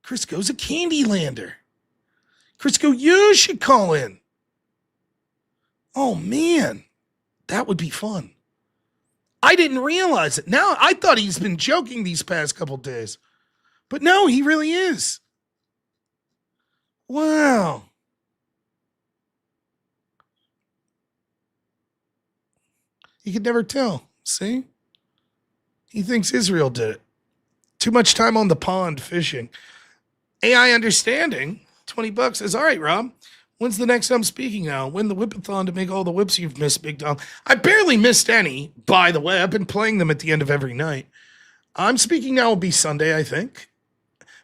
Crisco's a Candylander. Crisco, you should call in. Oh, man. That would be fun. I didn't realize it. Now, I thought he's been joking these past couple days. But no, he really is. Wow. You could never tell. See? He thinks Israel did it. Too much time on the pond fishing. AI understanding, $20 says, all right, Rob, when's the next I'm speaking now? Win the whip-a-thon to make all the whips you've missed, Big Dog. I barely missed any, by the way. I've been playing them at the end of every night. I'm speaking now will be Sunday, I think.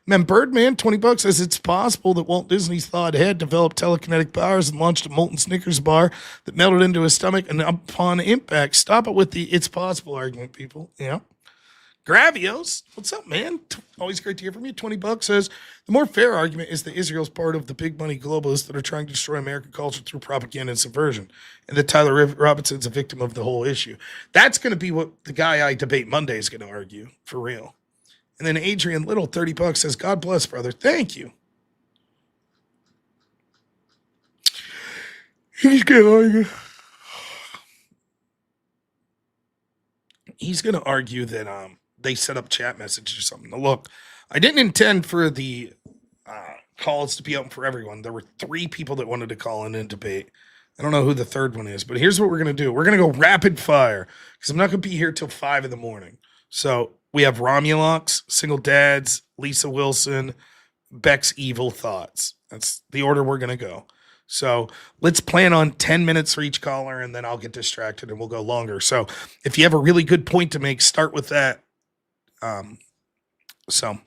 Birdman, $20 says it's possible that Walt Disney's thawed head developed telekinetic powers and launched a molten Snickers bar that melted into his stomach and upon impact. Stop it with the it's possible argument, people. Yeah. Gravios, what's up, man? Always great to hear from you. $20 says the more fair argument is that Israel's part of the big money globalists that are trying to destroy American culture through propaganda and subversion, and that Tyler Robinson's a victim of the whole issue. That's going to be what the guy I debate Monday is going to argue, for real. And then Adrian Little, $30 says, God bless, brother. Thank you. He's going to argue. He's going to argue that they set up chat messages or something. Now, look, I didn't intend for the calls to be open for everyone. There were 3 people that wanted to call in and debate. I don't know who the third one is, but here's what we're going to do. We're going to go rapid fire because I'm not going to be here till 5 in the morning. So we have Romulox, Single Dads, Lisa Wilson, Beck's Evil Thoughts. That's the order we're going to go. So let's plan on 10 minutes for each caller, and then I'll get distracted and we'll go longer. So if you have a really good point to make, start with that. So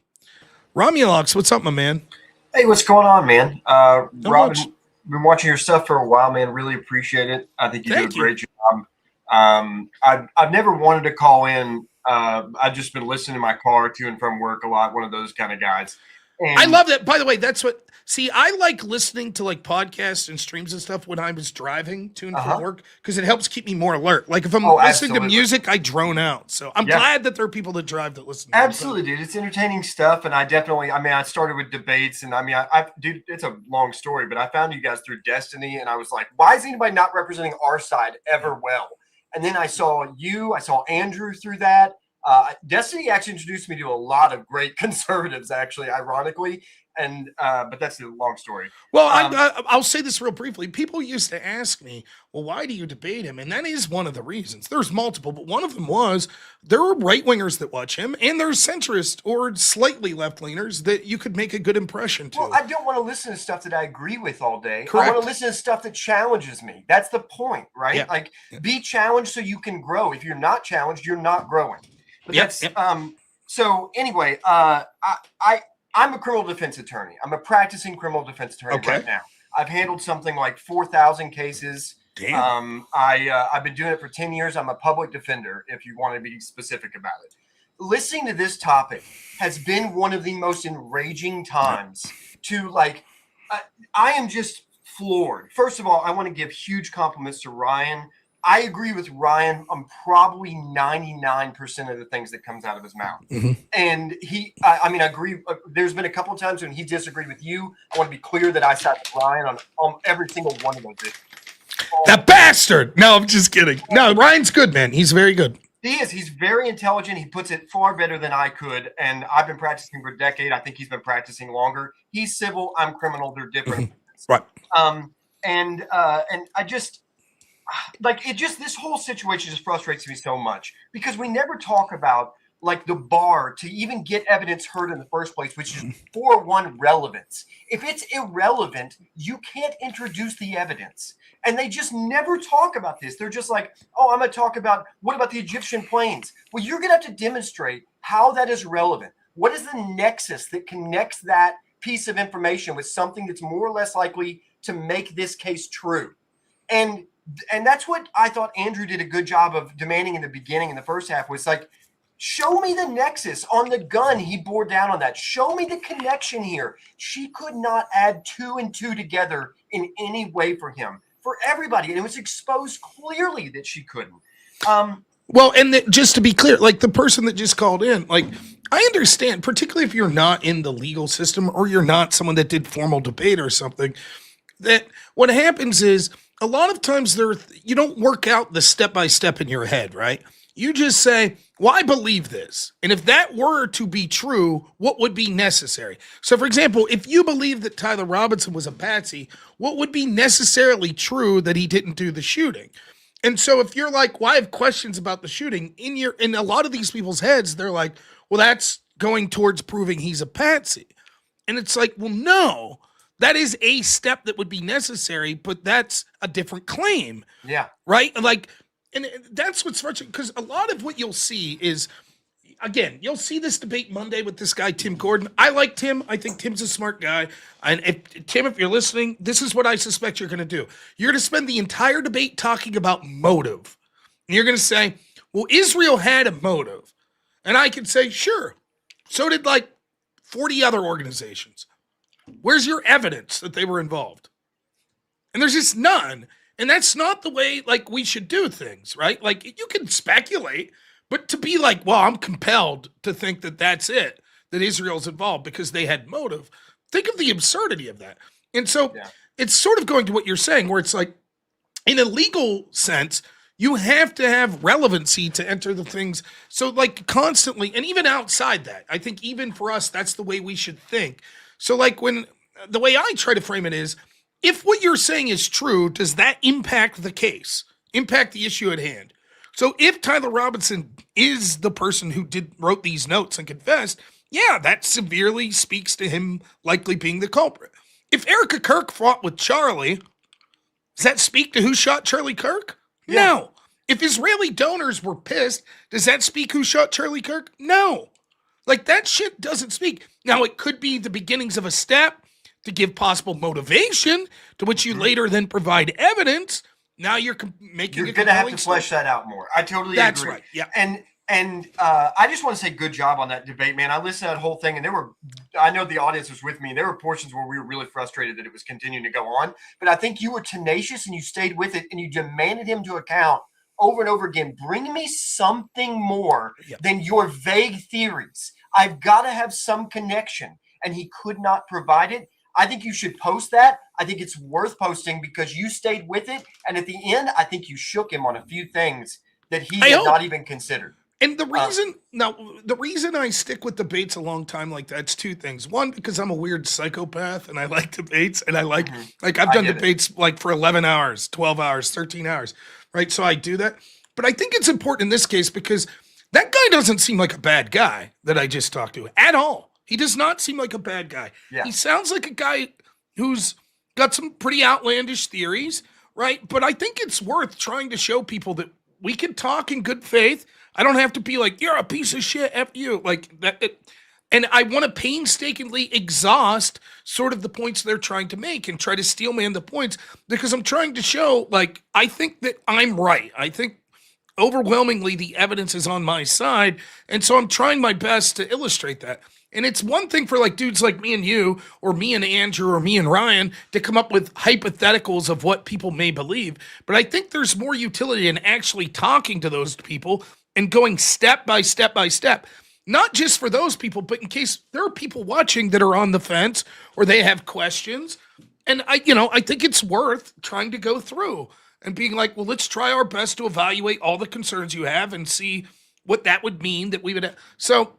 Romulox, what's up, my man?
Hey, what's going on, man? Robin,
much.
been watching your stuff for a while, man. Really appreciate it. I think you do a great job. I've never wanted to call in. I've just been listening in my car to and from work a lot. One of those kind of guys. And
I love that. By the way, that's what See, I like listening to like podcasts and streams and stuff when I was driving to and from work because it helps keep me more alert. Like if I'm listening to music, I drone out. So I'm glad that there are people that drive that listen to
Absolutely, dude. It's entertaining stuff. And I started with debates and dude, it's a long story, but I found you guys through Destiny and I was like, why is anybody not representing our side ever well? And then I saw Andrew through that. Destiny actually introduced me to a lot of great conservatives, actually, ironically. And but that's a long story.
Well, I'll say this real briefly. People used to ask me, well, why do you debate him? And that is one of the reasons. There's multiple, but one of them was there are right-wingers that watch him, and there's centrist or slightly left-leaners that you could make a good impression to.
Well, I don't want to listen to stuff that I agree with all day.
Correct.
I want to listen to stuff that challenges me. That's the point, right?
Yeah.
Like, be challenged so you can grow. If you're not challenged, you're not growing. But so anyway, I'm a criminal defense attorney. I'm a practicing criminal defense attorney right now. I've handled something like 4,000 cases.
Damn.
I've been doing it for 10 years. I'm a public defender, if you want to be specific about it. Listening to this topic has been one of the most enraging times to I am just floored. First of all, I want to give huge compliments to Ryan. I agree with Ryan on probably 99% of the things that comes out of his mouth. Mm-hmm. And I agree. There's been a couple of times when he disagreed with you. I want to be clear that I sat with Ryan on every single one of those issues.
That bastard. No, I'm just kidding. No, Ryan's good, man. He's very good.
He is. He's very intelligent. He puts it far better than I could. And I've been practicing for a decade. I think he's been practicing longer. He's civil. I'm criminal. They're different.
Right.
And I just, this whole situation just frustrates me so much because we never talk about the bar to even get evidence heard in the first place, which is 4-1 relevance. If it's irrelevant, you can't introduce the evidence. And they just never talk about this. They're just like, oh, I'm going to talk about, what about the Egyptian planes? Well, you're going to have to demonstrate how that is relevant. What is the nexus that connects that piece of information with something that's more or less likely to make this case true? And that's what I thought Andrew did a good job of demanding in the beginning, in the first half, was show me the nexus on the gun he bore down on that. Show me the connection here. She could not add 2 and 2 together in any way for him, for everybody. And it was exposed clearly that she couldn't.
Well, and just to be clear, the person that just called in, I understand, particularly if you're not in the legal system or you're not someone that did formal debate or something, that what happens is a lot of times you don't work out the step-by-step in your head, right? You just say, well, I believe this. And if that were to be true, what would be necessary? So, for example, if you believe that Tyler Robinson was a patsy, what would be necessarily true that he didn't do the shooting? And so if you're like, well, I have questions about the shooting, in a lot of these people's heads, they're like, well, that's going towards proving he's a patsy. And it's like, well, no, that is a step that would be necessary, but that's a different claim.
Yeah.
Right? And that's what's frustrating, because a lot of what you'll see is, again, you'll see this debate Monday with this guy, Tim Gordon. I like Tim. I think Tim's a smart guy. And if you're listening, this is what I suspect you're going to do. You're going to spend the entire debate talking about motive. And you're going to say, well, Israel had a motive. And I can say, sure. So did 40 other organizations. Where's your evidence that they were involved? And there's just none. And that's not the way we should do things, right? You can speculate, but to be well, I'm compelled to think that that's it, that Israel's involved because they had motive. Think of the absurdity of that. And so it's sort of going to what you're saying, where it's in a legal sense, you have to have relevancy to enter the things. So constantly, and even outside that, I think even for us, that's the way we should think. So when the way I try to frame it is, if what you're saying is true, does that impact the case, impact the issue at hand? So if Tyler Robinson is the person who wrote these notes and confessed, yeah, that severely speaks to him likely being the culprit. If Erica Kirk fought with Charlie, does that speak to who shot Charlie Kirk? Yeah. No. If Israeli donors were pissed, does that speak who shot Charlie Kirk? No. That shit doesn't speak. Now, it could be the beginnings of a step to give possible motivation, to which you later then provide evidence. Now you're making.
You're going to have to flesh that out more. I totally agree.
That's right. Yeah.
And And I just want to say good job on that debate, man. I listened to that whole thing, and I know the audience was with me. There were portions where we were really frustrated that it was continuing to go on. But I think you were tenacious and you stayed with it and you demanded him to account over and over again. Bring me something more than your vague theories. I've got to have some connection. And he could not provide it. I think you should post that. I think it's worth posting because you stayed with it. And at the end, I think you shook him on a few things that he had not even considered.
And the reason I stick with debates a long time like that's two things. One, because I'm a weird psychopath and I like debates, and I like I've done debates like for 11 hours, 12 hours, 13 hours, right? So I do that. But I think it's important in this case because that guy doesn't seem like a bad guy that I just talked to at all. He does not seem like a bad guy. Yeah. He sounds like a guy who's got some pretty outlandish theories, right? But I think it's worth trying to show people that we can talk in good faith. I don't have to be like, you're a piece of shit, F you. Like that. And I want to painstakingly exhaust sort of the points they're trying to make and try to steelman the points because I'm trying to show, like, I think that I'm right. I think overwhelmingly the evidence is on my side. And so I'm trying my best to illustrate that. And it's one thing for like dudes like me and you, or me and Andrew, or me and Ryan to come up with hypotheticals of what people may believe. But I think there's more utility in actually talking to those people and going step by step by step. Not just for those people, but in case there are people watching that are on the fence or they have questions. And I think it's worth trying to go through and being like, well, let's try our best to evaluate all the concerns you have and see what that would mean that we would have. So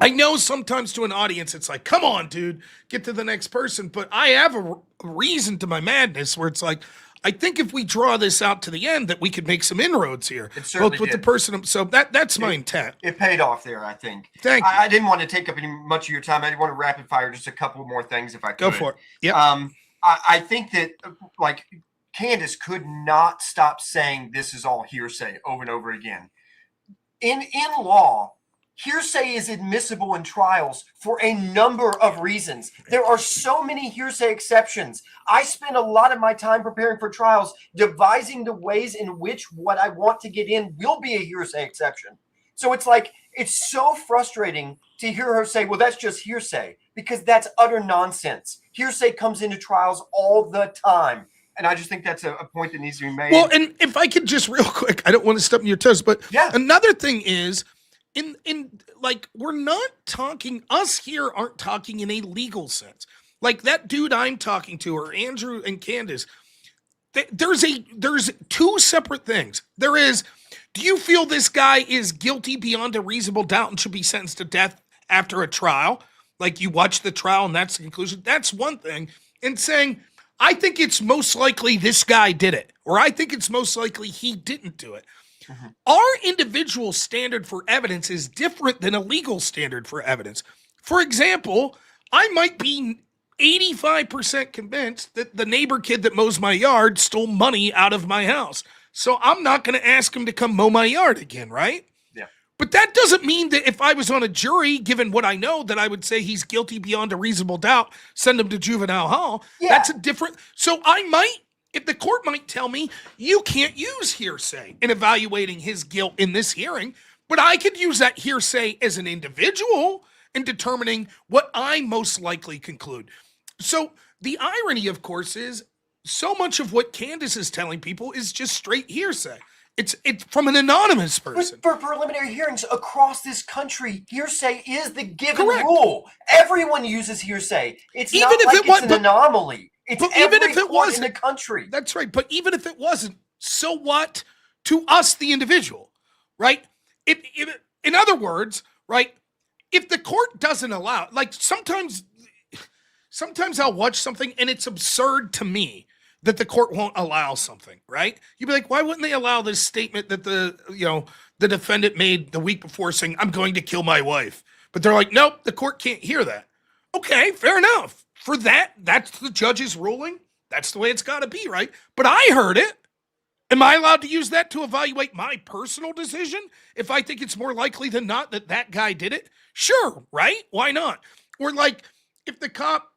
I know sometimes to an audience, it's like, come on, dude, get to the next person. But I have a reason to my madness where it's like, I think if we draw this out to the end, that we could make some inroads here.
It certainly
both with
did.
the person. So that's my intent.
It paid off there, I think.
Thank you.
I didn't want to take up any much of your time. I want to rapid fire just a couple more things if I could.
Go for it.
Yeah. I think that like Candace could not stop saying this is all hearsay over and over again. In law, hearsay is admissible in trials for a number of reasons. There are so many hearsay exceptions. I spend a lot of my time preparing for trials, devising the ways in which what I want to get in will be a hearsay exception. So it's like, it's so frustrating to hear her say, well, that's just hearsay, because that's utter nonsense. Hearsay comes into trials all the time. And I just think that's a point that needs to be made.
Well, and if I could just real quick, I don't want to step on your toes, but another thing is, in like, we're not talking, us here aren't talking in a legal sense. Like that dude I'm talking to, or Andrew and Candace, there's two separate things. There is, do you feel this guy is guilty beyond a reasonable doubt and should be sentenced to death after a trial? Like you watch the trial and that's the conclusion. That's one thing. And saying, I think it's most likely this guy did it, or I think it's most likely he didn't do it. Mm-hmm. Our individual standard for evidence is different than a legal standard for evidence. For example, I might be 85% convinced that the neighbor kid that mows my yard stole money out of my house. So I'm not going to ask him to come mow my yard again, right? Yeah. But that doesn't mean that if I was on a jury, given what I know, that I would say he's guilty beyond a reasonable doubt, send him to juvenile hall. Yeah. That's a different. So I might, if the court might tell me, you can't use hearsay in evaluating his guilt in this hearing, but I could use that hearsay as an individual in determining what I most likely conclude. So the irony, of course, is so much of what Candace is telling people is just straight hearsay. It's from an anonymous person.
For preliminary hearings across this country, hearsay is the given rule. Everyone uses hearsay. It's even not like it's an anomaly. It's even if it wasn't in the country.
That's right. But even if it wasn't, so what to us, the individual, right? If in other words, right, if the court doesn't allow, like sometimes I'll watch something and it's absurd to me that the court won't allow something, right? You'd be like, why wouldn't they allow this statement that the defendant made the week before saying, I'm going to kill my wife? But they're like, nope, the court can't hear that. Okay, fair enough. For that, that's the judge's ruling. That's the way it's got to be, right? But I heard it. Am I allowed to use that to evaluate my personal decision? If I think it's more likely than not that guy did it? Sure, right? Why not? Or like, if the cop,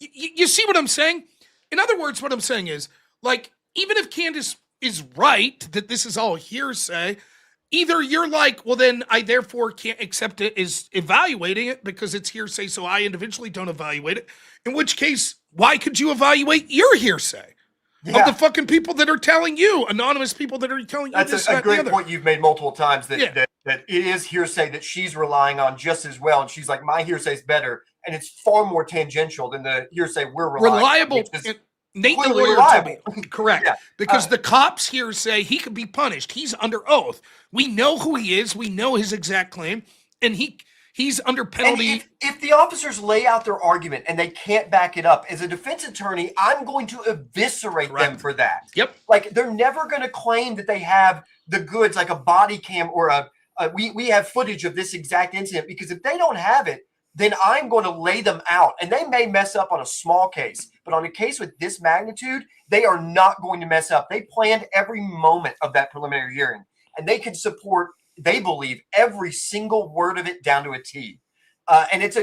you see what I'm saying? In other words, what I'm saying is, like, even if Candace is right that this is all hearsay, either you're like, well, then I therefore can't accept it as evaluating it because it's hearsay, so I individually don't evaluate it. In which case, why could you evaluate your hearsay?
Yeah.
Of the fucking people that are telling you, anonymous people that are telling you
That's
this,
a
that,
great
the other.
point you've made multiple times that,
Yeah.
that it is hearsay that she's relying on just as well. And she's like, my hearsay is better. And it's far more tangential than the hearsay we're relying
Reliable.
on. Which is
Nate the
clearly
lawyer
reliable.
told me. Correct.
Yeah.
Because the cops here say he could be punished. He's under oath. We know who he is. We know his exact claim. And he's under
And
penalty.
if the officers lay out their argument and they can't back it up, as a defense attorney, I'm going to eviscerate them
Correct.
for that.
Yep.
Like, they're never going to claim that they have the goods, like a body cam or we have footage of this exact incident, because if they don't have it, then I'm going to lay them out. And they may mess up on a small case, but on a case with this magnitude, they are not going to mess up. They planned every moment of that preliminary hearing, and they can support, they believe, every single word of it down to a T. And it's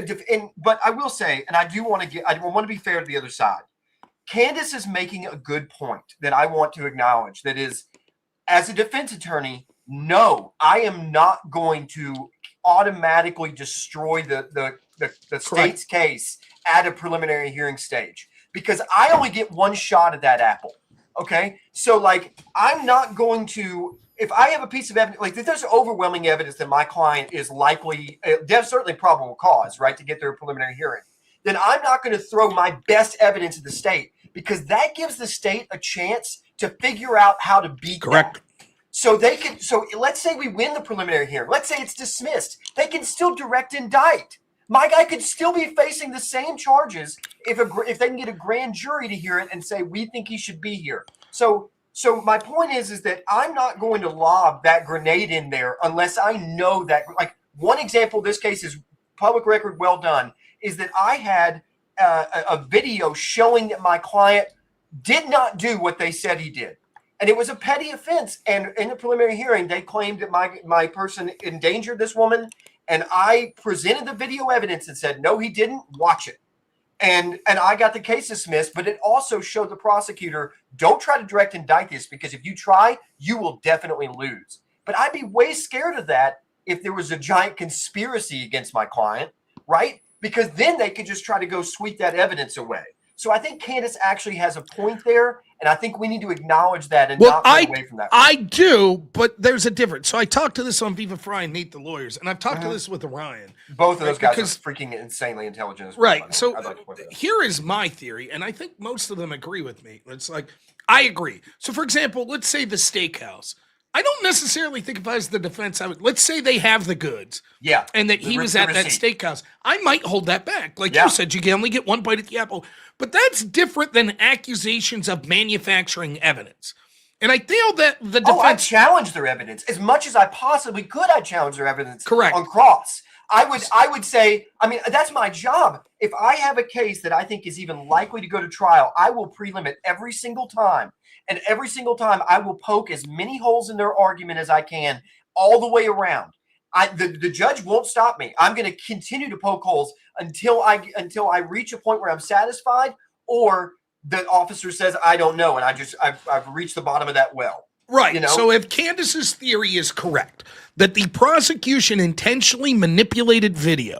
but I will say, and I want to be fair to the other side. Candace is making a good point that I want to acknowledge. That is, as a defense attorney, no, I am not going to automatically destroy the state's case at a preliminary hearing stage, because I only get one shot at that apple. Okay. So, like, I'm not going to, if I have a piece of evidence, like if there's overwhelming evidence that my client is likely, there's certainly probable cause, right, to get their preliminary hearing, then I'm not going to throw my best evidence at the state, because that gives the state a chance to figure out how to beat
Correct.
that. So they can. So let's say we win the preliminary hearing. Let's say it's dismissed. They can still direct indict. My guy could still be facing the same charges if they can get a grand jury to hear it and say, we think he should be here. So my point is that I'm not going to lob that grenade in there unless I know that. Like, one example of this case is public record, well done, is that I had a video showing that my client did not do what they said he did. And it was a petty offense. And in the preliminary hearing, they claimed that my person endangered this woman. And I presented the video evidence and said, no, he didn't. Watch it. And I got the case dismissed. But it also showed the prosecutor, don't try to direct indict this, because if you try, you will definitely lose. But I'd be way scared of that if there was a giant conspiracy against my client, right? Because then they could just try to go sweep that evidence away. So I think Candace actually has a point there, and I think we need to acknowledge that and not run away from that.
I do, but there's a difference. So I talked to this on Viva Fry and Nate the Lawyers, and I've talked to this with Orion.
Both of those guys are freaking insanely intelligent as well.
Right. So here is my theory, and I think most of them agree with me. It's like, I agree. So, for example, let's say the steakhouse. I don't necessarily think if I was the defense, let's say they have the goods.
Yeah.
And that he was at that steakhouse. I might hold that back. Like you said, you can only get one bite at the apple. But that's different than accusations of manufacturing evidence. And I feel that the defense...
I challenged their evidence. As much as I possibly could, I challenged their evidence.
Correct.
On cross. I would say, I mean, that's my job. If I have a case that I think is even likely to go to trial, I will prelim every single time. And every single time I will poke as many holes in their argument as I can all the way around. The judge won't stop me. I'm going to continue to poke holes until I reach a point where I'm satisfied, or the officer says, I don't know. And I've reached the bottom of that well.
Right.
You know?
So if Candace's theory is correct, that the prosecution intentionally manipulated video,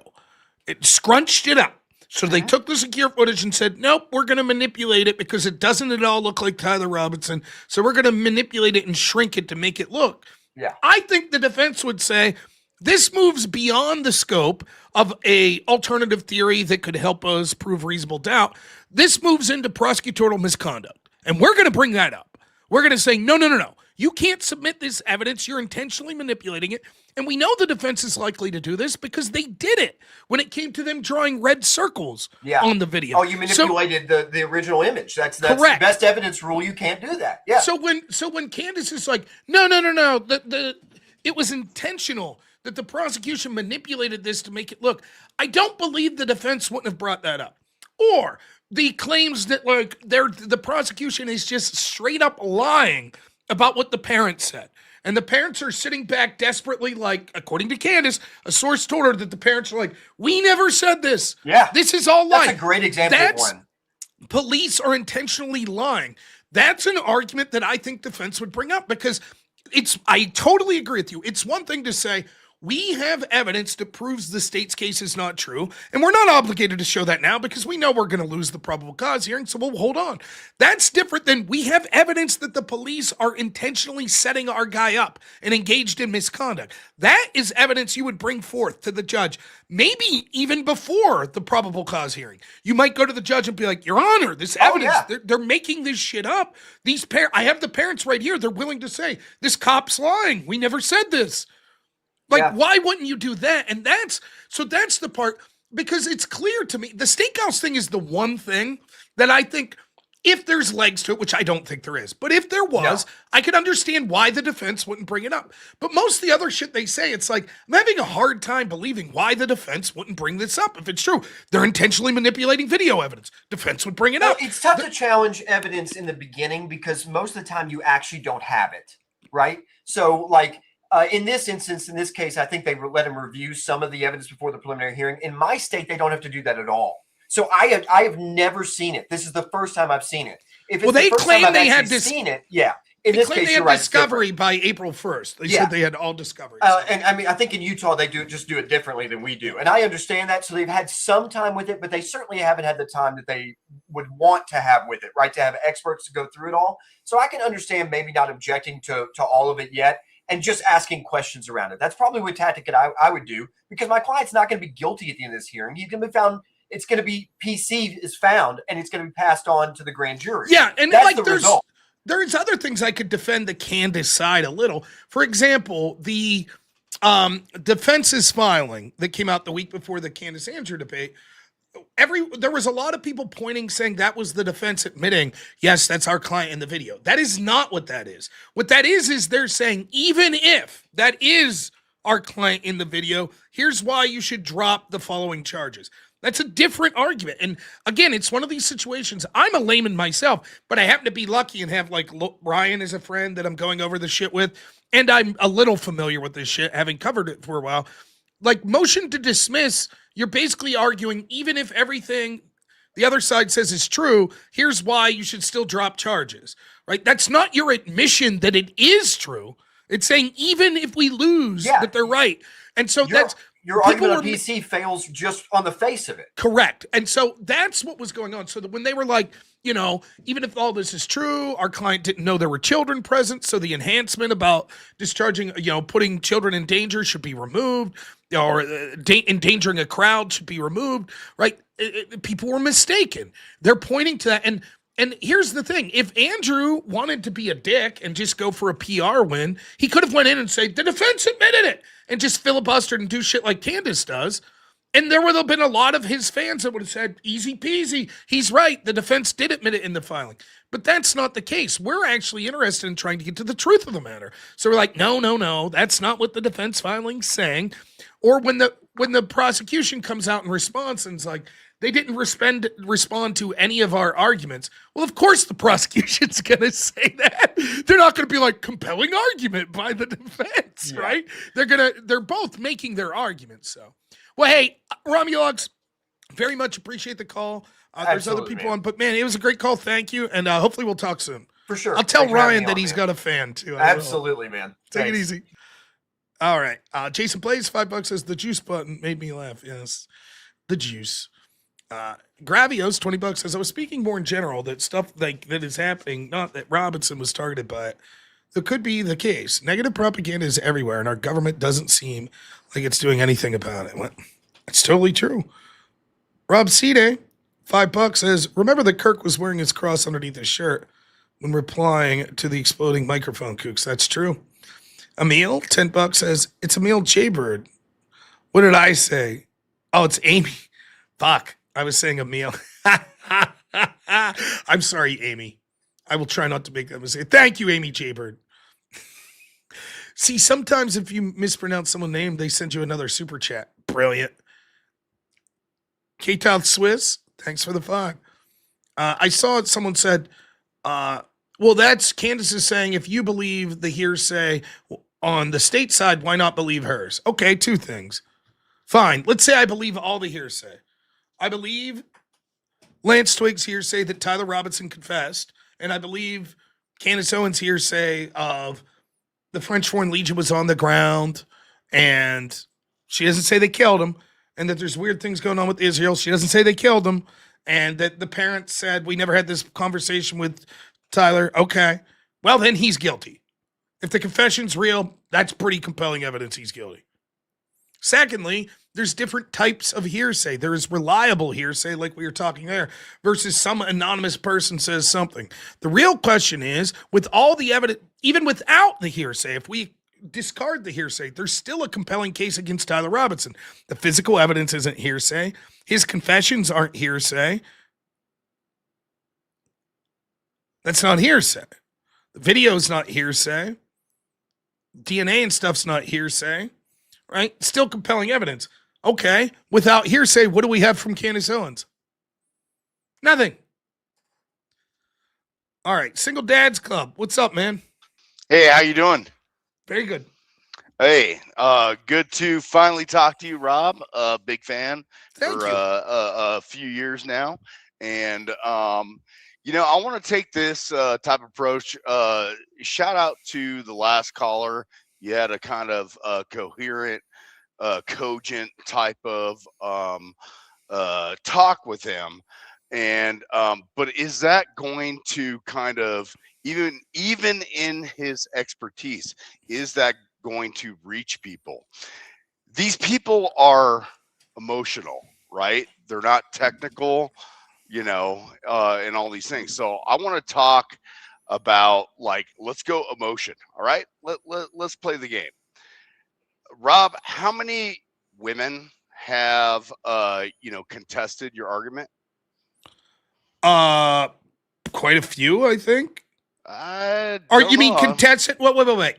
it scrunched it up. So they took the secure footage and said, nope, we're going to manipulate it because it doesn't at all look like Tyler Robinson. So we're going to manipulate it and shrink it to make it look.
Yeah.
I think the defense would say this moves beyond the scope of a alternative theory that could help us prove reasonable doubt. This moves into prosecutorial misconduct. And we're going to bring that up. We're going to say, no. You can't submit this evidence. You're intentionally manipulating it. And we know the defense is likely to do this because they did it when it came to them drawing red circles on the video.
Oh, you manipulated the original image. That's
correct.
The best evidence rule. You can't do that. Yeah.
So when Candace is like, no, it was intentional that the prosecution manipulated this to make it look, I don't believe the defense wouldn't have brought that up. Or the claims that like the prosecution is just straight up lying about what the parents said. And the parents are sitting back desperately, like, according to Candace, a source told her that the parents are like, we never said this.
Yeah.
This is all lying.
That's a great example of one.
Police are intentionally lying. That's an argument that I think defense would bring up because I totally agree with you. It's one thing to say, we have evidence that proves the state's case is not true, and we're not obligated to show that now because we know we're going to lose the probable cause hearing, so we'll hold on. That's different than we have evidence that the police are intentionally setting our guy up and engaged in misconduct. That is evidence you would bring forth to the judge, maybe even before the probable cause hearing. You might go to the judge and be like, Your Honor, this evidence, they're making this shit up. I have the parents right here. They're willing to say, this cop's lying. We never said this. Like, why wouldn't you do that? And that's the part, because it's clear to me, the steakhouse thing is the one thing that I think, if there's legs to it, which I don't think there is, but if there was, I could understand why the defense wouldn't bring it up. But most of the other shit they say, it's like, I'm having a hard time believing why the defense wouldn't bring this up. If it's true, they're intentionally manipulating video evidence. Defense would bring it up.
It's tough to challenge evidence in the beginning because most of the time you actually don't have it, right? So, like, in this instance, in this case, I think they let him review some of the evidence before the preliminary hearing. In my state, they don't have to do that at all. So I have never seen it. This is the first time I've seen it. If it's
they
the first
claim
time
they
I've
had
actually seen it, In this case,
they
you're
had
right,
discovery by April 1st. They said they had all discoveries.
And I mean, I think in Utah they do it differently than we do, and I understand that. So they've had some time with it, but they certainly haven't had the time that they would want to have with it, right? To have experts to go through it all. So I can understand maybe not objecting to all of it yet, and just asking questions around it. That's probably what tactic that I would do, because my client's not going to be guilty at the end of this hearing. He's going to be found. It's going to be PC is found, and it's going to be passed on to the grand jury.
Yeah, and
that's
like
the result.
There's other things I could defend the Candace side a little. For example, the defense's filing that came out the week before the Candace Andrew debate. There was a lot of people saying that was the defense admitting, yes, that's our client in the video. That is not what that is. What that is they're saying, even if that is our client in the video, here's why you should drop the following charges. That's a different argument. And again, it's one of these situations. I'm a layman myself, but I happen to be lucky and have like Ryan as a friend that I'm going over the shit with. And I'm a little familiar with this shit, having covered it for a while. Like, motion to dismiss, you're basically arguing, even if everything the other side says is true, here's why you should still drop charges, right? That's not your admission that it is true. It's saying, even if we lose, that they're right. And so
your argument on PC fails just on the face of it.
Correct. And so that's what was going on. So that when they were like, even if all this is true, our client didn't know there were children present, so the enhancement about discharging, putting children in danger should be removed, or endangering a crowd should be removed, right? People were mistaken. They're pointing to that. And here's the thing. If Andrew wanted to be a dick and just go for a PR win, he could have went in and said, the defense admitted it, and just filibustered and do shit like Candace does. And there would have been a lot of his fans that would have said, easy peasy, he's right, the defense did admit it in the filing. But that's not the case. We're actually interested in trying to get to the truth of the matter. So we're like, no, that's not what the defense filing's saying. Or when the prosecution comes out in response and it's like, they didn't respond to any of our arguments. Well, of course the prosecution's going to say that. They're not going to be like, compelling argument by the defense, right? They're both making their arguments. So, well, hey, Romulogs, very much appreciate the call. There's other people on, but man, it was a great call. Thank you. And hopefully we'll talk soon.
For sure.
I'll tell Ryan that he's got a fan too.
Absolutely, man.
Take it easy. All right. Jason Plays, $5 says the juice button made me laugh. Yes. The juice. Gravios, $20 says, I was speaking more in general that stuff like that is happening, not that Robinson was targeted by it. That could be the case. Negative propaganda is everywhere, and our government doesn't seem like it's doing anything about it. Well, it's totally true. Rob Cide, $5 says, remember that Kirk was wearing his cross underneath his shirt when replying to the exploding microphone kooks. That's true. Emil, $10 says, it's Emil Jaybird. What did I say? Oh, it's Amy. Fuck. I was saying Emil. I'm sorry, Amy. I will try not to make that mistake. Thank you, Amy Jaybird. See, sometimes if you mispronounce someone's name, they send you another super chat. Brilliant. K-Town Swiss, thanks for the $5. I saw someone said, well, that's Candace is saying, if you believe the hearsay on the state side, why not believe hers? Okay, two things. Fine. Let's say I believe all the hearsay. I believe Lance Twiggs hearsay that Tyler Robinson confessed, and I believe Candace Owens hearsay of the French Foreign Legion was on the ground, and she doesn't say they killed him, and that there's weird things going on with Israel. She doesn't say they killed him, and that the parents said, we never had this conversation with Tyler. Okay. Well, then he's guilty. If the confession's real, that's pretty compelling evidence he's guilty. Secondly, there's different types of hearsay. There is reliable hearsay, like we were talking there, versus some anonymous person says something. The real question is, with all the evidence, even without the hearsay, if we discard the hearsay, there's still a compelling case against Tyler Robinson. The physical evidence isn't hearsay. His confessions aren't hearsay. That's not hearsay. The video's not hearsay. DNA and stuff's not hearsay. Right? Still compelling evidence. Okay. Without hearsay, what do we have from Candace Owens? Nothing. All right. Single Dads Club. What's up, man?
Hey, how you doing?
Very good.
Hey, good to finally talk to you, Rob. Big fan
Thank
for
you.
a few years now, and I want to take this type of approach. Shout out to the last caller. You had a kind of coherent, cogent type of talk with him, and but is that going to kind of even in his expertise, is that going to reach people? These people are emotional, right? They're not technical, and all these things. So I want to talk about, like, let's go emotion. All right, let's play the game. Rob, how many women have contested your argument?
Quite a few, I think.
I
Or
don't
you mean
know.
contested? Wait.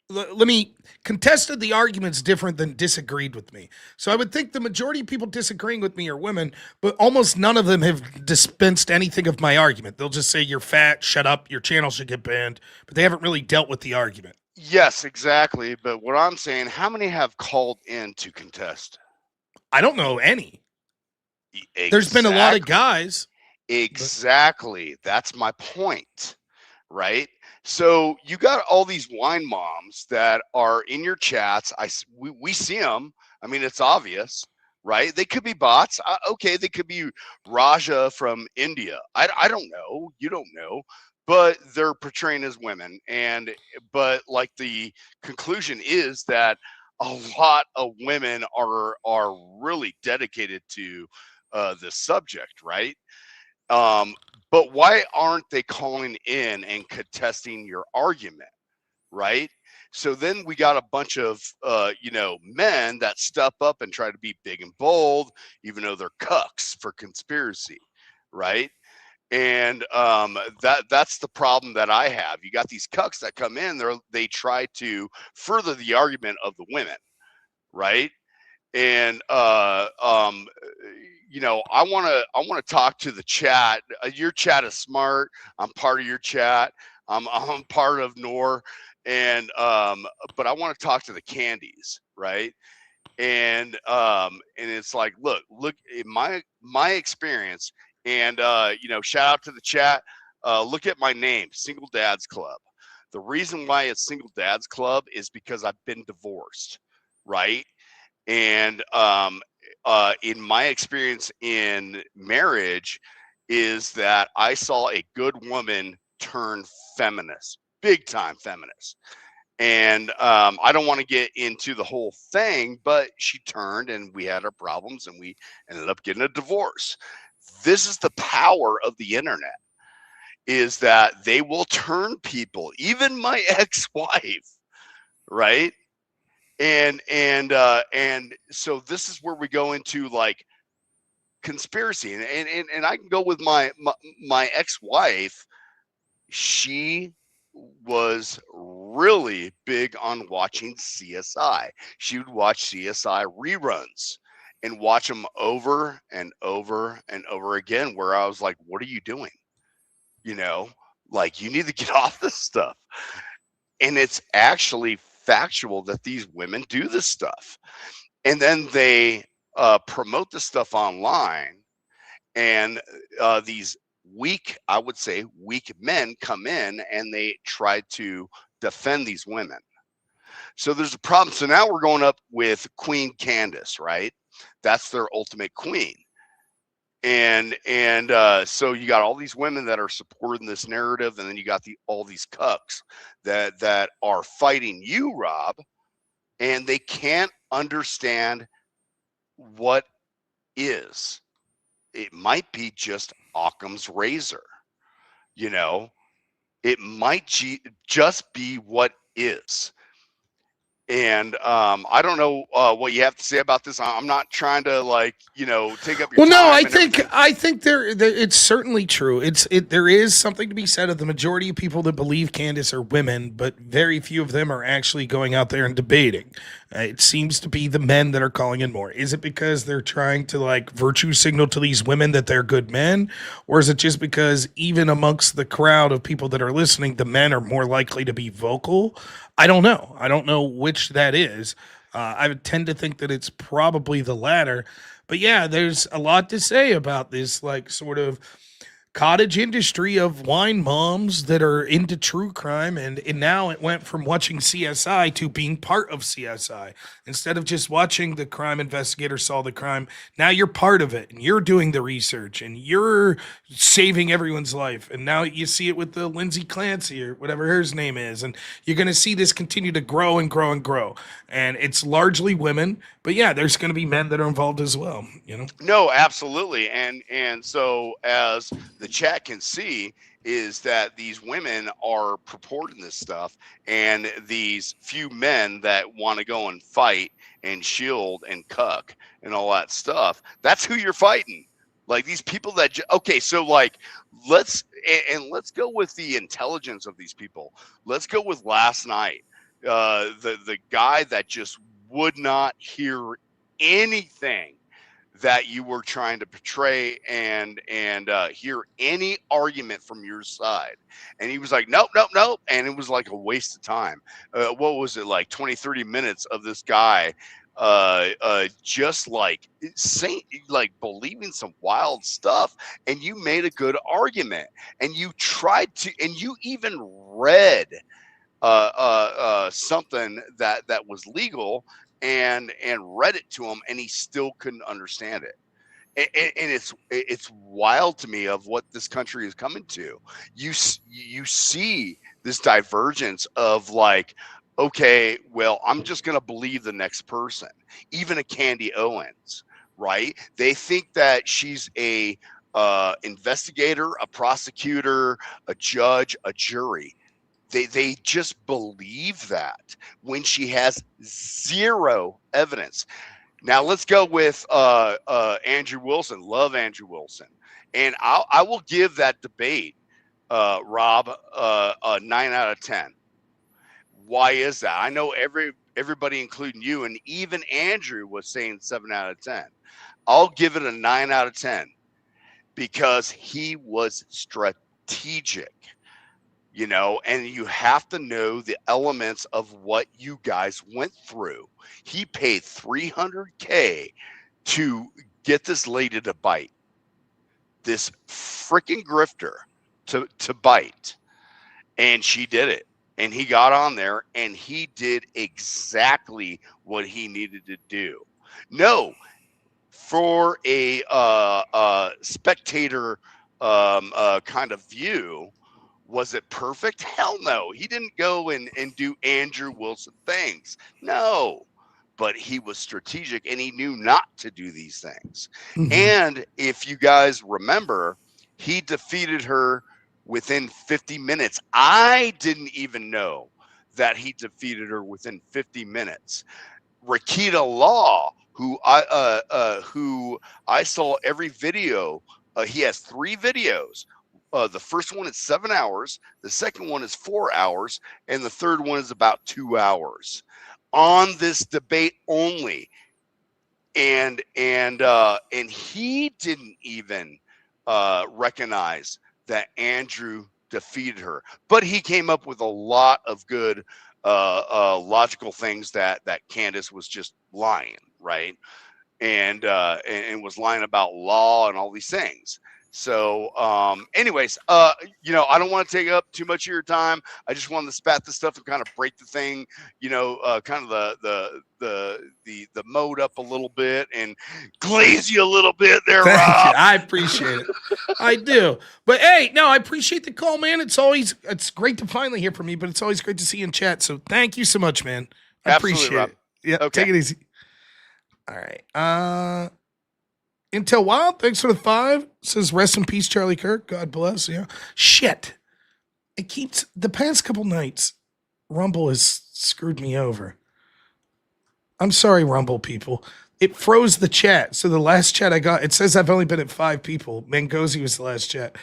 Let me contested the argument's different than disagreed with me. So I would think the majority of people disagreeing with me are women, but almost none of them have dispensed anything of my argument. They'll just say, you're fat, shut up, your channel should get banned, but they haven't really dealt with the argument.
Yes, exactly. But what I'm saying, how many have called in to contest?
I don't know any. There's been a lot of guys.
Exactly. That's my point, right? So you got all these wine moms that are in your chats. We see them. I mean, it's obvious, right? They could be bots. Okay, they could be Raja from India. I don't know. You don't know. But they're portraying as women. But like the conclusion is that a lot of women are really dedicated to this subject, right? But why aren't they calling in and contesting your argument, right? So then we got a bunch of men that step up and try to be big and bold, even though they're cucks for conspiracy, right? And that's the problem that I have. You got these cucks that come in, they try to further the argument of the women, right? And I want to talk to the chat. Your chat is smart. I'm part of your chat. I'm part of Noor, and but I want to talk to the candies, right? And it's like, look in my experience, and shout out to the chat. Look at my name, Single Dads Club. The reason why it's Single Dads Club is because I've been divorced, right? And in my experience in marriage is that I saw a good woman turn feminist, big time feminist. And I don't want to get into the whole thing, but she turned and we had our problems and we ended up getting a divorce. This is the power of the internet, is that they will turn people, even my ex-wife, right? And so this is where we go into like conspiracy, and I can go with my ex-wife. She was really big on watching CSI. She would watch CSI reruns and watch them over and over and over again, where I was like, what are you doing? Like, you need to get off this stuff. And it's actually factual that these women do this stuff, and then they promote this stuff online, and these weak men come in and they try to defend these women, So there's a problem. So now we're going up with Queen Candace, right? That's their ultimate queen. And so you got all these women that are supporting this narrative, and then you got all these cucks that are fighting you, Rob, and they can't understand what is. It might be just Occam's razor, you know. It might just be what is. And I don't know what you have to say about this. I'm not trying to, like, take up your
Well, no,
time and everything.
I think there it's certainly true. There is something to be said of the majority of people that believe Candace are women, but very few of them are actually going out there and debating. It seems to be the men that are calling in more. Is it because they're trying to like virtue signal to these women that they're good men, or is it just because even amongst the crowd of people that are listening, the men are more likely to be vocal? I don't know. I don't know which that is. I would tend to think that it's probably the latter. But yeah, there's a lot to say about this, like, sort of cottage industry of wine moms that are into true crime, and now it went from watching CSI to being part of CSI. Instead of just watching the crime investigator solve the crime, now you're part of it and you're doing the research and you're saving everyone's life. And now you see it with the Lindsay Clancy or whatever her name is, and you're going to see this continue to grow and grow and grow. And it's largely women, but yeah, there's going to be men that are involved as well, you know.
No, absolutely. And so, as the chat can see, is that these women are purporting this stuff, and these few men that want to go and fight and shield and cuck and all that stuff, that's who you're fighting. Like, these people that okay, so like, let's go with the intelligence of these people. Let's go with last night. The guy that just would not hear anything that you were trying to portray and hear any argument from your side, and he was like, nope, nope, nope, and it was like a waste of time. What was it, like 20-30 minutes of this guy just like saying, like, believing some wild stuff, and you made a good argument, and you tried to, and you even read something that was legal, and read it to him, and he still couldn't understand it. And it's wild to me of what this country is coming to. You see this divergence of, like, okay, well, I'm just going to believe the next person, even a Candy Owens, right? They think that she's a investigator, a prosecutor, a judge, a jury. They just believe that when she has zero evidence. Now let's go with Andrew Wilson. Love Andrew Wilson, and I will give that debate, Rob, a 9 out of 10. Why is that? I know everybody, including you, and even Andrew was saying 7 out of 10. I'll give it a 9 out of 10 because he was strategic. And you have to know the elements of what you guys went through. He paid $300K to get this lady to bite, this freaking grifter to bite, and she did it. And he got on there and he did exactly what he needed to do. No, for a spectator kind of view, was it perfect? Hell no. He didn't go and do Andrew Wilson things. No. But he was strategic, and he knew not to do these things.
Mhm.
And if you guys remember, he defeated her within 50 minutes. I didn't even know that he defeated her within 50 minutes. Rakita Law, who I saw every video. He has 3 videos. The first one is 7 hours, the second one is 4 hours, and the third one is about 2 hours on this debate only. And he didn't even recognize that Andrew defeated her, but he came up with a lot of good logical things that Candace was just lying, right? And was lying about law and all these things. So, anyways, you know, I don't want to take up too much of your time. I just wanted to spat this stuff and kind of break the thing, you know, kind of the mode up a little bit and glaze you a little bit there,
Thank you.
Rob.
I appreciate it. I do. But hey, no, I appreciate the call, man. It's great to finally hear from you, but it's always great to see you in chat. So thank you so much, man. I
Absolutely,
appreciate
Rob.
it. Yeah,
Okay.
take it easy. All right. Intel Wild, thanks for the 5. Says rest in peace, Charlie Kirk. God bless. Yeah. Shit. It keeps the past couple nights, Rumble has screwed me over. I'm sorry, Rumble people. It froze the chat. So the last chat I got, it says I've only been at 5 people. Mangozi was the last chat.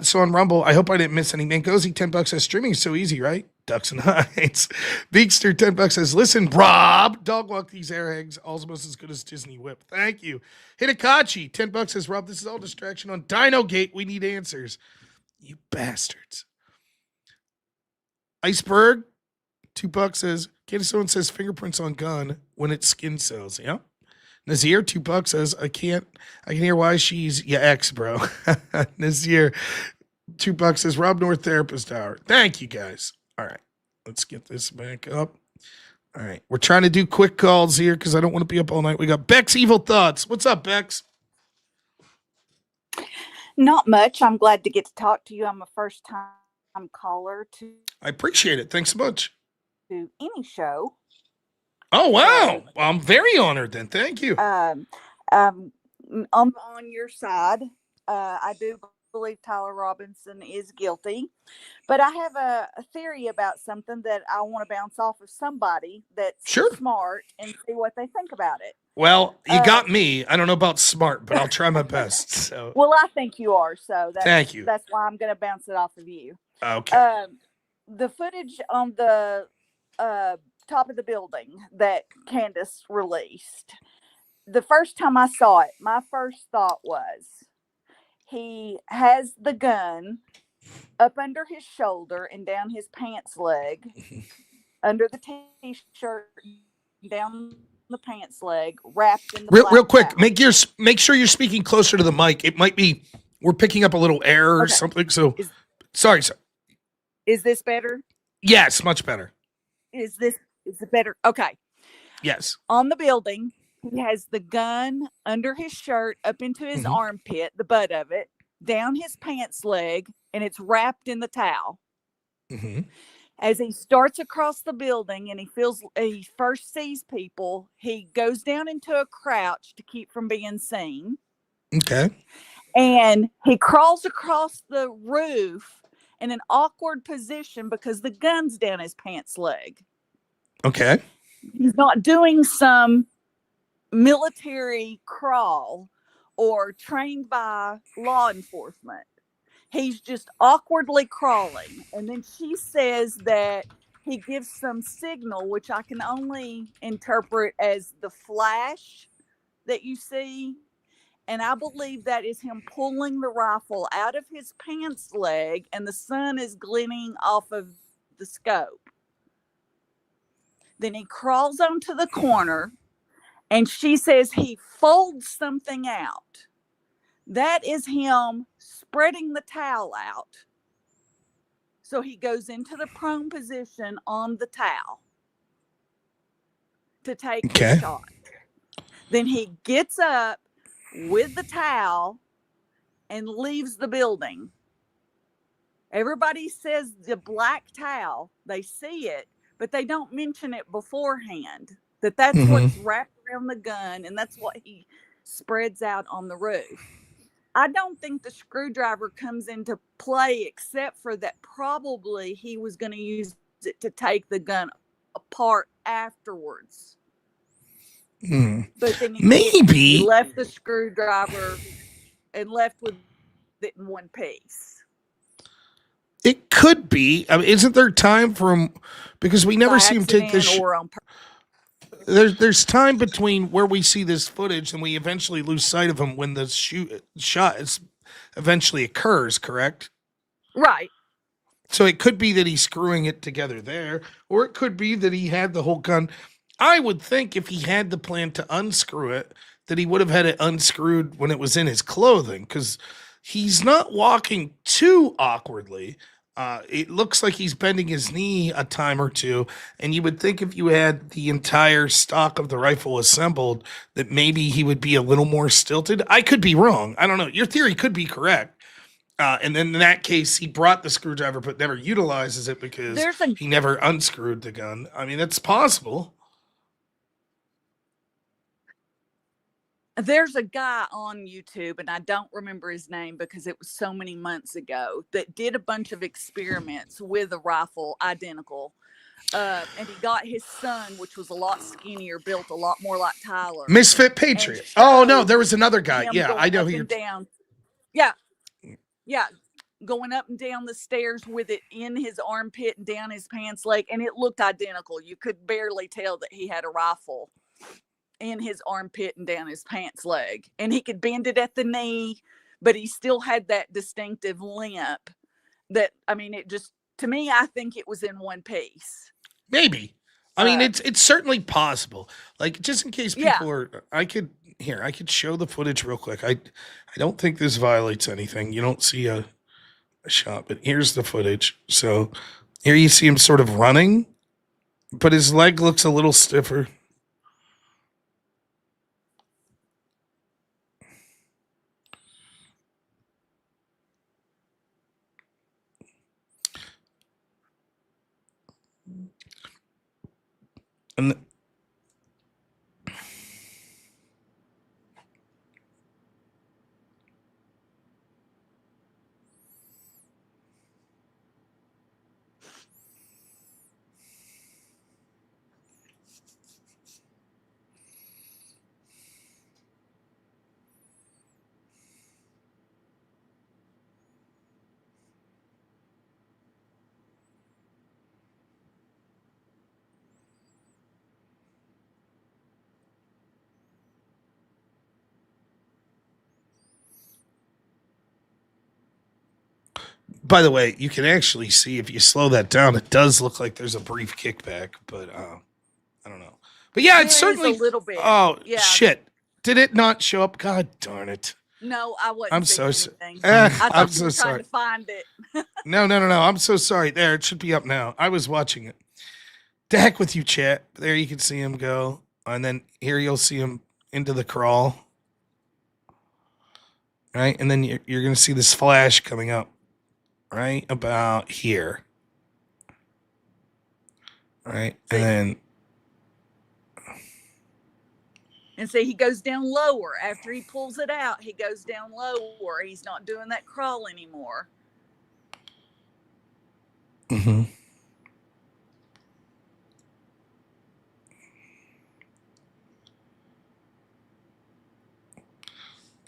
So on Rumble, I hope I didn't miss any. Mangozi, $10 says streaming is so easy, right? Ducks and Hides. Beakster, $10 says, listen, Rob, dog walk these airheads, almost as good as Disney Whip. Thank you. Hitakachi, $10 says, Rob, this is all distraction on Dino Gate. We need answers. You bastards. Iceberg, $2 says, Candy Someone says fingerprints on gun when it's skin cells. Yeah. Nazir, $2 says, I can hear why she's your ex, bro. Nazir, $2 says, robnoerr therapist hour. Thank you guys. All right. Let's get this back up. All right. We're trying to do quick calls here because I don't want to be up all night. We got Bex Evil Thoughts. What's up, Bex?
Not much. I'm glad to get to talk to you. I'm a first time caller to
I appreciate it. Thanks so much.
any show.
Oh, wow. Well, I'm very honored then. Thank you.
I'm on your side. I do believe Tyler Robinson is guilty, but I have a theory about something that I want to bounce off of somebody that's
Sure.
smart and see what they think about it.
Well, you got me. I don't know about smart, but I'll try my best. So
Well, I think you are. So
thank you.
That's why I'm going to bounce it off of you.
Okay.
The footage on the top of the building that Candace released, the first time I saw it, my first thought was he has the gun up under his shoulder and down his pants leg, under the t-shirt, down the pants leg, wrapped in the
real quick,
towel.
make sure you're speaking closer to the mic. It might be we're picking up a little error or something. So sorry.
Is this better?
Yes, much better.
Is it better? Okay.
Yes.
On the building, he has the gun under his shirt, up into his armpit, the butt of it, down his pants leg, and it's wrapped in the towel.
Mm-hmm.
As he starts across the building and he first sees people, he goes down into a crouch to keep from being seen.
Okay.
And he crawls across the roof in an awkward position because the gun's down his pants leg.
Okay.
He's not doing some military crawl or trained by law enforcement. He's just awkwardly crawling. And then she says that he gives some signal, which I can only interpret as the flash that you see. And I believe that is him pulling the rifle out of his pants leg, and the sun is glinting off of the scope. Then he crawls onto the corner, and she says he folds something out. That is him spreading the towel out. So he goes into the prone position on the towel to take the shot. Then he gets up with the towel and leaves the building. Everybody says the black towel, they see it, but they don't mention it beforehand, that's what's wrapped around the gun, and that's what he spreads out on the roof. I don't think the screwdriver comes into play, except for that probably he was going to use it to take the gun apart afterwards. But then he left the screwdriver and left with it in one piece.
It could be. I mean, isn't there time for him? Because we never see him take this. There's time between where we see this footage and we eventually lose sight of him when the shot eventually occurs, correct?
Right.
So it could be that he's screwing it together there, or it could be that he had the whole gun. I would think if he had the plan to unscrew it, that he would have had it unscrewed when it was in his clothing, because he's not walking too awkwardly. It looks like he's bending his knee a time or two, and you would think if you had the entire stock of the rifle assembled, that maybe he would be a little more stilted. I could be wrong. I don't know. Your theory could be correct. And then in that case, he brought the screwdriver but never utilizes it because he never unscrewed the gun. I mean, that's possible.
There's a guy on YouTube, and I don't remember his name because it was so many months ago, that did a bunch of experiments with a rifle identical. And he got his son, which was a lot skinnier, built a lot more like Tyler.
Misfit Patriot. Oh, no, there was another guy. Yeah, I know who you're...
down. Yeah. Yeah. Going up and down the stairs with it in his armpit and down his pants leg, and it looked identical. You could barely tell that he had a rifle in his armpit and down his pants leg, and he could bend it at the knee, but he still had that distinctive limp that, I mean, it just, to me, I think it was in one piece.
Maybe. I mean, it's certainly possible. Like, just in case people are, I could show the footage real quick. I don't think this violates anything. You don't see a shot, but here's the footage. So here you see him sort of running, but his leg looks a little stiffer. And by the way, you can actually see if you slow that down, it does look like there's a brief kickback, but I don't know. But yeah, it's certainly
a little bit.
Oh, yeah. Shit. Did it not show up? God darn it.
No, I wasn't.
I'm so
sorry.
I'm so sorry.
Trying to find it.
No. I'm so sorry. There, it should be up now. I was watching it. To heck with you, chat. There you can see him go. And then here you'll see him into the crawl. Right? And then you're going to see this flash coming up. Right about here. Right? And then...
And see, he goes down lower. After he pulls it out, he goes down lower. He's not doing that crawl anymore.
Mm-hmm.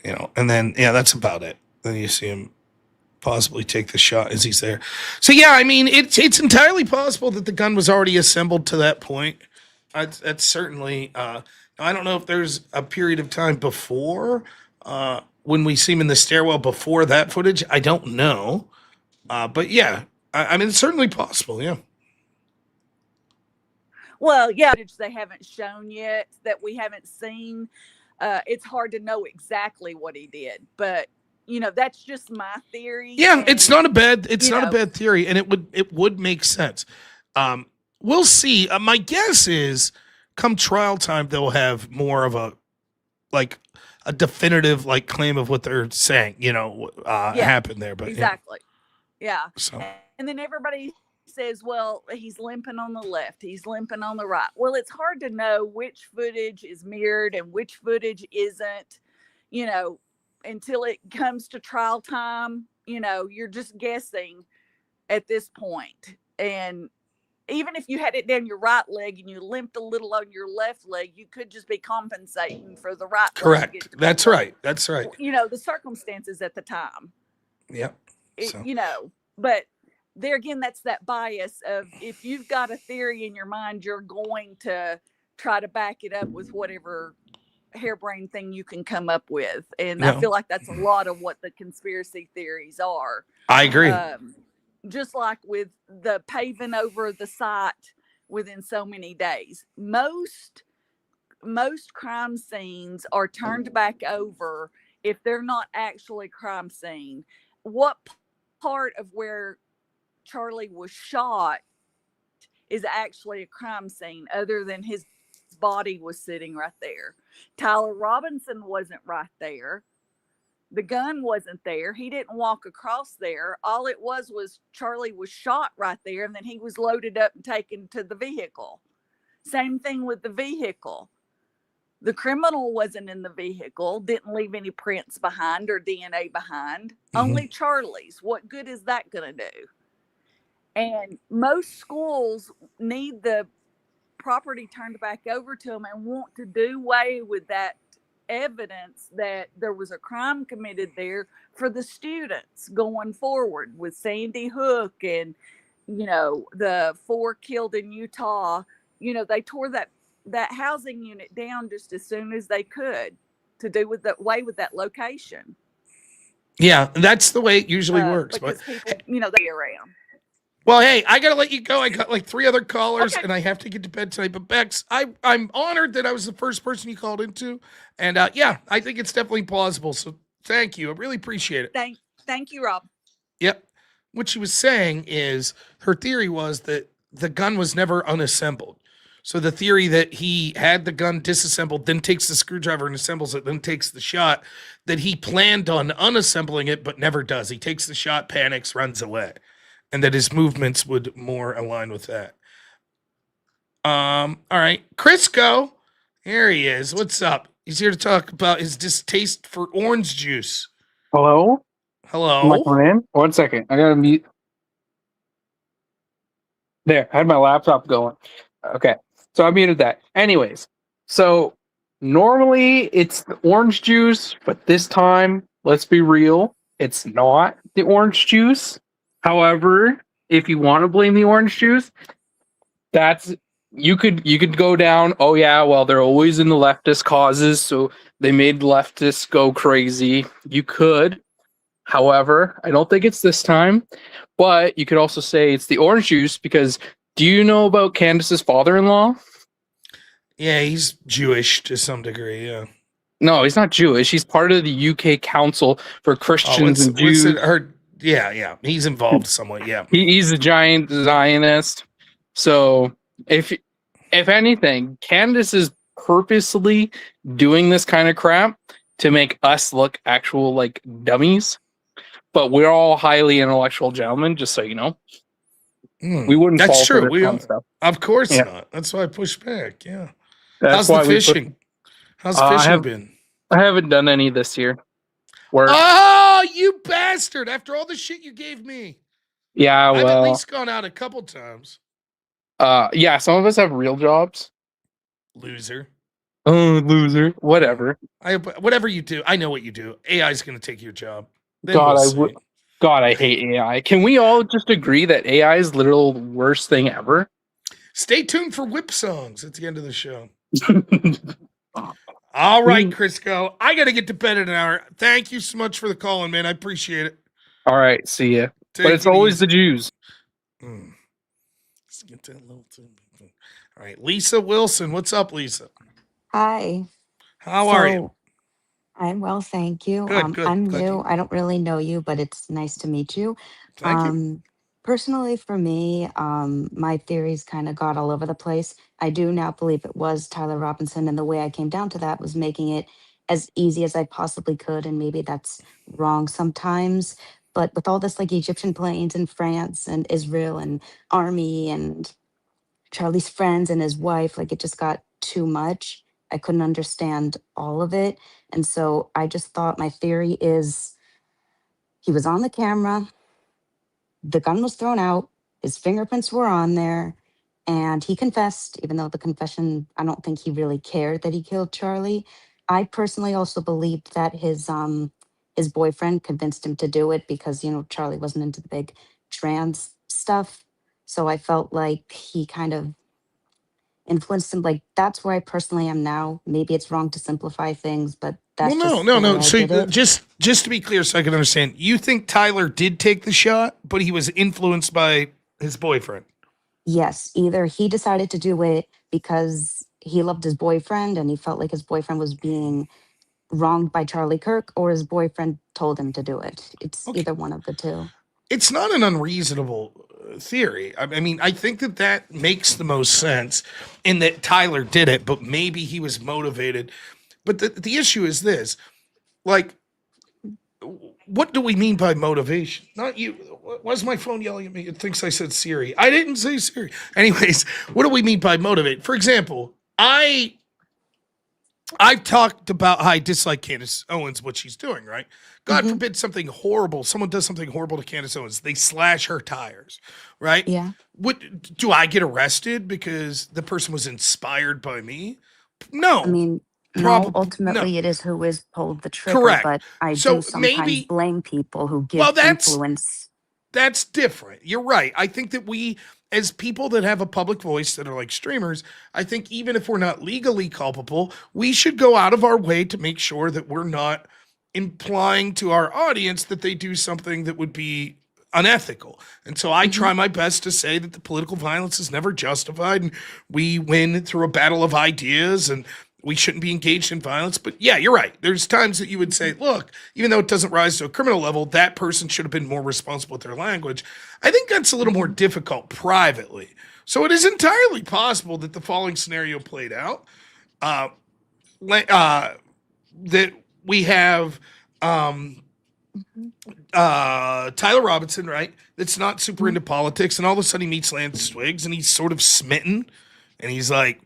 You know, and then, yeah, that's about it. Then you see him possibly take the shot as he's there. So, yeah, I mean, it's entirely possible that the gun was already assembled to that point. That's certainly... I don't know if there's a period of time before when we see him in the stairwell before that footage. I don't know. But yeah, I mean, it's certainly possible. Yeah.
Well, yeah, they haven't shown yet that we haven't seen. It's hard to know exactly what he did, but you know, that's just my theory.
Yeah, and, it's not a bad theory, and it would make sense. We'll see. My guess is, come trial time, they'll have more of a definitive claim of what they're saying, happened there. But
exactly. Yeah.
So.
And then everybody says, well, he's limping on the left, he's limping on the right. Well, it's hard to know which footage is mirrored and which footage isn't, until it comes to trial time. You're just guessing at this point. And even if you had it down your right leg and you limped a little on your left leg, you could just be compensating for the right
Correct.
leg.
That's right. That's right.
The circumstances at the time.
Yep.
But there again, that's that bias of, if you've got a theory in your mind, you're going to try to back it up with whatever harebrained thing you can come up with. And I feel like that's a lot of what the conspiracy theories are.
I agree.
Just like with the paving over the site within so many days, most crime scenes are turned back over if they're not actually crime scene? What part of where Charlie was shot is actually a crime scene other than his body was sitting right there? Tyler Robinson wasn't right there. The gun wasn't there. He didn't walk across there. All it was Charlie was shot right there, and then he was loaded up and taken to the vehicle. Same thing with the vehicle. The criminal wasn't in the vehicle, didn't leave any prints behind or DNA behind. Only Charlie's. What good is that going to do? And most schools need the property turned back over to them and want to do away with that evidence that there was a crime committed there for the students going forward with Sandy Hook and, the 4 killed in Utah. They tore that housing unit down just as soon as they could to do with that location.
Yeah, that's the way it usually works.
Because
But
people, they around.
well, hey, I gotta let you go. I got like 3 other callers,
Okay.
and I have to get to bed tonight. But Bex, I'm honored that I was the first person you called into, and yeah, I think it's definitely plausible. So thank you. I really appreciate it.
Thank you, Rob.
Yep. What she was saying is her theory was that the gun was never unassembled. So the theory that he had the gun disassembled, then takes the screwdriver and assembles it, then takes the shot, that he planned on unassembling it but never does. He takes the shot, panics, runs away, and that his movements would more align with that. All right, Crisco, here he is. What's up? He's here to talk about his distaste for orange juice.
Hello? Am I
Hello.
coming in? 1 second. I gotta mute. There, I had my laptop going. Okay, so I muted that. Anyways, so normally it's the orange juice, but this time, let's be real, it's not the orange juice. However, if you want to blame the orange juice, that's you could go down, oh yeah, well, they're always in the leftist causes, so they made leftists go crazy. You could. However, I don't think it's this time, but you could also say it's the orange juice because do you know about Candace's father-in-law?
Yeah, he's Jewish to some degree. Yeah.
No, he's not Jewish. He's part of the UK Council for Christians and Jews.
Yeah, he's involved somewhat. Yeah.
He's a giant Zionist. So if anything, Candace is purposely doing this kind of crap to make us look actual like dummies. But we're all highly intellectual gentlemen, just so you know. We wouldn't.
That's
fall
true.
for this kind of stuff.
Of course
Yeah.
not. That's why I push back. Yeah.
That's
How's the
why we
fishing? How's fishing been?
I haven't done any this year.
Oh, you bastard! After all the shit you gave me,
Yeah,
I've at
well,
least gone out a couple times.
yeah, some of us have real jobs.
Loser.
Oh, loser. Whatever.
Whatever you do, I know what you do. AI is going to take your job. Then
God,
we'll see.
I hate AI. Can we all just agree that AI is literal worst thing ever?
Stay tuned for whip songs at the end of the show. All right, Crisco. I got to get to bed in an hour. Thank you so much for the call, man. I appreciate it.
All right, see ya.
Take
But it's
it
always
easy.
the Jews.
Let's get that little thing. All right, Lisa Wilson. What's up, Lisa?
Hi.
How are you?
So, I'm well, thank you.
Good, good.
I'm
Glad
new.
you-
I don't really know you, but it's nice to meet you.
Thank you.
Personally, for me, my theories kind of got all over the place. I do now believe it was Tyler Robinson, and the way I came down to that was making it as easy as I possibly could, and maybe that's wrong sometimes. But with all this like Egyptian planes in France and Israel and army and Charlie's friends and his wife, like it just got too much. I couldn't understand all of it. And so I just thought my theory is he was on the camera, the gun was thrown out, his fingerprints were on there, and he confessed, even though the confession, I don't think he really cared that he killed Charlie. I personally also believed that his boyfriend convinced him to do it because, Charlie wasn't into the big trans stuff. So I felt like he kind of influenced him. Like that's where I personally am now. Maybe it's wrong to simplify things, but that's
Well,
just the way I
So
did it.
just to be clear, so I can understand, you think Tyler did take the shot, but he was influenced by his boyfriend?
Yes, either he decided to do it because he loved his boyfriend and he felt like his boyfriend was being wronged by Charlie Kirk or his boyfriend told him to do it. It's
Okay.
either one of the two.
It's not an unreasonable theory. I mean, I think that that makes the most sense in that Tyler did it, but maybe he was motivated. But the issue is this, like, what do we mean by motivation? Not you. Why's my phone yelling at me? It thinks I said Siri. I didn't say Siri. Anyways, what do we mean by motivate? For example, I've talked about how I dislike Candace Owens, what she's doing, right? God
Hmm.
forbid something horrible. Someone does something horrible to Candace Owens. They slash her tires, right?
Yeah.
What do I get arrested because the person was inspired by me?
I
No,
mean, no,
probably no.
ultimately it is who is pulled the trigger,
Correct.
but I do
So
sometimes
maybe,
blame people who
well,
give influence.
that's different. You're right. I think that we, as people that have a public voice that are like streamers, I think even if we're not legally culpable, we should go out of our way to make sure that we're not implying to our audience that they do something that would be unethical. And so I
Hmm.
try my best to say that the political violence is never justified and we win through a battle of ideas and we shouldn't be engaged in violence. But yeah, you're right. There's times that you would say, look, even though it doesn't rise to a criminal level, that person should have been more responsible with their language. I think that's a little more
Hmm.
difficult privately. So it is entirely possible that the following scenario played out. Uh, that we have um,
Hmm.
Tyler Robinson, right? That's not super
Hmm.
into politics, and all of a sudden he meets Lance Twiggs, and he's sort of smitten, and he's like,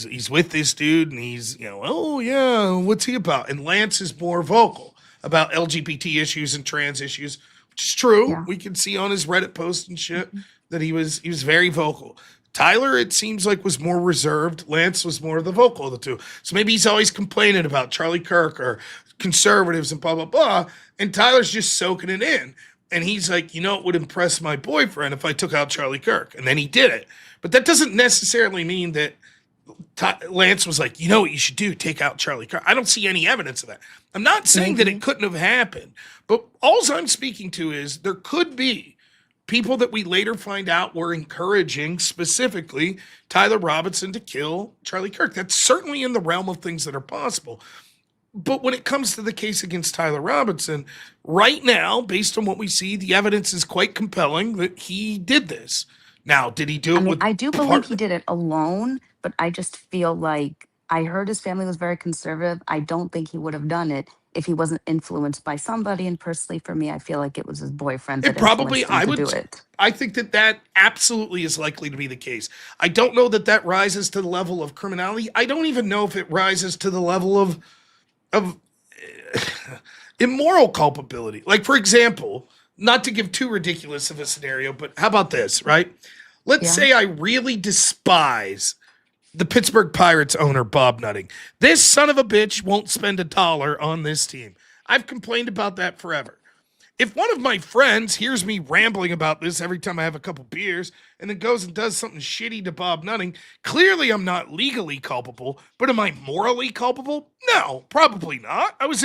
he's with this dude, and he's oh yeah, what's he about? And Lance is more vocal about LGBT issues and trans issues, which is true.
Yeah.
We can see on his Reddit post and shit
Hmm.
that he was very vocal. Tyler, it seems like, was more reserved. Lance was more of the vocal of the two. So maybe he's always complaining about Charlie Kirk or conservatives and blah, blah, blah. And Tyler's just soaking it in. And he's like, it would impress my boyfriend if I took out Charlie Kirk. And then he did it. But that doesn't necessarily mean that Lance was like, what you should do? Take out Charlie Kirk. I don't see any evidence of that. I'm not saying that it
Maybe.
couldn't have happened. But all I'm speaking to is there could be people that we later find out were encouraging specifically Tyler Robinson to kill Charlie Kirk. That's certainly in the realm of things that are possible. But when it comes to the case against Tyler Robinson, right now, based on what we see, the evidence is quite compelling that he did this. Now, did he do
I
it
mean,
with
I do believe he
partner?
did it alone, but I just feel like I heard his family was very conservative. I don't think he would have done it if he wasn't influenced by somebody. And personally, for me, I feel like it was his boyfriend
It
that
probably,
influenced him to do it.
I think that that absolutely is likely to be the case. I don't know that that rises to the level of criminality. I don't even know if it rises to the level of immoral culpability. Like, for example, not to give too ridiculous of a scenario, but how about this, right? Let's
Yeah.
say I really despise the Pittsburgh Pirates owner, Bob Nutting. This son of a bitch won't spend $1 on this team. I've complained about that forever. If one of my friends hears me rambling about this every time I have a couple beers and then goes and does something shitty to Bob Nutting, clearly I'm not legally culpable, but am I morally culpable? No, probably not. I was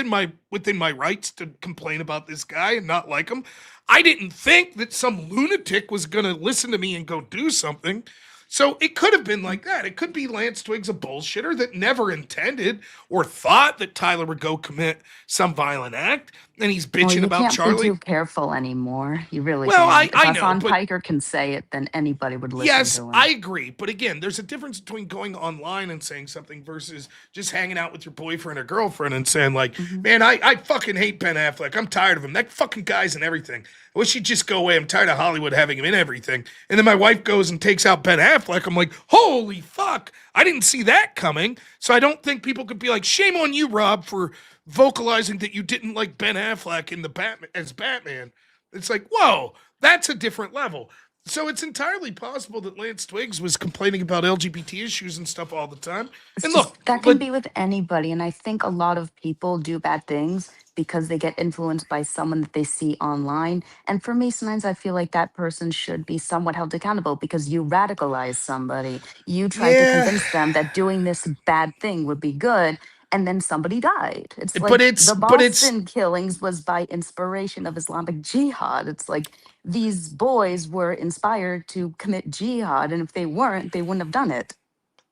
within my rights to complain about this guy and not like him. I didn't think that some lunatic was going to listen to me and go do something. So it could have been like that. It could be Lance Twiggs a bullshitter that never intended or thought that Tyler would go commit some violent act, and he's
Well,
bitching
you
about
can't be too
Charlie.
careful anymore. You really
Well,
can't. If
I know,
Hassan
but
Piker can say it, then anybody would listen
yes,
to
I
him.
agree. But again, there's a difference between going online and saying something versus just hanging out with your boyfriend or girlfriend and saying, like,
Hmm.
man, I fucking hate Ben Affleck. I'm tired of him. That fucking guy's in everything. I wish he'd just go away. I'm tired of Hollywood having him in everything. And then my wife goes and takes out Ben Affleck. I'm like, holy fuck. I didn't see that coming. So I don't think people could be like, shame on you, Rob, for vocalizing that you didn't like Ben Affleck in the Batman as Batman. It's like, whoa, that's a different level. So it's entirely possible that Lance Twiggs was complaining about LGBT issues and stuff all the time.
It's
And
just
look,
that can be with anybody. And I think a lot of people do bad things because they get influenced by someone that they see online. And for me, sometimes I feel like that person should be somewhat held accountable because you radicalize somebody. You tried to
yeah,
convince them that doing this bad thing would be good. And then somebody died. It's
but
like
it's
the
but it's
Boston killings was by inspiration of Islamic jihad. It's like these boys were inspired to commit jihad. And if they weren't, they wouldn't have done it.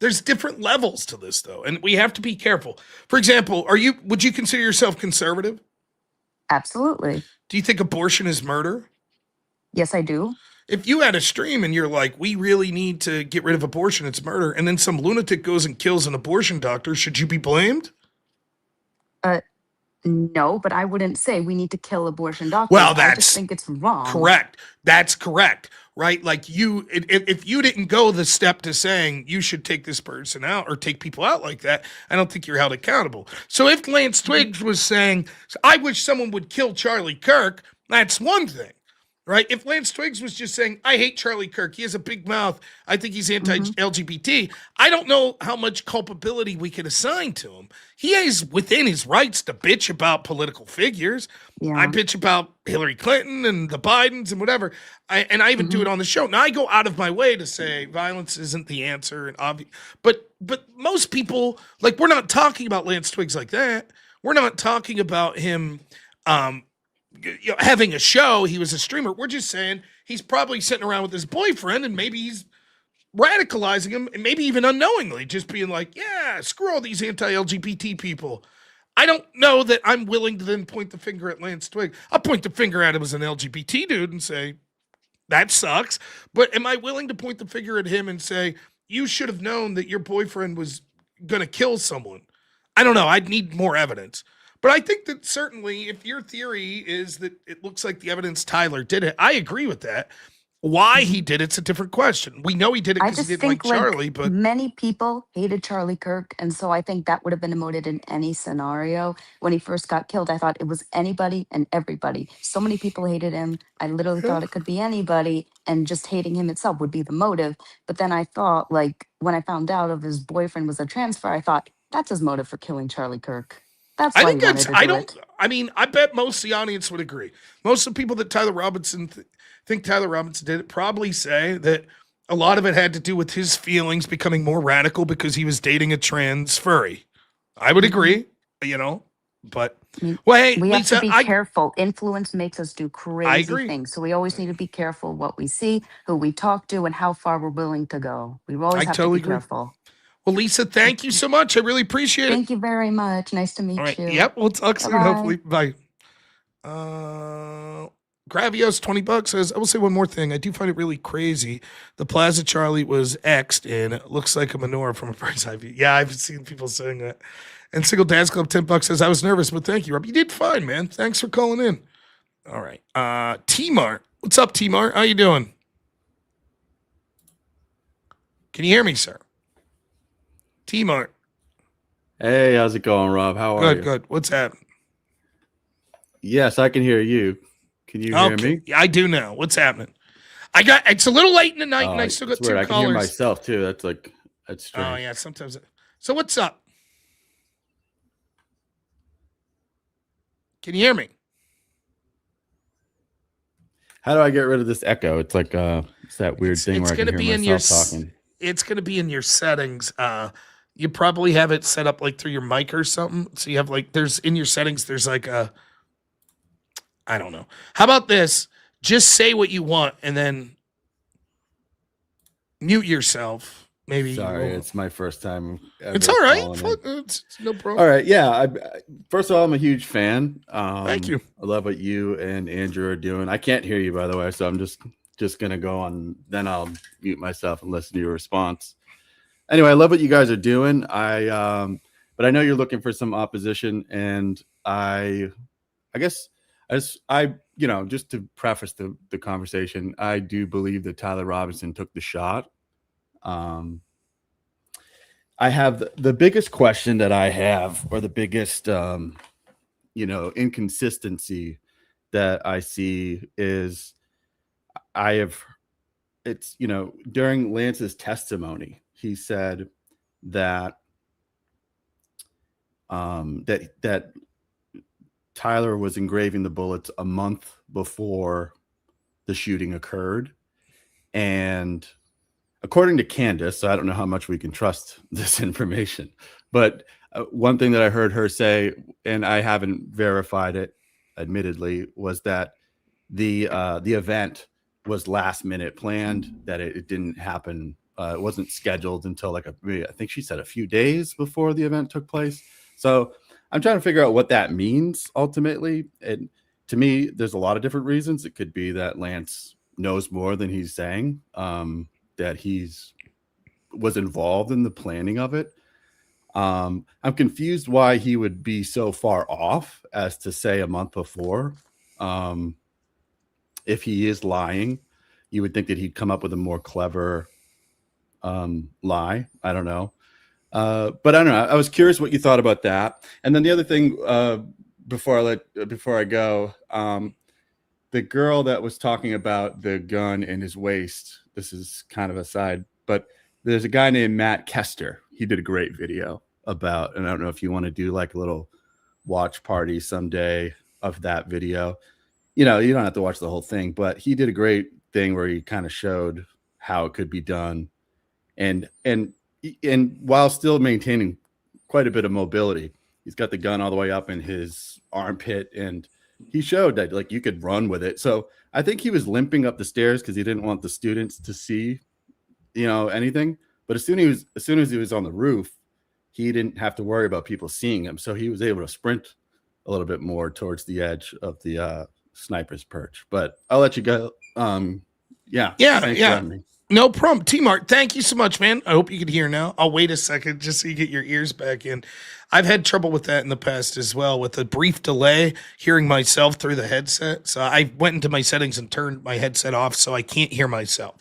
There's different levels to this, though, and we have to be careful. For example, would you consider yourself conservative?
Absolutely.
Do you think abortion is murder?
Yes, I do.
If you had a stream and you're like, we really need to get rid of abortion, it's murder, and then some lunatic goes and kills an abortion doctor, should you be blamed?
No, but I wouldn't say we need to kill abortion doctors.
Well,
I just
that's
think it's wrong.
correct. That's correct, right? Like if you didn't go the step to saying you should take this person out or take people out like that, I don't think you're held accountable. So if Lance Twiggs was saying, I wish someone would kill Charlie Kirk, that's one thing. Right? If Lance Twiggs was just saying, I hate Charlie Kirk, he has a big mouth, I think he's anti-LGBT, I don't know how much culpability we could assign to him. He is within his rights to bitch about political figures.
Yeah.
I bitch about Hillary Clinton and the Bidens and whatever. I even do it on the show. Now I go out of my way to say violence isn't the answer, and but most people, like, we're not talking about Lance Twiggs like that. We're not talking about him having a show. He was a streamer. We're just saying he's probably sitting around with his boyfriend and maybe he's radicalizing him, and maybe even unknowingly just being like, yeah, screw all these anti-LGBT people. I don't know that I'm willing to then point the finger at Lance Twigg. I'll point the finger at him as an LGBT dude and say, that sucks. But am I willing to point the finger at him and say, you should have known that your boyfriend was going to kill someone? I don't know. I'd need more evidence. But I think that certainly if your theory is that it looks like the evidence Tyler did it, I agree with that. Why he did it's a different question. We know he did it
I
because he
just
didn't like
think
Charlie, but
many people hated Charlie Kirk, and so I think that would have been emoted in any scenario. When he first got killed, I thought it was anybody and everybody. So many people hated him. I literally thought it could be anybody, and just hating him itself would be the motive. But then I thought, like, when I found out of his boyfriend was a transfer, I thought that's his motive for killing Charlie Kirk. That's
I
why
think
he wanted
that's,
to
I
do
don't,
it.
I mean, I bet most of the audience would agree. Most of the people that Tyler Robinson think Tyler Robinson did it probably say that a lot of it had to do with his feelings becoming more radical because he was dating a trans furry. I would agree, but
I mean,
well, hey,
we
Lisa,
have to be careful. Influence makes us do crazy
agree.
things. So we always need to be careful what we see, who we talk to, and how far we're willing to go. We always have
totally
to be
agree.
careful.
Well, Lisa, thank you so much. I really appreciate it.
Thank you very much. Nice to meet
All right.
you.
Yep. We'll talk soon,
Bye-bye.
hopefully. Bye. Gravios, $20 says, I will say one more thing. I do find it really crazy. The Plaza Charlie was X'd and it looks like a menorah from a bird's eye view. Yeah, I've seen people saying that. And Single Dad's Club, $10 says, I was nervous, but thank you, Rob. You did fine, man. Thanks for calling in. All right. T-Mart. What's up, T-Mart? How you doing? Can you hear me, sir? T-Mart.
Hey, how's it going, Rob? How are you?
Good. What's happening?
Yes, I can hear you. Can you hear me?
Yeah, I do now. What's happening? It's a little late in the night, and I still got
It's
two
weird.
callers.
I can hear myself too. That's strange.
Oh yeah, sometimes. So what's up? Can you hear me?
How do I get rid of this echo? It's like it's that weird thing where I can hear myself talking.
It's going to be in your settings. You probably have it set up like through your mic or something. So you have in your settings, there's like I don't know. How about this? Just say what you want and then mute yourself. Maybe.
Sorry, it's my first time.
It's all right. It's no problem.
All right. Yeah. First of all, I'm a huge fan.
Thank you.
I love what you and Andrew are doing. I can't hear you, by the way, so I'm just gonna go on. Then I'll mute myself and listen to your response. Anyway, I love what you guys are doing. But I know you're looking for some opposition, and I guess just to preface the conversation, I do believe that Tyler Robinson took the shot. I have the biggest question that I have, or the biggest inconsistency that I see is during Lance's testimony, he said that that Tyler was engraving the bullets a month before the shooting occurred. And according to Candace, so I don't know how much we can trust this information, but one thing that I heard her say, and I haven't verified it, admittedly, was that the event was last minute planned, that it didn't happen It wasn't scheduled until I think she said a few days before the event took place. So I'm trying to figure out what that means ultimately. And to me, there's a lot of different reasons. It could be that Lance knows more than he's saying, that was involved in the planning of it. I'm confused why he would be so far off as to say a month before. If he is lying, you would think that he'd come up with a more clever lie. I don't know. But I don't know. I was curious what you thought about that. And then the other thing, before I go, the girl that was talking about the gun in his waist, this is kind of a side, but there's a guy named Matt Kester. He did a great video about, and I don't know if you want to do like a little watch party someday of that video. You know, you don't have to watch the whole thing, but he did a great thing where he kind of showed how it could be done. And while still maintaining quite a bit of mobility, he's got the gun all the way up in his armpit, and he showed that like you could run with it. So I think he was limping up the stairs because he didn't want the students to see, anything. But as soon as he was on the roof, he didn't have to worry about people seeing him. So he was able to sprint a little bit more towards the edge of the sniper's perch. But I'll let you go. Yeah. Thanks for having me.
No problem. T-Mart, thank you so much, man. I hope you can hear now. I'll wait a second just so you get your ears back in. I've had trouble with that in the past as well, with a brief delay hearing myself through the headset. So I went into my settings and turned my headset off so I can't hear myself.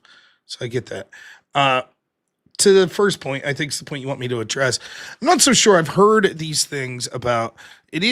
So I get that. To the first point, I think it's the point you want me to address. I'm not so sure I've heard these things about.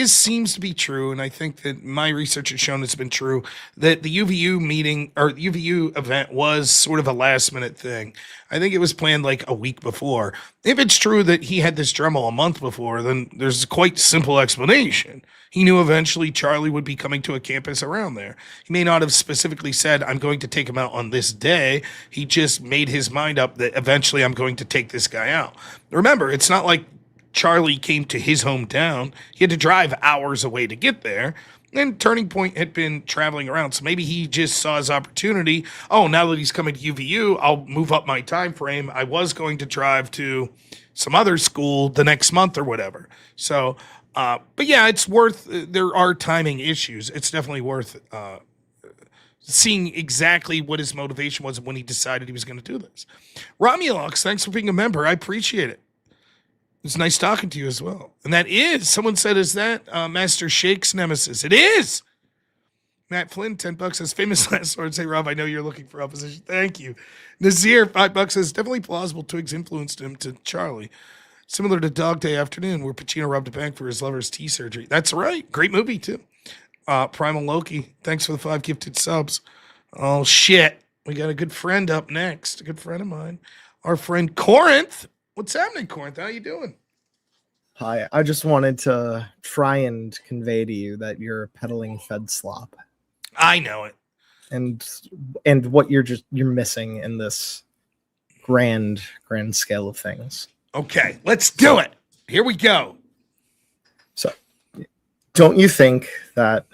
Seems to be true, and I think that my research has shown it's been true, that the UVU meeting or UVU event was sort of a last minute thing. I think it was planned like a week before. If it's true that he had this Dremel a month before, then there's a quite simple explanation. He knew eventually Charlie would be coming to a campus around there. He may not have specifically said, I'm going to take him out on this day. He just made his mind up that eventually I'm going to take this guy out. Remember, it's not like Charlie came to his hometown. He had to drive hours away to get there. And Turning Point had been traveling around. So maybe he just saw his opportunity. Oh, now that he's coming to UVU, I'll move up my time frame. I was going to drive to some other school the next month or whatever. So, but yeah, it's worth, there are timing issues. It's definitely worth seeing exactly what his motivation was when he decided he was going to do this. Romulux, thanks for being a member. I appreciate it. It's nice talking to you as well. And that is, someone said, is that Master Shake's nemesis? It is! Matt Flynn, $10 says, famous last words. Hey, Rob, I know you're looking for opposition. Thank you. Nazir, $5 says, definitely plausible Twigs influenced him to Charlie. Similar to Dog Day Afternoon, where Pacino robbed a bank for his lover's tea surgery. That's right. Great movie, too. Primal Loki, thanks for the 5 gifted subs. Oh, shit. We got a good friend up next. A good friend of mine. Our friend Corinth. What's happening, Corinth? How you doing?
Hi, I just wanted to try and convey to you that you're peddling Fed slop.
I know it.
And what you're missing in this grand scale of things.
Okay, let's do it. Here we go.
So, don't you think that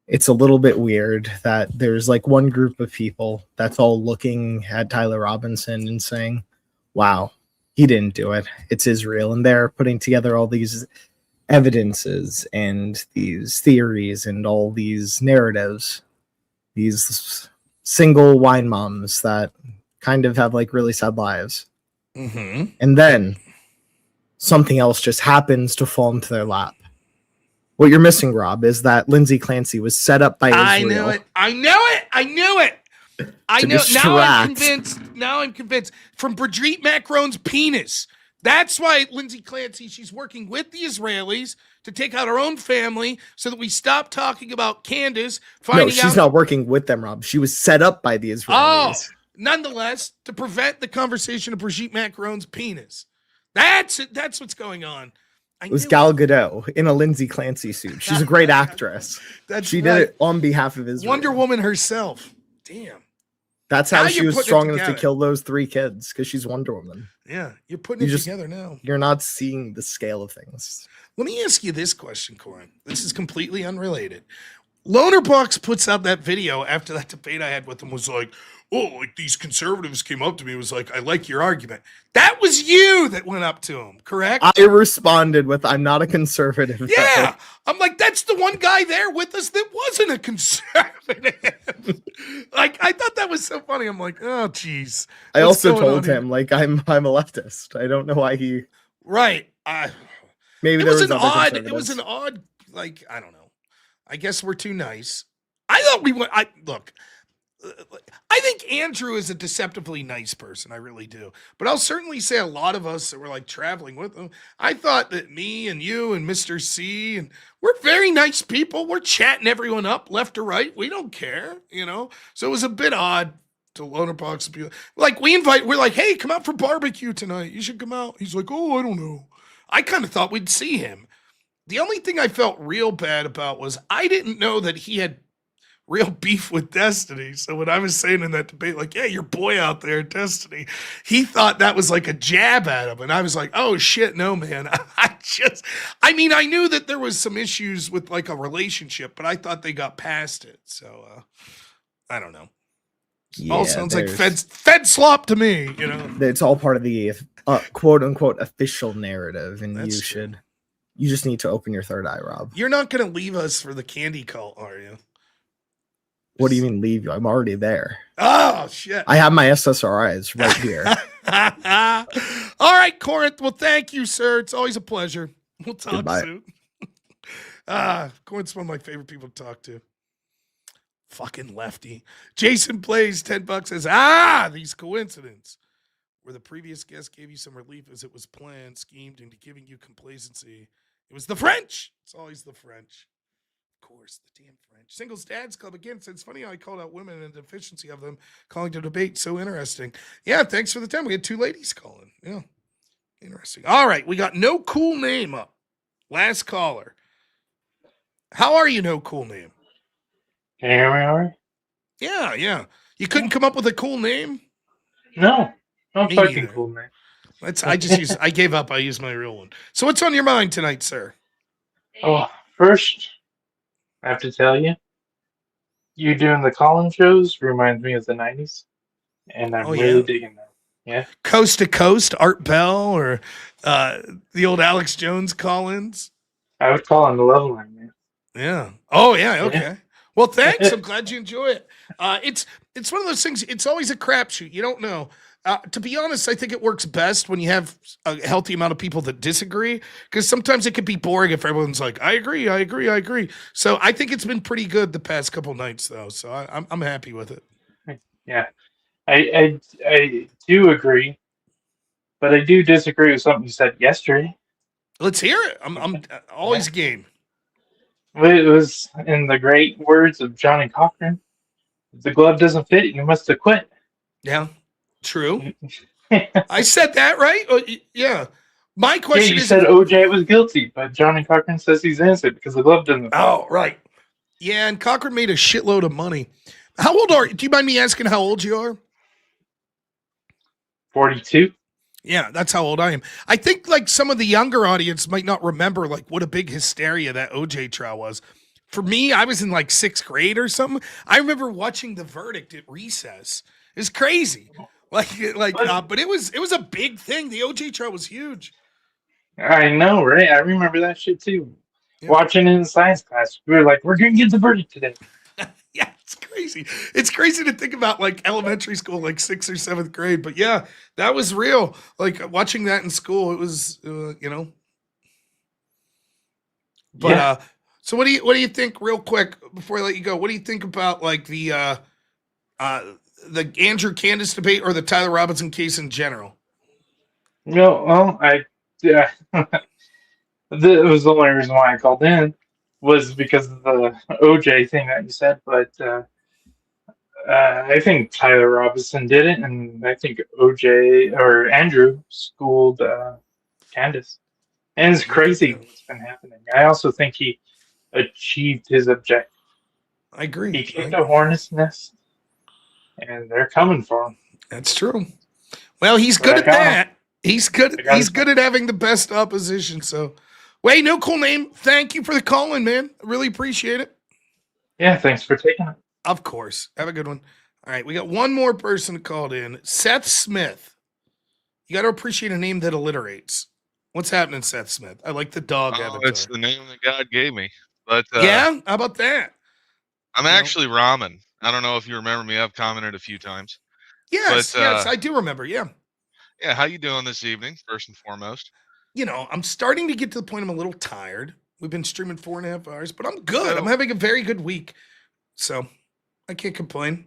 it's a little bit weird that there's like one group of people that's all looking at Tyler Robinson and saying, wow, he didn't do it. It's Israel. And they're putting together all these evidences and these theories and all these narratives, these single wine moms that kind of have like really sad lives.
Mm-hmm.
And then something else just happens to fall into their lap. What you're missing, Rob, is that Lindsay Clancy was set up by Israel.
I knew it. I knew it. I know. Now I'm convinced. From Brigitte Macron's penis. That's why Lindsay Clancy, she's working with the Israelis to take out her own family so that we stop talking about Candace finding out.
No, she's not working with them, Rob. She was set up by the Israelis.
Oh, nonetheless, to prevent the conversation of Brigitte Macron's penis. That's what's going on.
It was Gal Gadot in a Lindsay Clancy suit. She's a great actress. She did it on behalf of Israel.
Wonder Woman herself. Damn.
That's how she was strong enough to kill those 3 kids, because she's Wonder Woman.
Yeah, you're putting it together now.
You're not seeing the scale of things.
Let me ask you this question, Corin. This is completely unrelated. Lonerbox puts out that video after that debate I had with him, was like, oh, like these conservatives came up to me, was like, I like your argument. That was you that went up to him, correct?
I responded with, I'm not a conservative. though."
Yeah. I'm like, that's the one guy there with us that wasn't a conservative. Like, I thought that was so funny. I'm like, oh, geez.
I
What's
also
going on
told
here?
him, like, I'm a leftist. I don't know why he.
Right.
Maybe
It
there
was
was
an
other
odd, it was
conservatives.
an odd, like, I don't know. I guess we're too nice. I thought we went, look, I think Andrew is a deceptively nice person. I really do. But I'll certainly say a lot of us that were like traveling with him, I thought that me and you and Mr. C, and we're very nice people. We're chatting everyone up left or right. We don't care, you know? So it was a bit odd to Lonerbox be like, we're like, hey, come out for barbecue tonight. You should come out. He's like, oh, I don't know. I kind of thought we'd see him. The only thing I felt real bad about was I didn't know that he had real beef with Destiny. So when I was saying in that debate, like, yeah, your boy out there, Destiny, he thought that was like a jab at him. And I was like, oh shit, no, man. I mean, I knew that there was some issues with like a relationship, but I thought they got past it. So I don't know. All sounds like Fed slop to me, you know.
It's all part of the quote unquote official narrative, and
That's true.
you just need to open your third eye, Rob.
You're not going to leave us for the candy cult, are you?
What do you mean leave you? I'm already there.
Oh, shit.
I have my SSRIs right here.
All right, Corinth. Well, thank you, sir. It's always a pleasure. We'll talk
Goodbye.
soon. Corinth's one of my favorite people to talk to. Fucking lefty. Jason Plays $10 says, these coincidences. Where the previous guest gave you some relief as it was planned, schemed into giving you complacency. It was the French. It's always the French. Of course, the damn French. Singles Dads Club again. So it's funny how I called out women and the deficiency of them calling to debate. So interesting. Yeah, thanks for the time. We had 2 ladies calling. Yeah, interesting. All right, we got No Cool Name up. Last caller. How are you, No Cool Name?
Can you hear me all right?
Yeah. You couldn't come up with a cool name?
No. I'm
Me
fucking
neither.
cool, man.
I gave up. I used my real one. So what's on your mind tonight, sir?
Oh, first, I have to tell you, you doing the call-in shows reminds me of the 90s, and I'm really digging that. Yeah.
Coast to Coast, Art Bell, or the old Alex Jones call-ins?
I would call on the level line, man.
Yeah. Oh, yeah. Okay. Well, thanks. I'm glad you enjoy it. It's one of those things. It's always a crapshoot. You don't know. To be honest, I think it works best when you have a healthy amount of people that disagree, because sometimes it could be boring if everyone's like, I agree. So I think it's been pretty good the past couple nights, though. So I'm happy with it.
Yeah. I do agree, but I do disagree with something you said yesterday.
Let's hear it. I'm always game.
It was in the great words of Johnny Cochran. If the glove doesn't fit, you must have quit.
Yeah, true. I said that, right? Yeah. My question
you
is...
said OJ was guilty, but Johnny Cochran says he's innocent because the glove doesn't fit.
Oh, right. Yeah, and Cochran made a shitload of money. How old are you? Do you mind me asking how old you are?
42.
Yeah, that's how old I am. I think like some of the younger audience might not remember like what a big hysteria that OJ trial was. For me, I was in like 6th grade or something. I remember watching the verdict at recess. It's crazy. But it was a big thing. The OJ trial was huge.
I know, right? I remember that shit too. Yeah. Watching it in science class, we were like, "We're gonna get the verdict today."
Yeah, it's crazy. It's crazy to think about like elementary school, like 6th or 7th grade. But yeah, that was real. Like watching that in school, it was, But yeah. So what do you think, real quick, before I let you go? What do you think about like the Andrew Candace debate or the Tyler Robinson case in general?
No, well, that was the only reason why I called in, was because of the OJ thing that you said. But I think Tyler Robinson did it, and I think OJ or Andrew schooled Candace. And it's crazy what's been happening. I also think he achieved his objective.
I agree.
He kicked a hornet's nest, and they're coming for him.
That's true. Well, he's good at that. He's good at having the best opposition. So, wait, No Cool Name. Thank you for the call-in, man. I really appreciate it.
Yeah, thanks for taking it.
Of course. Have a good one. All right, we got one more person called in. Seth Smith. You got to appreciate a name that alliterates. What's happening, Seth Smith? I like the dog
Oh,
avatar.
it's the name that God gave me. But
Yeah, how about that?
I'm actually Ramen. I don't know if you remember me. I've commented a few times.
Yes,
But
yes, I do remember. Yeah.
yeah, how you doing this evening? First and foremost.
I'm starting to get to the point I'm a little tired. We've been streaming 4.5 hours, but I'm good.
So-
I'm having a very good week. So I can't complain.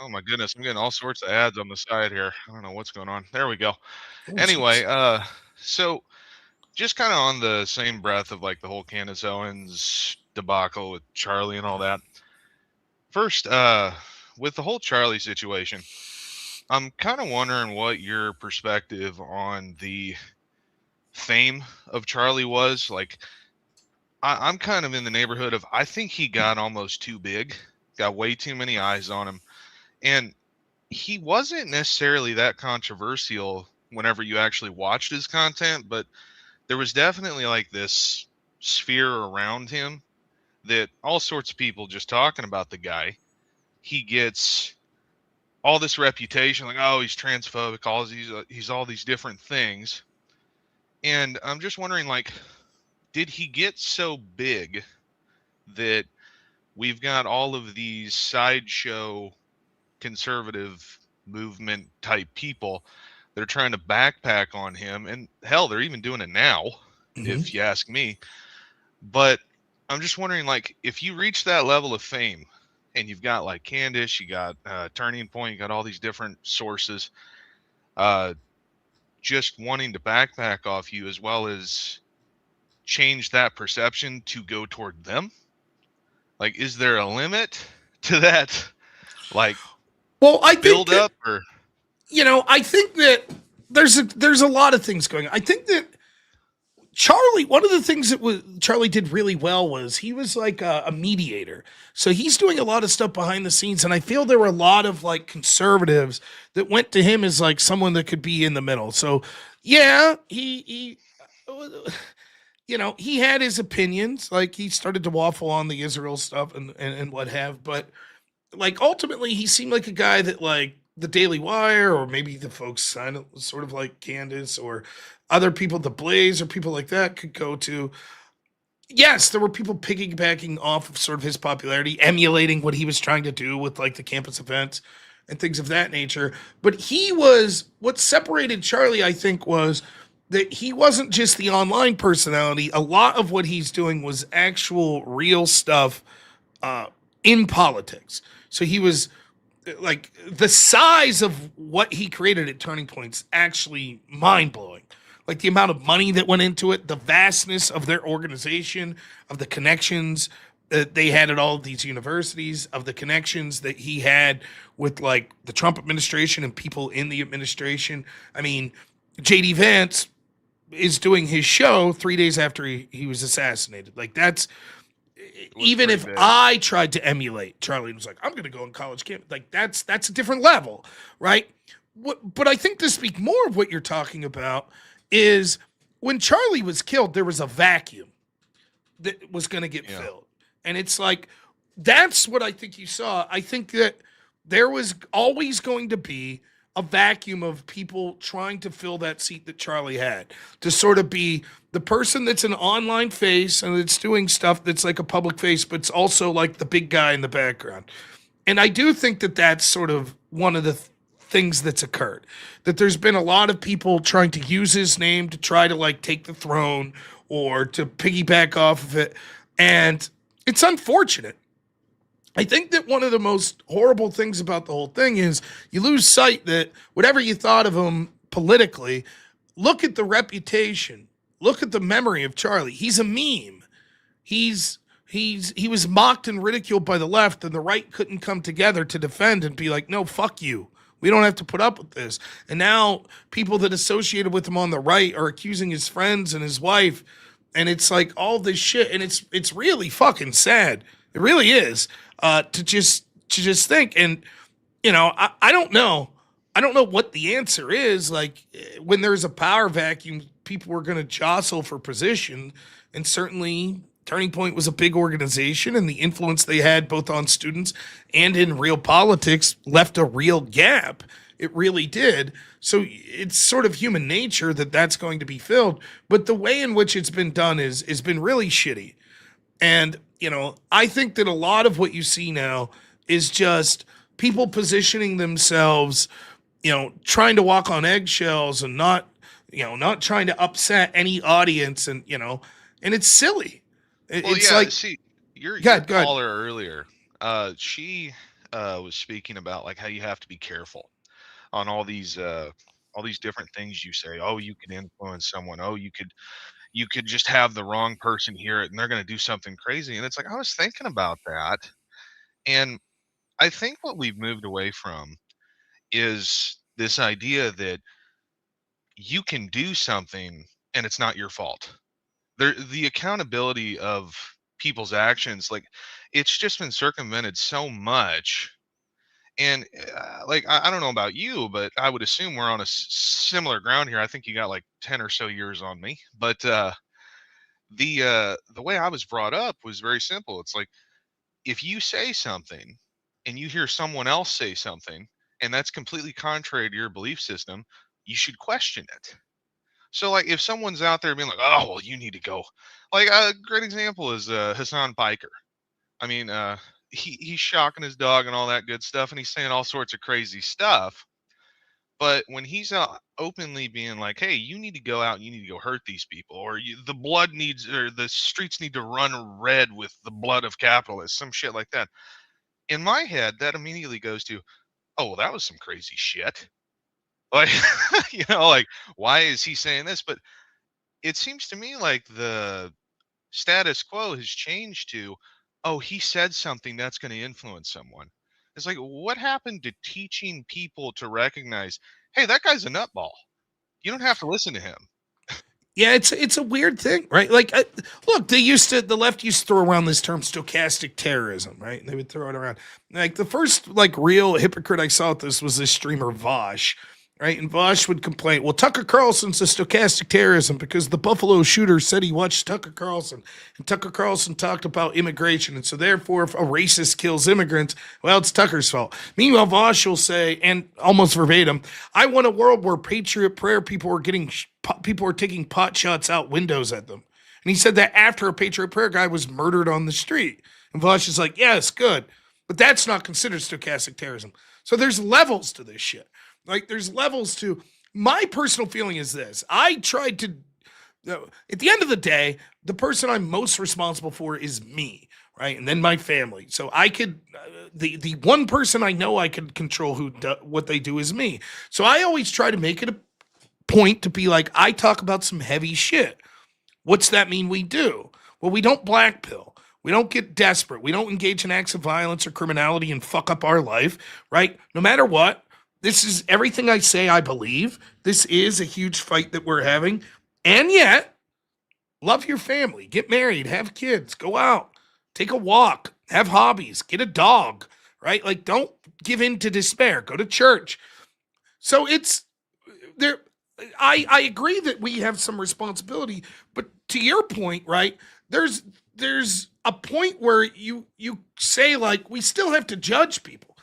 Oh my goodness, I'm getting all sorts of ads on the side here. I don't know what's going on. There we go.
Oh,
Anyway,
jeez.
so just kind of on the same breath of like the whole Candace Owens debacle with Charlie and all that. First, with the whole Charlie situation, I'm kind of wondering what your perspective on the fame of Charlie was. Like, I'm kind of in the neighborhood of I think he got almost too big, got way too many eyes on him, and he wasn't necessarily that controversial whenever you actually watched his content, but there was definitely like this sphere around him that all sorts of people just talking about the guy. He gets all this reputation, like, oh, he's transphobic, he's all these different things. And I'm just wondering, like, did he get so big that we've got all of these sideshow conservative movement type people that are trying to backpack on him? And hell, they're even doing it now, if you ask me. But I'm just wondering, like, if you reach that level of fame and you've got like Candace, you got Turning Point, you got all these different sources just wanting to backpack off you, as well as change that perception to go toward them. Like, is there a limit to that? Like,
well, I
build
think
up, or
I think that there's a lot of things going on. I think that Charlie, one of the things that Charlie did really well was he was like a mediator. So he's doing a lot of stuff behind the scenes, and I feel there were a lot of like conservatives that went to him as like someone that could be in the middle. So yeah, he he had his opinions. Like he started to waffle on the Israel stuff and what have, but like ultimately he seemed like a guy that like the Daily Wire or maybe the folks sort of like Candace or other people, the Blaze or people like that could go to. Yes, there were people piggybacking off of sort of his popularity, emulating what he was trying to do with like the campus events and things of that nature. But what separated Charlie, I think, was that he wasn't just the online personality. A lot of what he's doing was actual real stuff in politics. So he was like the size of what he created at Turning Point's actually mind blowing. Like the amount of money that went into it, the vastness of their organization, of the connections that they had at all of these universities, of the connections that he had with like the Trump administration and people in the administration. I mean, JD Vance is doing his show 3 days after he was assassinated. Like that's, even if I tried to emulate Charlie and was like, I'm going to go on college campus, like that's a different level, right? But I think to speak more of what you're talking about is when Charlie was killed, there was a vacuum that was going to get filled. And it's like, that's what I think you saw. I think that there was always going to be a vacuum of people trying to fill that seat that Charlie had, to sort of be the person that's an online face and it's doing stuff that's like a public face, but it's also like the big guy in the background. And I do think that that's sort of one of the things that's occurred, that there's been a lot of people trying to use his name to try to like take the throne or to piggyback off of it. And it's unfortunate. I think that one of the most horrible things about the whole thing is you lose sight that whatever you thought of him politically, look at the reputation, look at the memory of Charlie. He's a meme. He was mocked and ridiculed by the left, and the right couldn't come together to defend and be like, no, fuck you. We don't have to put up with this. And now people that associated with him on the right are accusing his friends and his wife. And it's like all this shit. And it's really fucking sad. It really is. To just think. And, I don't know. I don't know what the answer is. Like when there's a power vacuum, people are going to jostle for position. And certainly Turning Point was a big organization, and the influence they had both on students and in real politics left a real gap. It really did. So it's sort of human nature that that's going to be filled. But the way in which it's been done is been really shitty. And, I think that a lot of what you see now is just people positioning themselves, trying to walk on eggshells and not trying to upset any audience and it's silly.
Well,
It's
yeah.
like,
See, your
go ahead.
caller earlier, she was speaking about like how you have to be careful on all these different things you say. Oh, you could influence someone. Oh, you could just have the wrong person hear it and they're going to do something crazy. And it's like I was thinking about that, and I think what we've moved away from is this idea that you can do something and it's not your fault. The accountability of people's actions, like it's just been circumvented so much. And like I don't know about you, but I would assume we're on a similar ground here. I think you got like 10 or so years on me, but the way I was brought up was very simple. It's like if you say something and you hear someone else say something and that's completely contrary to your belief system, you should question it. So like if someone's out there being like, "Oh, well, you need to go," like a great example is Hassan Piker. I mean, he's shocking his dog and all that good stuff, and he's saying all sorts of crazy stuff. But when he's out openly being like, "Hey, you need to go out and you need to go hurt these people," or the blood needs, or the streets need to run red with the blood of capitalists, some shit like that. In my head, that immediately goes to, "Oh, well, that was some crazy shit." Like, like why is he saying this? But it seems to me like the status quo has changed to, oh, he said something that's going to influence someone. It's like, what happened to teaching people to recognize, hey, that guy's a nutball. You don't have to listen to him.
Yeah, it's a weird thing, right? Like, look, the left used to throw around this term stochastic terrorism, right? They would throw it around. Like the first like real hypocrite I saw with this was this streamer Vosh, right? And Vosh would complain, well, Tucker Carlson's a stochastic terrorism because the Buffalo shooter said he watched Tucker Carlson, and Tucker Carlson talked about immigration, and so therefore, if a racist kills immigrants, well, it's Tucker's fault. Meanwhile, Vosh will say, and almost verbatim, I want a world where Patriot Prayer people are taking pot shots out windows at them. And he said that after a Patriot Prayer guy was murdered on the street. And Vosh is like, yes, good. But that's not considered stochastic terrorism. So there's levels to this shit. Like there's levels to my personal feeling is this. I tried to at the end of the day, the person I'm most responsible for is me, right? And then my family. So I could the one person I know I can control what they do is me. So I always try to make it a point to be like, I talk about some heavy shit. What's that mean we do? Well, we don't black pill. We don't get desperate. We don't engage in acts of violence or criminality and fuck up our life, right? No matter what, this is everything I say I believe. This is a huge fight that we're having. And yet, love your family, get married, have kids, go out, take a walk, have hobbies, get a dog, right? Like, don't give in to despair. Go to church. So it's there. I agree that we have some responsibility, but to your point, right? There's a point where you say like we still have to judge people.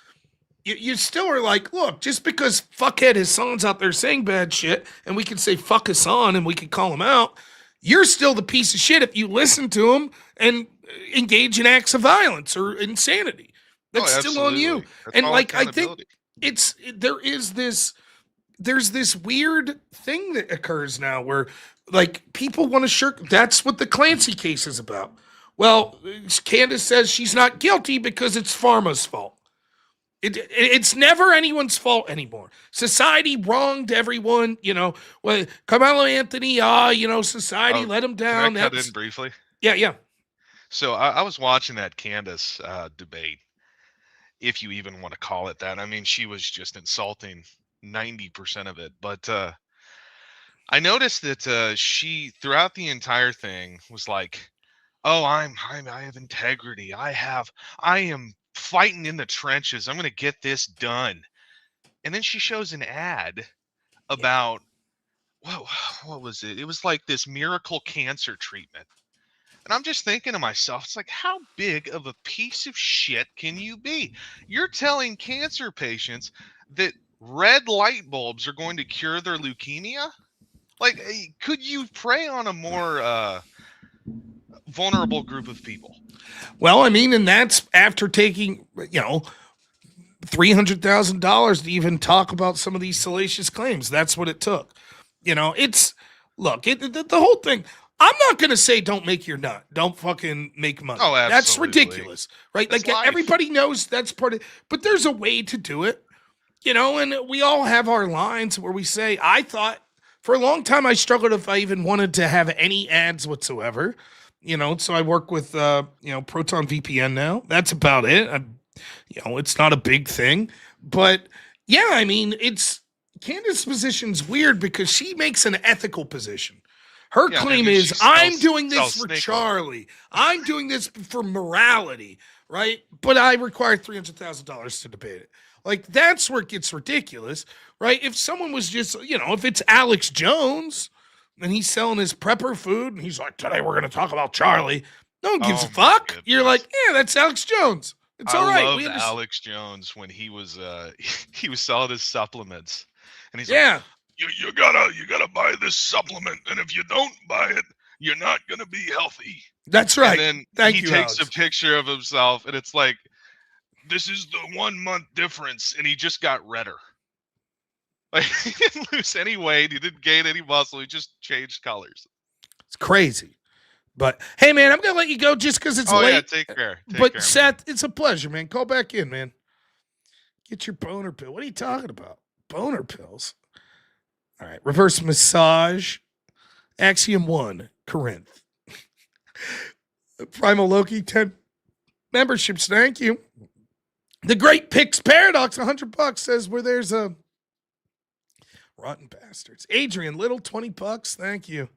You still are like, look, just because fuckhead Hassan's out there saying bad shit, and we can say fuck Hassan and we can call him out, you're still the piece of shit if you listen to him and engage in acts of violence or insanity. That's still on you.
That's
And
all
like I think
accountability.
there's this weird thing that occurs now where like people want to shirk. That's what the Clancy case is about. Well, Candace says she's not guilty because it's Pharma's fault. It's never anyone's fault anymore. Society wronged everyone, Well, Carmelo Anthony, society let him down.
Can I cut in briefly?
Yeah.
So I was watching that Candace debate, if you even want to call it that. I mean, she was just insulting 90% of it. But I noticed that she, throughout the entire thing, was like, "Oh, I have integrity. I am fighting in the trenches. I'm going to get this done." And then she shows an ad about what was it? It was like this miracle cancer treatment. And I'm just thinking to myself, it's like, how big of a piece of shit can you be? You're telling cancer patients that red light bulbs are going to cure their leukemia? Like, could you prey on a more vulnerable group of people?
Well, I mean, and that's after taking, $300,000 to even talk about some of these salacious claims. That's what it took. It's look, the whole thing. I'm not going to say don't make your nut. Don't fucking make money.
Oh,
That's
absolutely.
ridiculous, right?
It's
Like
life.
everybody knows that's part of, but there's a way to do it, and we all have our lines where we say, I thought for a long time I struggled if I even wanted to have any ads whatsoever. So I work with Proton VPN now. That's about it. It's not a big thing, but yeah, I mean, Candace's position's weird because she makes an ethical position. Her
Yeah,
claim
and then
is,
she
I'm
sells-
doing this
sells
for
snake oil.
Charlie. I'm doing this for morality, right? But I require $300,000 to debate it. Like, that's where it gets ridiculous, right? If someone was just, if it's Alex Jones and he's selling his prepper food and he's like, today we're going to talk about Charlie. No one gives
Oh
a
my
fuck.
goodness.
You're like, yeah, that's Alex Jones. It's all right.
I
We
loved
understand.
Alex Jones when he was he was selling his supplements, and he's
Yeah.
like, you gotta buy this supplement, and if you don't buy it, you're not gonna be healthy.
That's right.
And then
Thank
he
you,
takes
Alex.
a picture of himself, and it's like, this is the 1 month difference, and he just got redder. Like, he didn't lose any weight, he didn't gain any muscle, he just changed colors.
It's crazy. But hey, man, I'm gonna let you go just because it's
Oh
late.
yeah, take care. Take
But
care,
Seth,
man.
it's a pleasure, man. Call back in, man. Get your boner pill. What are you talking about? Boner pills. All right. Reverse massage. Axiom 1, Corinth. Primal Loki, 10 memberships. Thank you. The Great Picks Paradox, $100 says where there's a rotten bastards. Adrian Little, $20. Thank you.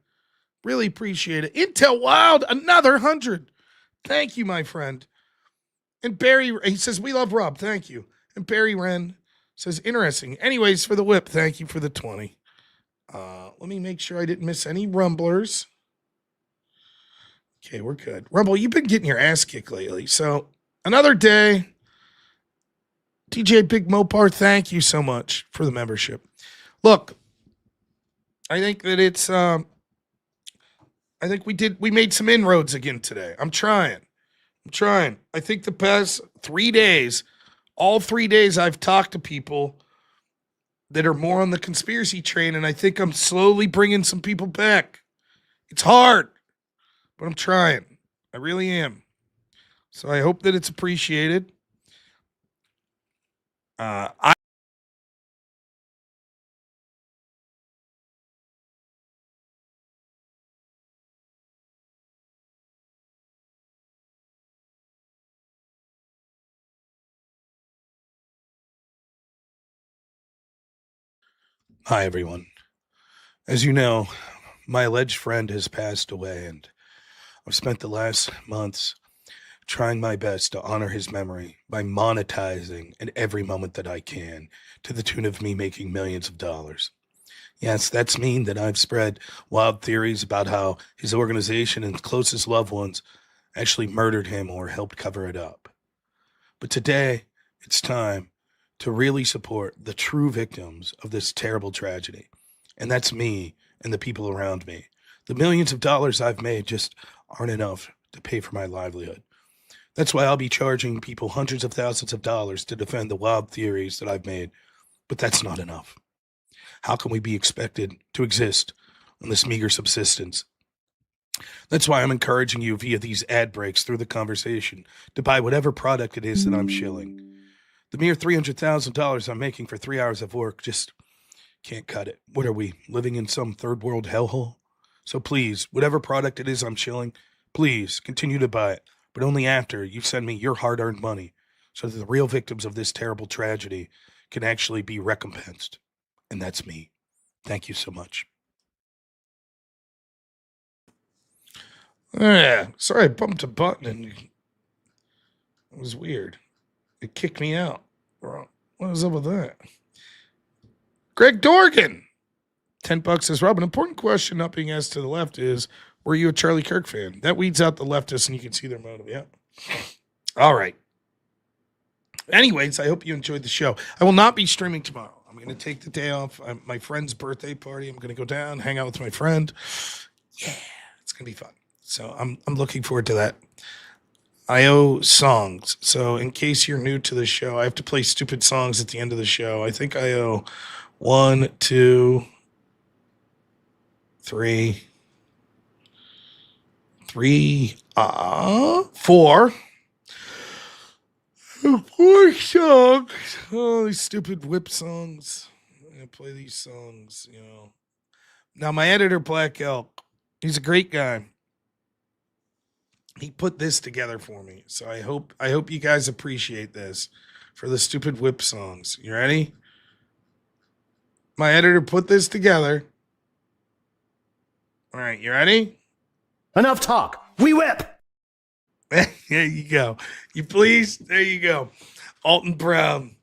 Really appreciate it. Intel Wild, another 100. Thank you, my friend. And Barry, he says, we love Rob. Thank you. And Barry Wren says, interesting. Anyways, for the whip, thank you for the 20. Let me make sure I didn't miss any rumblers. Okay, we're good. Rumble, you've been getting your ass kicked lately. So another day. DJ Big Mopar, thank you so much for the membership. Look, I think that it's I think we made some inroads again today. I'm trying. I think the past 3 days, all 3 days I've talked to people that are more on the conspiracy train, and I think I'm slowly bringing some people back. It's hard, but I'm trying. I really am. So I hope that it's appreciated. Hi, everyone. As you know, my alleged friend has passed away, and I've spent the last months trying my best to honor his memory by monetizing at every moment that I can, to the tune of me making millions of dollars. Yes, that's mean that I've spread wild theories about how his organization and closest loved ones actually murdered him or helped cover it up. But today, it's time to really support the true victims of this terrible tragedy. And that's me and the people around me. The millions of dollars I've made just aren't enough to pay for my livelihood. That's why I'll be charging people hundreds of thousands of dollars to defend the wild theories that I've made. But that's not enough. How can we be expected to exist on this meager subsistence? That's why I'm encouraging you via these ad breaks through the conversation to buy whatever product it is that I'm shilling. The mere $300,000 I'm making for 3 hours of work just can't cut it. What are we, living in some third world hellhole? So please, whatever product it is I'm shilling, please continue to buy it, but only after you send me your hard-earned money so that the real victims of this terrible tragedy can actually be recompensed. And that's me. Thank you so much. Yeah, sorry I bumped a button and it was weird. It kicked me out. What was up with that? Greg Dorgan, $10 says, Rob, an important question not being asked to the left is, Were you a Charlie Kirk fan? That weeds out the leftists and you can see their motive. Yeah. All right. Anyways, I hope you enjoyed the show. I will not be streaming tomorrow. I'm going to take the day off. My friend's birthday party. I'm going to go down, hang out with my friend. Yeah, it's going to be fun. So I'm looking forward to that. I owe songs. So in case you're new to the show, I have to play stupid songs at the end of the show. I think I owe 1, 2, 3, 4. 4 songs. Oh, these stupid whip songs. I'm gonna play these songs, you know. Now my editor, Black Elk, he's a great guy. He put this together for me. So I hope you guys appreciate this for the stupid whip songs. You ready? My editor put this together. All right, you ready?
Enough talk. We whip.
There you go. You please? There you go. Alton Brown.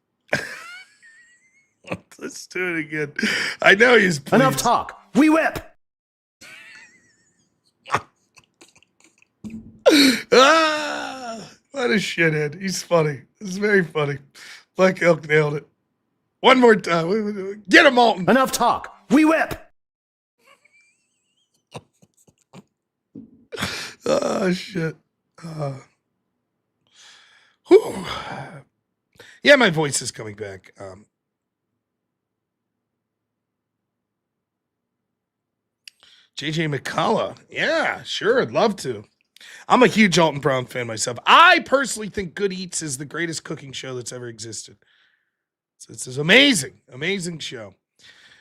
Let's do it again. I know he's pleased.
Enough talk. We whip.
What a shithead. He's funny. It's very funny. Black Elk nailed it. One more time. Get him, Alton.
Enough talk. We whip.
Oh, shit. Whew. Yeah, my voice is coming back. JJ McCullough. Yeah, sure. I'd love to. I'm a huge Alton Brown fan myself. I personally think Good Eats is the greatest cooking show that's ever existed. It's an amazing, amazing show.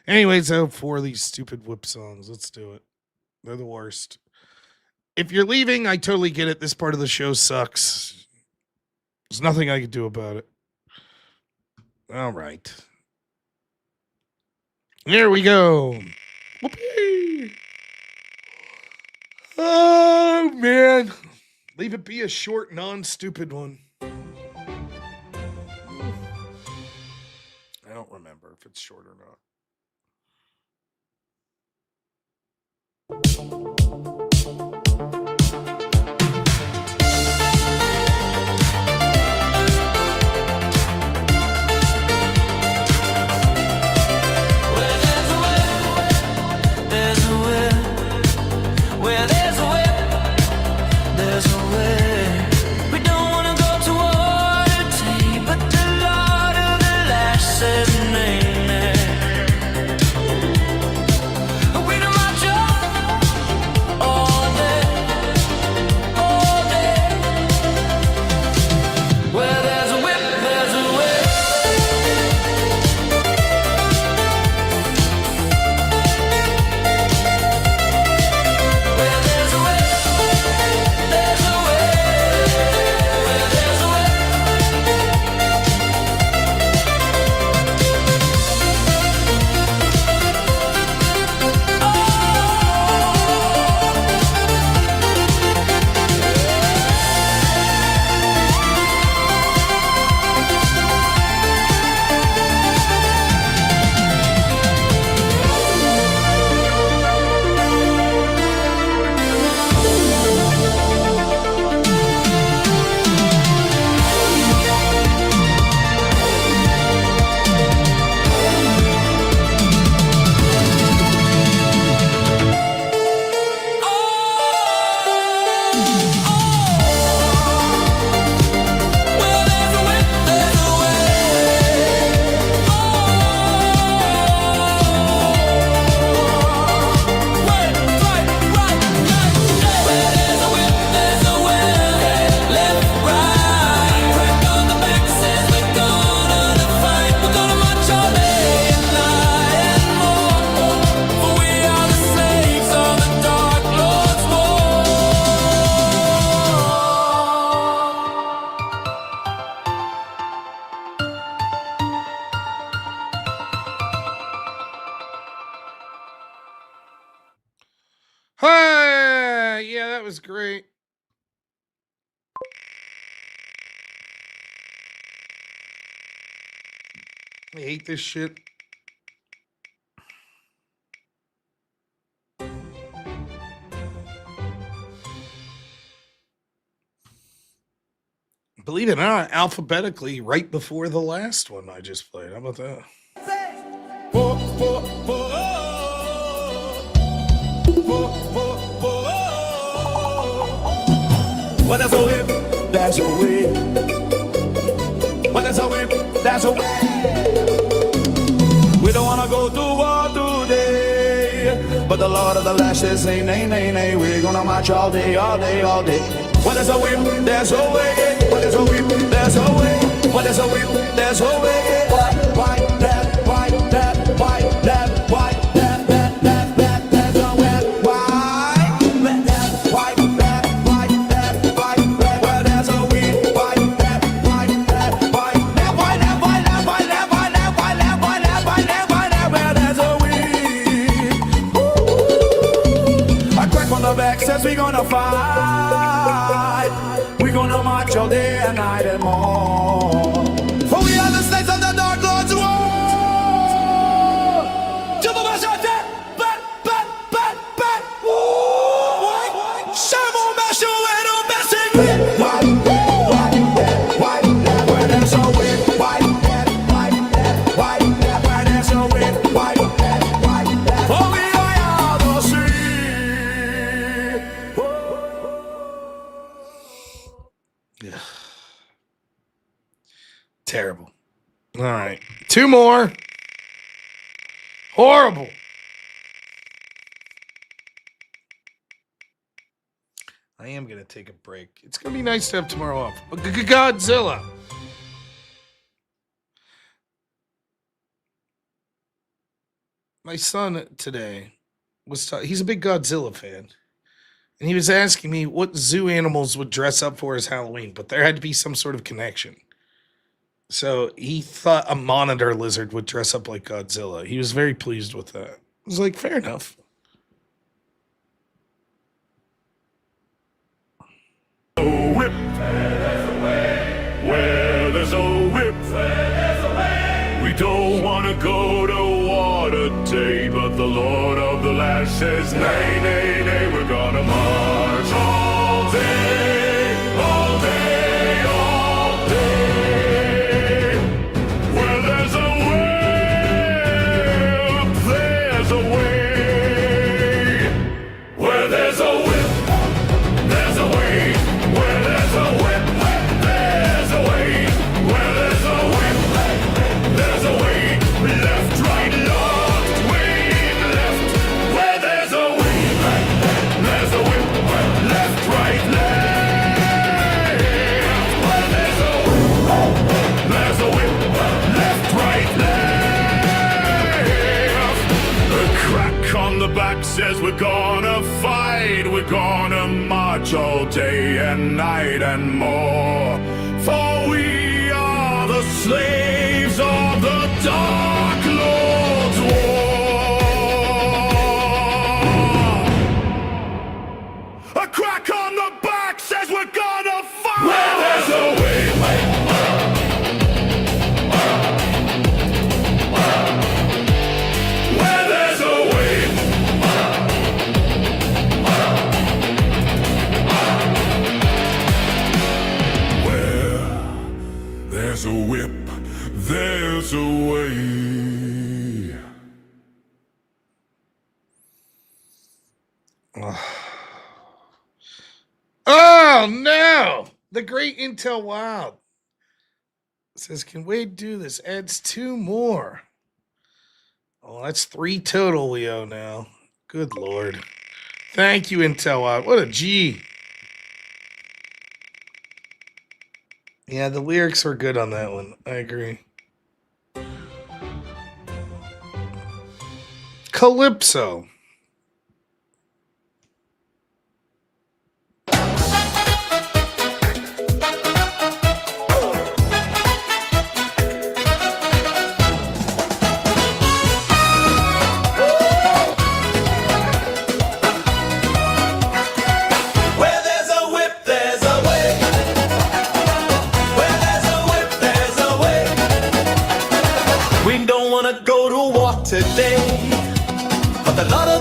Anyways, I hope 4 of these stupid whip songs. Let's do it. They're the worst. If you're leaving, I totally get it. This part of the show sucks. There's nothing I can do about it. All right. Here we go. Whoopee. Oh, man. Leave it be a short, non-stupid one. I don't remember if it's short or not. Hey, yeah, that was great. I hate this shit. Believe it or not, alphabetically right before the last one I just played. How about that?
Well, there's a whip, there's a way. Well, there's a whip, there's a way. We don't wanna go to war today, but the Lord of the Land says, nay, nay, nay, nay. We're gonna march all day, all day, all day. Well, there's a whip, there's a way. Well, there's a whip, there's a way. Well, there's a whip, there's a way. Why that, why that, why that, why that, that, that, that, there's a whip. Why that, why that, why that, why that, well, there's a whip. Why that, why that, why that, why that, why that, why that, why that, why that, why that, why that, why that, well, there's a whip. A crack on the back says we gonna fight. We gonna march all day and night and more. For we are the slaves of the Dark Lord's war. Jump up, shot that, bat, bat, bat, bat. Shamo, masho, and a messing. Why, where there's a wind, why, where there's a wind, why, for we are the sea.
Terrible. All right. Two more. Horrible. I am going to take a break. It's going to be nice to have tomorrow off. Godzilla. My son today he's a big Godzilla fan. And he was asking me what zoo animals would dress up for as Halloween, but there had to be some sort of connection. So he thought a monitor lizard would dress up like Godzilla. He was very pleased with that. I was like, fair enough.
Whip. Where there's a whip. We don't want to go to war today, but the Lord of the Land says, nay, nay, nay, we're gonna march all day, all day, all day. Where there's a whip, there's a way. Where there's a whip, there's a way. Where there's a whip, there's a way. Where there's a whip, there's a way. Left, right, left, wing, left. Where there's a whip, there's a whip. Left, right, left. Where there's a whip, there's a whip. Left, right, left. The crack on the back says we're gonna fight. We're gonna march all day and night and more. For we are the slaves of the Dark Lord's war. A crack on the back says we're gonna fight. Where there's a way. Where there's a way. There's a whip, there's a way.
Oh, no. The Great Intel Wild says, can Wade do this? Adds two more. Oh, that's three total we owe now. Good Lord. Thank you, Intel Wild. What a G. Yeah, the lyrics were good on that one. I agree. Calypso.
Where there's a whip, there's a way. Where there's a whip, there's a way. We don't wanna go to war today, but the Lord of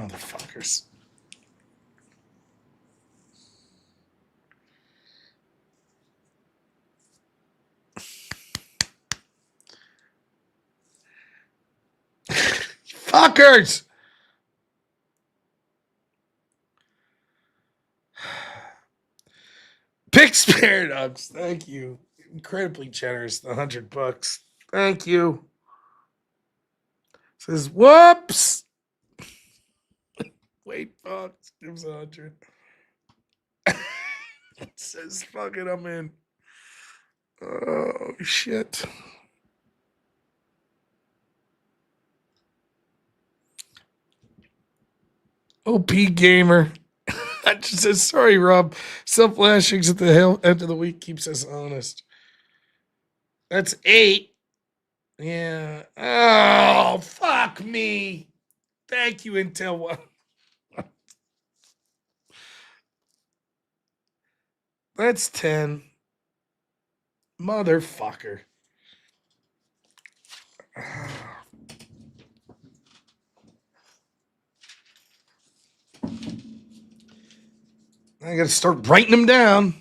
Motherfuckers. Fuckers! Pix Paradox, thank you. Incredibly generous, the $100. Thank you. Says, whoops. Wait, Fox gives 100. It says, fuck it, I'm in. Oh, shit. OP Gamer. I just said, sorry, Rob. Self-lashings at the end of the week keeps us honest. That's 8. Yeah. Oh, fuck me. Thank you, Intel One. That's 10. Motherfucker. I gotta start writing them down.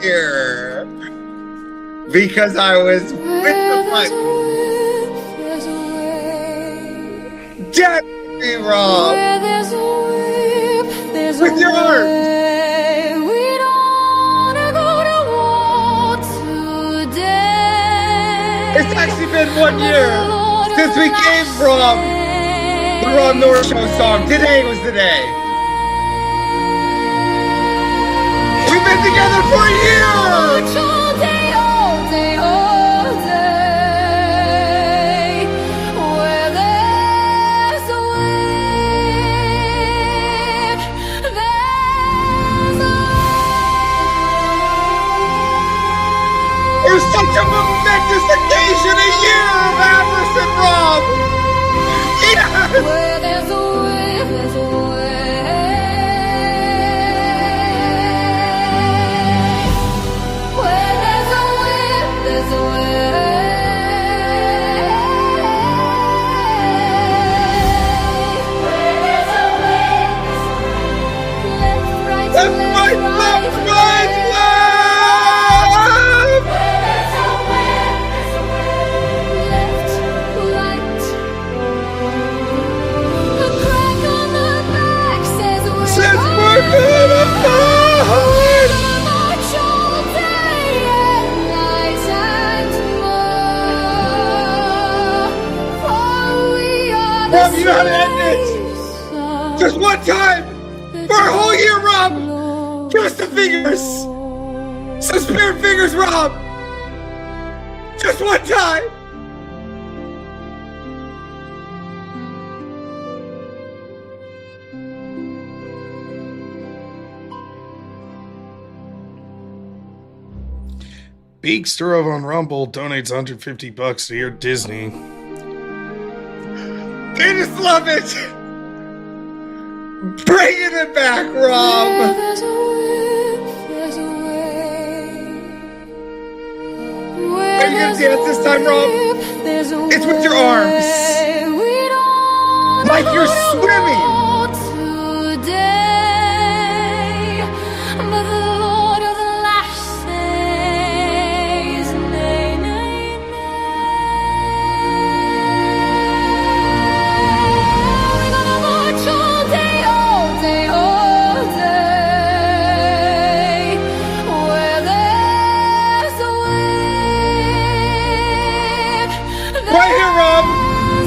Here because I was with the button. Definitely wrong. With your arms. It's actually been 1 year since we came from the robnoerr Show song. Today was the day. We've been together for a year! All day, all day, all day. Where there's a whip, there's a... It was such a momentous occasion, a year of Avarice and Rob! Yes! Where there's a whip, there's a whip. Rob, you know how to end it! Just one time! For a whole year, Rob! Give us the fingers! Some spirit fingers, Rob! Just one time!
Beaksturov on Rumble donates $150 to your Disney.
They just love it! Bringing it back, Rob! Are you gonna dance this time, Rob? It's with your arms. Like you're swimming!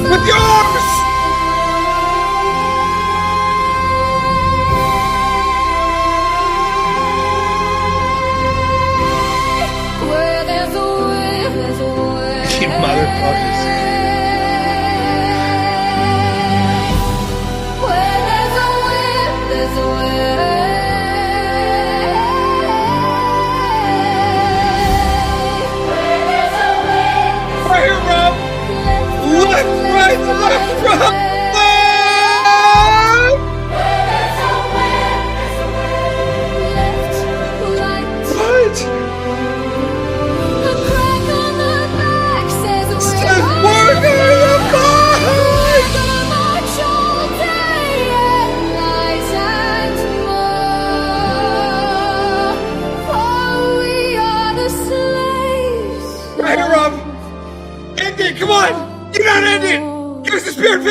With your arms! Where there's a way, there's a way.
You motherfuckers.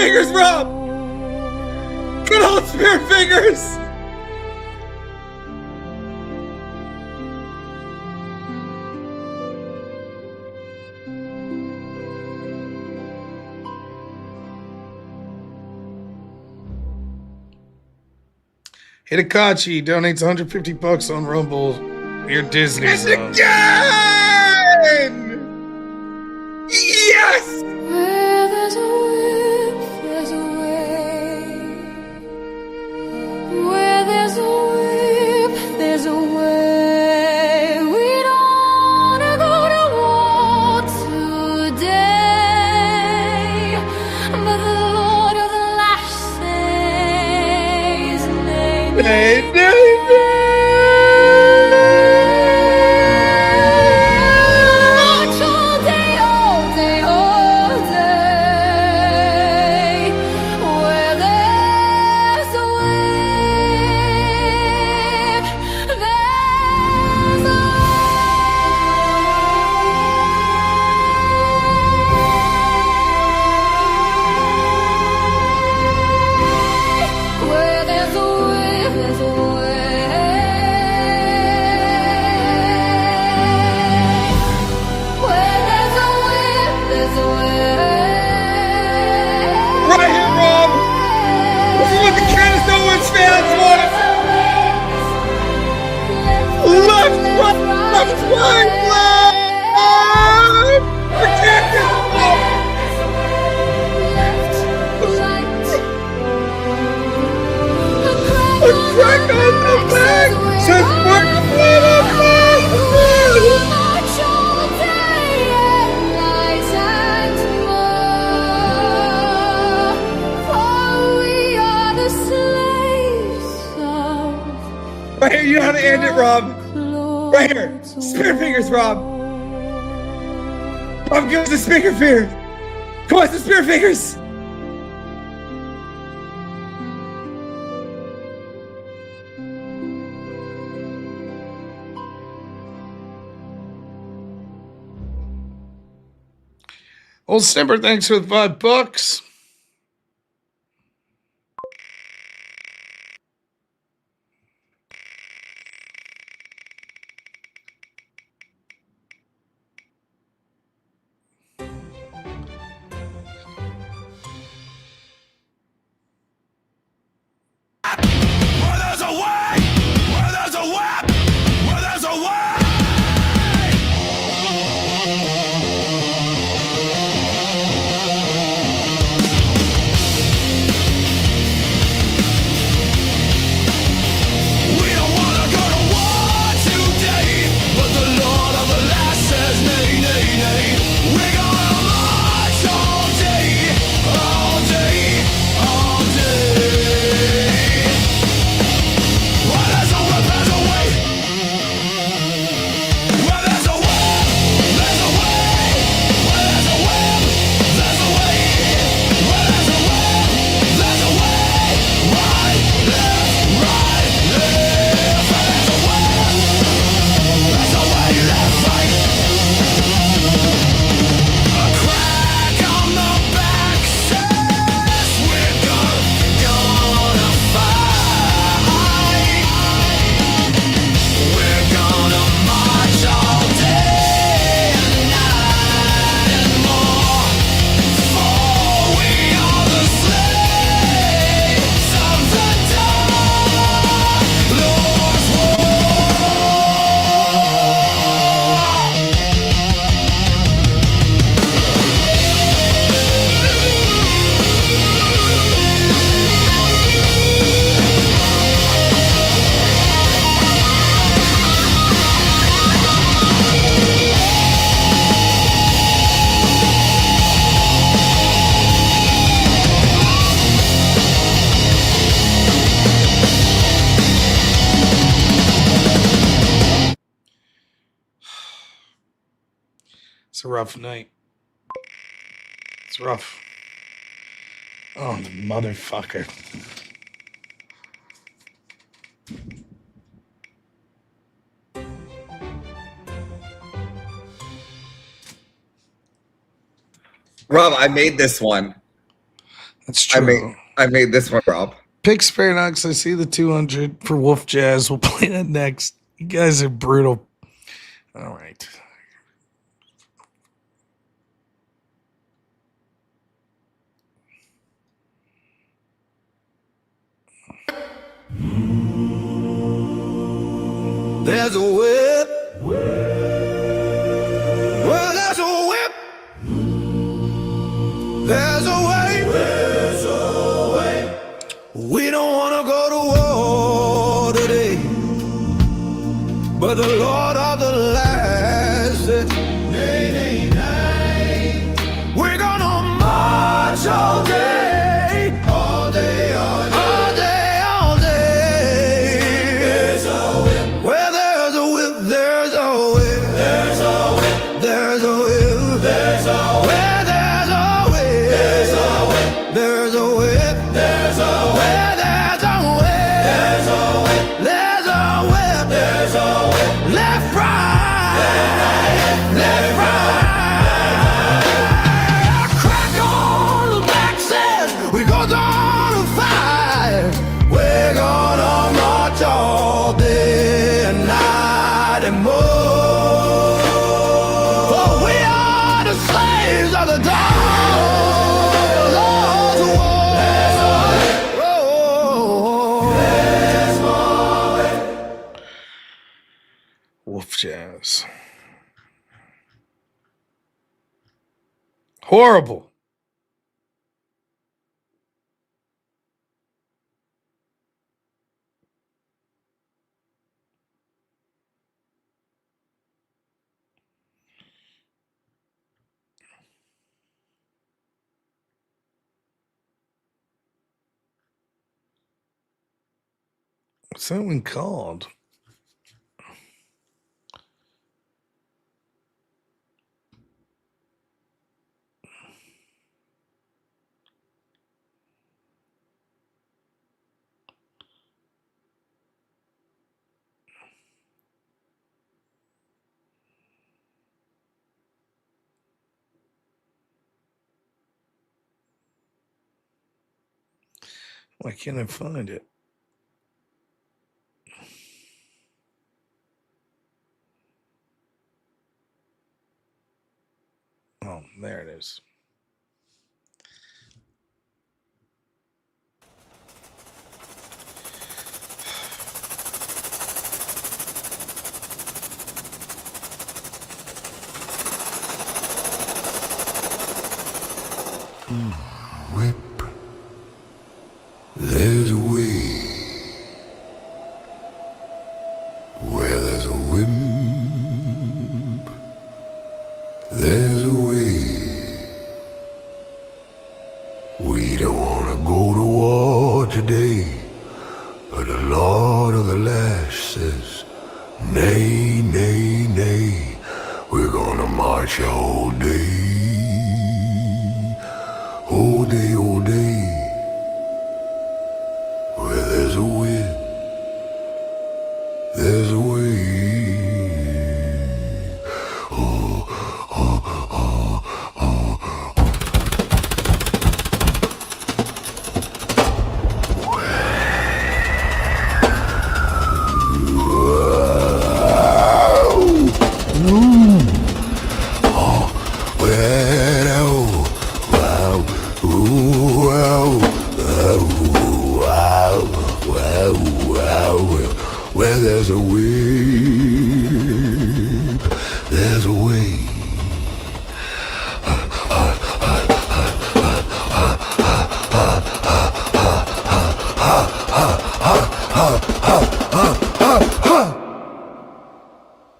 Fingers, Rob! Good old Spirit Fingers!
Hitakachi donates 150 bucks on Rumble. Your Disney
And
zone.
again! Yes!
Where there's a whip, there's a way. Where there's a whip, there's a way. We don't wanna go to war today, but the Lord of the Lash says, nay, nay, march all day, all day, all day. Where there's a whip, there's a way. Where there's a whip, there's a way. Where there's a whip, there's a way.
Right here, Rob! This is what the Candace Owens fans want! Left, right, left, right, left! Protect us! A crack on the back says we're
March all day and night and more, for we are the slaves of
Right here, you know how to end it, Rob. Right here. Spirit Fingers, Rob. Rob, give us the Spirit Fingers. Come on, the Spirit Fingers.
Old Simper, thanks for the $5.
Where there's a way, where there's a whip, where there's a way. We don't wanna go to war today, but the Lord of the Lash says nay, nay, nay. We're gonna march all day, all day, all day. Where there's a whip, there's a way. Where there's a whip, there's a way. Where there's a whip, there's a way. Where there's a whip, there's a way. Right, left, right, left. Where there's a whip, there's a way, left, right. A crack on the back says we're gonna fight. We're gonna march all day and night and more, for we are the slaves of the dark Lord's war.
It's a rough night. It's rough. Oh, the motherfucker.
Rob, I made this one.
That's true.
I made this one, Rob.
Pix Paradox, I see the 200 for Wolf Jazz. We'll play that next. You guys are brutal. All right.
There's a whip. Well, there's a whip. There's a way. There's a way. We don't want to go to war today, but the Lord of the last said, nay, nay, nay. We're gonna march all day, all day, all day, all day, all day. There's a whip. Well, there's a whip. There's a whip. There's a whip. There's a whip. There's a whip. Well, there's a whip. There's a whip. There's a whip. There's a whip. There's a whip. There's a whip. There's a whip. There's a whip. Left, right. Left, right. Crack on the back says we go down to fight. We're gonna march all day and night and more. For we are the slaves of the Lord's war. There's more.
Wolf Jazz. Horrible. What's that one called? Why can't I find it? Oh, there it is.
Whip. There's a way. Where there's a whip, there's a way. We don't want to go to war today, but the Lord of the Lash says, nay, nay, nay. We're gonna march all day. All day, all day. Where there's a will, there's a way. Oh, oh, oh, oh. Where there's a way, there's a way.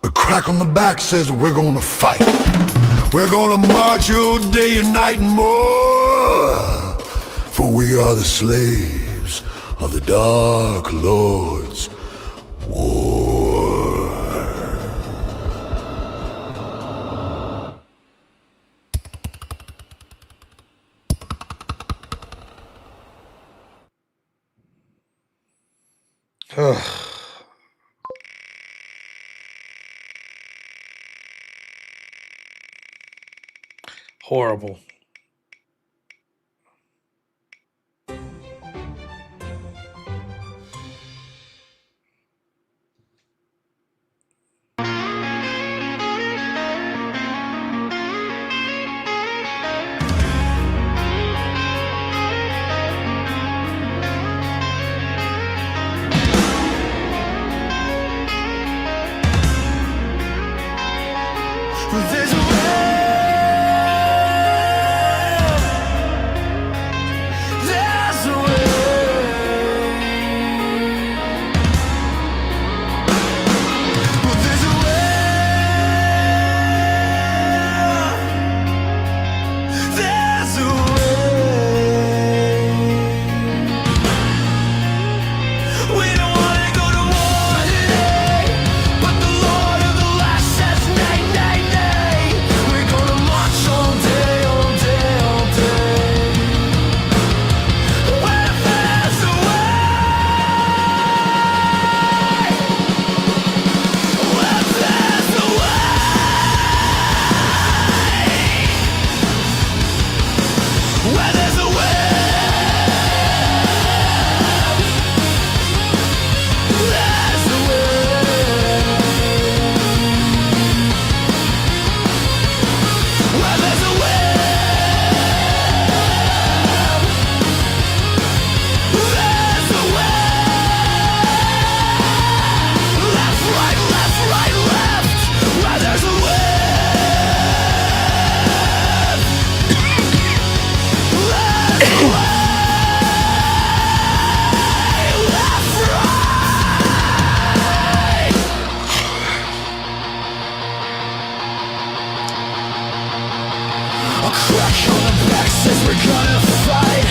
A crack on the back says we're gonna fight. We're gonna march all day and night and more. For we are the slaves of the Dark Lord's war.
Horrible.
march on the back says we're gonna fight.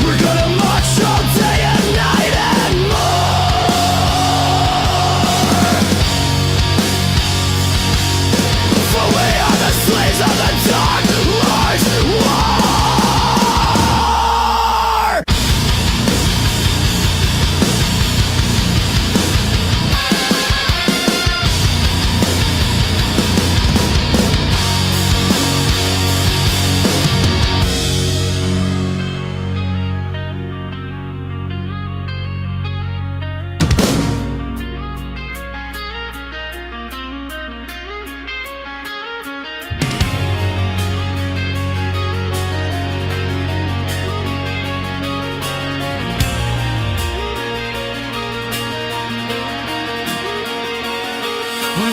We're gonna march all day and night and more. For we are the slaves of the Dark Lord's war.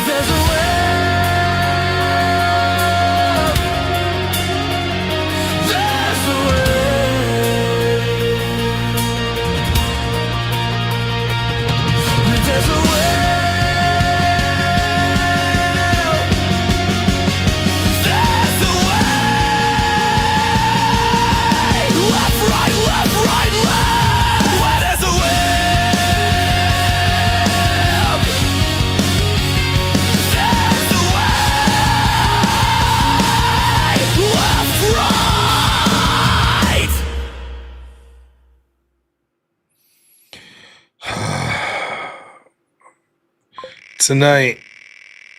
There's a way. There's a way. There's a way. There's a way. Left, right, left, right, left. Where there's a way.
It's a night.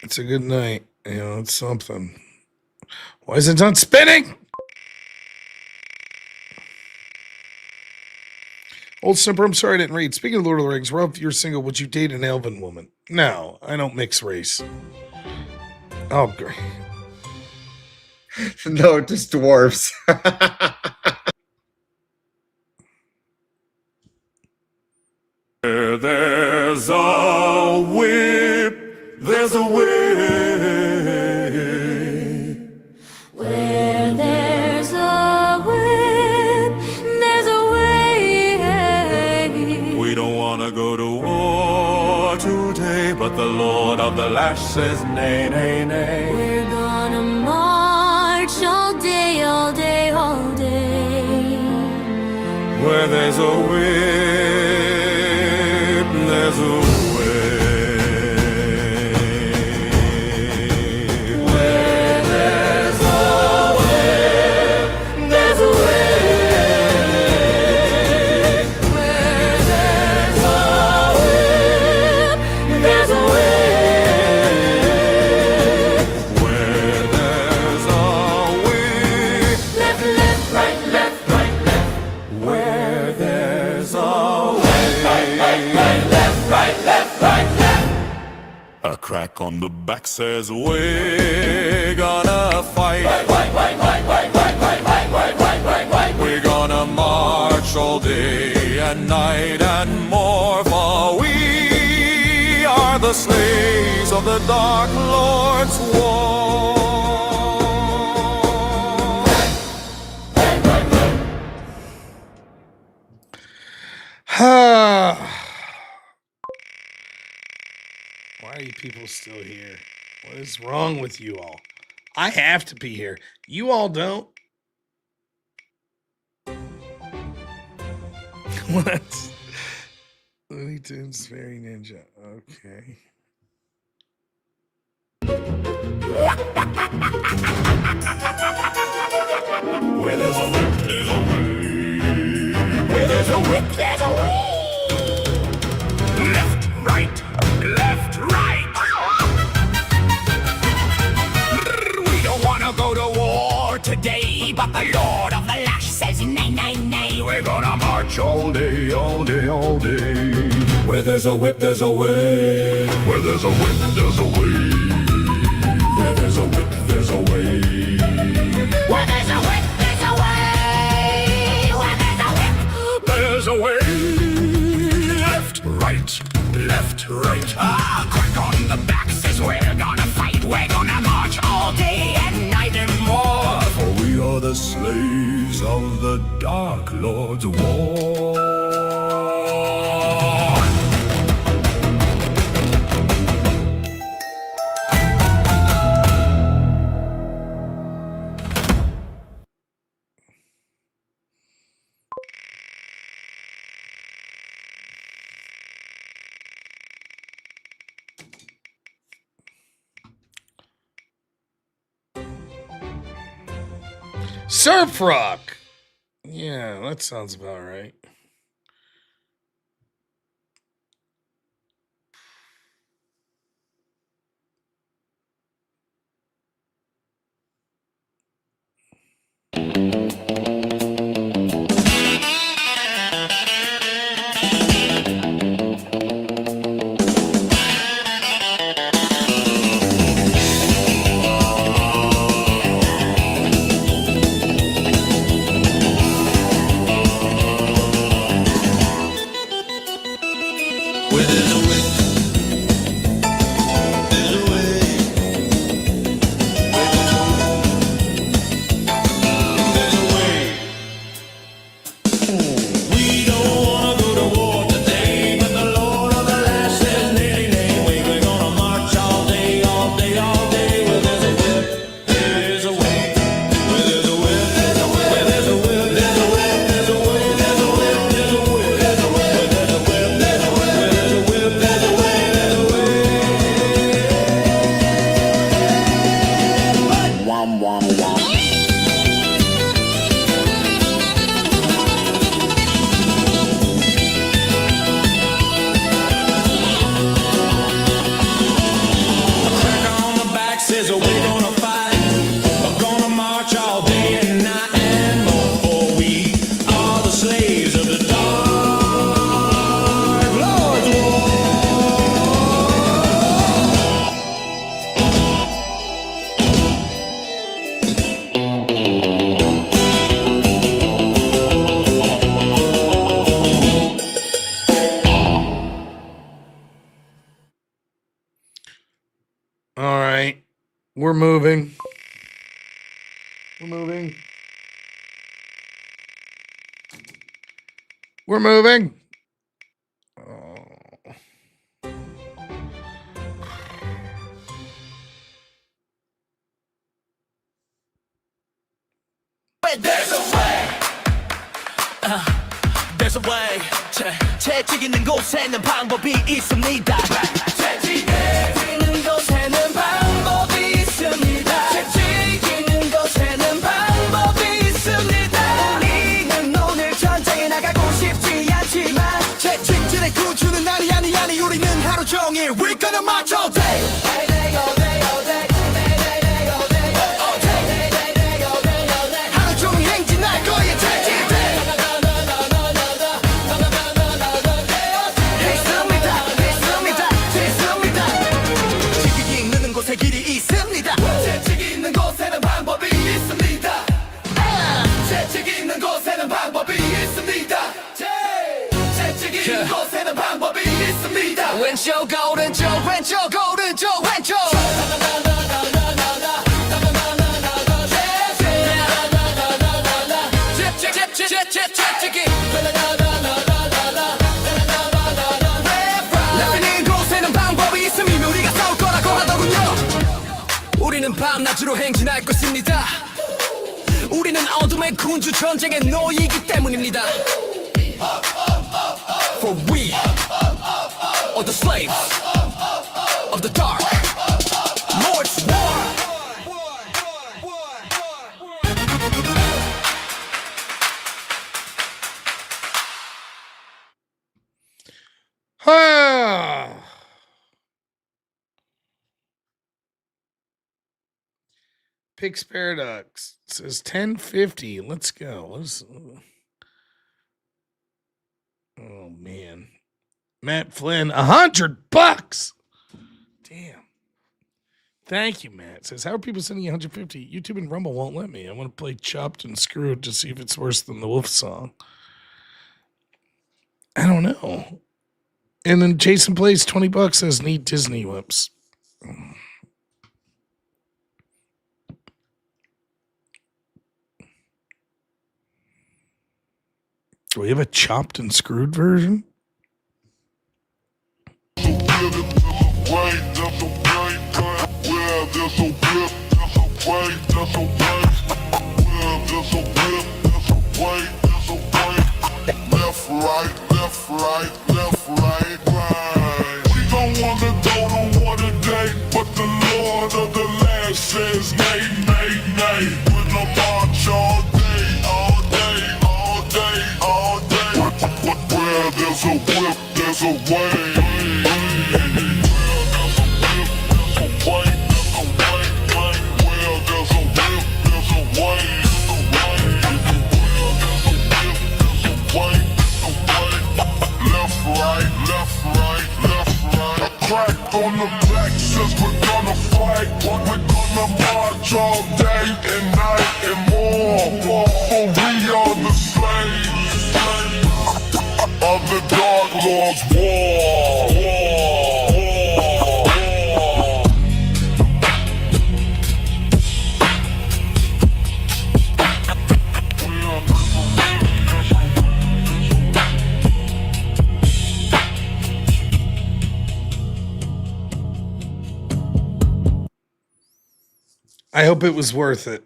It's a good night. You know, it's something. Why is it not spinning? Old Snipper, I'm sorry I didn't read. Speaking of Lord of the Rings, Ruff, you're single. Would you date an elven woman? No, I don't mix race. Oh, great.
No, just dwarves.
Where there's a whip, there's a way.
Where there's a whip, there's a way.
We don't want to go to war today, but the Lord of the Lash says nay, nay, nay.
We're gonna march all day, all day, all day.
Where there's a whip, there's a way. Where there's a whip, there's a way.
Where there's a whip, there's a way.
Where there's a way.
Left, left, right, left, right, left.
Where there's a a crack on the back says we're gonna fight. We're gonna march all day and night and more, for we are the slaves of the Dark Lord's war.
Why are you people still here? What is wrong with you all? I have to be here. You all don't. What? Looney Tunes Fairy Ninja. Okay.
Where there's a whip, there's a way. Where there's a whip, there's a way. Left, right, left, right. We don't want to go to war today, but the Lord of the Lash says nay, nay, nay. We're gonna march all day, all day, all day. Where there's a whip, there's a way. Where there's a whip, there's a way. Where there's a whip, there's a way. Where there's a whip, there's a way. Where there's a whip, there's a way. Left, right, left, right. Ah, crack on the back says we're gonna fight. We're gonna march all day and night and more, for we are the slaves of the Dark Lord's war.
Surf rock. Yeah, that sounds about right. All right. We're moving. We're moving. We're moving.
There's a way. There's a way. 채찍 있는 곳에는 방법이 있습니다. 채찍 있는 곳에는 방법이 있습니다. 채찍 있는 곳에는 방법이 있습니다. 우리는 오늘 전쟁에 나가고 싶지 않지만 채찍질의 구주는 아니 우리는 하루 종일 We're gonna march all day. All day, all day, all day. 왼쪽 오른쪽 왼쪽 오른쪽 왼쪽 나비는 곳에는 방법이 있으면 우리가 싸울 거라고 하더군요. 우리는 밤낮으로 행진할 것입니다. 우리는 어둠의 군주 전쟁의 노이기 때문입니다. For we are the slaves of the dark. Lord's war.
Pix Paradox says 1050. Let's go. Oh man. Matt Flynn, $100. Damn. Thank you, Matt. Says, how are people sending you 150? YouTube and Rumble won't let me. I want to play Chopped and Screwed to see if it's worse than the Wolf song. I don't know. And then Jason Plays $20 says need Disney whips. Do we have a Chopped and Screwed version?
Left, right. We don't wanna go to war today, but the Lord of the land says nay. gonna march all day, all day, all day, all day. Where there's a whip, there's a way. Crack on the back says we're gonna fight. We're gonna march all day and night and more. For we are the slaves of the Dark Lord's war.
I hope it was worth it.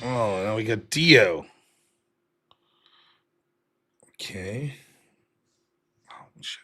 Oh, now we got Dio. Okay. Oh, shit.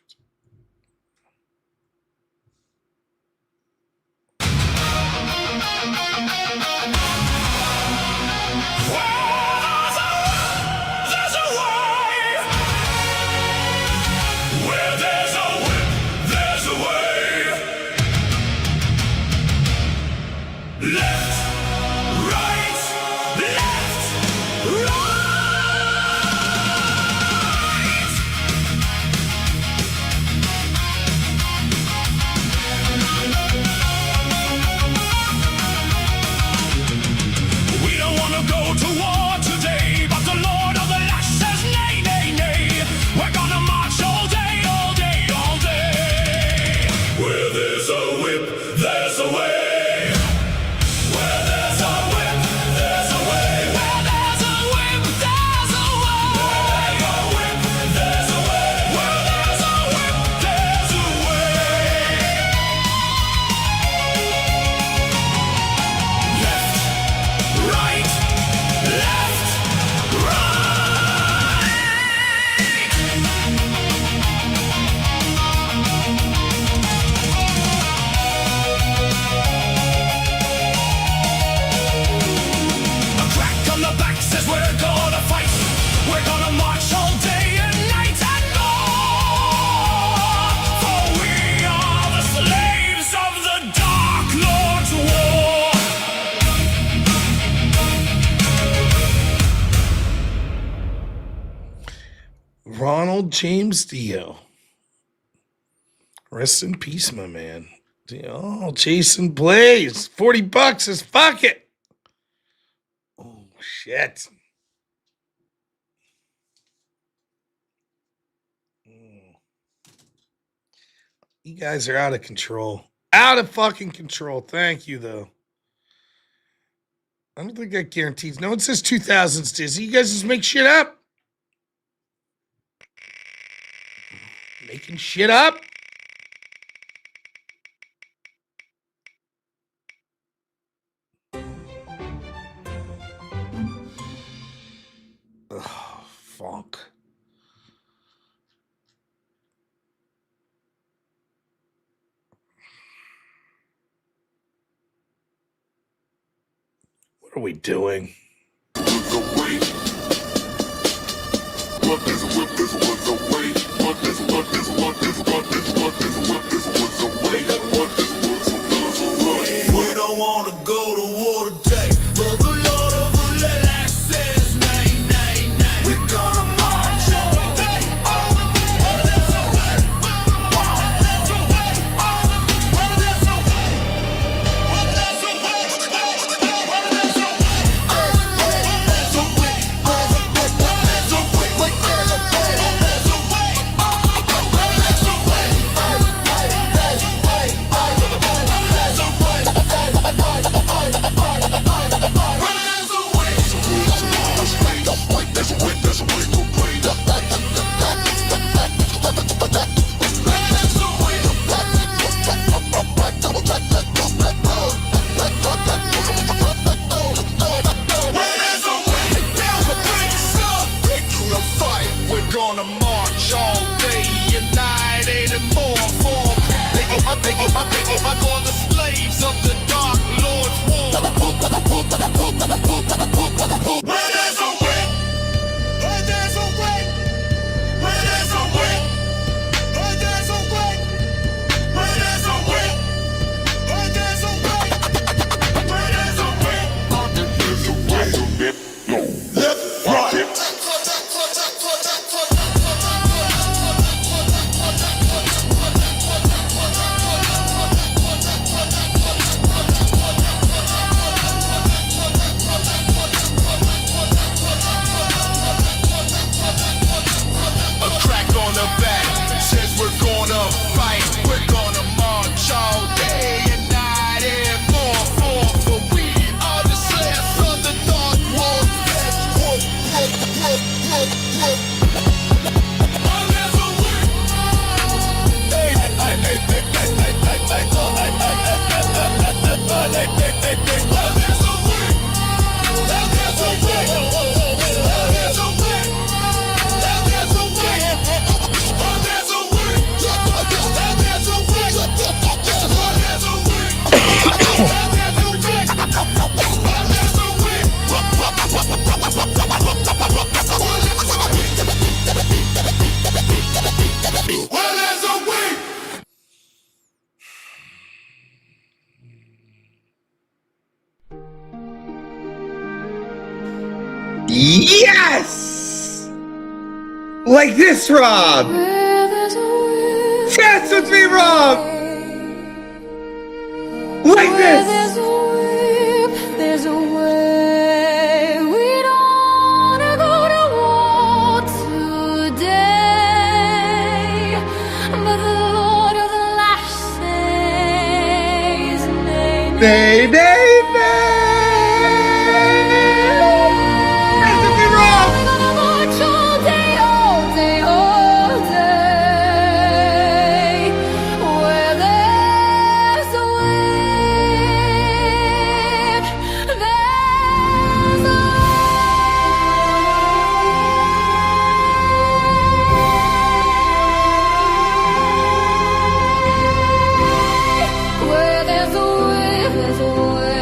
Ronald James Dio. Rest in peace, my man. Oh, Jason Blaze. $40 is fuck it. Oh, shit. You guys are out of control. Out of fucking control. Thank you, though. I don't think that guarantees. No, it says 2000s, Dizzy. You guys just make shit up. Making shit up. Ugh, funk. What are we doing?
We don't wanna go to war today, but the Lord of the Light says nay, nay, nay. We're gonna march all day, all the way. There's a way, there's a way, there's a way, there's a way, there's a way.
Yes! Like this, Rob! Dance with me, Rob! Like this!
There's a way. We don't wanna go to war today, but the Lord of the Lash says, nay,
Nay, nay, nay! Dance with me, Rob!
we're gonna march all day, all day, all day. Where there's a wind, there's a way. Where there's a wind, there's a way.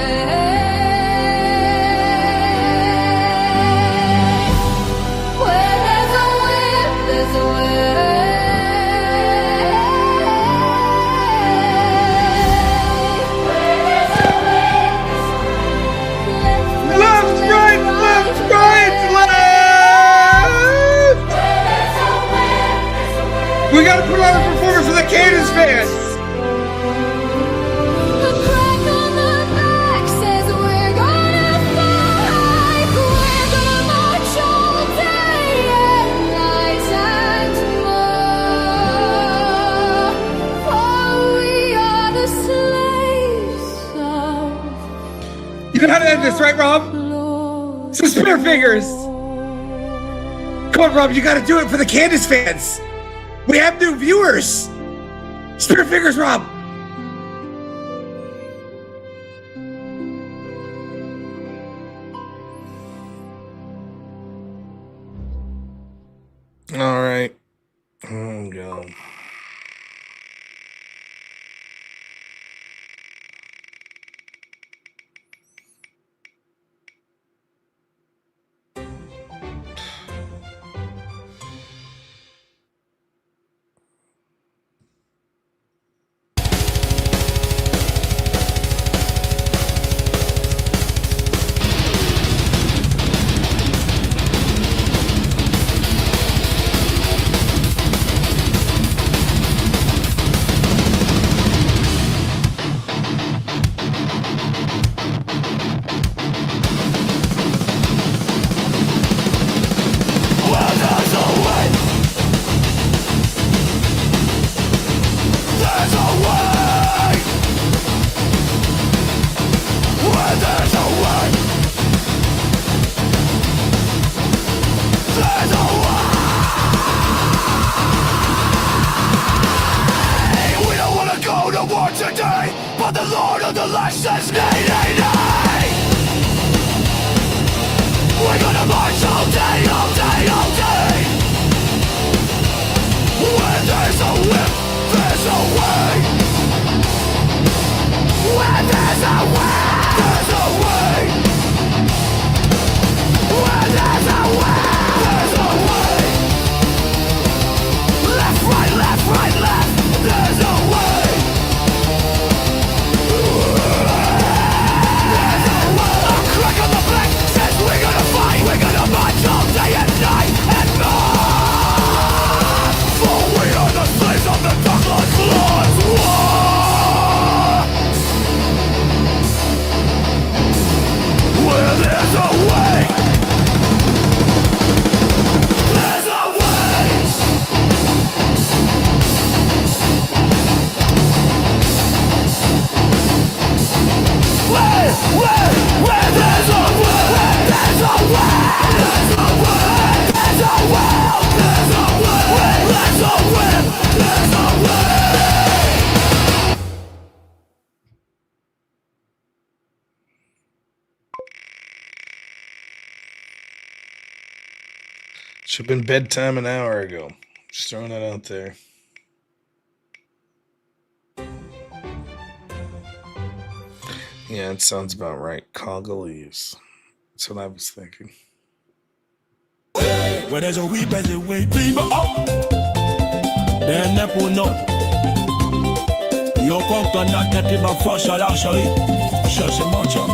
Where there's a wind, there's a
Left, right, left, left! We gotta put on a performance for the Candace fans!
The crack on the back says we're gonna fight. We're gonna march all day and night and more. For we are the slaves of
You know how to end this, right, Rob?
Lord.
Some spear fingers! Come on, Rob, you gotta do it for the Candace fans! We have new viewers! Spear fingers, Rob!
All right. Oh, God.
Today, but the Lord of the Lash says nay, nay, nay. We're gonna march all day, all day, all day. Where there's a whip, there's a way. Where there's a way, there's a way. Where there's a way, there's a way. Left, right, left, right, left. There's a way. Crack on the back says we're gonna fight. We're gonna march all day and night and more. For we are the slaves of the Dark Lord's war. Where there's a way, there's a way. Where there's a way, there's a way, there's a way, there's a will, there's a way, there's a whip, there's a way.
Should have been bedtime an hour ago. Just throwing it out there. Yeah, it sounds about right. Congolese. That's what I was thinking.
Where there's a way, better way, people up. Then never know. Yo compte la tête et ma force à la chérie. Cherchez mon chum.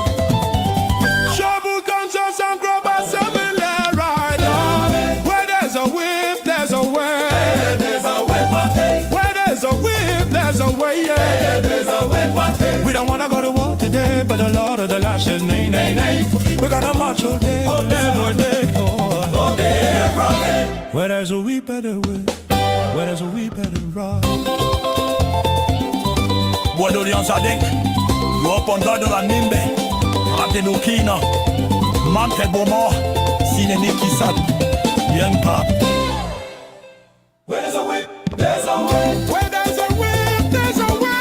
J'avoue quand ça s'englobe à se mêler right now. Where there's a whip, there's a way. There's a way, where there's a whip, there's a way. Yeah, there's a way. We don't wanna go to war today, but the Lord of the Lord says nay, nay, nay. We gotta march all day, all day, all day, where there's a weep better way, where there's a weep better ride. Bois d'audience à Dick, you up on God de la Nimbe, Ratenokina, Mantel Beaumont, Sineni Kisad, Young Pop. Where there's a whip, there's a way. Where there's a whip, there's a way.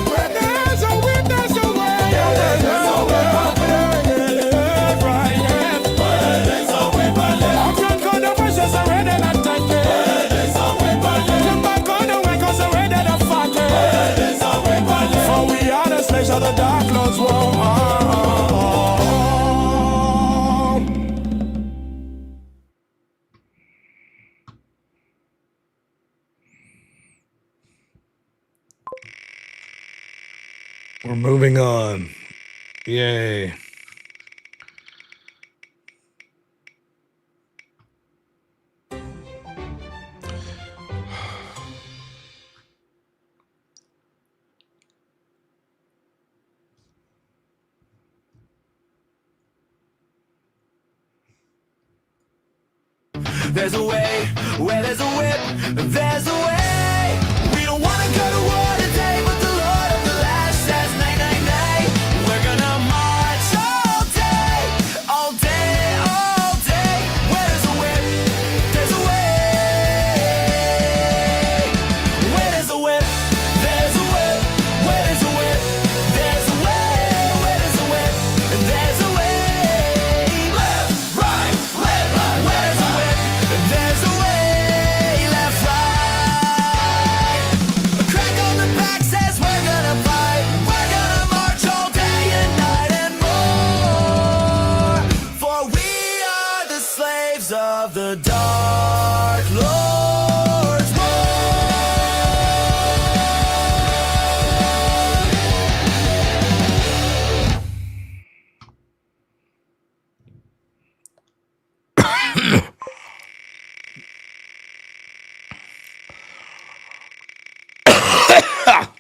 Where there's a whip, there's a way. There's a way. Right, yeah. There's a whip, I'm drunk on the voices already not taking. There's a whip, come back on the way 'cause already the fucking. There's a whip, for we are the slaves of the dark Lord's war.
We're moving on. Yay.
There's a way, where there's a whip, there's a way. We don't wanna go to war today, but the Lord of the Last says nay, nay, nay. We're gonna march all day, all day, all day. Where there's a whip, there's a way. Where there's a whip, there's a whip. Where there's a whip, there's a way. Where there's a whip, there's a way. Left, right, left, right. Where there's a whip, there's a way, left, right. A crack on the back says we're gonna fight. We're gonna march all day and night and more. For we are the slaves of the Dark Lord's war.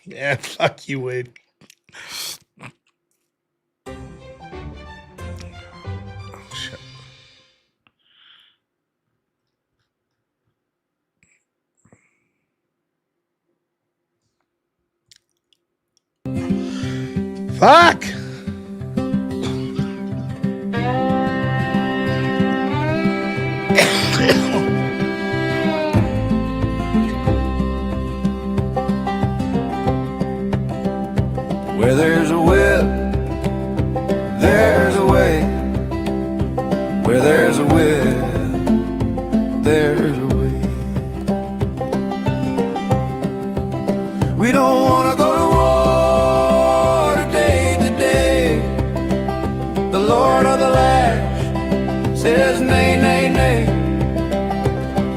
Yeah, fuck you, Wade. Oh, shit. Fuck!
Where there's a whip, there's a way. Where there's a whip, there's a way. We don't wanna go to war today, today. The Lord of the Lash says nay, nay, nay.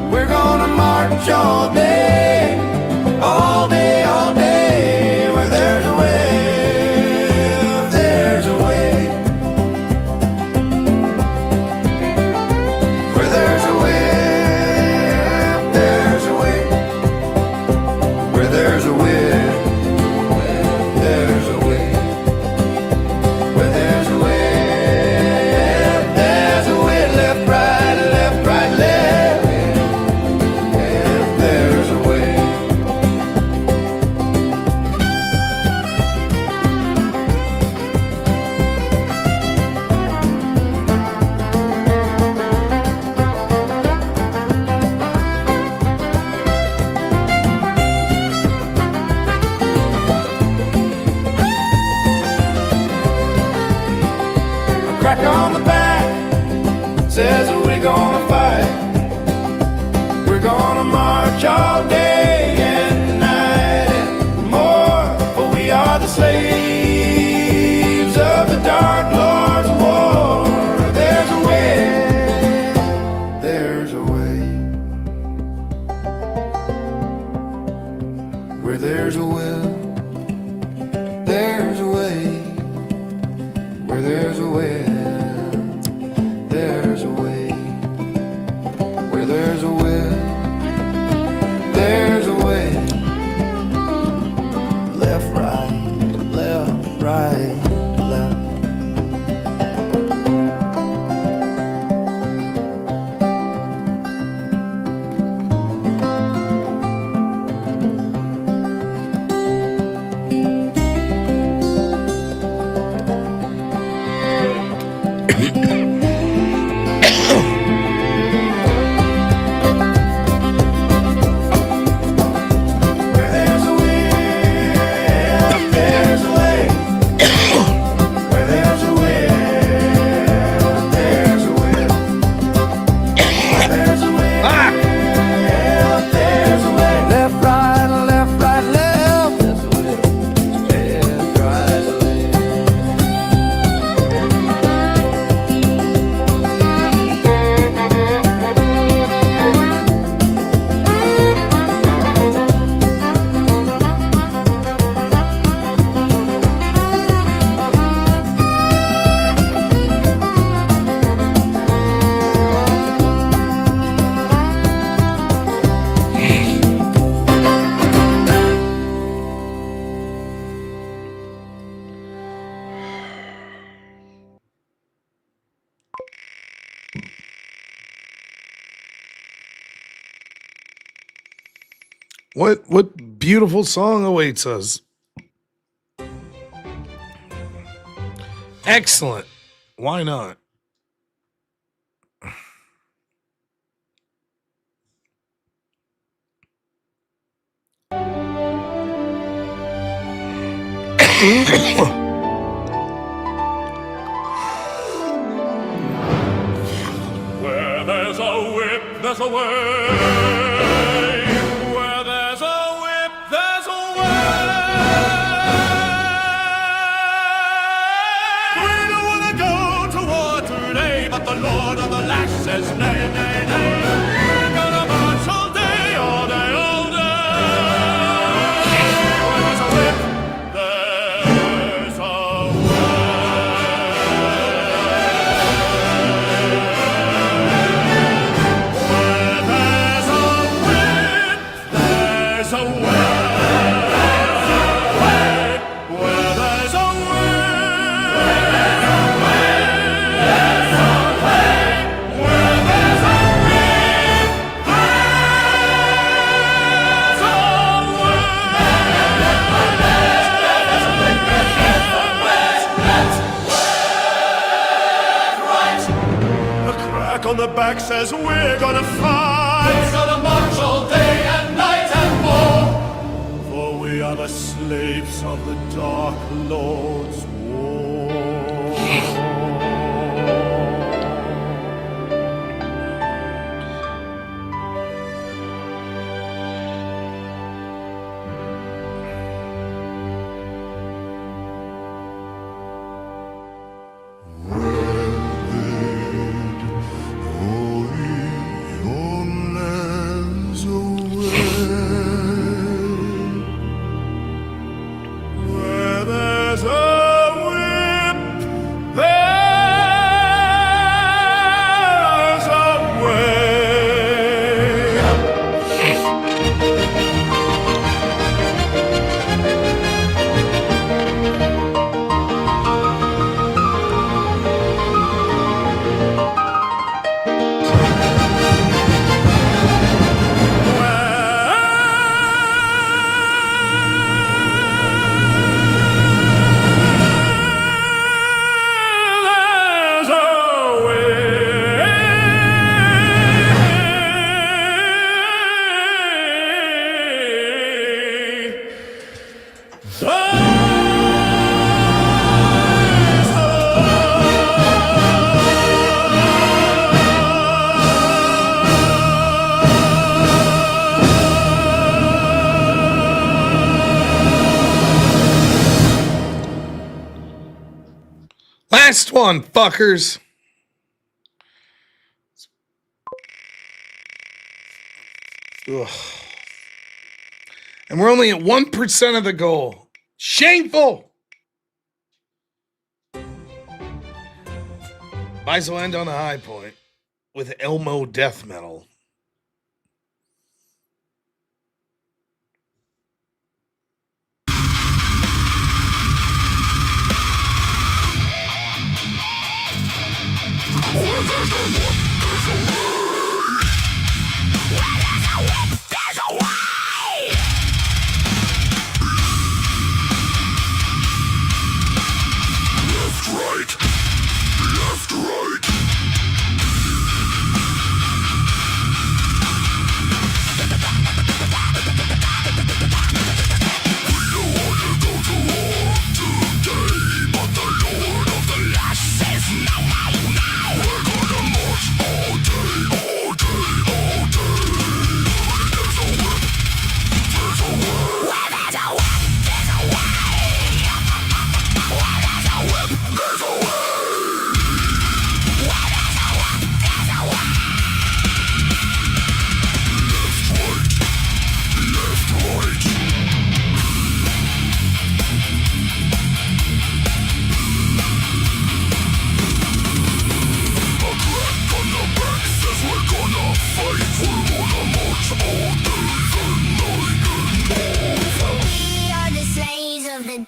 We're gonna march all day, all day, all day. Where there's a way, there's a way.
What beautiful song awaits us. Excellent. Why not?
Where there's a whip, there's a way. Where there's a whip, there's a way. We don't want to go to war today, but the Lord of the Lash says nay, nay, nay. We're gonna march all day, all day, all day. Where there's a whip, there's a on the back says we're gonna fight. We're gonna march all day and night and more. For we are the slaves of the Dark Lord's war. Where there's a
Last one, fuckers. Ugh. And we're only at 1% of the goal. Shameful. Might as well end on a high point with Elmo death metal.
Left, right, left, right.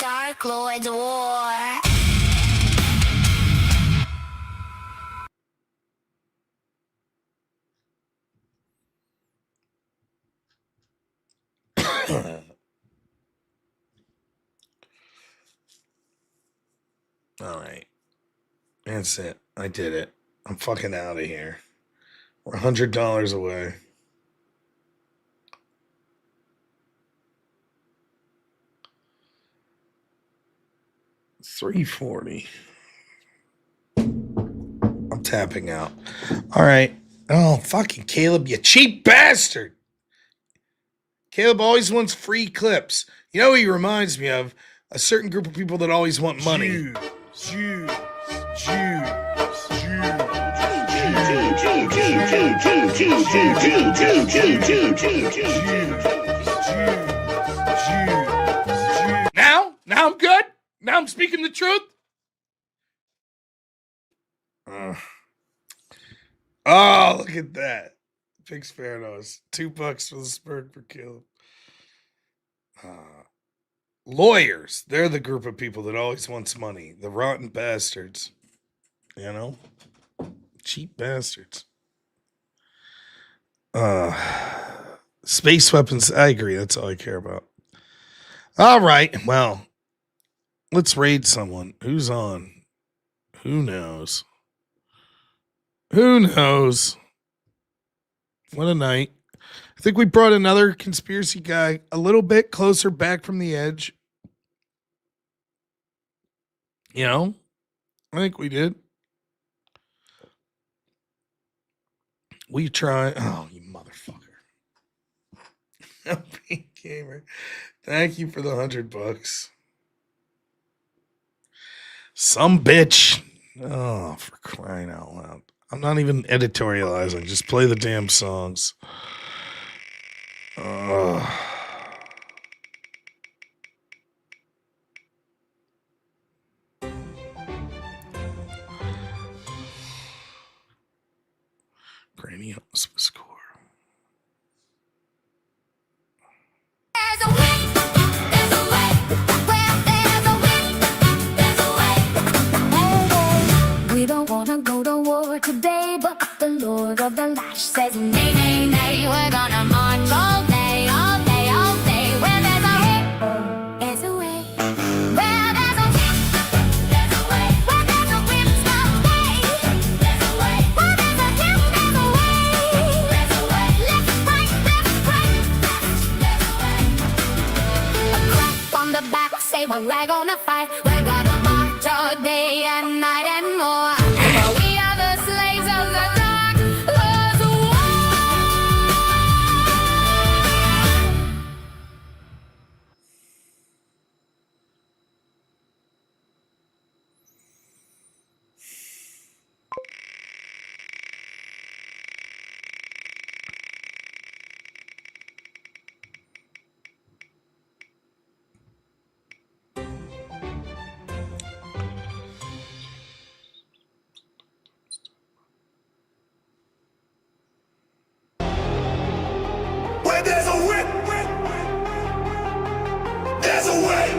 Dark Lord's War.
All right. That's it. I did it. I'm fucking out of here. We're $100 away. $340. I'm tapping out. All right. Oh, fucking Caleb, you cheap bastard. Caleb always wants free clips. You know, he reminds me of a certain group of people that always want money.
Jews.
Now I'm good. Now I'm speaking the truth. Oh, look at that. Big Sparrows. $2 for the Spurg for Caleb. Lawyers. They're the group of people that always wants money. The rotten bastards. You know? Cheap bastards. Space weapons. I agree. That's all I care about. All right. Well, let's raid someone. Who's on? Who knows? Who knows? What a night. I think we brought another conspiracy guy a little bit closer back from the edge. You know? I think we did. We try. Oh, you motherfucker. Pink Gamer. Thank you for the $100. Some bitch. Oh, for crying out loud. I'm not even editorializing. Just play the damn songs. Granny Hospice score.
There's a way, there's a way, well, there's a way, there's a way. Oh, we don't wanna go to war today, but the Lord of the Lash says, nay, nay, nay, we're gonna march all day, all day, all day. Well, there's a way, there's a way, well, there's a way, there's a way, well, there's a whipsnap way, there's a way, well, there's a hip, there's a way, there's a way, left, right, there's a way. A clap on the back, say we're gonna fight. We're gonna march all day and night and more. We are the slaves of the dark Lord's war.
Where there's a whip, there's a way.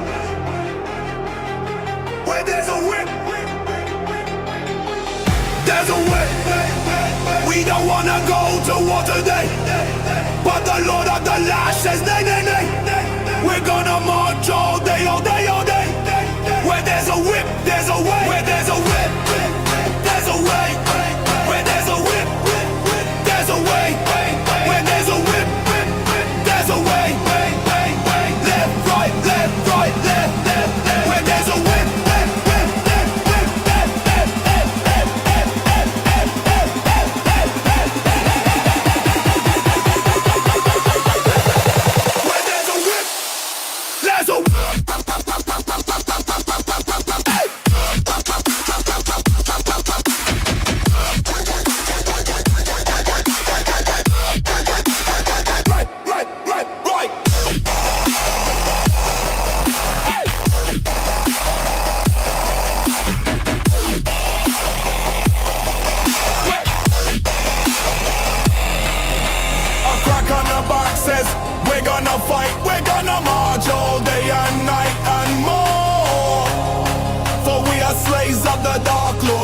Where there's a whip, there's a way. We don't wanna go to war today, but the Lord of the Lash says nay, nay, nay. We're gonna march all day, all day, all day. Where there's a whip, there's a way. Where there's a whip, there's a way. Where there's a whip, there's a way. Where there's a whip, there's a way. Left, right, left, right, left, left, left. Where there's a whip, where there's a whip, there's a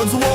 Lord's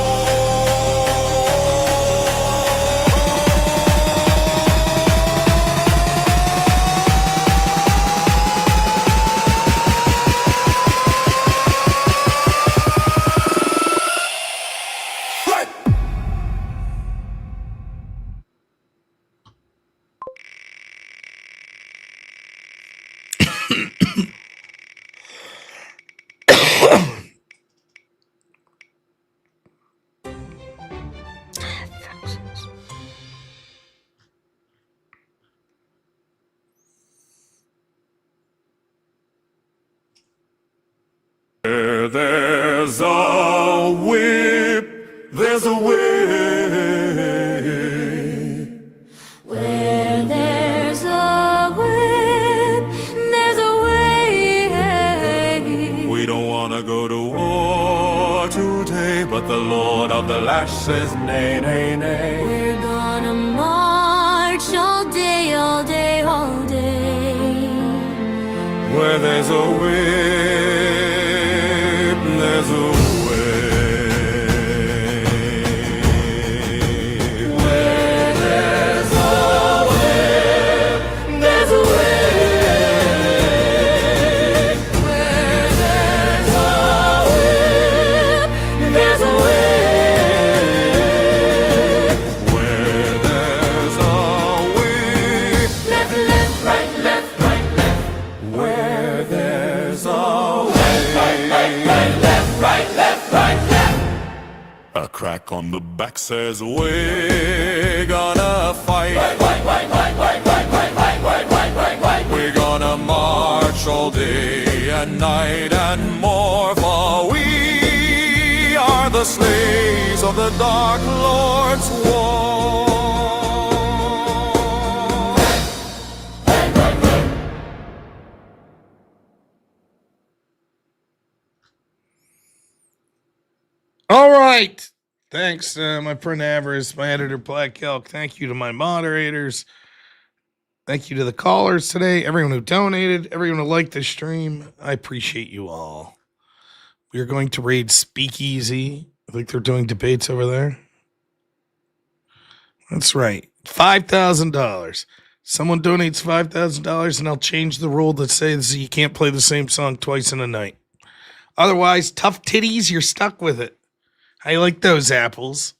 Where there's a whip, there's a way.
Where there's a whip, there's a way.
We don't want to go to war today, but the Lord of the lash says nay, nay, nay.
We're gonna march all day, all day, all day.
Where there's a whip, there's a way. Where there's a whip, there's a way. Where there's a whip, there's a way. Where there's a whip,
Left, left, right, left, right, left.
where there's a a crack on the back says we're gonna fight. We're gonna march all day and night and more, for we are the slaves of the Dark Lord's war.
All right. Thanks, my friend Avarice, my editor Black Elk. Thank you to my moderators. Thank you to the callers today, everyone who donated, everyone who liked the stream. I appreciate you all. We are going to raid Speakeasy. I think they're doing debates over there. That's right. $5,000. Someone donates $5,000 and I'll change the rule that says you can't play the same song twice in a night. Otherwise, tough titties, you're stuck with it. How you like those apples?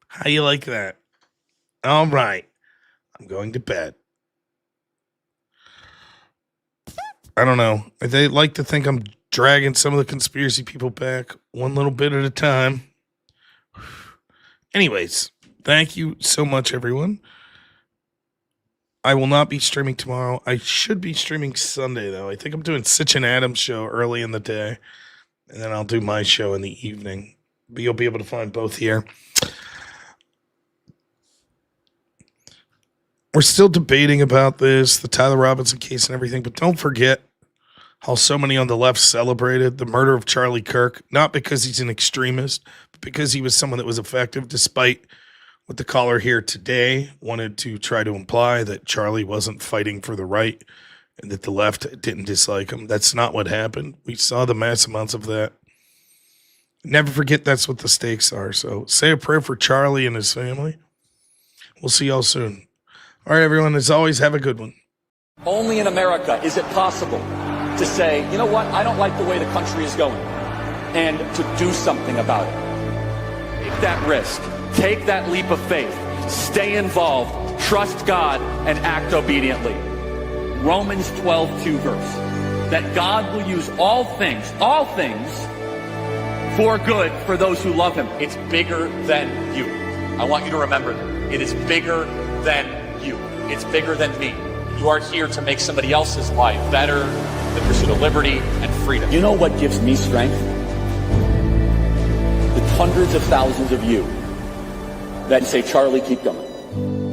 How you like that? All right. I'm going to bed. I don't know. They like to think I'm dragging some of the conspiracy people back one little bit at a time. Anyways, thank you so much, everyone. I will not be streaming tomorrow. I should be streaming Sunday, though. I think I'm doing Sitch and Adam's show early in the day, and then I'll do my show in the evening. But you'll be able to find both here. We're still debating about this, the Tyler Robinson case and everything, but don't forget how so many on the left celebrated the murder of Charlie Kirk, not because he's an extremist, but because he was someone that was effective, despite what the caller here today wanted to try to imply, that Charlie wasn't fighting for the right and that the left didn't dislike him. That's not what happened. We saw the mass amounts of that. Never forget that's what the stakes are. So say a prayer for Charlie and his family. We'll see y'all soon. All right, everyone. As always, have a good one.
Only in America is it possible to say, you know what, I don't like the way the country is going, and to do something about it. Take that risk. Take that leap of faith. Stay involved. Trust God and act obediently. Romans 12:2 verse. That God will use all things for good for those who love him. It's bigger than you. I want you to remember that. It is bigger than you. It's bigger than me. You are here to make somebody else's life better, the pursuit of liberty and freedom. You know what gives me strength? The hundreds of thousands of you that say, Charlie, keep going.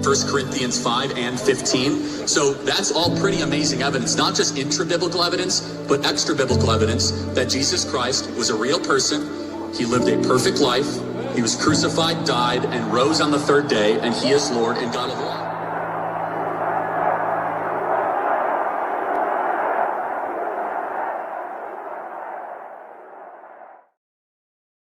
1 Corinthians 5 and 15. So that's all pretty amazing evidence, not just intra-biblical evidence, but extra-biblical evidence that Jesus Christ was a real person. He lived a perfect life. He was crucified, died, and rose on the third day, and he is Lord and God of all.